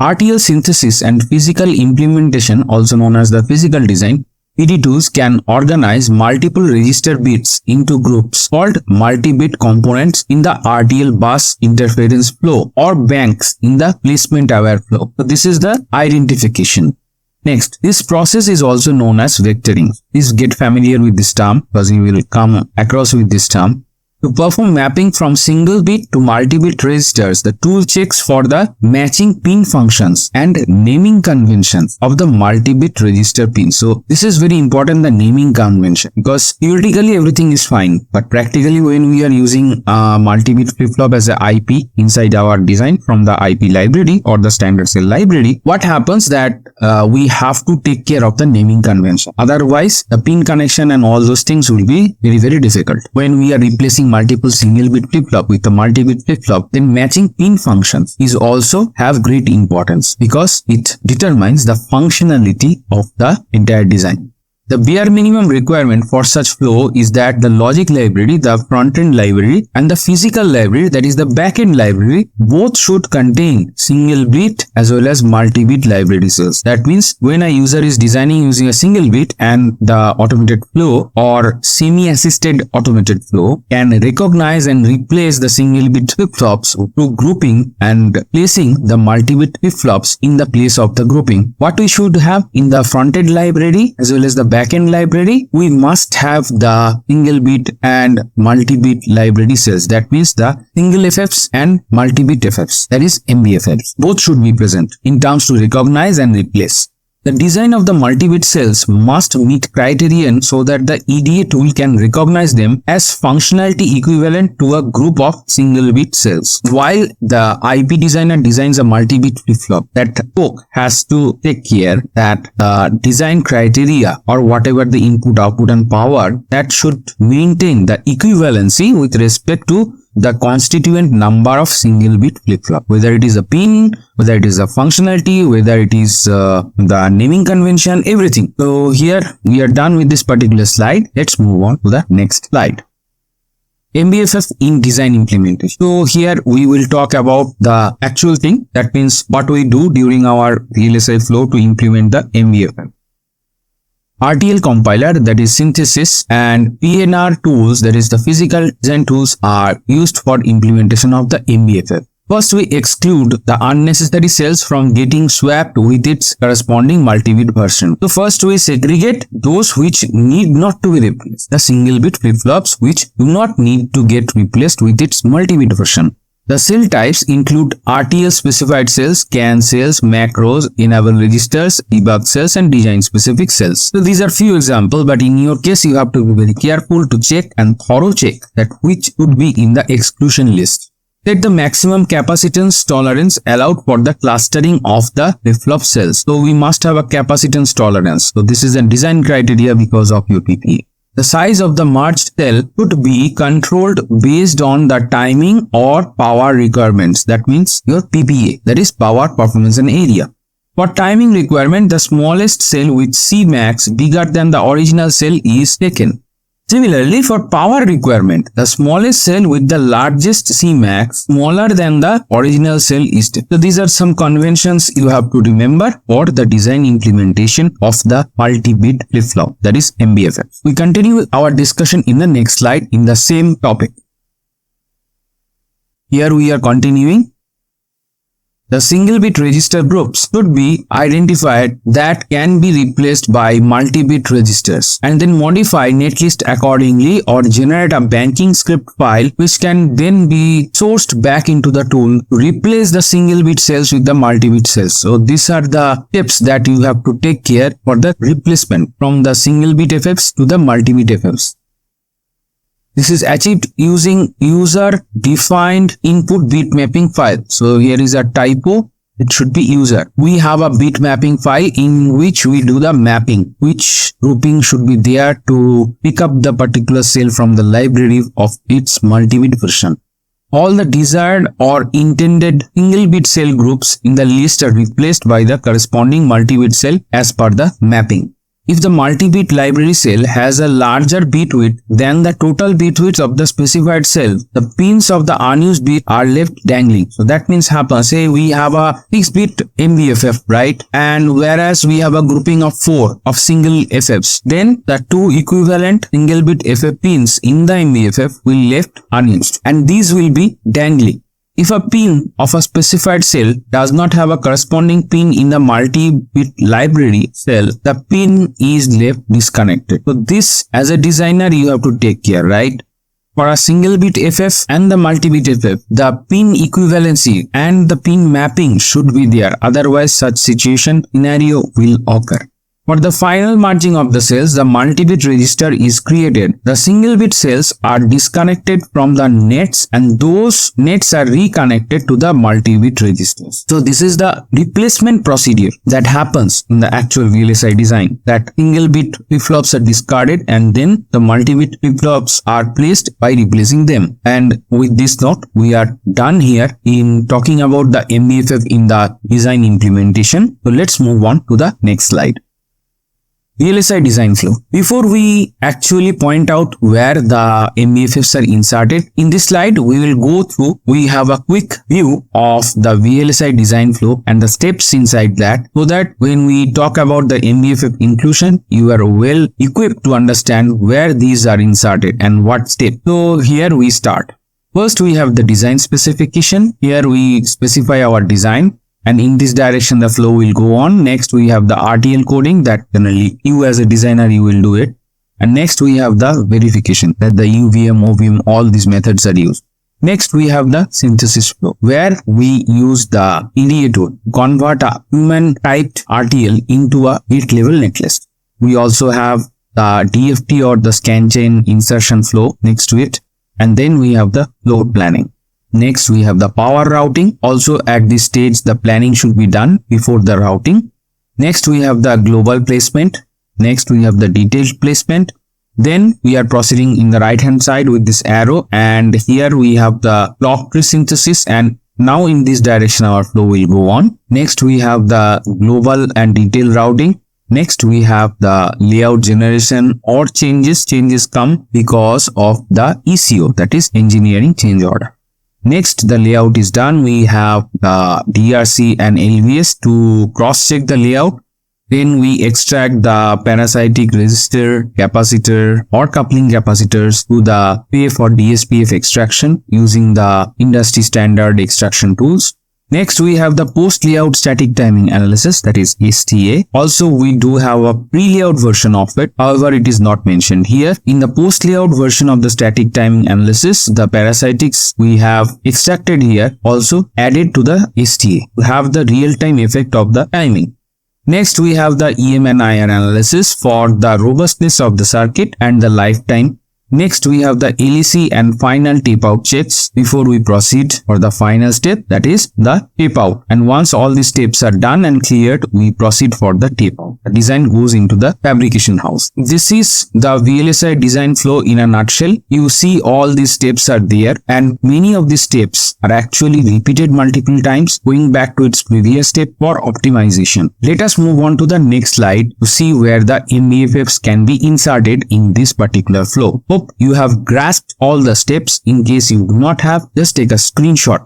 Speaker 1: RTL synthesis and physical implementation, also known as the physical design, PD tools can organize multiple register bits into groups called multi-bit components in the RTL bus interference flow, or banks in the placement aware flow. So this is the identification. Next, this process is also known as vectoring. Please get familiar with this term because you will come across with this term. To perform mapping from single bit to multi-bit registers, the tool checks for the matching pin functions and naming conventions of the multi-bit register pins. So this is very important, the naming convention, because theoretically everything is fine, but practically when we are using multi-bit flip-flop as a IP inside our design from the IP library or the standard cell library, what happens that we have to take care of the naming convention. Otherwise, the pin connection and all those things will be very difficult. When we are replacing multiple single bit flip-flop with a multi-bit flip-flop, then matching pin functions is also have great importance because it determines the functionality of the entire design. The bare minimum requirement for such flow is that the logic library, the front-end library, and the physical library, that is the back-end library, both should contain single bit as well as multi-bit library cells. That means when a user is designing using a single bit, and the automated flow or semi-assisted automated flow can recognize and replace the single bit flip-flops through grouping and placing the multi-bit flip-flops in the place of the grouping. What we should have in the front-end library as well as the backend library, we must have the single bit and multi-bit library cells. That means the single FFs and multi-bit FFs, that is MBFFs. Both should be present in terms to recognize and replace. The design of the multi-bit cells must meet criterion so that the EDA tool can recognize them as functionality equivalent to a group of single-bit cells. While the IP designer designs a multi-bit flip-flop, that POC has to take care that the design criteria or whatever the input, output and power, that should maintain the equivalency with respect to the constituent number of single bit flip-flop, whether it is a pin, whether it is a functionality, whether it is the naming convention, everything. So here we are done with this particular slide. Let's move on to the next slide. MBFF in design implementation. So here we will talk about the actual thing. That means what we do during our VLSI flow to implement the MBFF. RTL compiler, that is synthesis, and PNR tools, that is the physical design tools, are used for implementation of the MBFF. First, we exclude the unnecessary cells from getting swapped with its corresponding multi-bit version. So first we segregate those which need not to be replaced, the single bit flip-flops which do not need to get replaced with its multi-bit version. The cell types include RTL specified cells, CAN cells, macros, enable registers, debug cells and design specific cells. So these are few examples, but in your case you have to be very careful to check and thorough check that which would be in the exclusion list. Set the maximum capacitance tolerance allowed for the clustering of the flip-flop cells. So we must have a capacitance tolerance. So this is a design criteria because of your PPA. The size of the merged cell could be controlled based on the timing or power requirements. That means your PPA, that is power, performance and area. For timing requirement, the smallest cell with Cmax bigger than the original cell is taken. Similarly, for power requirement, the smallest cell with the largest Cmax smaller than the original cell is taken. So these are some conventions you have to remember for the design implementation of the multi-bit flip-flop, that is MBFF. We continue our discussion in the next slide in the same topic. Here we are continuing. The single-bit register groups should be identified that can be replaced by multi-bit registers, and then modify netlist accordingly or generate a banking script file which can then be sourced back into the tool to replace the single-bit cells with the multi-bit cells. So these are the steps that you have to take care for the replacement from the single-bit FFs to the multi-bit FFs. This is achieved using user-defined input bit mapping file. So here is a typo. It should be user. We have a bit mapping file in which we do the mapping, which grouping should be there to pick up the particular cell from the library of its multi-bit version. All the desired or intended single-bit cell groups in the list are replaced by the corresponding multi-bit cell as per the mapping. If the multi-bit library cell has a larger bit width than the total bit width of the specified cell, the pins of the unused bit are left dangling. So that means say we have a 6-bit MBFF, right? And whereas we have a grouping of 4 of single FFs, then the 2 equivalent single bit FF pins in the MBFF will left unused, and these will be dangling. If a pin of a specified cell does not have a corresponding pin in the multi-bit library cell, the pin is left disconnected. So this, as a designer, you have to take care, right? For a single bit FF and the multi-bit FF, the pin equivalency and the pin mapping should be there. Otherwise, such scenario will occur. For the final merging of the cells, the multi-bit register is created. The single-bit cells are disconnected from the nets, and those nets are reconnected to the multi-bit registers. So this is the replacement procedure that happens in the actual VLSI design. That single-bit flip-flops are discarded and then the multi-bit flip-flops are placed by replacing them. And with this note, we are done here in talking about the MBFF in the design implementation. So let's move on to the next slide. VLSI design flow. Before we actually point out where the MBFFs are inserted, in this slide we will go through, we have a quick view of the VLSI design flow and the steps inside that, so that when we talk about the MBFF inclusion, you are well equipped to understand where these are inserted and what step. So here we start. First we have the design specification. Here we specify our design, and in this direction the flow will go on. Next we have the RTL coding, that generally you as a designer you will do it. And next we have the verification, that the UVM, OVM, all these methods are used. Next we have the synthesis flow, where we use the EDA tool to convert a human typed RTL into a bit level netlist. We also have the DFT or the scan chain insertion flow next to it. And then we have the load planning. Next we have the power routing. Also at this stage the planning should be done before the routing. Next we have the global placement. Next we have the detailed placement. Then we are proceeding in the right hand side with this arrow, and here we have the clock tree synthesis, and now in this direction our flow will go on. Next we have the global and detailed routing. Next we have the layout generation or changes. Changes come because of the ECO, that is engineering change order. Next the layout is done. We have the DRC and LVS to cross check the layout. Then we extract the parasitic resistor, capacitor or coupling capacitors to the PF or DSPF extraction using the industry standard extraction tools. Next we have the post layout static timing analysis, that is STA. Also we do have a pre-layout version of it. However, it is not mentioned here. In the post layout version of the static timing analysis, the parasitics we have extracted here also added to the STA to have the real-time effect of the timing. Next we have the EM and IR analysis for the robustness of the circuit and the lifetime.
Speaker 2: Next, we have the LEC and final tape out checks before we proceed for the final step, that is the tape out. And once all these steps are done and cleared, we proceed for the tape out. The design goes into the fabrication house. This is the VLSI design flow in a nutshell. You see all these steps are there, and many of these steps are actually repeated multiple times, going back to its previous step for optimization. Let us move on to the next slide to see where the MBFFs can be inserted in this particular flow. Hope you have grasped all the steps. In case you do not have, just take a screenshot.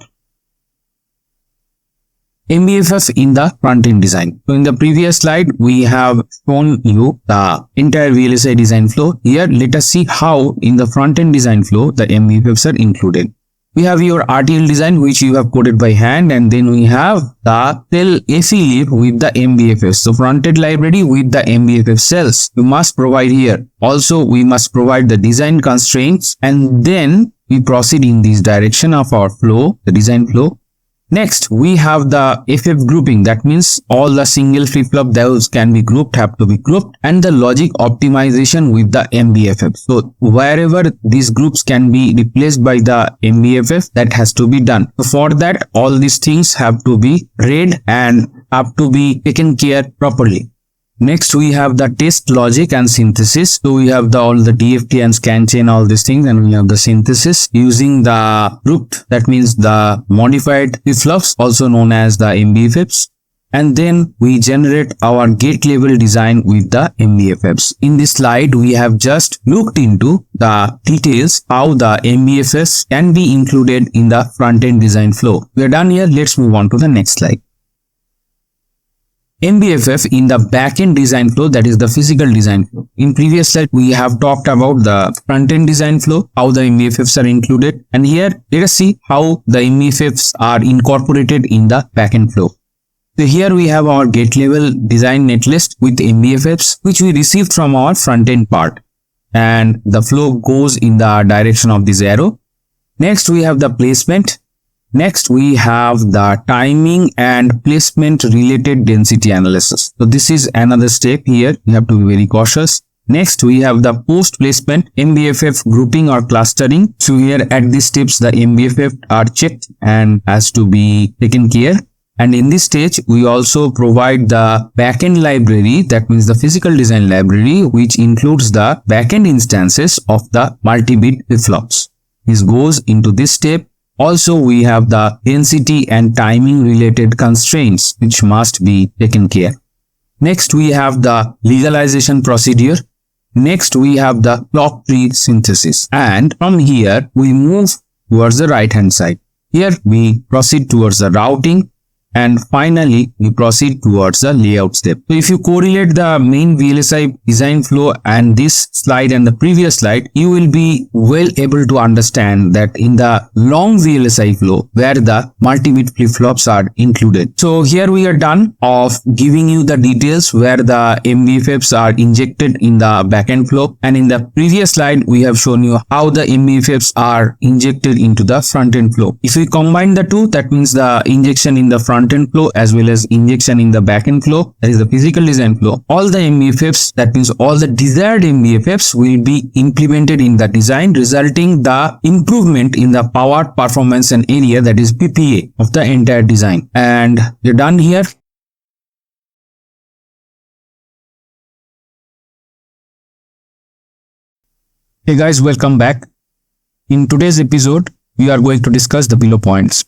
Speaker 2: MBFF in the front-end design. So in the previous slide, we have shown you the entire VLSI design flow. Here, let us see how in the front-end design flow, the MBFFs are included. We have your RTL design, which you have coded by hand, and then we have the cell Lib with the MBFFs. So front-end library with the MBFF cells you must provide here. Also, we must provide the design constraints, and then we proceed in this direction of our flow, the design flow. Next, we have the FF grouping. That means all the single flip-flop those can be grouped, have to be grouped, and the logic optimization with the MBFF. So wherever these groups can be replaced by the MBFF, that has to be done. So for that, all these things have to be read and have to be taken care properly. Next, we have the test logic and synthesis. So we have all the DFT and scan chain, all these things, and we have the synthesis using the grouped, that means the modified flip-flops, also known as the MBFFs. And then we generate our gate level design with the MBFFs. In this slide, we have just looked into the details how the MBFFs can be included in the front-end design flow. We are done here. Let's move on to the next slide. MBFF in the back-end design flow, that is the physical design flow. In previous slide, we have talked about the front-end design flow, how the MBFFs are included. And here, let us see how the MBFFs are incorporated in the back-end flow. So here we have our gate level design netlist with MBFFs, which we received from our front-end part. And the flow goes in the direction of this arrow. Next, we have the placement. Next, we have the timing and placement related density analysis. So this is another step here. You have to be very cautious. Next, we have the post placement MBFF grouping or clustering. So here at these steps, the MBFF are checked and has to be taken care. And in this stage, we also provide the backend library, that means the physical design library, which includes the backend instances of the multi-bit flip-flops. This goes into this step. Also, we have the density and timing related constraints which must be taken care. Next, we have the legalization procedure. Next, we have the clock tree synthesis. And from here, we move towards the right hand side. Here, we proceed towards the routing. And finally, we proceed towards the layout step. So if you correlate the main VLSI design flow and this slide and the previous slide, you will be well able to understand that in the long VLSI flow, where the multi-bit flip-flops are included. So here we are done of giving you the details where the MBFFs are injected in the backend flow. And in the previous slide, we have shown you how the MBFFs are injected into the front-end flow. If we combine the two, that means the injection in the front-end flow as well as injection in the backend flow, that is the physical design flow, all the MBFFs, that means all the desired MBFFs will be implemented in the design, resulting the improvement in the power, performance and area, that is PPA of the entire design. And we're done here. Hey guys, welcome back. In today's episode, we are going to discuss the below points.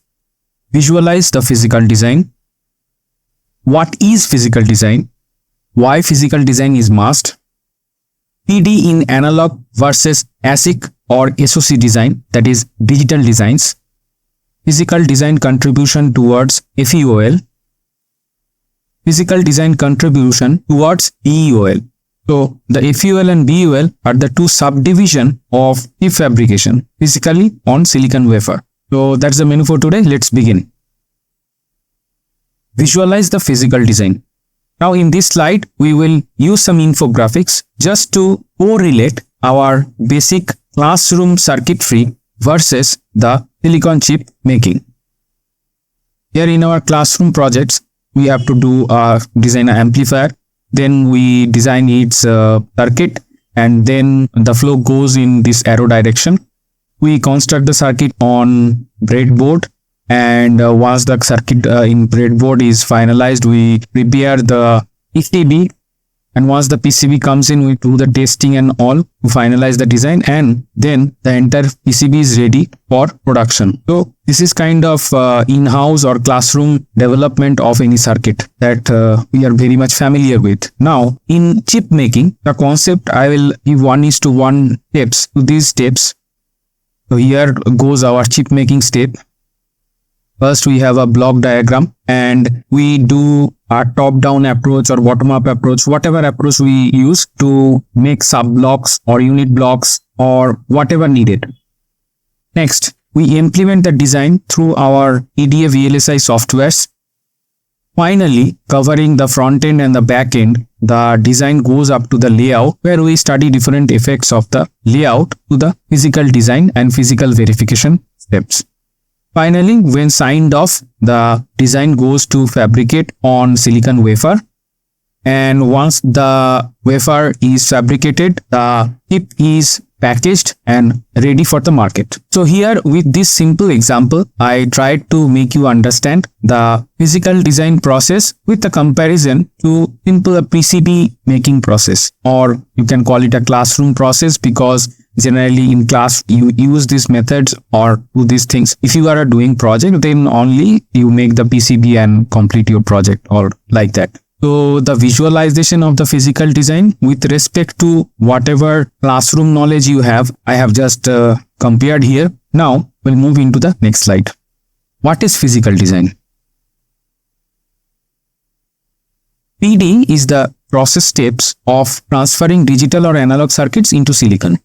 Speaker 2: Visualize the physical design. What is physical design? Why physical design is must? PD in analog versus ASIC or SoC design, that is digital designs. Physical design contribution towards FEOL. Physical design contribution towards BEOL. So the FEOL and BEOL are the two subdivisions of chip fabrication, physically on silicon wafer. So that's the menu for today. Let's begin. Visualize the physical design. Now in this slide, we will use some infographics just to correlate our basic classroom circuitry versus the silicon chip making. Here in our classroom projects, we have to design an amplifier. Then we design its circuit. and then the flow goes in this arrow direction. We construct the circuit on breadboard, and once the circuit in breadboard is finalized, we prepare the PCB, and once the PCB comes in, we do the testing and all to finalize the design, and then the entire PCB is ready for production. So this is kind of in-house or classroom development of any circuit that we are very much familiar with. Now in chip making, the concept I will give 1:1 steps to these steps. So here goes our chip making step. First, we have a block diagram, and we do a top-down approach or bottom-up approach, whatever approach we use to make sub-blocks or unit blocks or whatever needed. Next, we implement the design through our EDA VLSI softwares. Finally, covering the front end and the back end, the design goes up to the layout, where we study different effects of the layout to the physical design and physical verification steps. Finally, when signed off, the design goes to fabricate on silicon wafer, and once the wafer is fabricated, the chip is packaged and ready for the market. So here with this simple example, I tried to make you understand the physical design process with a comparison to simple PCB making process, or you can call it a classroom process, because generally in class you use these methods or do these things. If you are doing project, then only you make the PCB and complete your project, or like that. So the visualization of the physical design with respect to whatever classroom knowledge you have, I have just compared here. Now we'll move into the next slide. What is physical design? PD is the process steps of transferring digital or analog circuits into silicon.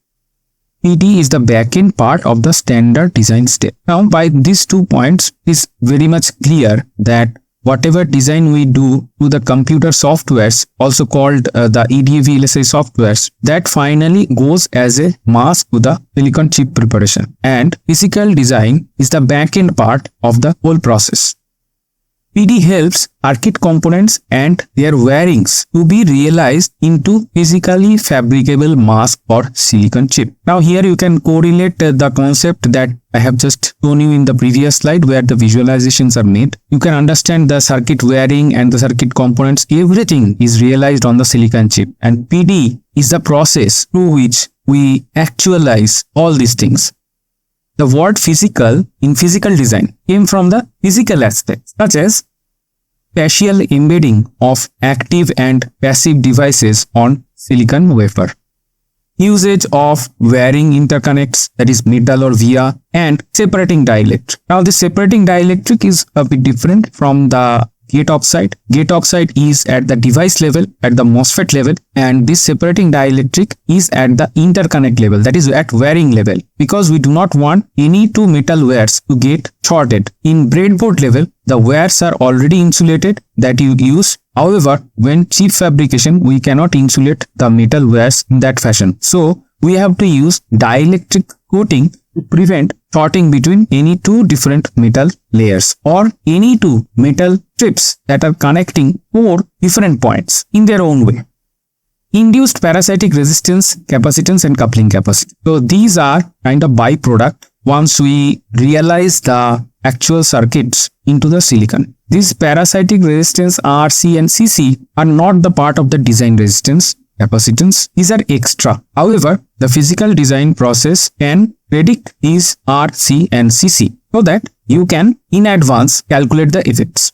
Speaker 2: PD is the back-end part of the standard design step. Now by these 2 points, it's very much clear that whatever design we do to the computer softwares, also called the EDA VLSI softwares, that finally goes as a mask to the silicon chip preparation. And physical design is the back-end part of the whole process. PD helps circuit components and their wirings to be realized into physically fabricable mask or silicon chip. Now here you can correlate the concept that I have just shown you in the previous slide, where the visualizations are made. You can understand the circuit wiring and the circuit components, everything is realized on the silicon chip, and PD is the process through which we actualize all these things. The word physical in physical design came from the physical aspects, such as spatial embedding of active and passive devices on silicon wafer, usage of wiring interconnects, that is metal or via, and separating dielectric. Now this separating dielectric is a bit different from the gate oxide. Gate oxide is at the device level, at the MOSFET level, and this separating dielectric is at the interconnect level, that is at wiring level, because we do not want any two metal wires to get shorted. In breadboard level, the wires are already insulated that you use. However, when chip fabrication, we cannot insulate the metal wires in that fashion. So we have to use dielectric coating to prevent shorting between any two different metal layers or any two metal strips that are connecting 4 different points in their own way. Induced parasitic resistance, capacitance, and coupling capacity. So these are kind of byproduct once we realize the actual circuits into the silicon. These parasitic resistance RC and CC are not the part of the design resistance, capacitance. These are extra. However, the physical design process can predict these RC and CC so that you can in advance calculate the effects.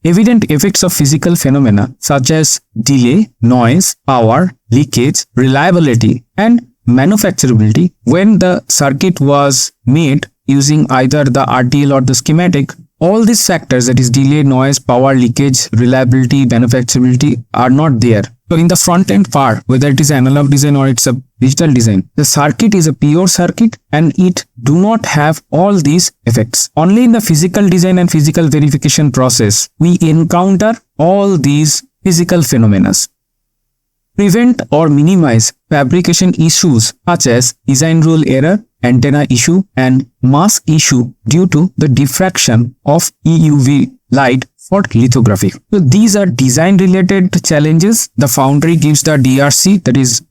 Speaker 2: Evident effects of physical phenomena such as delay, noise, power, leakage, reliability, and manufacturability when the circuit was made using either the RTL or the schematic. All these factors, that is delay, noise, power, leakage, reliability, manufacturability, are not there. So in the front end part, whether it is analog design or it's a digital design, the circuit is a pure circuit and it do not have all these effects. Only in the physical design and physical verification process, we encounter all these physical phenomena. Prevent or minimize fabrication issues such as design rule error, antenna issue, and mask issue due to the diffraction of EUV light for lithography. So these are design related challenges. The foundry gives the DRC, that is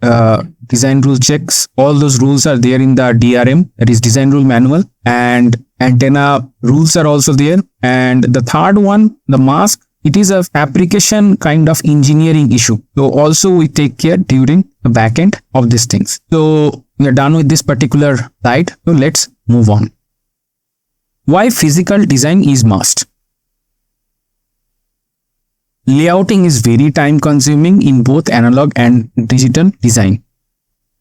Speaker 2: design rule checks. All those rules are there in the DRM, that is design rule manual, and antenna rules are also there. And the third one, the mask, it is a fabrication kind of engineering issue. So also we take care during the back end of these things. So we are done with this particular slide. So let's move on. Why physical design is must? Layouting is very time consuming in both analog and digital design.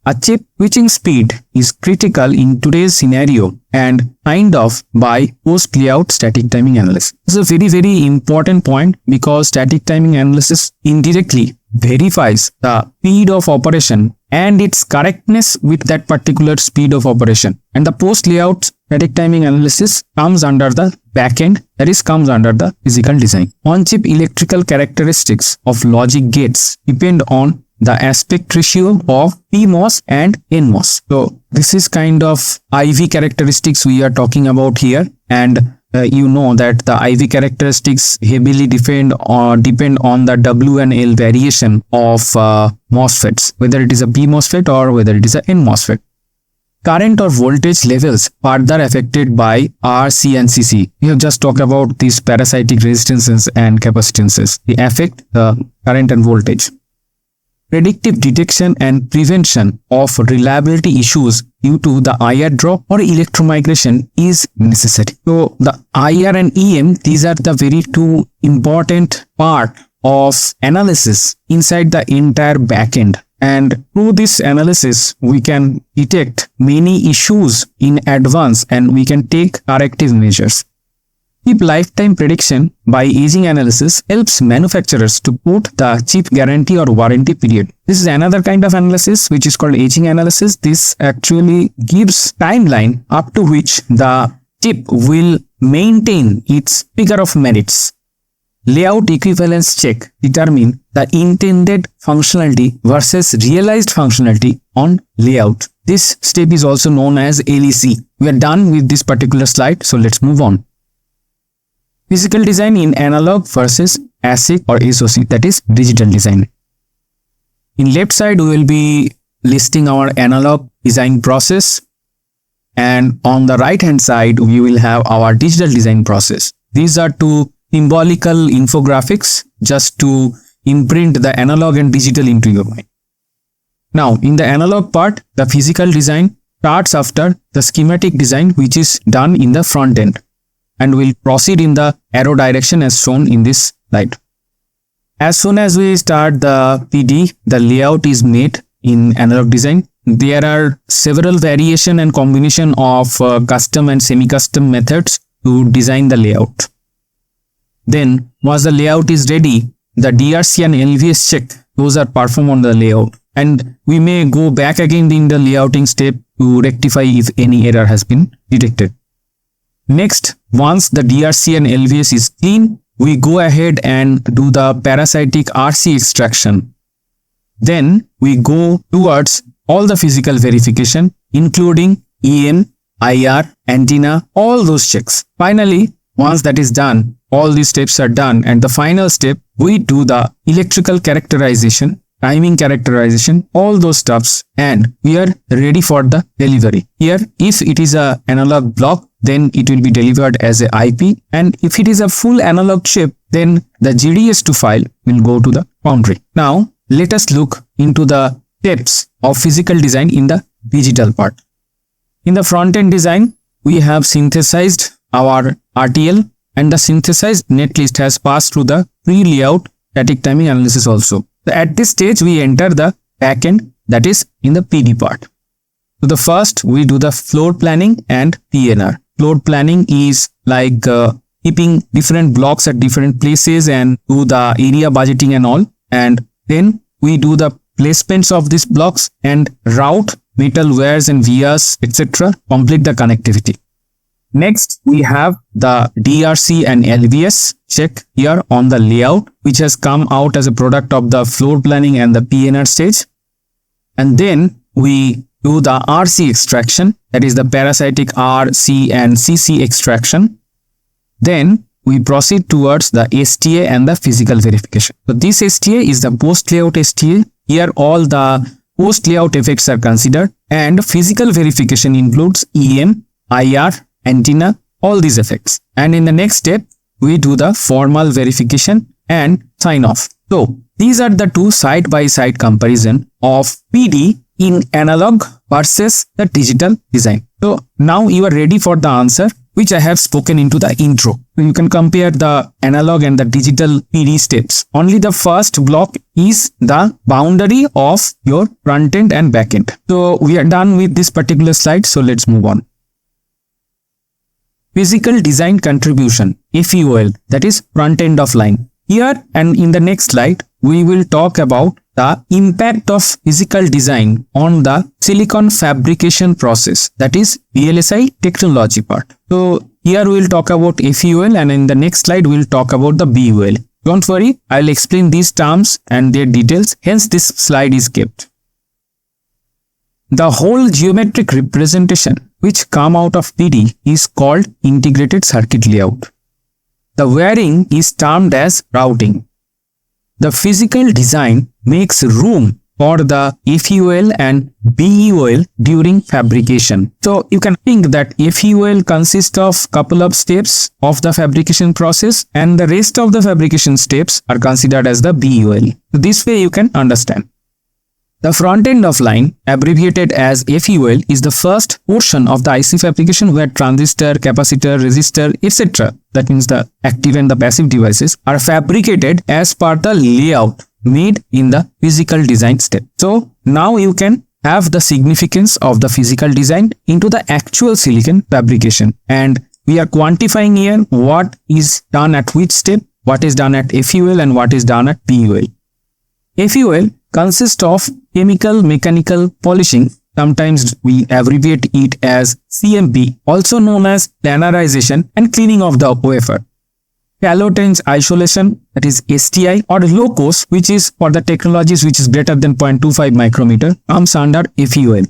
Speaker 2: A chip switching speed is critical in today's scenario and signed off by post-layout static timing analysis. This is a very important point because static timing analysis indirectly verifies the speed of operation and its correctness with that particular speed of operation. And the post-layout static timing analysis comes under the backend, that is comes under the physical design. On-chip electrical characteristics of logic gates depend on the aspect ratio of PMOS and NMOS. So this is kind of IV characteristics we are talking about here, and you know that the IV characteristics heavily depend on the W and L variation of MOSFETs, whether it is a P MOSFET or whether it is a N MOSFET. Current or voltage levels further affected by R, C and CC. We have just talked about these parasitic resistances and capacitances. They affect the current and voltage. Predictive detection and prevention of reliability issues due to the IR drop or electromigration is necessary. So the IR and EM, these are the very two important part of analysis inside the entire backend. And through this analysis, we can detect many issues in advance and we can take corrective measures. Chip lifetime prediction by aging analysis helps manufacturers to put the chip guarantee or warranty period. This is another kind of analysis which is called aging analysis. This actually gives timeline up to which the chip will maintain its figure of merits. Layout equivalence check determine the intended functionality versus realized functionality on layout. This step is also known as LEC. We are done with this particular slide, so let's move on. Physical design in analog versus ASIC or SoC, that is digital design. In left side, we will be listing our analog design process, and on the right hand side, we will have our digital design process. These are two symbolical infographics just to imprint the analog and digital into your mind. Now, in the analog part, the physical design starts after the schematic design, which is done in the front end, and will proceed in the arrow direction as shown in this slide. As soon as we start the PD, the layout is made in analog design. There are several variation and combination of custom and semi-custom methods to design the layout. Then, once the layout is ready, the DRC and LVS check, those are performed on the layout. And we may go back again in the layouting step to rectify if any error has been detected. Next, once the DRC and LVS is clean, we go ahead and do the parasitic RC extraction. Then we go towards all the physical verification, including EM, IR, antenna, all those checks. Finally, once that is done, all these steps are done, and the final step, we do the electrical characterization, timing characterization, all those stuffs, and we are ready for the delivery. Here, if it is a analog block, then it will be delivered as a IP, and if it is a full analog chip, then the GDS file will go to the foundry. Now, let us look into the steps of physical design in the digital part. In the front-end design, we have synthesized our RTL, and the synthesized netlist has passed through the pre-layout static timing analysis also. So at this stage, we enter the backend, that is in the PD part. So the first, we do the floor planning and PNR. Floor planning is like keeping different blocks at different places and do the area budgeting and all. And then we do the placements of these blocks and route metal wires and vias, etc. Complete the connectivity. Next, we have the DRC and LVS check here on the layout, which has come out as a product of the floor planning and the PNR stage. And then we do the RC extraction, that is the parasitic R, C and CC extraction. Then we proceed towards the STA and the physical verification. So this STA is the post layout STA. Here all the post layout effects are considered, and physical verification includes EM, IR, antenna, all these effects. And in the next step, we do the formal verification and sign off. So these are the two side-by-side comparison of PD in analog versus the digital design. So now you are ready for the answer, which I have spoken into the intro. So you can compare the analog and the digital PD steps. Only the first block is the boundary of your front end and back end. So we are done with this particular slide. So let's move on. Physical design contribution, FEOL, that is front end of line. Here and in the next slide, we will talk about the impact of physical design on the silicon fabrication process, that is VLSI technology part. So here we will talk about FEOL, and in the next slide we will talk about the BOL. Don't worry, I will explain these terms and their details, hence this slide is kept. The whole geometric representation which come out of PD is called integrated circuit layout. The wiring is termed as routing. The physical design makes room for the FEOL and BEOL during fabrication. So you can think that FEOL consists of couple of steps of the fabrication process, and the rest of the fabrication steps are considered as the BEOL. So this way you can understand. The front end of line, abbreviated as FEOL, is the first portion of the IC fabrication where transistor, capacitor, resistor, etc., that means the active and the passive devices, are fabricated as per the layout made in the physical design step. So now you can have the significance of the physical design into the actual silicon fabrication, and we are quantifying here what is done at which step, what is done at FEOL and what is done at BEOL. FEOL consists of chemical mechanical polishing. Sometimes we abbreviate it as CMP, also known as planarization and cleaning of the wafer. Calotange isolation, that is STI, or low-cos, which is for the technologies which is greater than 0.25 micrometer, comes under FEOL.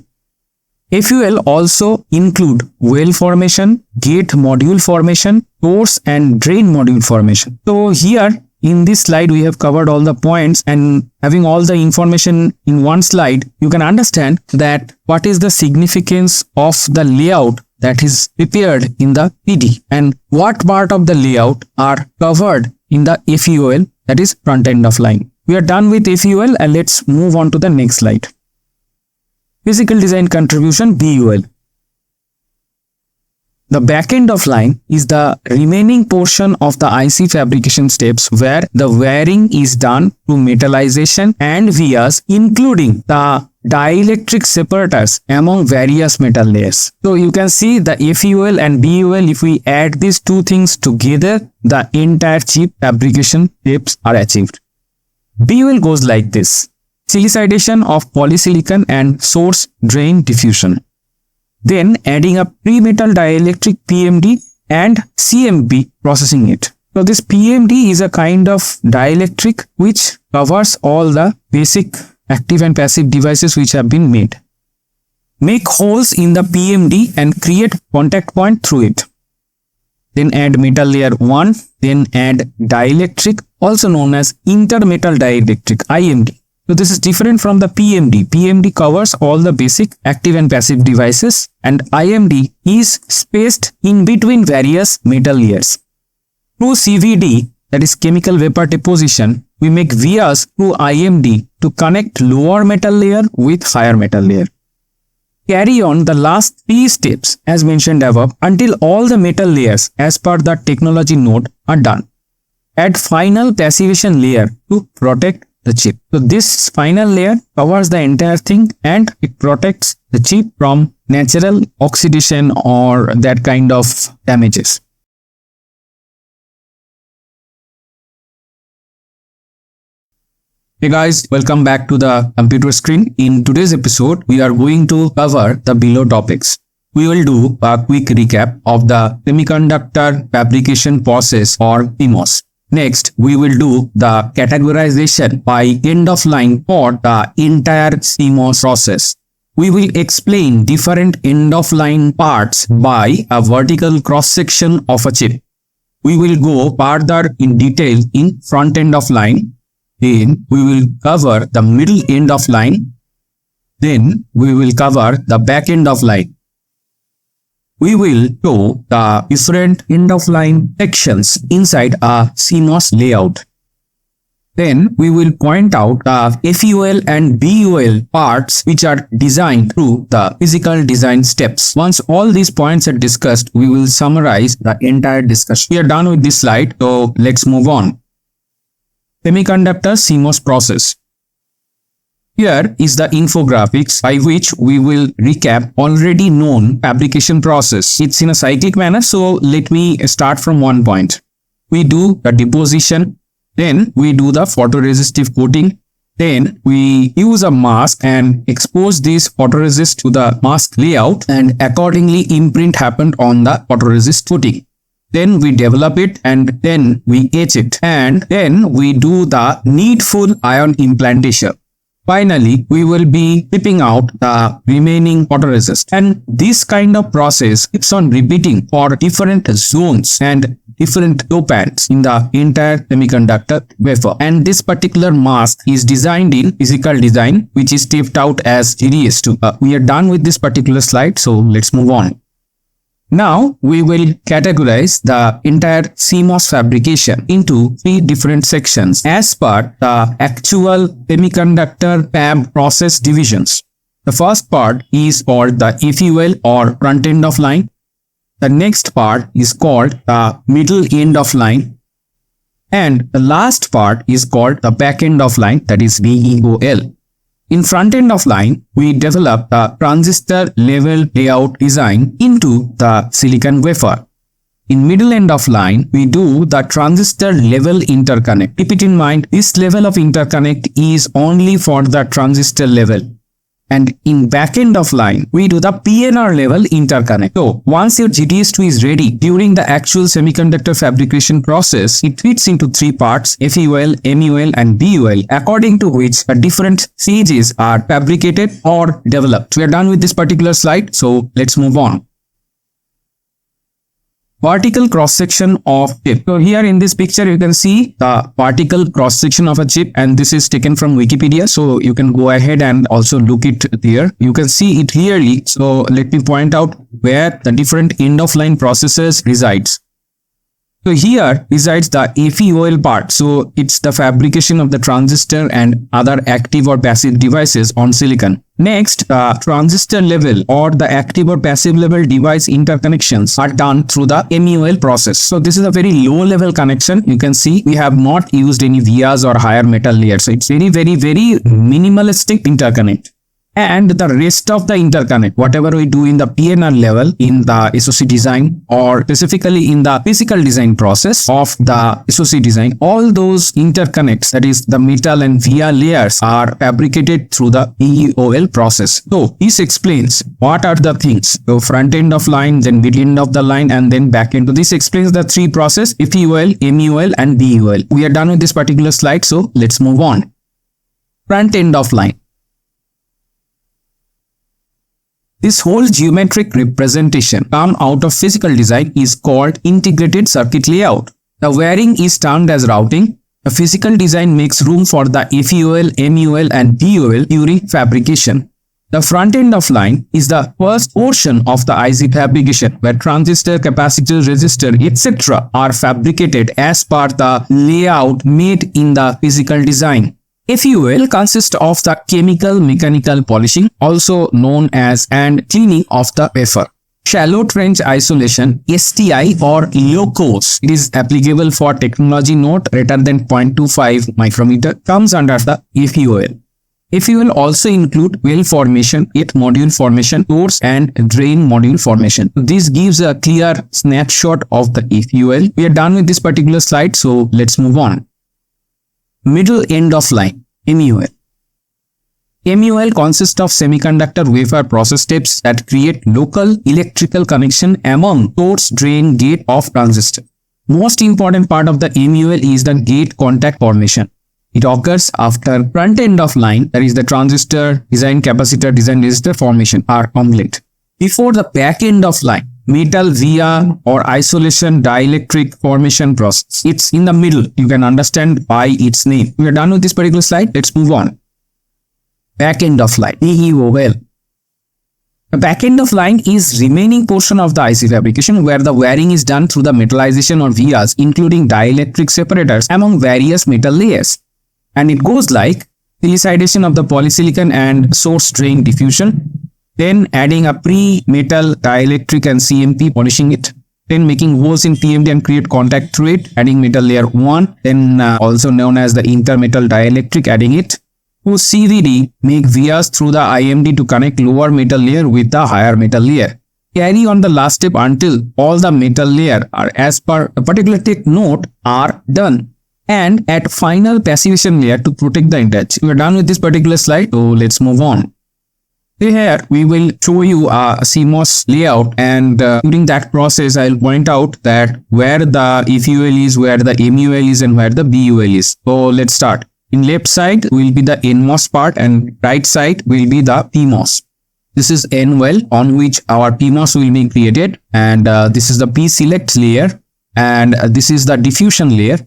Speaker 2: FEOL also include well formation, gate module formation, source and drain module formation. So here in this slide, we have covered all the points, and having all the information in one slide, you can understand that what is the significance of the layout that is prepared in the PD and what part of the layout are covered in the FEOL, that is front end of line. We are done with FEOL, and let's move on to the next slide. Physical design contribution, BEOL. The back end of line is the remaining portion of the IC fabrication steps where the wiring is done through metallization and vias, including the dielectric separators among various metal layers. So you can see the FEOL and BEOL, if we add these two things together, the entire chip fabrication steps are achieved. BEOL goes like this: silicidation of polysilicon and source drain diffusion. Then adding a pre-metal dielectric PMD and CMP processing it. So this PMD is a kind of dielectric which covers all the basic active and passive devices which have been made. Make holes in the PMD and create contact point through it. Then add metal layer 1, then add dielectric, also known as intermetal dielectric, IMD. So this is different from the PMD. PMD covers all the basic active and passive devices, and IMD is spaced in between various metal layers. Through CVD, that is chemical vapor deposition, we make vias through IMD to connect lower metal layer with higher metal layer. Carry on the last 3 steps as mentioned above until all the metal layers as per the technology node are done. Add final passivation layer to protect the chip. So this final layer covers the entire thing and it protects the chip from natural oxidation or that kind of damages. Hey guys, welcome back to the computer screen. In today's episode, we are going to cover the below topics. We will do a quick recap of the semiconductor fabrication process or CMOS. Next, we will do the categorization by end of line for the entire CMOS process. We will explain different end of line parts by a vertical cross section of a chip. we will go further in detail in front end of line. Then we will cover the middle end of line. Then we will cover the back end of line. We will show the different end of line sections inside a CMOS layout. Then we will point out the FUL and BUL parts which are designed through the physical design steps. Once all these points are discussed, we will summarize the entire discussion. We are done with this slide, so let's move on. Semiconductor CMOS process. Here is the infographics by which we will recap already known fabrication process. It's in a cyclic manner, so let me start from one point. We do the deposition. Then we do the photoresistive coating. Then we use a mask and expose this photoresist to the mask layout, and accordingly imprint happened on the photoresist coating. Then we develop it and then we etch it, and then we do the needful ion implantation. Finally, we will be clipping out the remaining photoresist, and this kind of process keeps on repeating for different zones and different dopants in the entire semiconductor wafer. And this particular mask is designed in physical design, which is taped out as GDS. We are done with this particular slide, so let's move on. Now we will categorize the entire CMOS fabrication into 3 different sections as per the actual semiconductor fab process divisions. The first part is called the FUL or front end of line. The next part is called the middle end of line. And the last part is called the back end of line, that is BEOL. In front end of line, we develop the transistor level layout design into the silicon wafer. In middle end of line, we do the transistor level interconnect. Keep it in mind, this level of interconnect is only for the transistor level. And in back end of line, we do the PNR level interconnect. So once your GDS2 is ready, during the actual semiconductor fabrication process, it fits into 3 parts: FUL, MUL and BUL, according to which the different stages are fabricated or developed. We are done with this particular slide, so let's move on. Vertical cross-section of chip. So here in this picture you can see the vertical cross-section of a chip, and this is taken from Wikipedia, so you can go ahead and also look it there. You can see it clearly, so let me point out where the different end-of-line processes resides. So here resides the FEOL part. So it's the fabrication of the transistor and other active or passive devices on silicon. Next, the transistor level or the active or passive level device interconnections are done through the MUL process. So this is a very low level connection. You can see we have not used any vias or higher metal layers. So it's very minimalistic interconnect. And the rest of the interconnect, whatever we do in the PNR level, in the SoC design, or specifically in the physical design process of the SoC design, all those interconnects, that is the metal and via layers, are fabricated through the PEOL process. So this explains what are the things. So front end of line, then mid end of the line, and then back end. So this explains the 3 process: FEOL, MUL and BUL. We are done with this particular slide, so let's move on. Front end of line. This whole geometric representation come out of physical design is called integrated circuit layout. The wiring is termed as routing. The physical design makes room for the FEOL, MUL and BUL during fabrication. The front end of line is the first portion of the IC fabrication, where transistor, capacitor, resistor, etc. are fabricated as per the layout made in the physical design. FEOL consists of the chemical mechanical polishing, also known as, and cleaning of the wafer. Shallow trench isolation, STI or low course, it is applicable for technology node greater than 0.25 micrometer, comes under the FEOL. FEOL also include well formation, gate module formation, source and drain module formation. This gives a clear snapshot of the FEOL. We are done with this particular slide, so let's move on. Middle end of line, MUL. MUL consists of semiconductor wafer process steps that create local electrical connection among source, drain, gate of transistor. Most important part of the MUL is the gate contact formation. It occurs after front end of line, that is the transistor, design capacitor, design resistor formation are complete. Before the back end of line,
Speaker 1: metal via or isolation dielectric formation process. It's in the middle. You can understand by its name. We are done with this particular slide. Let's move on. Back end of line, PEOL. The back end of line is remaining portion of the IC fabrication where the wiring is done through the metallization or vias, including dielectric separators among various metal layers. And it goes like silicidation of the polysilicon and source drain diffusion, then adding a pre-metal dielectric and CMP, polishing it, then making holes in PMD and create contact through it, adding metal layer 1, then also known as the intermetal dielectric, adding it. To CVD, make vias through the IMD to connect lower metal layer with the higher metal layer. Carry on the last step until all the metal layer are as per a particular take note are done. And at final passivation layer to protect the entire chip. We are done with this particular slide, so let's move on. Here we will show you a CMOS layout, and during that process I'll point out that where the FUL is, where the MUL is, and where the BUL is. So let's start. In left side will be the NMOS part and right side will be the PMOS. This is N-well on which our PMOS will be created, and this is the P-select layer, and this is the diffusion layer.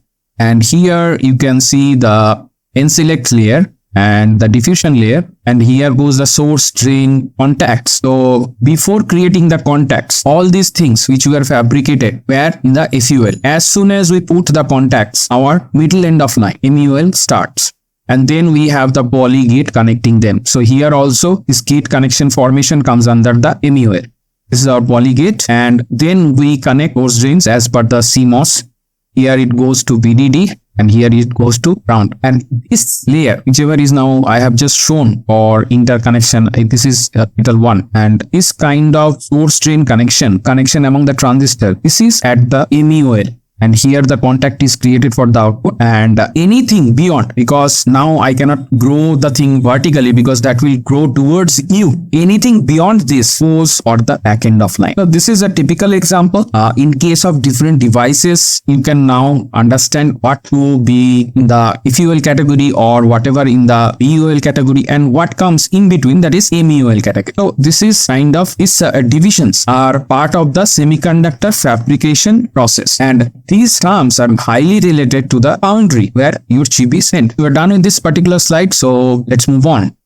Speaker 1: And here you can see the N-select layer and the diffusion layer, and here goes the source drain contacts. So before creating the contacts, all these things which were fabricated were in the FUL. As soon as we put the contacts, our middle end of line MUL starts, and then we have the poly gate connecting them. So here also this gate connection formation comes under the MUL. This is our poly gate, and then we connect source drains as per the CMOS. Here it goes to VDD and here it goes to ground. And this layer, whichever is now I have just shown for interconnection, this is metal 1, and this kind of source drain connection among the transistor, this is at the MUL. And here the contact is created for the output, and anything beyond, because now I cannot grow the thing vertically because that will grow towards you. Anything beyond this goes for the back end of line. So this is a typical example. In case of different devices, you can now understand what to be in the FUL category or whatever in the BUL category, and what comes in between, that is MUL category. So this is kind of its divisions are part of the semiconductor fabrication process, and these terms are highly related to the foundry where your chip is sent. We are done with this particular slide, so let's move on.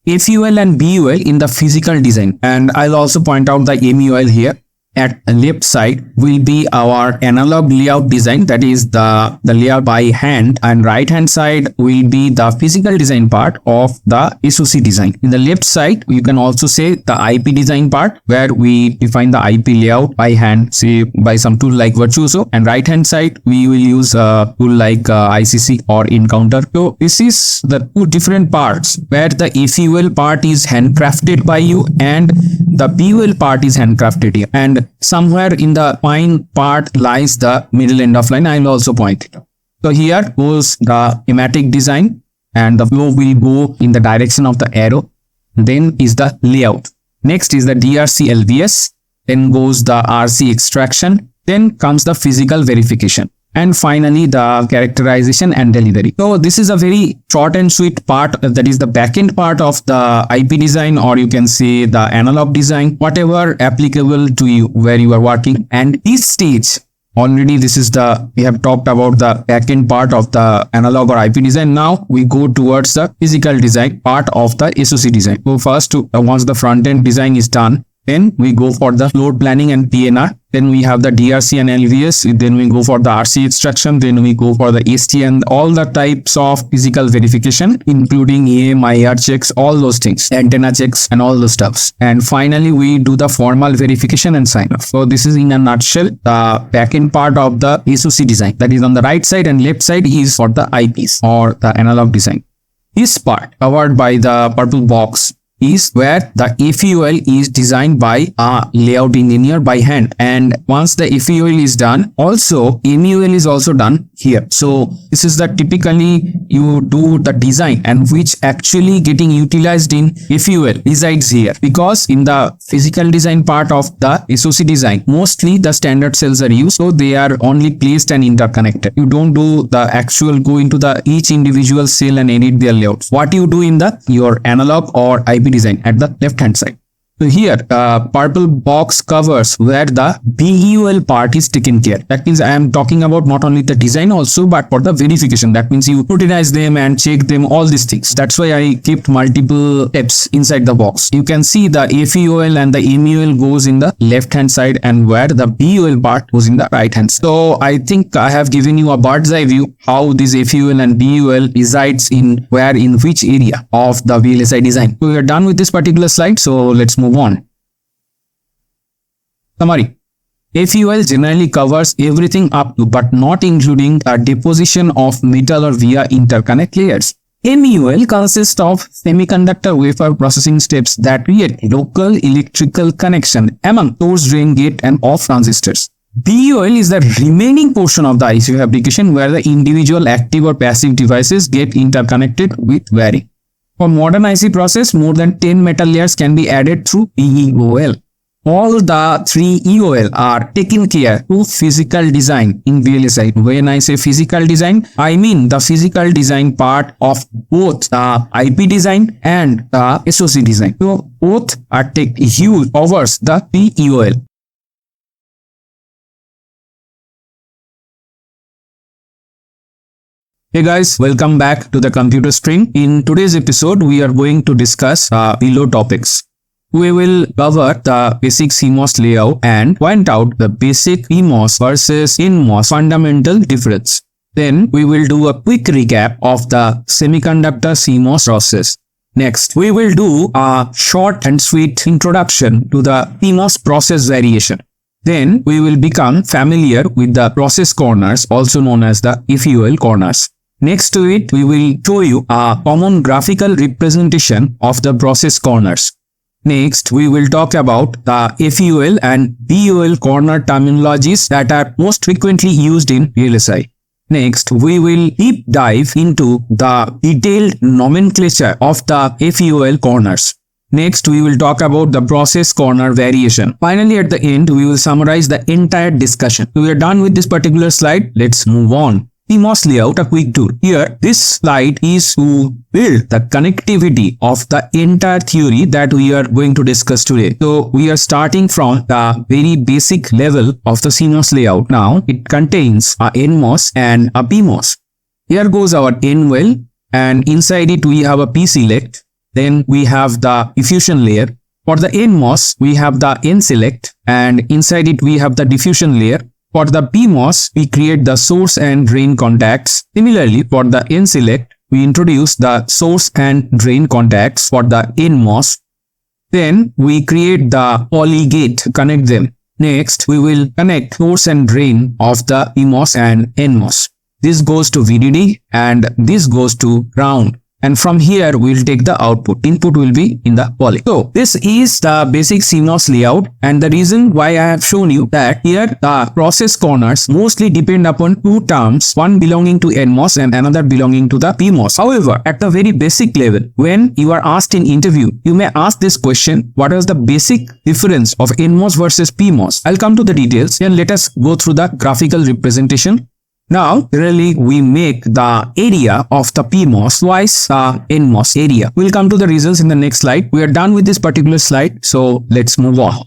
Speaker 1: FUL and BUL in the physical design, and I'll also point out the MUL here. At left side will be our analog layout design, that is the layout by hand, and right hand side will be the physical design part of the SoC design. In the left side you can also say the IP design part, where we define the IP layout by hand, say by some tool like Virtuoso, and right hand side we will use a tool like ICC or Encounter. So this is the two different parts where the FUL part is handcrafted by you and the BUL part is handcrafted here, and somewhere in the fine part lies the middle end of line. I will also point it out. So here goes the schematic design, and the flow will go in the direction of the arrow. Then is the layout. Next is the DRC LVS. Then goes the RC extraction. Then comes the physical verification. And finally the characterization and delivery. So this is a very short and sweet part, that is the backend part of the IP design, or you can say the analog design, whatever applicable to you where you are working. And this stage already, this is we have talked about the backend part of the analog or IP design. Now we go towards the physical design part of the SoC design. So first, once the front end design is done, then we go for the load planning and PNR. Then we have the DRC and LVS. Then we go for the RC extraction. Then we go for the ST and all the types of physical verification, including EM, IR checks, all those things, antenna checks and all those stuffs. And finally, we do the formal verification and sign off. So this is in a nutshell the backend part of the SoC design. That is on the right side, and left side is for the IPs or the analog design. This part covered by the purple box is where the FUL is designed by a layout engineer by hand, and once the FUL is done, also MUL is also done here. So this is the typically you do the design and which actually getting utilized in FUL resides here, because in the physical design part of the SoC design mostly the standard cells are used, so they are only placed and interconnected. You don't do the actual go into the each individual cell and edit their layouts. What you do in the your analog or IP design at the left hand side.
Speaker 2: So here, purple box covers where the BUL part is taken care. That means I am talking about not only the design also, but for the verification. That means you scrutinize them and check them, all these things. That's why I kept multiple steps inside the box. You can see the FEOL and the MUL goes in the left hand side and where the BUL part goes in the right hand side. So I think I have given you a bird's eye view how this FEOL and BUL resides in which area of the VLSI design. So we are done with this particular slide. So let's move on. Summary. FEOL generally covers everything up to but not including the deposition of metal or via interconnect layers. MUL consists of semiconductor wafer processing steps that create local electrical connection among source, drain, gate and off transistors. BUL is the remaining portion of the IC fabrication where the individual active or passive devices get interconnected with wiring. For modern IC process, more than 10 metal layers can be added through PEOL. All the three EOL are taken care to physical design in VLSI. When I say physical design, I mean the physical design part of both the IP design and the SoC design. So both are huge covers the PEOL. Hey guys, welcome back to the computer screen. In today's episode, we are going to discuss below topics. We will cover the basic CMOS layout and point out the basic PMOS versus NMOS fundamental difference. Then we will do a quick recap of the semiconductor CMOS process. Next, we will do a short and sweet introduction to the PMOS process variation. Then we will become familiar with the process corners, also known as the FEOL corners. Next to it, we will show you a common graphical representation of the process corners. Next, we will talk about the FEOL and BUL corner terminologies that are most frequently used in VLSI. Next, we will deep dive into the detailed nomenclature of the FEOL corners. Next, we will talk about the process corner variation. Finally, at the end, we will summarize the entire discussion. So we are done with this particular slide. Let's move on. CMOS layout, a quick tour. Here, this slide is to build the connectivity of the entire theory that we are going to discuss today. So, we are starting from the very basic level of the CMOS layout. Now, it contains a NMOS and a PMOS. Here goes our N well, and inside it we have a P select. Then we have the diffusion layer. For the NMOS, we have the N select, and inside it we have the diffusion layer. For the PMOS, we create the source and drain contacts. Similarly, for the N select, we introduce the source and drain contacts for the NMOS. Then we create the poly gate to connect them. Next, we will connect source and drain of the PMOS and NMOS. This goes to VDD and this goes to ground. And from here, we'll take the output. Input will be in the poly. So, this is the basic CMOS layout. And the reason why I have shown you that here, the process corners mostly depend upon two terms, one belonging to NMOS and another belonging to the PMOS. However, at the very basic level, when you are asked in interview, you may ask this question, what is the basic difference of NMOS versus PMOS? I'll come to the details and let us go through the graphical representation. Now, really, we make the area of the PMOS twice the NMOS area. We'll come to the results in the next slide. We are done with this particular slide, so let's move on.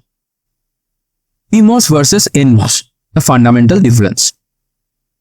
Speaker 2: PMOS versus NMOS, the fundamental difference.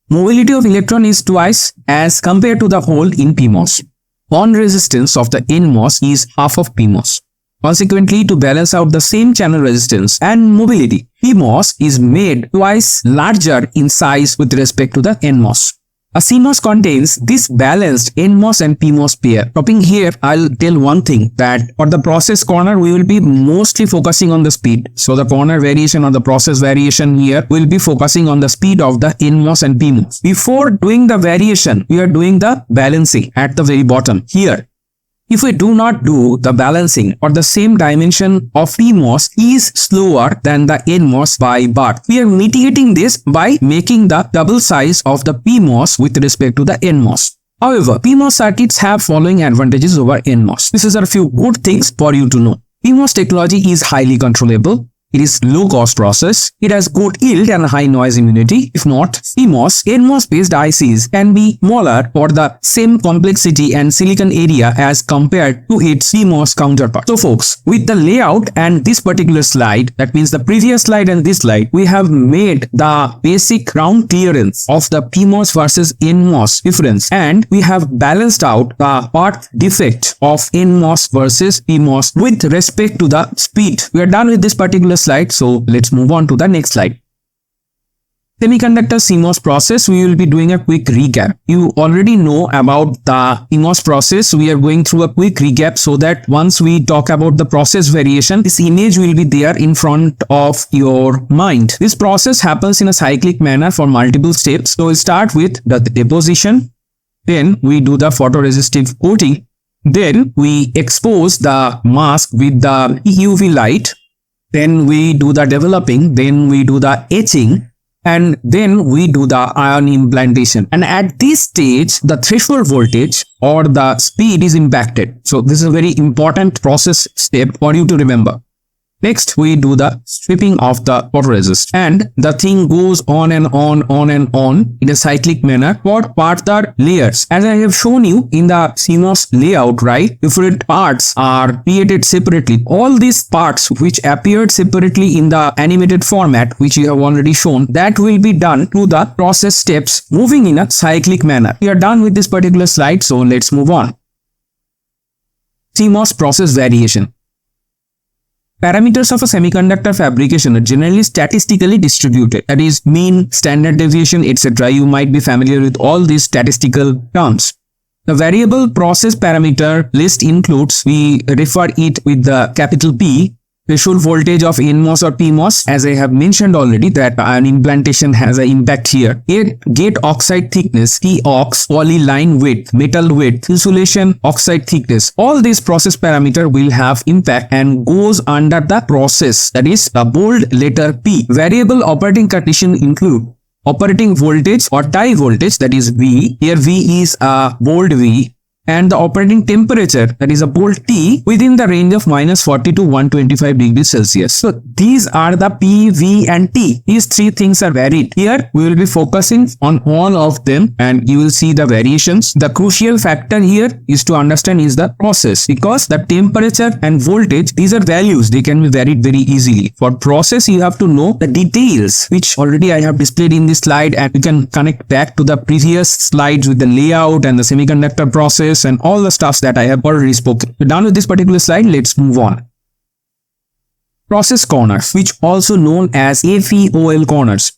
Speaker 2: Mobility of electron is twice as compared to the hole in PMOS. Bond resistance of the NMOS is half of PMOS. Consequently, to balance out the same channel resistance and mobility, PMOS is made twice larger in size with respect to the NMOS. A CMOS contains this balanced NMOS and PMOS pair. Stopping here, I'll tell one thing that for the process corner, we will be mostly focusing on the speed. So the corner variation or the process variation here will be focusing on the speed of the NMOS and PMOS. Before doing the variation, we are doing the balancing at the very bottom here. If we do not do the balancing or the same dimension of PMOS is slower than the NMOS by bar, we are mitigating this by making the double size of the PMOS with respect to the NMOS. However, PMOS circuits have following advantages over NMOS. These are a few good things for you to know. PMOS technology is highly controllable.
Speaker 1: It is low cost process. It has good yield and high noise immunity. If not, CMOS, NMOS based ICs can be smaller for the same complexity and silicon area as compared to its CMOS counterpart. So folks, with the layout and this particular slide, that means the previous slide and this slide, we have made the basic ground clearance of the PMOS versus NMOS difference, and we have balanced out the path defect of NMOS versus PMOS with respect to the speed. We are done with this particular slide, so let's move on to the next slide. Semiconductor CMOS process, we will be doing a quick recap. You already know about the CMOS process. We are going through a quick recap so that once we talk about the process variation, this image will be there in front of your mind. This process happens in a cyclic manner for multiple steps. So we'll start with the deposition. Then we do the photoresistive coating. Then we expose the mask with the UV light. Then we do the developing, then we do the etching, and then we do the ion implantation. And at this stage, the threshold voltage or the speed is impacted. So this is a very important process step for you to remember. Next, we do the stripping of the photoresist, and the thing goes on and on in a cyclic manner for further layers. As I have shown you in the CMOS layout, right, different parts are created separately. All these parts which appeared separately in the animated format, which you have already shown, that will be done through the process steps moving in a cyclic manner. We are done with this particular slide, so let's move on. CMOS process variation. Parameters of a semiconductor fabrication are generally statistically distributed. That is mean, standard deviation, etc. You might be familiar with all these statistical terms. The variable process parameter list includes, we refer it with the capital P, threshold voltage of NMOS or PMOS. As I have mentioned already, that ion implantation has an impact here. Gate oxide thickness, T-ox, poly line width, metal width, insulation oxide thickness. All these process parameter will have impact and goes under the process, that is the bold letter P. Variable operating condition include operating voltage or tie voltage, that is V. Here V is a bold V. And the operating temperature, that is a bold T, within the range of -40 to 125 degrees Celsius. So these are the P, V and T. These three things are varied. Here we will be focusing on all of them and you will see the variations. The crucial factor here is to understand is the process, because the temperature and voltage, these are values. They can be varied very easily. For process, you have to know the details, which already I have displayed in this slide, and you can connect back to the previous slides with the layout and the semiconductor process and all the stuffs that I have already spoken. So done with this particular slide, let's move on. Process corners, which also known as FEOL corners.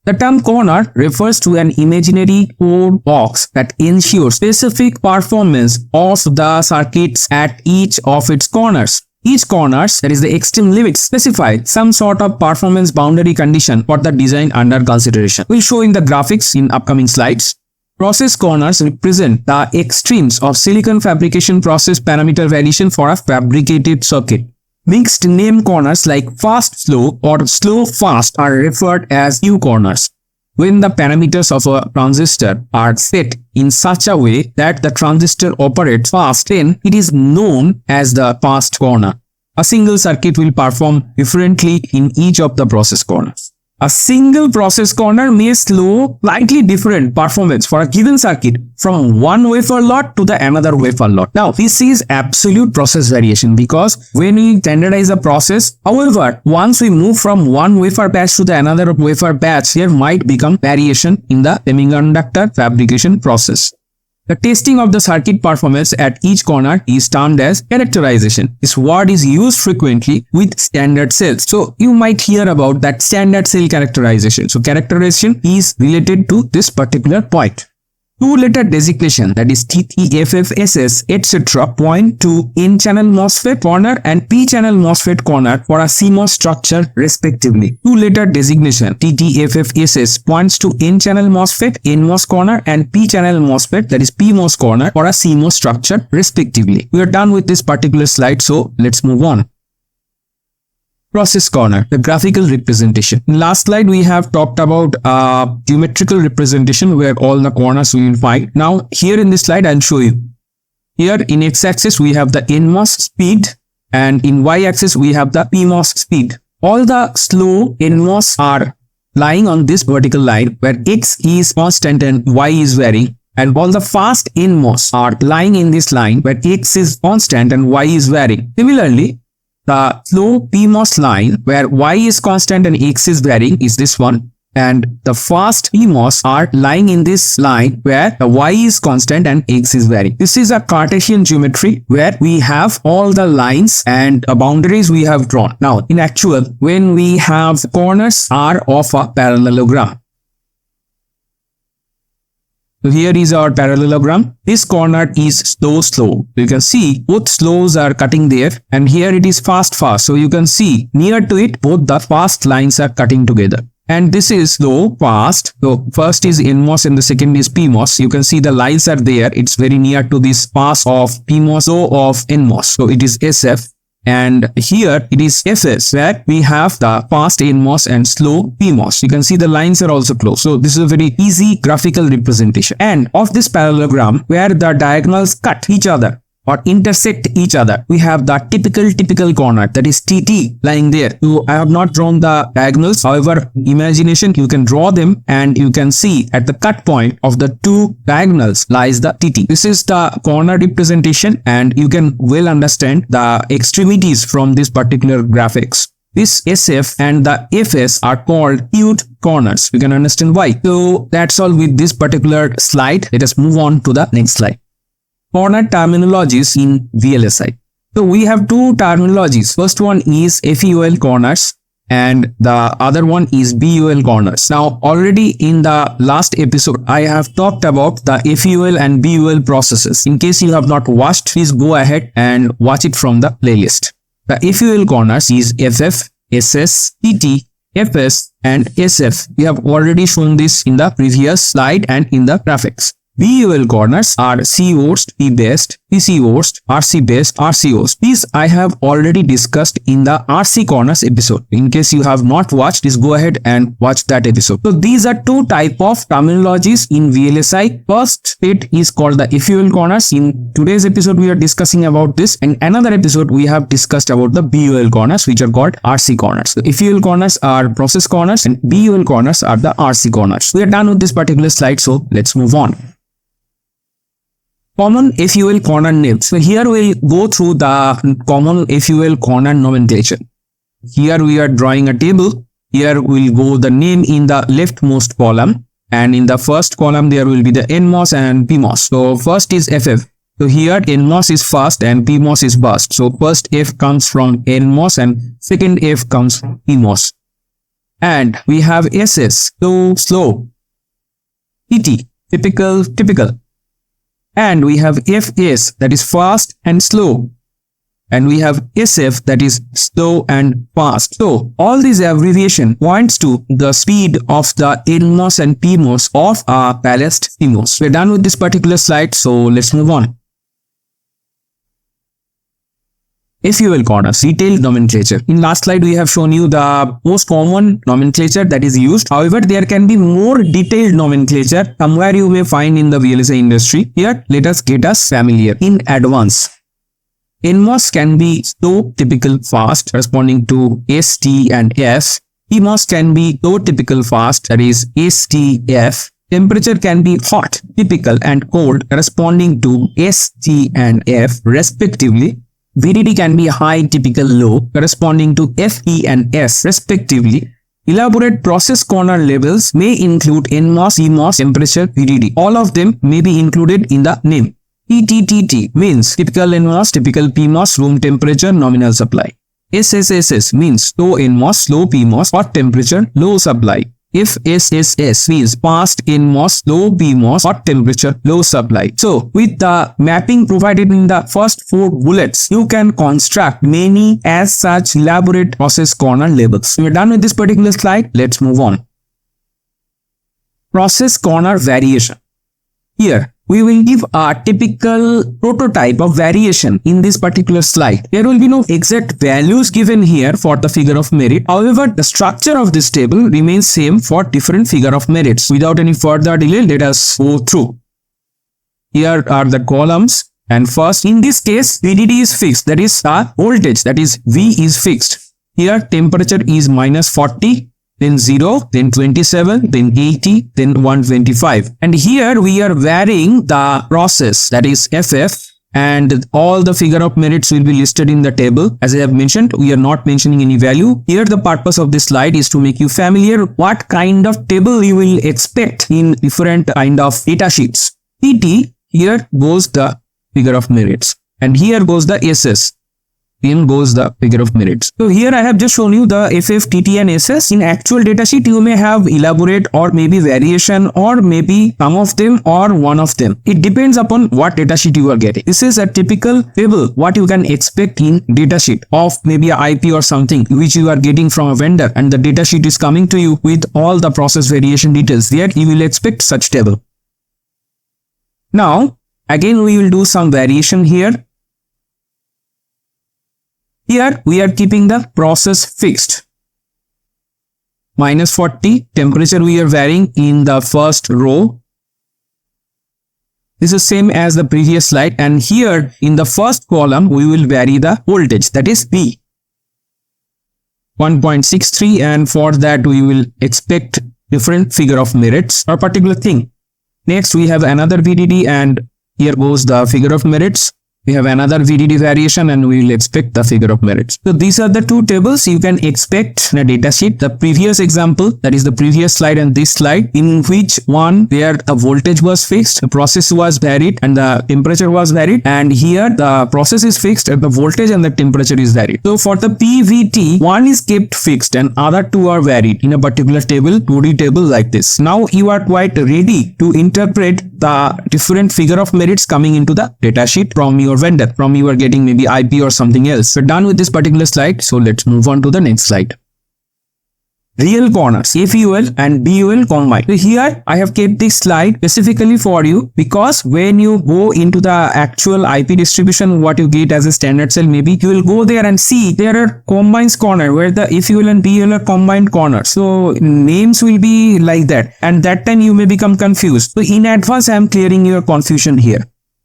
Speaker 1: The term corner refers to an imaginary code box that ensures specific performance of the circuits at each of its corners. Each corners, that is the extreme limits, specify some sort of performance boundary condition for the design under consideration. We'll show in the graphics in upcoming slides. Process corners represent the extremes of silicon fabrication process parameter variation for a fabricated circuit. Mixed name corners like fast-slow or slow-fast are referred as U corners. When the parameters of a transistor are set in such a way that the transistor operates fast, then it is known as the fast corner. A single circuit will perform differently in each of the process corners. A single process corner may slow slightly different performance for a given circuit from one wafer lot to the another wafer lot. Now, this is absolute process variation, because when we standardize a process, however, once we move from one wafer batch to the another wafer batch, there might become variation in the semiconductor fabrication process. The testing of the circuit performance at each corner is termed as characterization. This word is used frequently with standard cells. So you might hear about that standard cell characterization. So characterization is related to this particular point. Two-letter designation, that is TTFFSS, etc. point to N-channel MOSFET corner and P-channel MOSFET corner for a CMOS structure respectively. Two-letter designation TTFFSS points to N-channel MOSFET, NMOS corner and P-channel MOSFET, that is PMOS corner for a CMOS structure respectively. We are done with this particular slide, so let's move on. Process corner, the graphical representation. In last slide, we have talked about geometrical representation where all the corners we will find. Now, here in this slide, I'll show you. Here in x-axis, we have the NMOS speed, and in y-axis we have the PMOS speed. All the slow NMOS are lying on this vertical line where x is constant and y is varying, and all the fast NMOS are lying in this line where x is constant and y is varying. Similarly, the slow PMOS line where y is constant and x is varying is this one, and the fast PMOS are lying in this line where the y is constant and x is varying. This is a Cartesian geometry where we have all the lines and boundaries we have drawn. Now, in actual, when we have corners are of a parallelogram. So here is our parallelogram. This corner is slow. You can see both slows are cutting there, and here it is fast. So you can see near to it both the fast lines are cutting together. And this is slow, fast. So first is NMOS and the second is PMOS. You can see the lines are there. It's very near to this pass of PMOS, so of NMOS. So it is SF. And here it is FS, where we have the fast NMOS and slow PMOS. You can see the lines are also close. So this is a very easy graphical representation. And of this parallelogram, where the diagonals cut each other or intersect each other, we have the typical corner, that is TT, lying there. So I have not drawn the diagonals. However, imagination, you can draw them, and you can see at the cut point of the two diagonals lies the TT. This is the corner representation, and you can well understand the extremities from this particular graphics. This SF and the FS are called acute corners. You can understand why. So that's all with this particular slide. Let us move on to the next slide. Corner terminologies in VLSI. So we have two terminologies. First one is FEOL corners and the other one is BUL corners. Now already in the last episode I have talked about the FEOL and BUL processes. In case you have not watched, please go ahead and watch it from the playlist. The FEOL corners is FF, SS, TT, FS and SF. We have already shown this in the previous slide and in the graphics. BUL corners are C-host, P-based, PC-host, RC-based, RC-host. These I have already discussed in the RC corners episode. In case you have not watched, please go ahead and watch that episode. So these are two type of terminologies in VLSI. First bit is called the FEOL corners. In today's episode, we are discussing about this. And another episode, we have discussed about the BUL corners, which are called RC corners. So FEOL corners are process corners and BUL corners are the RC corners. We are done with this particular slide, so let's move on. Common FEOL corner names. So here we'll go through the common FEOL corner nomenclature. Here we are drawing a table. Here we'll go the name in the leftmost column, and in the first column there will be the NMOS and PMOS. So first is FF. So here NMOS is fast and PMOS is burst. So first F comes from NMOS and second F comes from PMOS. And we have SS, so slow. TT, typical. And we have FS, that is fast and slow. And we have SF, that is slow and fast. So all these abbreviation points to the speed of the NMOS and PMOS of a balanced CMOS. We're done with this particular slide, so let's move on. FEOL corners, detailed nomenclature. In last slide, we have shown you the most common nomenclature that is used. However, there can be more detailed nomenclature somewhere you may find in the VLSI industry. Here, let us get us familiar in advance. NMOS can be slow, typical, fast, corresponding to S, T and F. PMOS can be slow, typical, fast, that is S, T, F. Temperature can be hot, typical and cold, corresponding to S, T and F respectively. VDD can be high, typical, low, corresponding to F, E and S respectively. Elaborate process corner labels may include NMOS, PMOS, temperature, VDD. All of them may be included in the name. TTTT means typical NMOS, typical PMOS, room temperature, nominal supply. SSSS means low NMOS, low PMOS, hot temperature, low supply. FSSS means fast NMOS, low PMOS, hot temperature, low supply. So with the mapping provided in the first 4 bullets, you can construct many as such elaborate process corner labels. We're done with this particular slide. Let's move on. Process corner variation. Here we will give a typical prototype of variation in this particular slide. There will be no exact values given here for the figure of merit. However, the structure of this table remains same for different figure of merits. Without any further delay, let us go through. Here are the columns And first, in this case, VDD is fixed. That is the voltage, that is V is fixed. Here temperature is -40, then 0, then 27, then 80, then 125. And here we are varying the process, that is FF, and all the figure of merits will be listed in the table. As I have mentioned, we are not mentioning any value. Here the purpose of this slide is to make you familiar what kind of table you will expect in different kind of data sheets. PT, here goes the figure of merits, and here goes the SS. Then goes the figure of merits. So here I have just shown you the FF, TT and SS. In actual datasheet, you may have elaborate or maybe variation or maybe some of them or one of them. It depends upon what datasheet you are getting. This is a typical table, what you can expect in datasheet of maybe a IP or something which you are getting from a vendor, and the datasheet is coming to you with all the process variation details. There you will expect such table. Now, again we will do some variation here. Here we are keeping the process fixed. -40, temperature we are varying in the first row. This is same as the previous slide, and here in the first column we will vary the voltage, that is P. 1.63, and for that we will expect different figure of merits or particular thing. Next we have another VDD, and here goes the figure of merits. We have another VDD variation, and we will expect the figure of merits. So these are the two tables you can expect in a datasheet. The previous example, that is the previous slide and this slide, in which one where the voltage was fixed, the process was varied, and the temperature was varied. And here the process is fixed and the voltage and the temperature is varied. So for the PVT, one is kept fixed and other two are varied in a particular table, 2D table like this. Now you are quite ready to interpret the different figure of merits coming into the datasheet from your vendor, from you are getting maybe IP or something else. We're done with this particular slide, so let's move on to the next slide. Real corners, FUL and BUL combined. So here I have kept this slide specifically for you because when you go into the actual IP distribution, what you get as a standard cell, maybe you will go there and see there are combines corner where the FUL and BUL are combined corners. So names will be like that, and that time you may become confused. So in advance I am clearing your confusion here.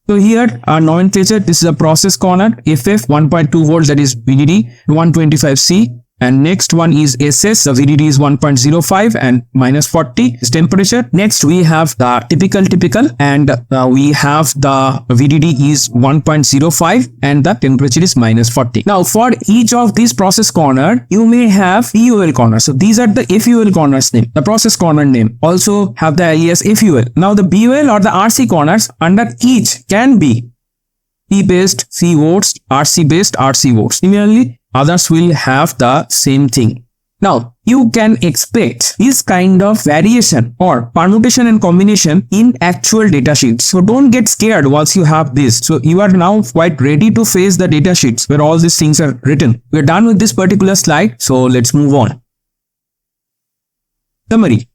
Speaker 1: So here our nomenclature, this is a process corner, FF 1.2 volts, that is VDD 125C. And next one is SS, the VDD is 1.05 and -40 is temperature. Next we have the typical and we have the VDD is 1.05 and the temperature is -40. Now for each of these process corner, you may have FUL corner. So these are the FUL corners name, the process corner name. Also have the IES FUL. Now the BUL or the RC corners under each can be P based C votes, RC based RC votes. Similarly, others will have the same thing. Now, you can expect this kind of variation or permutation and combination in actual datasheets. So don't get scared once you have this. So you are now quite ready to face the datasheets where all these things are written. We're done with this particular slide. So let's move on. Summary.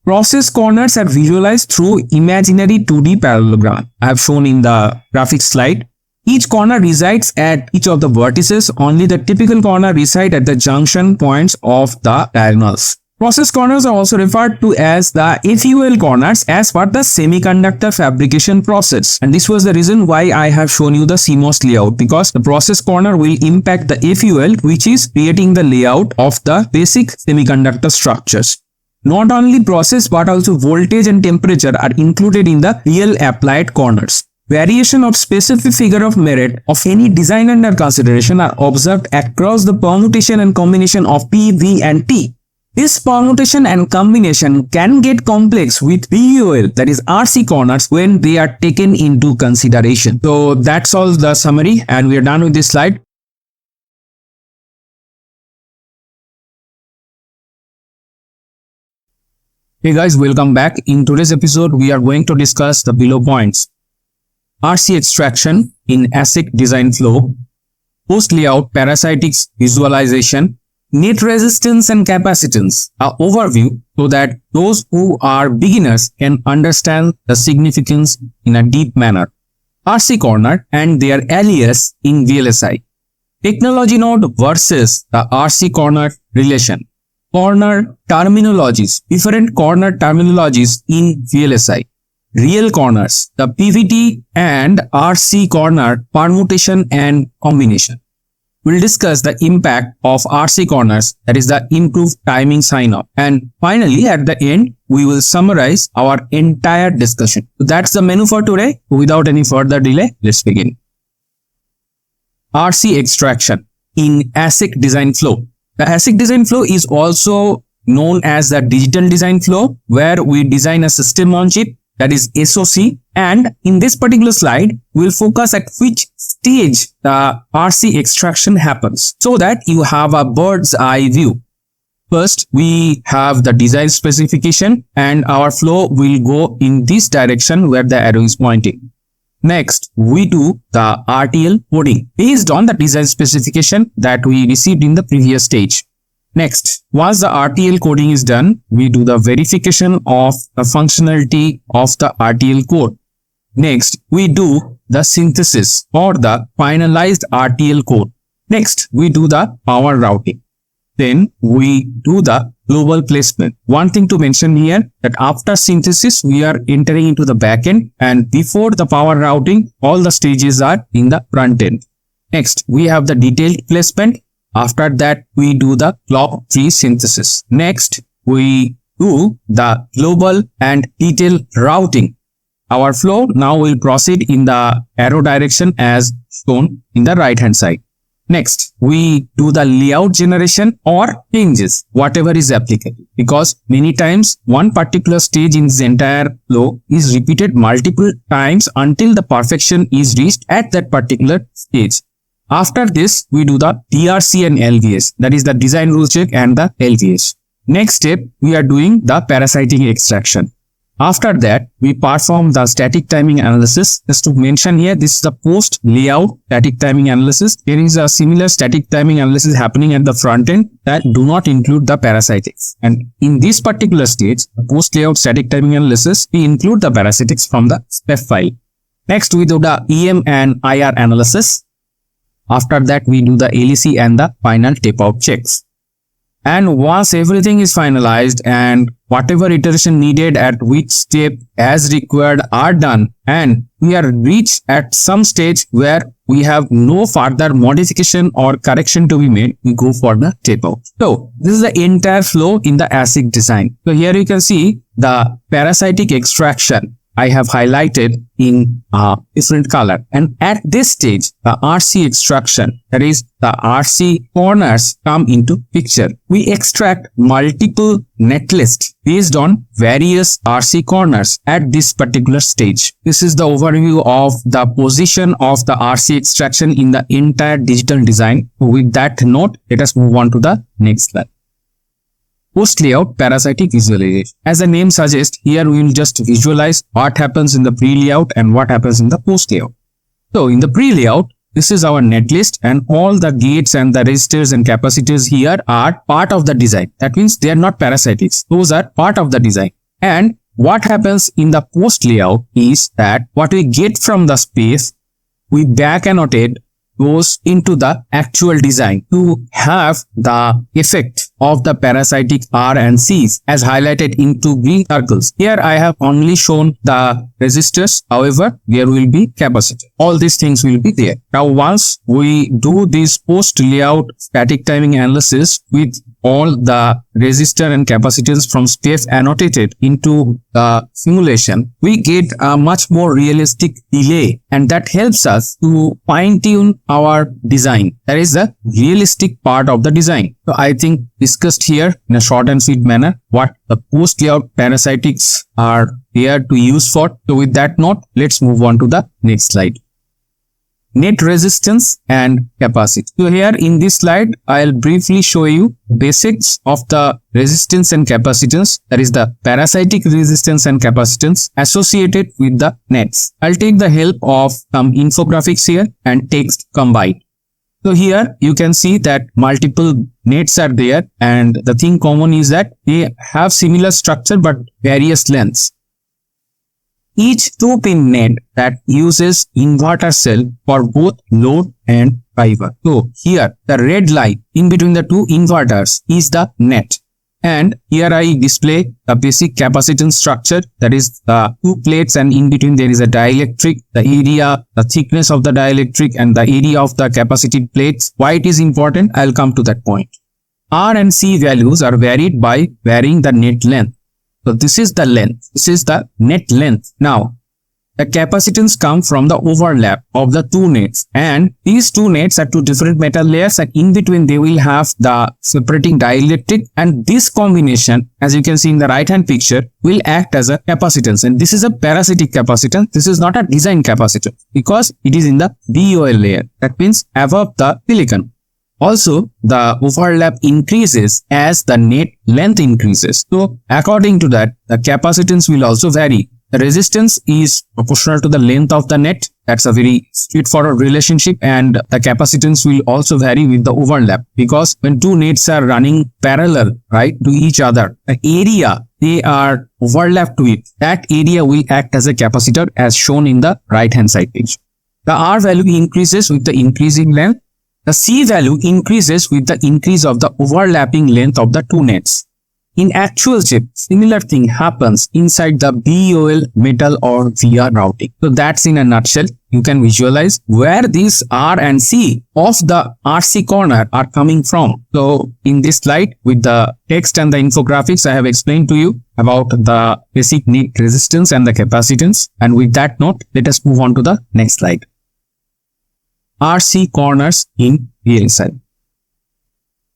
Speaker 1: Process corners are visualized through imaginary 2D parallelogram. I have shown in the graphics slide. Each corner resides at each of the vertices. Only the typical corner reside at the junction points of the diagonals. Process corners are also referred to as the FUL corners as per the semiconductor fabrication process. And this was the reason why I have shown you the CMOS layout, because the process corner will impact the FUL, which is creating the layout of the basic semiconductor structures. Not only process but also voltage and temperature are included in the real applied corners. Variation of specific figure of merit of any design under consideration are observed across the permutation and combination of P, V and T. This permutation and combination can get complex with BUL, that is RC corners, when they are taken into consideration. So that's all the summary, and we are done with this slide. Hey guys, welcome back. In today's episode, we are going to discuss the below points. RC extraction in ASIC design flow, post-layout parasitics visualization, net resistance and capacitance, an overview so that those who are beginners can understand the significance in a deep manner. RC corner and their alias in VLSI. Technology node versus the RC corner relation. Corner terminologies, different corner terminologies in VLSI. real corners, the PVT and RC corner permutation and combination. We'll discuss the impact of RC corners, that is the improved timing sign-off. And finally, at the end, we will summarize our entire discussion. So that's the menu for today. Without any further delay, let's begin. RC extraction in ASIC design flow. The ASIC design flow is also known as the digital design flow, where we design a system on chip, that is SoC, and in this particular slide, we'll focus at which stage the RC extraction happens so that you have a bird's eye view. First, we have the design specification and our flow will go in this direction where the arrow is pointing. Next, we do the RTL coding based on the design specification that we received in the previous stage. Next, once the RTL coding is done, we do the verification of the functionality of the RTL code. Next, we do the synthesis or the finalized RTL code. Next, we do the power routing. Then we do the global placement. One thing to mention here that after synthesis, we are entering into the backend, and before the power routing, all the stages are in the front end. Next, we have the detailed placement. After that, we do the clock tree synthesis. Next, we do the global and detailed routing. Our flow now will proceed in the arrow direction as shown in the right hand side. Next, we do the layout generation or changes, whatever is applicable, because many times one particular stage in this entire flow is repeated multiple times until the perfection is reached at that particular stage. After this, we do the DRC and LVS, that is the design rule check and the LVS. Next step, we are doing the parasitic extraction. After that, we perform the static timing analysis. Just to mention here, this is the post layout static timing analysis. There is a similar static timing analysis happening at the front end that do not include the parasitics. And in this particular stage, the post layout static timing analysis, we include the parasitics from the spec file. Next, we do the EM and IR analysis. After that, we do the LEC and the final tape out checks. And once everything is finalized and whatever iteration needed at which step as required are done, and we are reached at some stage where we have no further modification or correction to be made, we go for the tape out. So this is the entire flow in the ASIC design. So here you can see the parasitic extraction I have highlighted in a different color. And at this stage, the RC extraction, that is the RC corners, come into picture. We extract multiple netlists based on various RC corners at this particular stage. This is the overview of the position of the RC extraction in the entire digital design. With that note, let us move on to the next slide. Post-layout parasitic visualization. As the name suggests, here we will just visualize what happens in the pre-layout and what happens in the post-layout. So in the pre-layout, this is our netlist and all the gates and the resistors and capacitors here are part of the design. That means they are not parasitics. Those are part of the design. And what happens in the post-layout is that what we get from the space, we back annotate goes into the actual design to have the effect of the parasitic R and C's as highlighted into green circles. Here I have only shown the resistors. However, there will be capacitor. All these things will be there. Now, once we do this post layout static timing analysis with all the resistor and capacitors from space annotated into the simulation, we get a much more realistic delay, and that helps us to fine-tune our design. That is the realistic part of the design. So I think discussed here in a short and sweet manner what the post layout parasitics are here to use for. So with that note, let's move on to the next slide. Net resistance and capacity. So here in this slide, I'll briefly show you basics of the resistance and capacitance, that is the parasitic resistance and capacitance associated with the nets. I'll take the help of some infographics here and text combined. So here you can see that multiple nets are there, and the thing common is that they have similar structure but various lengths. Each 2-pin net that uses inverter cell for both load and Phy-Ver. So here the red line in between the two inverters is the net,
Speaker 2: And here I display the basic capacitance structure, that is the two plates and in between there is a dielectric, the area, the thickness of the dielectric and the area of the capacitive plates. Why it is important? I'll come to that point. R and C values are varied by varying the net length. So this is the length. This is the net length. Now, the capacitance come from the overlap of the two nets, and these two nets are two different metal layers, and in between they will have the separating dielectric, and this combination, as you can see in the right hand picture, will act as a capacitance, and this is a parasitic capacitance. This is not a design capacitance because it is in the BOL layer, that means above the silicon. Also, the overlap increases as the net length increases. So according to that, the capacitance will also vary. The resistance is proportional to the length of the net. That's a very straightforward relationship, and the capacitance will also vary with the overlap, because when two nets are running parallel, right, to each other, the area they are overlapped with, that area will act as a capacitor as shown in the right hand side picture. The R value increases with the increasing length. The C value increases with the increase of the overlapping length of the two nets. In actual chip, similar thing happens inside the BOL metal or VR routing. So that's in a nutshell. You can visualize where these R and C of the RC corner are coming from. So in this slide with the text and the infographics, I have explained to you about the basic net resistance and the capacitance. And with that note, let us move on to the next slide. RC corners in VLSI.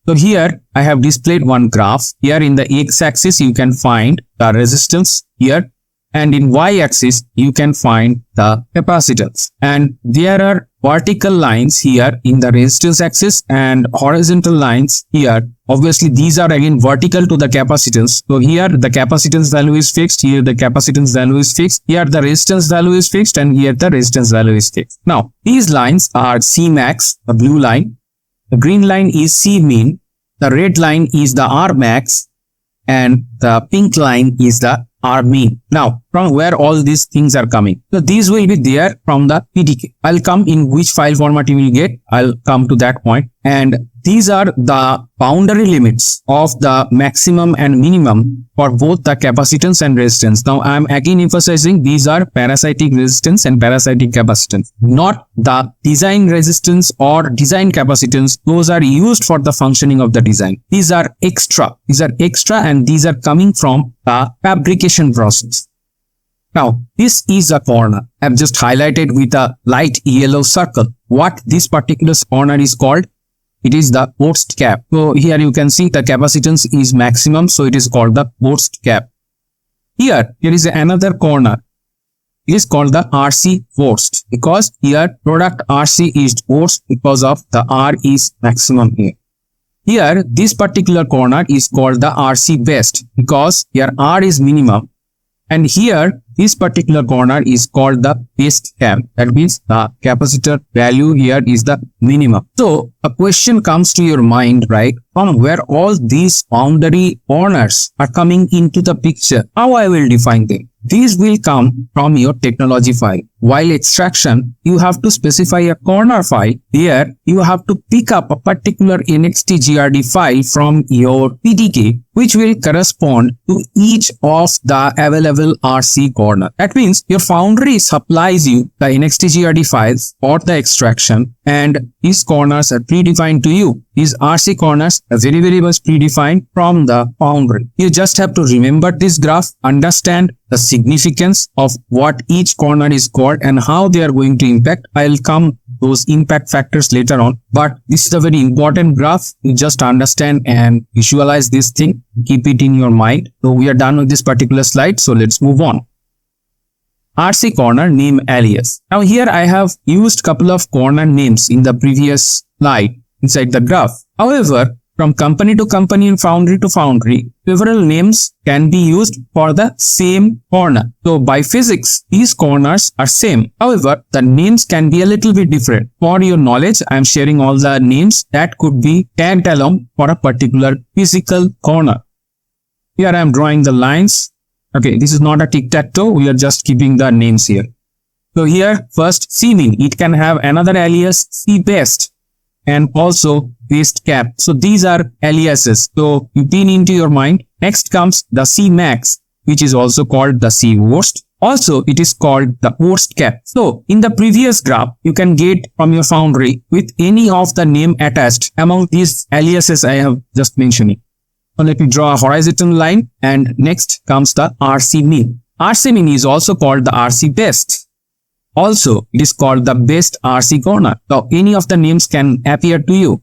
Speaker 2: So here I have displayed one graph. Here in the x-axis you can find the resistance here, and in y-axis you can find the capacitance. And there are vertical lines here in the resistance axis and horizontal lines here. Obviously these are again vertical to the capacitance. So here the capacitance value is fixed, here the capacitance value is fixed, here the resistance value is fixed, and here the resistance value is fixed. Now these lines are C max, the blue line. The green line is C min, the red line is the R max, and the pink line is the R min. Now, from where all these things are coming? So these will be there from the PDK. I'll come in which file format you will get. I'll come to that point. And these are the boundary limits of the maximum and minimum for both the capacitance and resistance. Now, I am again emphasizing these are parasitic resistance and parasitic capacitance, not the design resistance or design capacitance. Those are used for the functioning of the design. These are extra. And these are coming from the fabrication process. Now, this is a corner. I have just highlighted with a light yellow circle. What this particular corner is called? It is the worst cap. So here you can see the capacitance is maximum, so it is called the worst cap. Here is another corner. It is called the RC worst, because here product RC is worst because of the R is maximum here. Here this particular corner is called the RC best, because here R is minimum, and here this particular corner is called the best cap. That means the capacitor value here is the minimum. So a question comes to your mind, right? From where all these boundary corners are coming into the picture, how I will define them? These will come from your technology file. While extraction, you have to specify a corner file. Here, you have to pick up a particular NXT-GRD file from your PDK, which will correspond to each of the available RC corner. That means your foundry supplies you the NXT-GRD files for the extraction, and these corners are predefined to you. These RC corners are very much predefined from the foundry. You just have to remember this graph, understand the significance of what each corner is called and how they are going to impact. I'll come those impact factors later on, but this is a very important graph. You just understand and visualize this thing, keep it in your mind. So we are done with this particular slide, so let's move on. RC corner name alias. Now here I have used couple of corner names in the previous slide inside the graph. However, from company to company and foundry to foundry, several names can be used for the same corner. So by physics, these corners are same. However, the names can be a little bit different. For your knowledge, I am sharing all the names that could be tagged along for a particular physical corner. Here I am drawing the lines. Okay, this is not a tic-tac-toe. We are just keeping the names here. So here, first C min, it can have another alias C best. And also
Speaker 1: best cap. So these are aliases. So you pin into your mind. Next comes the C max, which is also called the C worst. Also, it is called the worst cap. So in the previous graph, you can get from your foundry with any of the name attached among these aliases I have just mentioned. So let me draw a horizontal line, and next comes the RC min. RC min is also called the RC best. Also, it is called the best RC corner. So any of the names can appear to you.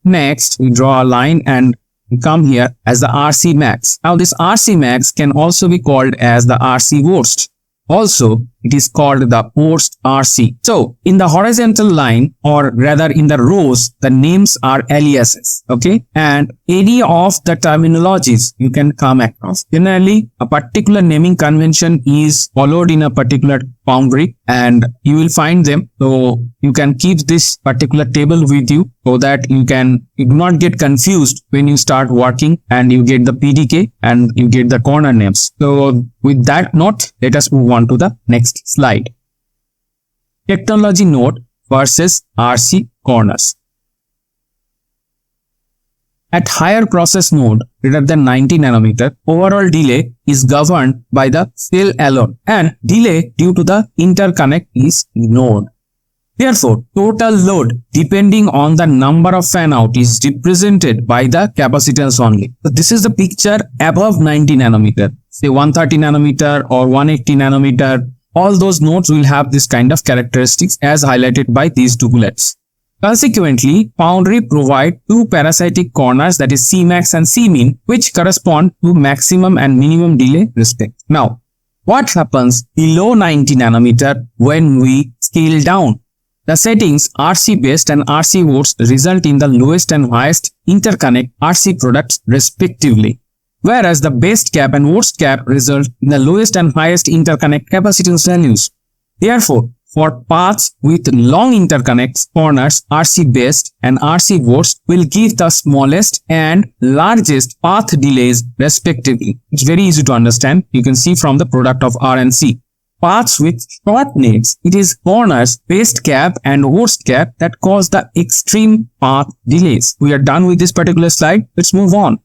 Speaker 1: Next, we draw a line and come here as the RC max. Now this RC max can also be called as the RC worst. Also, it is called the worst RC. So in the horizontal line, or rather in the rows, the names are aliases. Okay. And any of the terminologies you can come across. Generally, a particular naming convention is followed in a particular foundry, and you will find them. So you can keep this particular table with you so that you do not get confused when you start working and you get the PDK and you get the corner names. So with that note, let us move on to the next slide. Technology node versus RC corners. At higher process node greater than 90 nanometer, overall delay is governed by the cell alone, and delay due to the interconnect is node. Therefore, total load depending on the number of fan out is represented by the capacitance only. So this is the picture above 90 nanometer, say 130 nanometer or 180 nanometer. All those nodes will have this kind of characteristics as highlighted by these two bullets. Consequently, foundry provide two parasitic corners, that is Cmax and Cmin, which correspond to maximum and minimum delay respect. Now, what happens below 90 nanometer when we scale down? The settings RC best and RC worst result in the lowest and highest interconnect RC products respectively, whereas the best cap and worst cap result in the lowest and highest interconnect capacitance values. Therefore, for paths with long interconnects, corners RC best and RC worst will give the smallest and largest path delays respectively. It's very easy to understand. You can see from the product of R and C. Paths with short nets, it is corners, best cap and worst cap that cause the extreme path delays. We are done with this particular slide. Let's move on.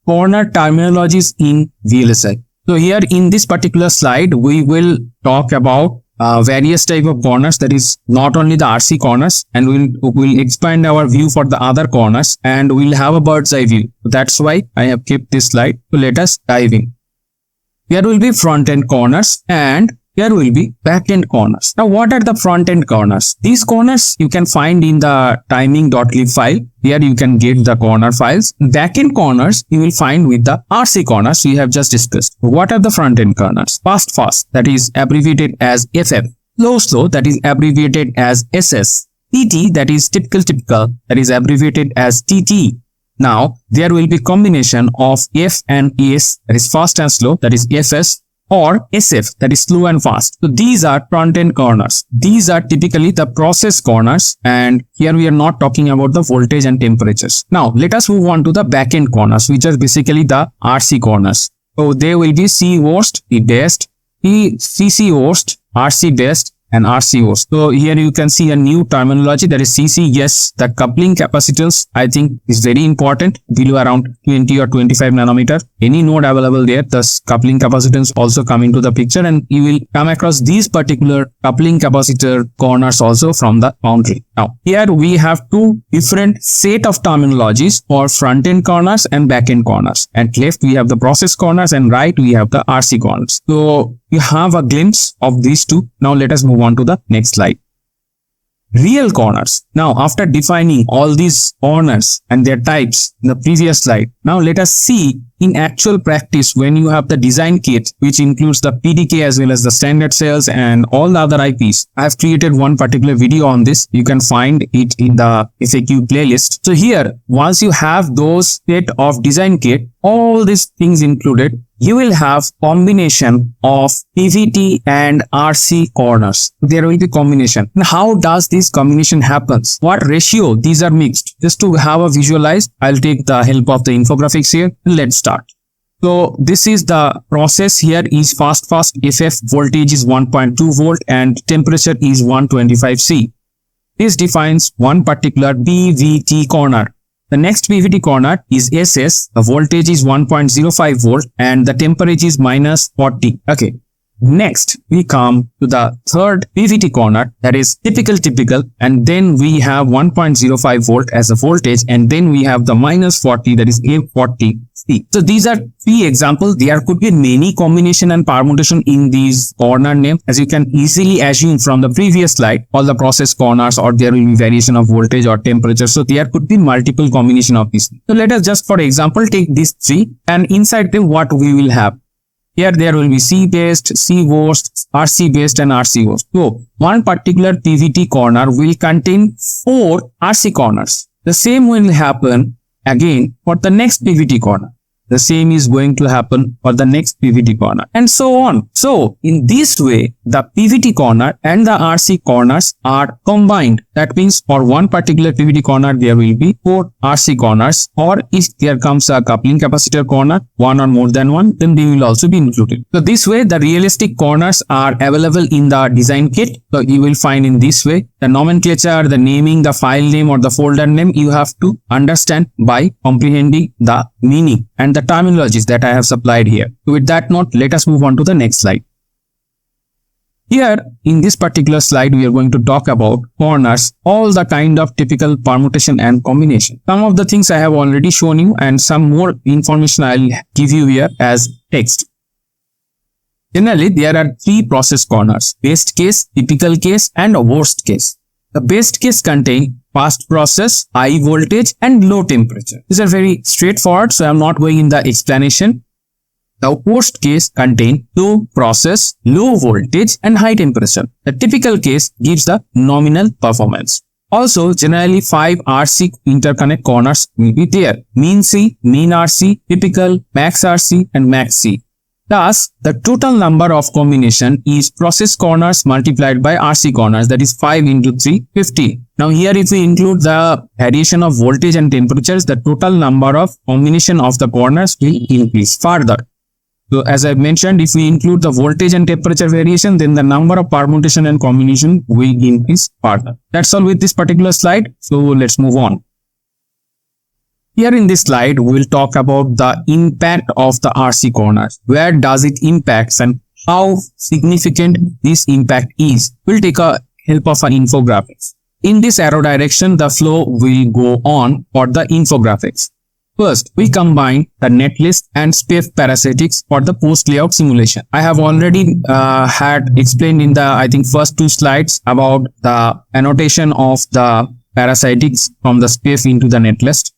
Speaker 1: Corner terminologies in VLSI. So here in this particular slide, we will talk about various type of corners, that is not only the RC corners, and we'll expand our view for the other corners, and we'll have a bird's eye view. That's why I have kept this slide. So let us dive in. Here will be front end corners and here will be back end corners. Now what are the front end corners? These corners you can find in the timing.lib file. Here you can get the corner files. Back end corners you will find with the RC corners we have just discussed. What are the front end corners? Fast, that is abbreviated as FF. Slow, that is abbreviated as SS. TT, that is typical, that is abbreviated as TT. Now, there will be combination of F and S, that is fast and slow, that is FS, or SF, that is slow and fast. So these are front-end corners. These are typically the process corners, and here we are not talking about the voltage and temperatures. Now, let us move on to the back-end corners, which are basically the RC corners. So they will be C worst, the best, CC worst, RC best, and RC worst. So here you can see a new terminology, that is CC. Yes, the coupling capacitance I think is very important, below around 20 or 25 nanometer. Any node available there, thus coupling capacitance also come into the picture, and you will come across these particular coupling capacitor corners also from the foundry. Now here we have two different set of terminologies for front end corners and back end corners. At left we have the process corners and right we have the RC corners. So you have a glimpse of these two. Now let us move on to the next slide. Real corners. Now after defining all these corners and their types in the previous slide, now let us see in actual practice when you have the design kit, which includes the PDK as well as the standard cells and all the other IPs. I have created one particular video on this. You can find it in the FAQ playlist. So here, once you have those set of design kit, all these things included, you will have combination of PVT and RC corners. There will be combination. Now, how does this combination happens? What ratio these are mixed? Just to have a visualize, I'll take the help of the infographics here. Let's start. So this is the process. Here is fast FF, voltage is 1.2 volt and temperature is 125 C. This defines one particular PVT corner. The next PVT corner is SS. The voltage is 1.05 volt and the temperature is minus 40. Okay. Next, we come to the third PVT corner, that is typical, and then we have 1.05 volt as a voltage, and then we have the minus 40, that is A40C. So these are three examples. There could be many combination and permutation in these corner name, as you can easily assume from the previous slide, all the process corners, or there will be variation of voltage or temperature. So there could be multiple combination of these. So let us just for example take these three, and inside them what we will have. Here there will be C-based, C-host, RC-based and RC-host. So, one particular PVT corner will contain 4 RC corners. The same will happen again for the next PVT corner. The same is going to happen for the next PVT corner and so on. So, in this way, the PVT corner and the RC corners are combined. That means for one particular PVT corner, there will be 4 RC corners, or if there comes a coupling capacitor corner, one or more than one, then they will also be included. So, this way, the realistic corners are available in the design kit. So, you will find in this way, the nomenclature, the naming, the file name or the folder name, you have to understand by comprehending the meaning and the terminologies that I have supplied here. So with that note, let us move on to the next slide. Here, in this particular slide, we are going to talk about corners, all the kind of typical permutation and combination. Some of the things I have already shown you, and some more information I will give you here as text. Generally, there are 3 process corners: best case, typical case and worst case. The best case contain fast process, high voltage and low temperature. These are very straightforward, so I am not going in the explanation. The worst case contain low process, low voltage and high temperature. The typical case gives the nominal performance. Also, generally 5 RC interconnect corners will be there: mean C, mean RC, typical, max RC and max C. Thus, the total number of combination is process corners multiplied by RC corners, that is 5 into 3, 50. Now here if we include the variation of voltage and temperatures, the total number of combination of the corners will increase further. So as I mentioned, if we include the voltage and temperature variation, then the number of permutation and combination will increase further. That's all with this particular slide. So let's move on. Here in this slide, we will talk about the impact of the RC corners. Where does it impact and how significant this impact is? We'll take a help of an infographics. In this arrow direction, the flow will go on for the infographics. First, we combine the netlist and SPEF parasitics for the post-layout simulation. I have already had explained in the, I think, first 2 slides about the annotation of the parasitics from the SPEF into the netlist.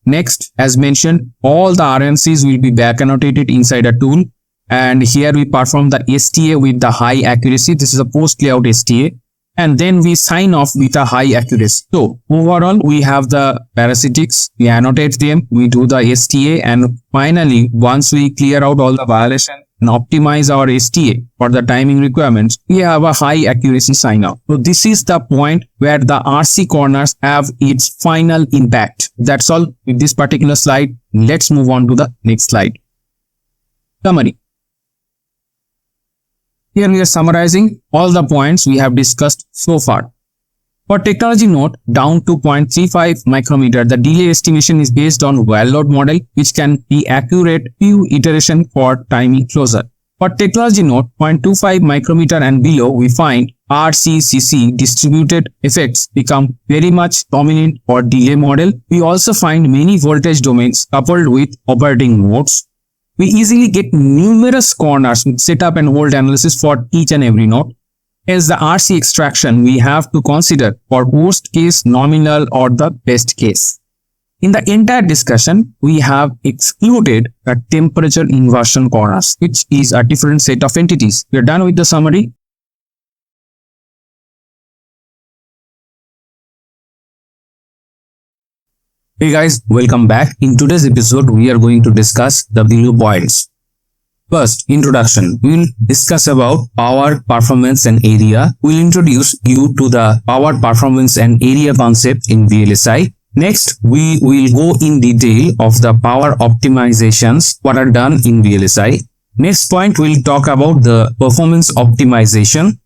Speaker 1: Next, as mentioned, all the RNCs will be back annotated inside a tool. And here we perform the STA with the high accuracy. This is a post-layout STA. And then we sign off with a high accuracy. So overall, we have the parasitics, we annotate them, we do the STA, and finally, once we clear out all the violations and optimize our STA for the timing requirements, we have a high accuracy sign off. So this is the point where the RC corners have its final impact. That's all with this particular slide. Let's move on to the next slide. Summary. Here we are summarizing all the points we have discussed so far. For technology node down to 0.35 micrometer, the delay estimation is based on well load model, which can be accurate few iteration for timing closure. For technology node 0.25 micrometer and below, we find RCCC distributed effects become very much dominant for delay model. We also find many voltage domains coupled with operating modes. We easily get numerous corners with setup and hold analysis for each and every node. As the RC extraction, we have to consider for worst case, nominal or the best case. In the entire discussion, we have excluded the temperature inversion corners, which is a different set of entities. We are done with the summary. Hey guys, welcome back. In today's episode, we are going to discuss the below points. First, introduction. We will discuss about power, performance and area. We will introduce you to the power, performance and area concept in VLSI. Next, we will go in detail of the power optimizations what are done in VLSI. Next point, we will talk about the performance optimization.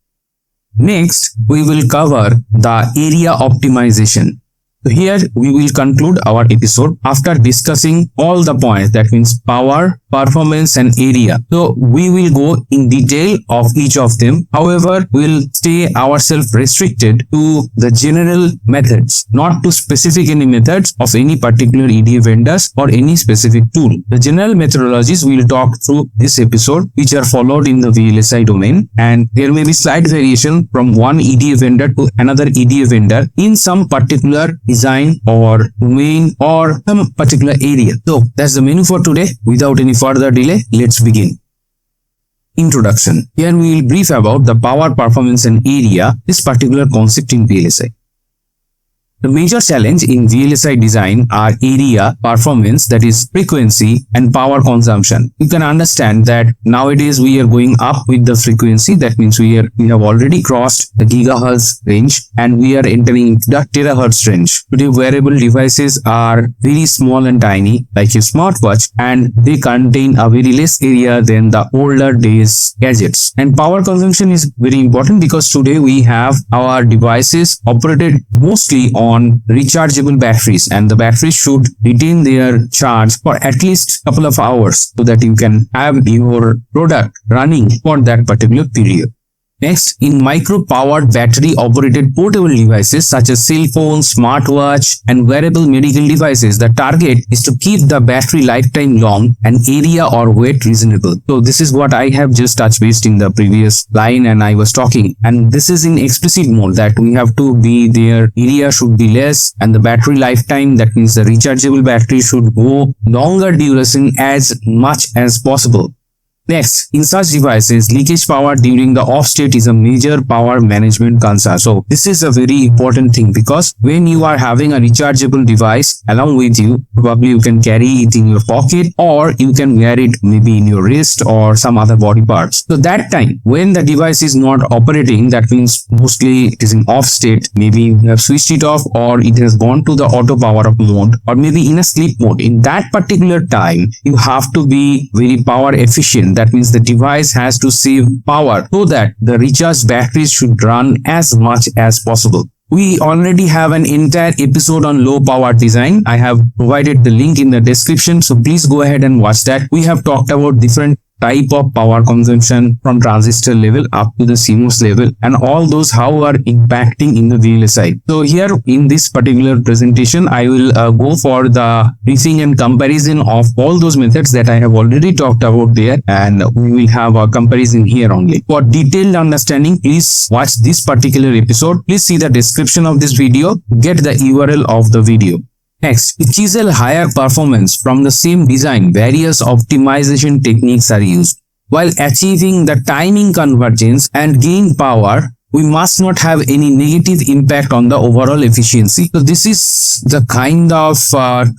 Speaker 1: Next, we will cover the area optimization. So here we will conclude our episode after discussing all the points, that means power, performance and area. So we will go in detail of each of them. However, we'll stay ourselves restricted to the general methods, not to specific any methods of any particular EDA vendors or any specific tool. The general methodologies we'll talk through this episode, which are followed in the VLSI domain, and there may be slight variation from one EDA vendor to another EDA vendor in some particular design or domain or some particular area. So that's the menu for today. Without any further delay, let's begin. Introduction. Here we will brief about the power, performance and area, this particular concept in VLSI. The major challenge in VLSI design are area, performance, that is frequency, and power consumption. You can understand that nowadays we are going up with the frequency. That means we have already crossed the gigahertz range and we are entering into the terahertz range. Today wearable devices are very small and tiny, like a smartwatch, and they contain a very less area than the older days gadgets. And power consumption is very important because today we have our devices operated mostly on rechargeable batteries, and the batteries should retain their charge for at least a couple of hours so that you can have your product running for that particular period. Next, in micro-powered battery-operated portable devices such as cell phones, smartwatch, and wearable medical devices, the target is to keep the battery lifetime long and area or weight reasonable. So this is what I have just touched based in the previous line and I was talking. And this is in explicit mode, that we have to be there, area should be less, and the battery lifetime, that means the rechargeable battery, should go longer duration as much as possible. Next, in such devices, leakage power during the off state is a major power management concern. So this is a very important thing, because when you are having a rechargeable device along with you, probably you can carry it in your pocket or you can wear it maybe in your wrist or some other body parts. So that time when the device is not operating, that means mostly it is in off state, maybe you have switched it off or it has gone to the auto power up mode or maybe in a sleep mode. In that particular time, you have to be very power efficient. That means the device has to save power so that the recharged batteries should run as much as possible. We already have an entire episode on low power design. I have provided the link in the description, so please go ahead and watch that. We have talked about different type of power consumption from transistor level up to the CMOS level, and all those how are impacting in the VLSI. So here in this particular presentation, I will go for the briefing and comparison of all those methods that I have already talked about there, and we will have a comparison here only. For detailed understanding, please watch this particular episode. Please see the description of this video, get the URL of the video. Next, to chisel higher performance from the same design, various optimization techniques are used. While achieving the timing convergence and gain power, we must not have any negative impact on the overall efficiency. So this is the kind of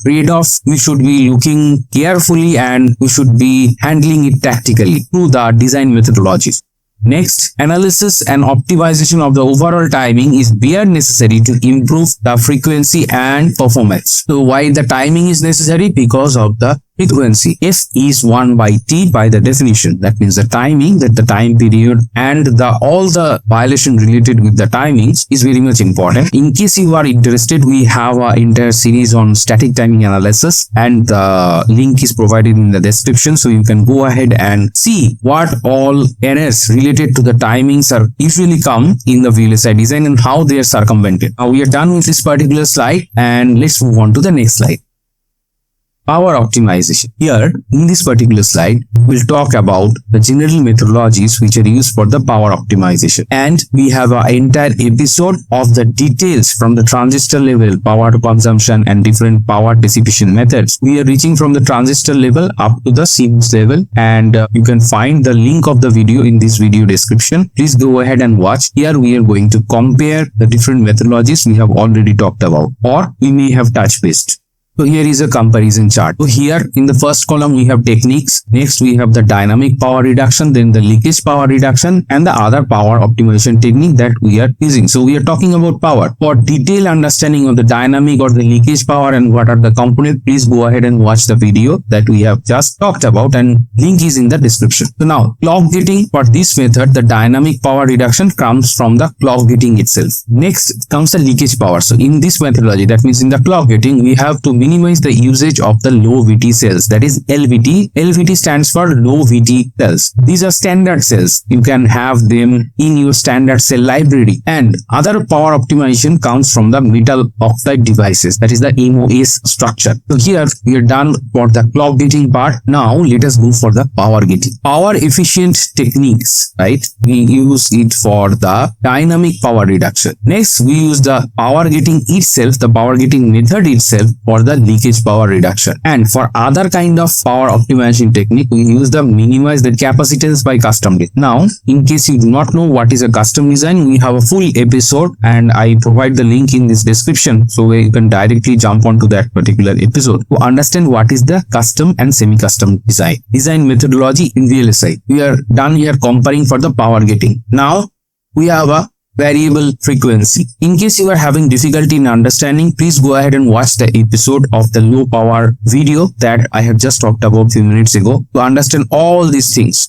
Speaker 1: trade-off we should be looking carefully, and we should be handling it tactically through the design methodologies. Next, analysis and optimization of the overall timing is bare necessary to improve the frequency and performance. So why the timing is necessary? Because of the frequency. F is 1 by T by the definition. That means the timing, that the time period and all the violation related with the timings is very much important. In case you are interested, we have an entire series on static timing analysis, and the link is provided in the description, so you can go ahead and see what all errors related to the timings are usually come in the VLSI design and how they are circumvented. Now we are done with this particular slide, and let's move on to the next slide. Power optimization. Here, in this particular slide, we'll talk about the general methodologies which are used for the power optimization. And we have an entire episode of the details from the transistor level, power consumption and different power dissipation methods. We are reaching from the transistor level up to the CMOS level, and you can find the link of the video in this video description. Please go ahead and watch. Here we are going to compare the different methodologies we have already talked about, or we may have touch based.
Speaker 2: So here is a comparison chart. So here in the first column we have techniques, next we have the dynamic power reduction, then the leakage power reduction and the other power optimization technique that we are using. So we are talking about power. For detailed understanding of the dynamic or the leakage power and what are the components, please go ahead and watch the video that we have just talked about, and link is in the description. So now clock gating, for this method the dynamic power reduction comes from the clock gating itself. Next comes the leakage power. So in this methodology, that means in the clock gating, we have to minimize the usage of the low VT cells, that is LVT. LVT stands for low VT cells. These are standard cells. You can have them in your standard cell library. And other power optimization comes from the metal oxide devices, that is the MOS structure. So here we are done for the clock gating part. Now let us go for the power gating. Power efficient techniques, right? We use it for the dynamic power reduction. Next we use the power gating itself, the power gating method itself, for the leakage power reduction. And for other kind of power optimization technique, we use the minimize the capacitance by custom design. Now in case you do not know what is a custom design, we have a full episode and I provide the link in this description, so you can directly jump onto that particular episode to understand what is the custom and semi-custom design methodology in VLSI. We are done here comparing for the power gating. Now we have a variable frequency. In case you are having difficulty in understanding, please go ahead and watch the episode of the low power video that I have just talked about a few minutes ago to understand all these things.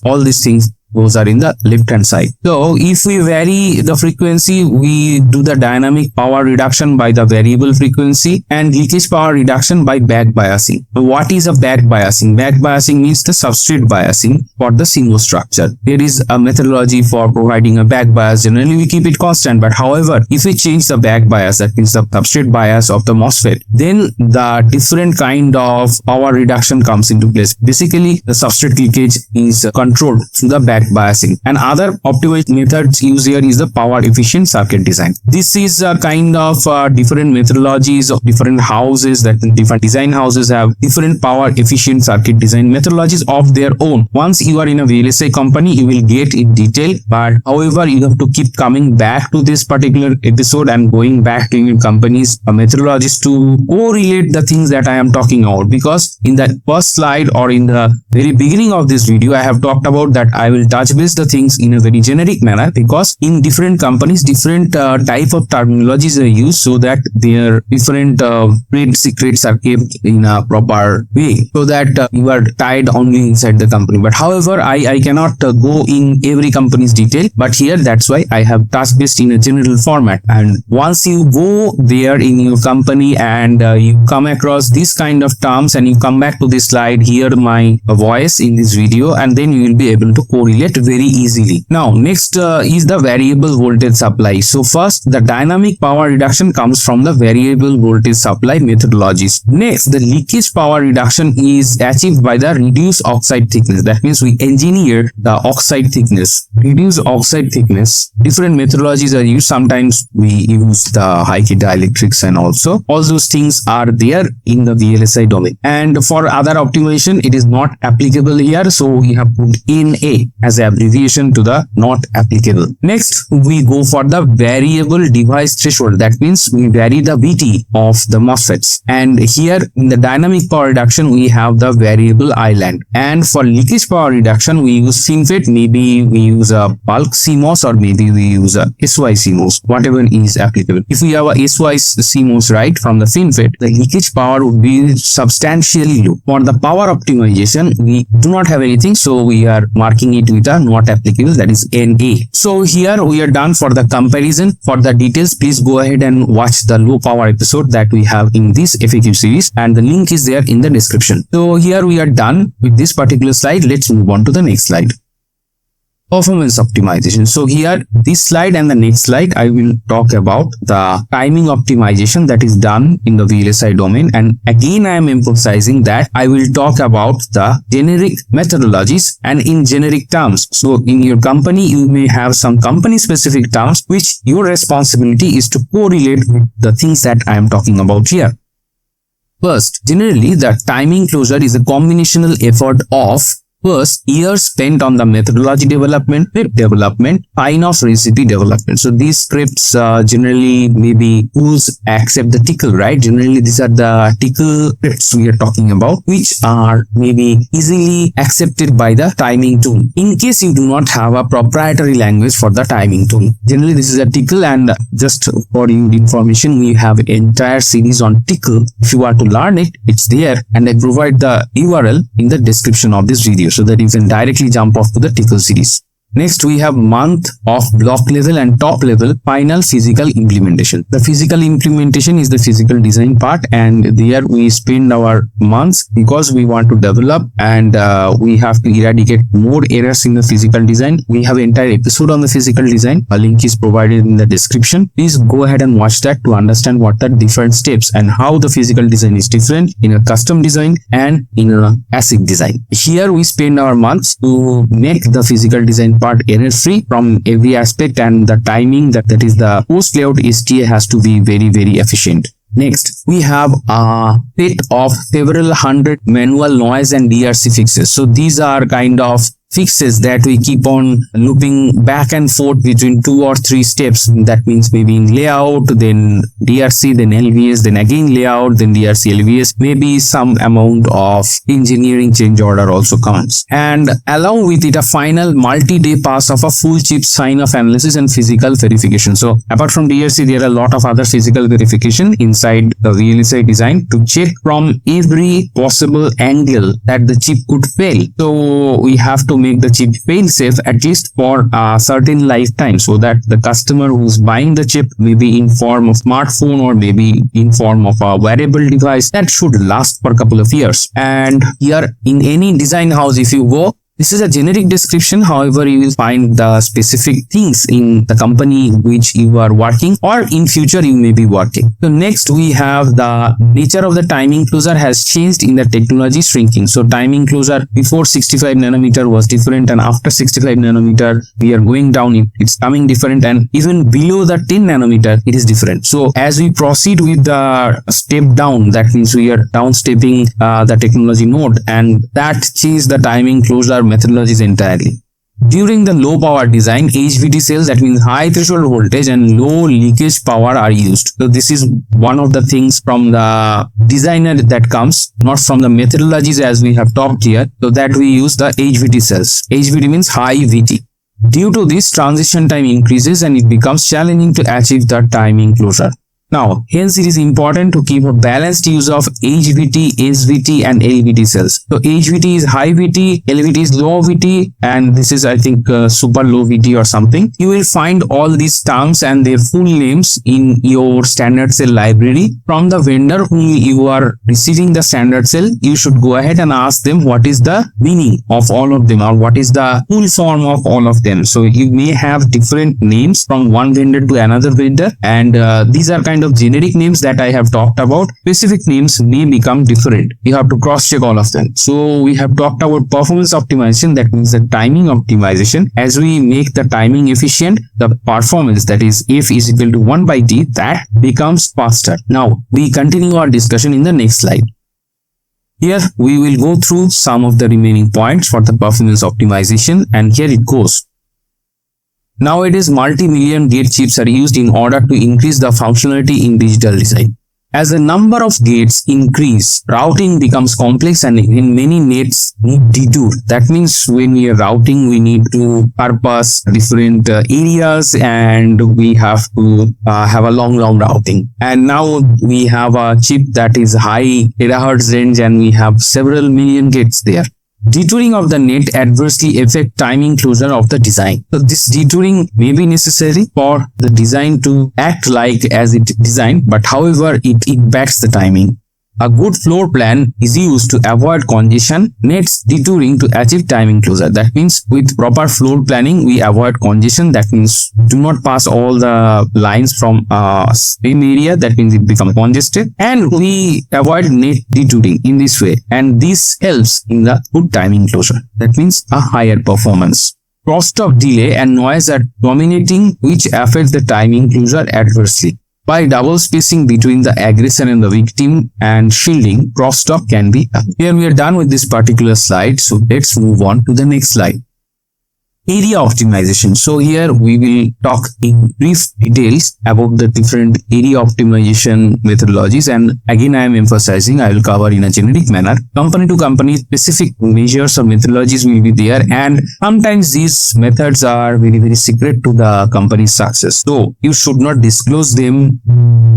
Speaker 2: Those are in the left hand side. So if we vary the frequency, we do the dynamic power reduction by the variable frequency and leakage power reduction by back biasing. What is a back biasing? Back biasing means the substrate biasing for the CMOS structure. There is a methodology for providing a back bias. Generally we keep it constant, but however, if we change the back bias, that means the substrate bias of the MOSFET, then the different kind of power reduction comes into place. Basically, the substrate leakage is controlled through the back biasing. And other optimization methods used here is the power efficient circuit design. This is a kind of different methodologies of different houses, that different design houses have different power efficient circuit design methodologies of their own. Once you are in a VLSI company, you will get in detail, but however, you have to keep coming back to this particular episode and going back to your company's methodologies to correlate the things that I am talking about, because in the first slide or in the very beginning of this video, I have talked about that I will touch base the things in a very generic manner, because in different companies different type of terminologies are used so that their different trade secrets are kept in a proper way, so that you are tied only inside the company. But however, I cannot go in every company's detail, but here that's why I have touched base in a general format. And once you go there in your company and you come across this kind of terms and you come back to this slide, hear my voice in this video, and then you will be able to correlate very easily. Now next is the variable voltage supply. So first, the dynamic power reduction comes from the variable voltage supply methodologies. Next, the leakage power reduction is achieved by the reduced oxide thickness. That means we engineer the oxide thickness, reduce oxide thickness. Different methodologies are used. Sometimes we use the high K dielectrics, and also all those things are there in the VLSI domain. And for other optimization, it is not applicable here, so we have put NA as an abbreviation to the not applicable. Next, we go for the variable device threshold. That means we vary the VT of the MOSFETs. And here in the dynamic power reduction, we have the variable island. And for leakage power reduction, we use FinFET. Maybe we use a bulk CMOS, or maybe we use a SY CMOS, whatever is applicable. If we have a SY CMOS right from the FinFET, the leakage power would be substantially low. For the power optimization, we do not have anything, so we are marking it with a not applicable, that is NA. So here we are done for the comparison. For the details, please go ahead and watch the low power episode that we have in this FAQ series, and the link is there in the description. So here we are done with this particular slide. Let's move on to the next slide. Performance optimization. So here, this slide and the next slide, I will talk about the timing optimization that is done in the VLSI domain. And again, I am emphasizing that I will talk about the generic methodologies and in generic terms. So in your company, you may have some company specific terms, which your responsibility is to correlate with the things that I am talking about here. First, generally, the timing closure is a combinational effort of First, years spent on the methodology development, script development, sign-off recipe development. So these scripts generally maybe tools accept the tickle, right? Generally, these are the tickle scripts we are talking about, which are maybe easily accepted by the timing tool. In case you do not have a proprietary language for the timing tool, generally this is a tickle, and just for your information, we have an entire series on tickle. If you are to learn it, it's there, and I provide the URL in the description of this video so that you can directly jump off to the tickle series. Next, we have month of block level and top level final physical implementation. The physical implementation is the physical design part, and there we spend our months because we want to develop and we have to eradicate more errors in the physical design. We have an entire episode on the physical design. A link is provided in the description. Please go ahead and watch that to understand what are different steps and how the physical design is different in a custom design and in a ASIC design. Here we spend our months to make the physical design part error free from every aspect, and the timing that is the post layout STA has to be very efficient. Next, we have a set of several hundred manual noise and DRC fixes. So these are kind of fixes that we keep on looping back and forth between 2 or 3 steps. That means maybe in layout, then DRC, then LVS, then again layout, then DRC, LVS. Maybe some amount of engineering change order also comes. And along with it, a final multi-day pass of a full chip sign-off analysis and physical verification. So apart from DRC, there are a lot of other physical verification inside the VLSI design to check from every possible angle that the chip could fail. So we have to make the chip fail safe at least for a certain lifetime, so that the customer who's buying the chip, maybe in form of smartphone or maybe in form of a wearable device, that should last for a couple of years. And here in any design house, if you go, this is a generic description. However, you will find the specific things in the company in which you are working, or in future you may be working. So next, we have the nature of the timing closure has changed in the technology shrinking. So timing closure before 65 nanometer was different, and after 65 nanometer we are going down, it's coming different, and even below the 10 nanometer it is different. So as we proceed with the step down, that means we are down stepping the technology node, and that changes the timing closure methodologies entirely. During the low power design, HVT cells, that means high threshold voltage and low leakage power, are used. So this is one of the things from the designer that comes, not from the methodologies as we have talked here. So that we use the HVT cells. HVT means high VT. Due to this, transition time increases and it becomes challenging to achieve the timing closure. Now, hence it is important to keep a balanced use of HVT, SVT and LVT cells. So HVT is high VT, LVT is low VT, and this is, I think, super low VT or something. You will find all these terms and their full names in your standard cell library. From the vendor whom you are receiving the standard cell, you should go ahead and ask them what is the meaning of all of them, or what is the full form of all of them. So you may have different names from one vendor to another vendor, and these are kind of generic names that I have talked about. Specific names may become different. You have to cross check all of them. So we have talked about performance optimization, that means the timing optimization. As we make the timing efficient, the performance, that is F is equal to 1 by T, that becomes faster. Now we continue our discussion in the next slide. Here we will go through some of the remaining points for the performance optimization, and here it goes. Nowadays, multi-million gate chips are used in order to increase the functionality in digital design. As the number of gates increase, routing becomes complex, and in many nets need detour. That means when we are routing, we need to purpose different areas, and we have to have a long routing. And now we have a chip that is high terahertz range, and we have several million gates there. Detouring of the net adversely affect timing closure of the design. So this detouring may be necessary for the design to act like as it designed, but however it impacts the timing. A good floor plan is used to avoid congestion, nets detouring to achieve timing closure. That means with proper floor planning, we avoid congestion. That means do not pass all the lines from same area. That means it becomes congested, and we avoid net detouring in this way. And this helps in the good timing closure. That means a higher performance. Cost of delay and noise are dominating, which affect the timing closure adversely. By double spacing between the aggressor and the victim and shielding, crosstalk can be done. Here we are done with this particular slide, so let's move on to the next slide. Area optimization. So here we will talk in brief details about the different area optimization methodologies, and again I am emphasizing I will cover in a generic manner. Company to company specific measures or methodologies will be there, and sometimes these methods are very secret to the company's success, so you should not disclose them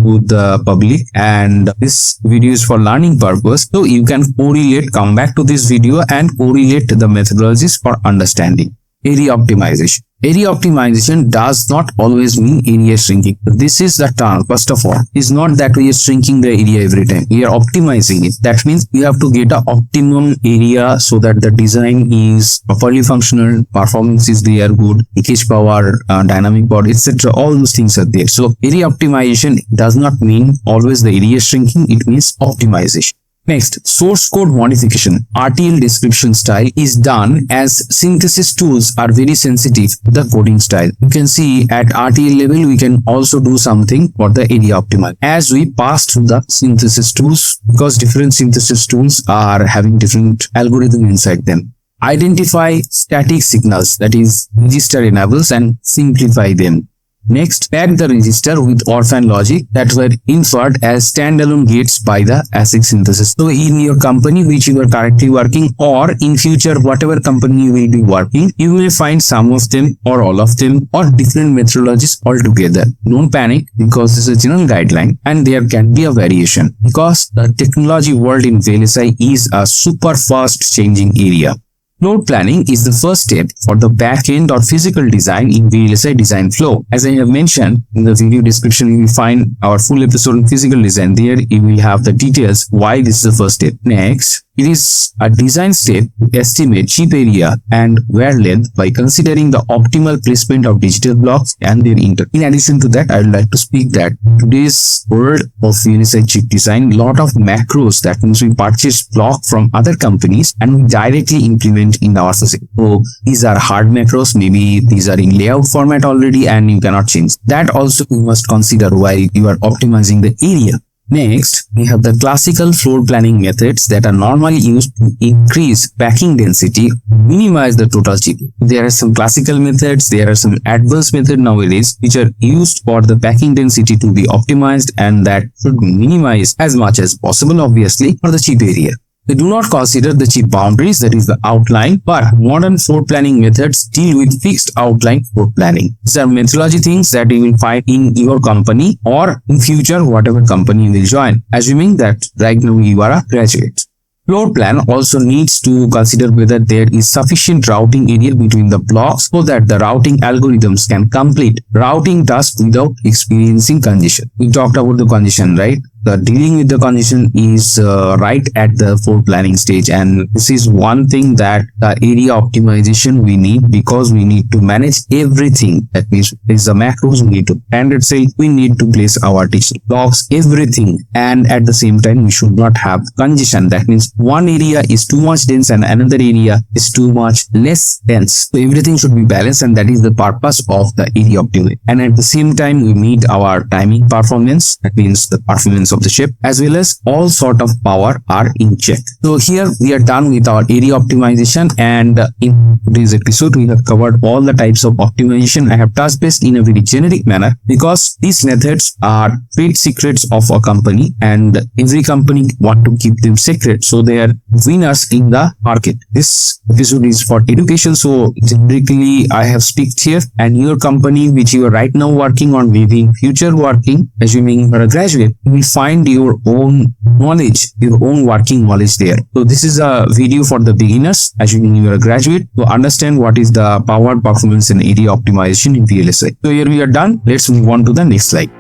Speaker 2: to the public, and this video is for learning purpose, so you can correlate, come back to this video and correlate the methodologies for understanding. Area optimization. Area optimization does not always mean area shrinking. This is the term. First of all, it's not that we are shrinking the area every time. We are optimizing it. That means we have to get an optimum area so that the design is properly functional, performance is there, good, leakage power, dynamic power, etc. All those things are there. So area optimization does not mean always the area shrinking. It means optimization. Next, source code modification. RTL description style is done as synthesis tools are very sensitive to the coding style. You can see at RTL level, we can also do something for the area optimize as we pass through the synthesis tools, because different synthesis tools are having different algorithm inside them. Identify static signals, that is register enables, and simplify them. Next, pack the register with orphan logic that were inferred as standalone gates by the ASIC synthesis. So in your company which you are currently working, or in future whatever company you will be working, you will find some of them or all of them or different methodologies altogether. Don't panic, because this is a general guideline and there can be a variation, because the technology world in VLSI is a super fast changing area. Floor planning is the first step for the back-end or physical design in VLSI design flow. As I have mentioned in the video description, you will find our full episode on physical design. There you will have the details why this is the first step. Next, it is a design step to estimate chip area and wear length by considering the optimal placement of digital blocks and their interface. In addition to that, I would like to speak that today's world of VLSI chip design, lot of macros, that means we purchase block from other companies and we directly implement in our system. So these are hard macros, maybe these are in layout format already and you cannot change. That also you must consider while you are optimizing the area. Next, we have the classical floor planning methods that are normally used to increase packing density, minimize the total chip. There are some classical methods, there are some advanced methods nowadays which are used for the packing density to be optimized, and that should minimize as much as possible, obviously, for the chip area. They do not consider the chip boundaries, that is the outline, but modern floor planning methods deal with fixed outline floor planning. These are methodology things that you will find in your company or in future whatever company you will join, assuming that right now you are a graduate. Floor plan also needs to consider whether there is sufficient routing area between the blocks so that the routing algorithms can complete routing tasks without experiencing congestion. We talked about the congestion, right? The dealing with the congestion is right at the floor planning stage, and this is one thing that the area optimization we need, because we need to manage everything. That means there is a macros, we need to standard cell, we need to place our digital blocks, everything, and at the same time we should not have congestion. That means one area is too much dense and another area is too much less dense. So everything should be balanced, and that is the purpose of the area optimization. And at the same time we need our timing performance, that means the performance of the chip, as well as all sort of power are in check. So here we are done with our area optimization, and in today's episode we have covered all the types of optimization. I have touched base in a very generic manner because these methods are trade secrets of a company and every company want to keep them secret, so they are winners in the market. This episode is for education, so generically I have speaked here, and your company which you are right now working on, maybe in future working, assuming you are a graduate, you will find your own knowledge, your own working knowledge there. So this is a video for the beginners, assuming you are a graduate, to understand what is the power, performance and area optimization in VLSI. So here we are done. Let's move on to the next slide.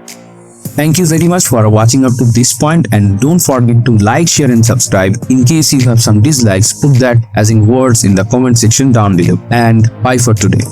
Speaker 2: Thank you very much for watching up to this point, and don't forget to like, share and subscribe. In case you have some dislikes, put that as in words in the comment section down below, and bye for today.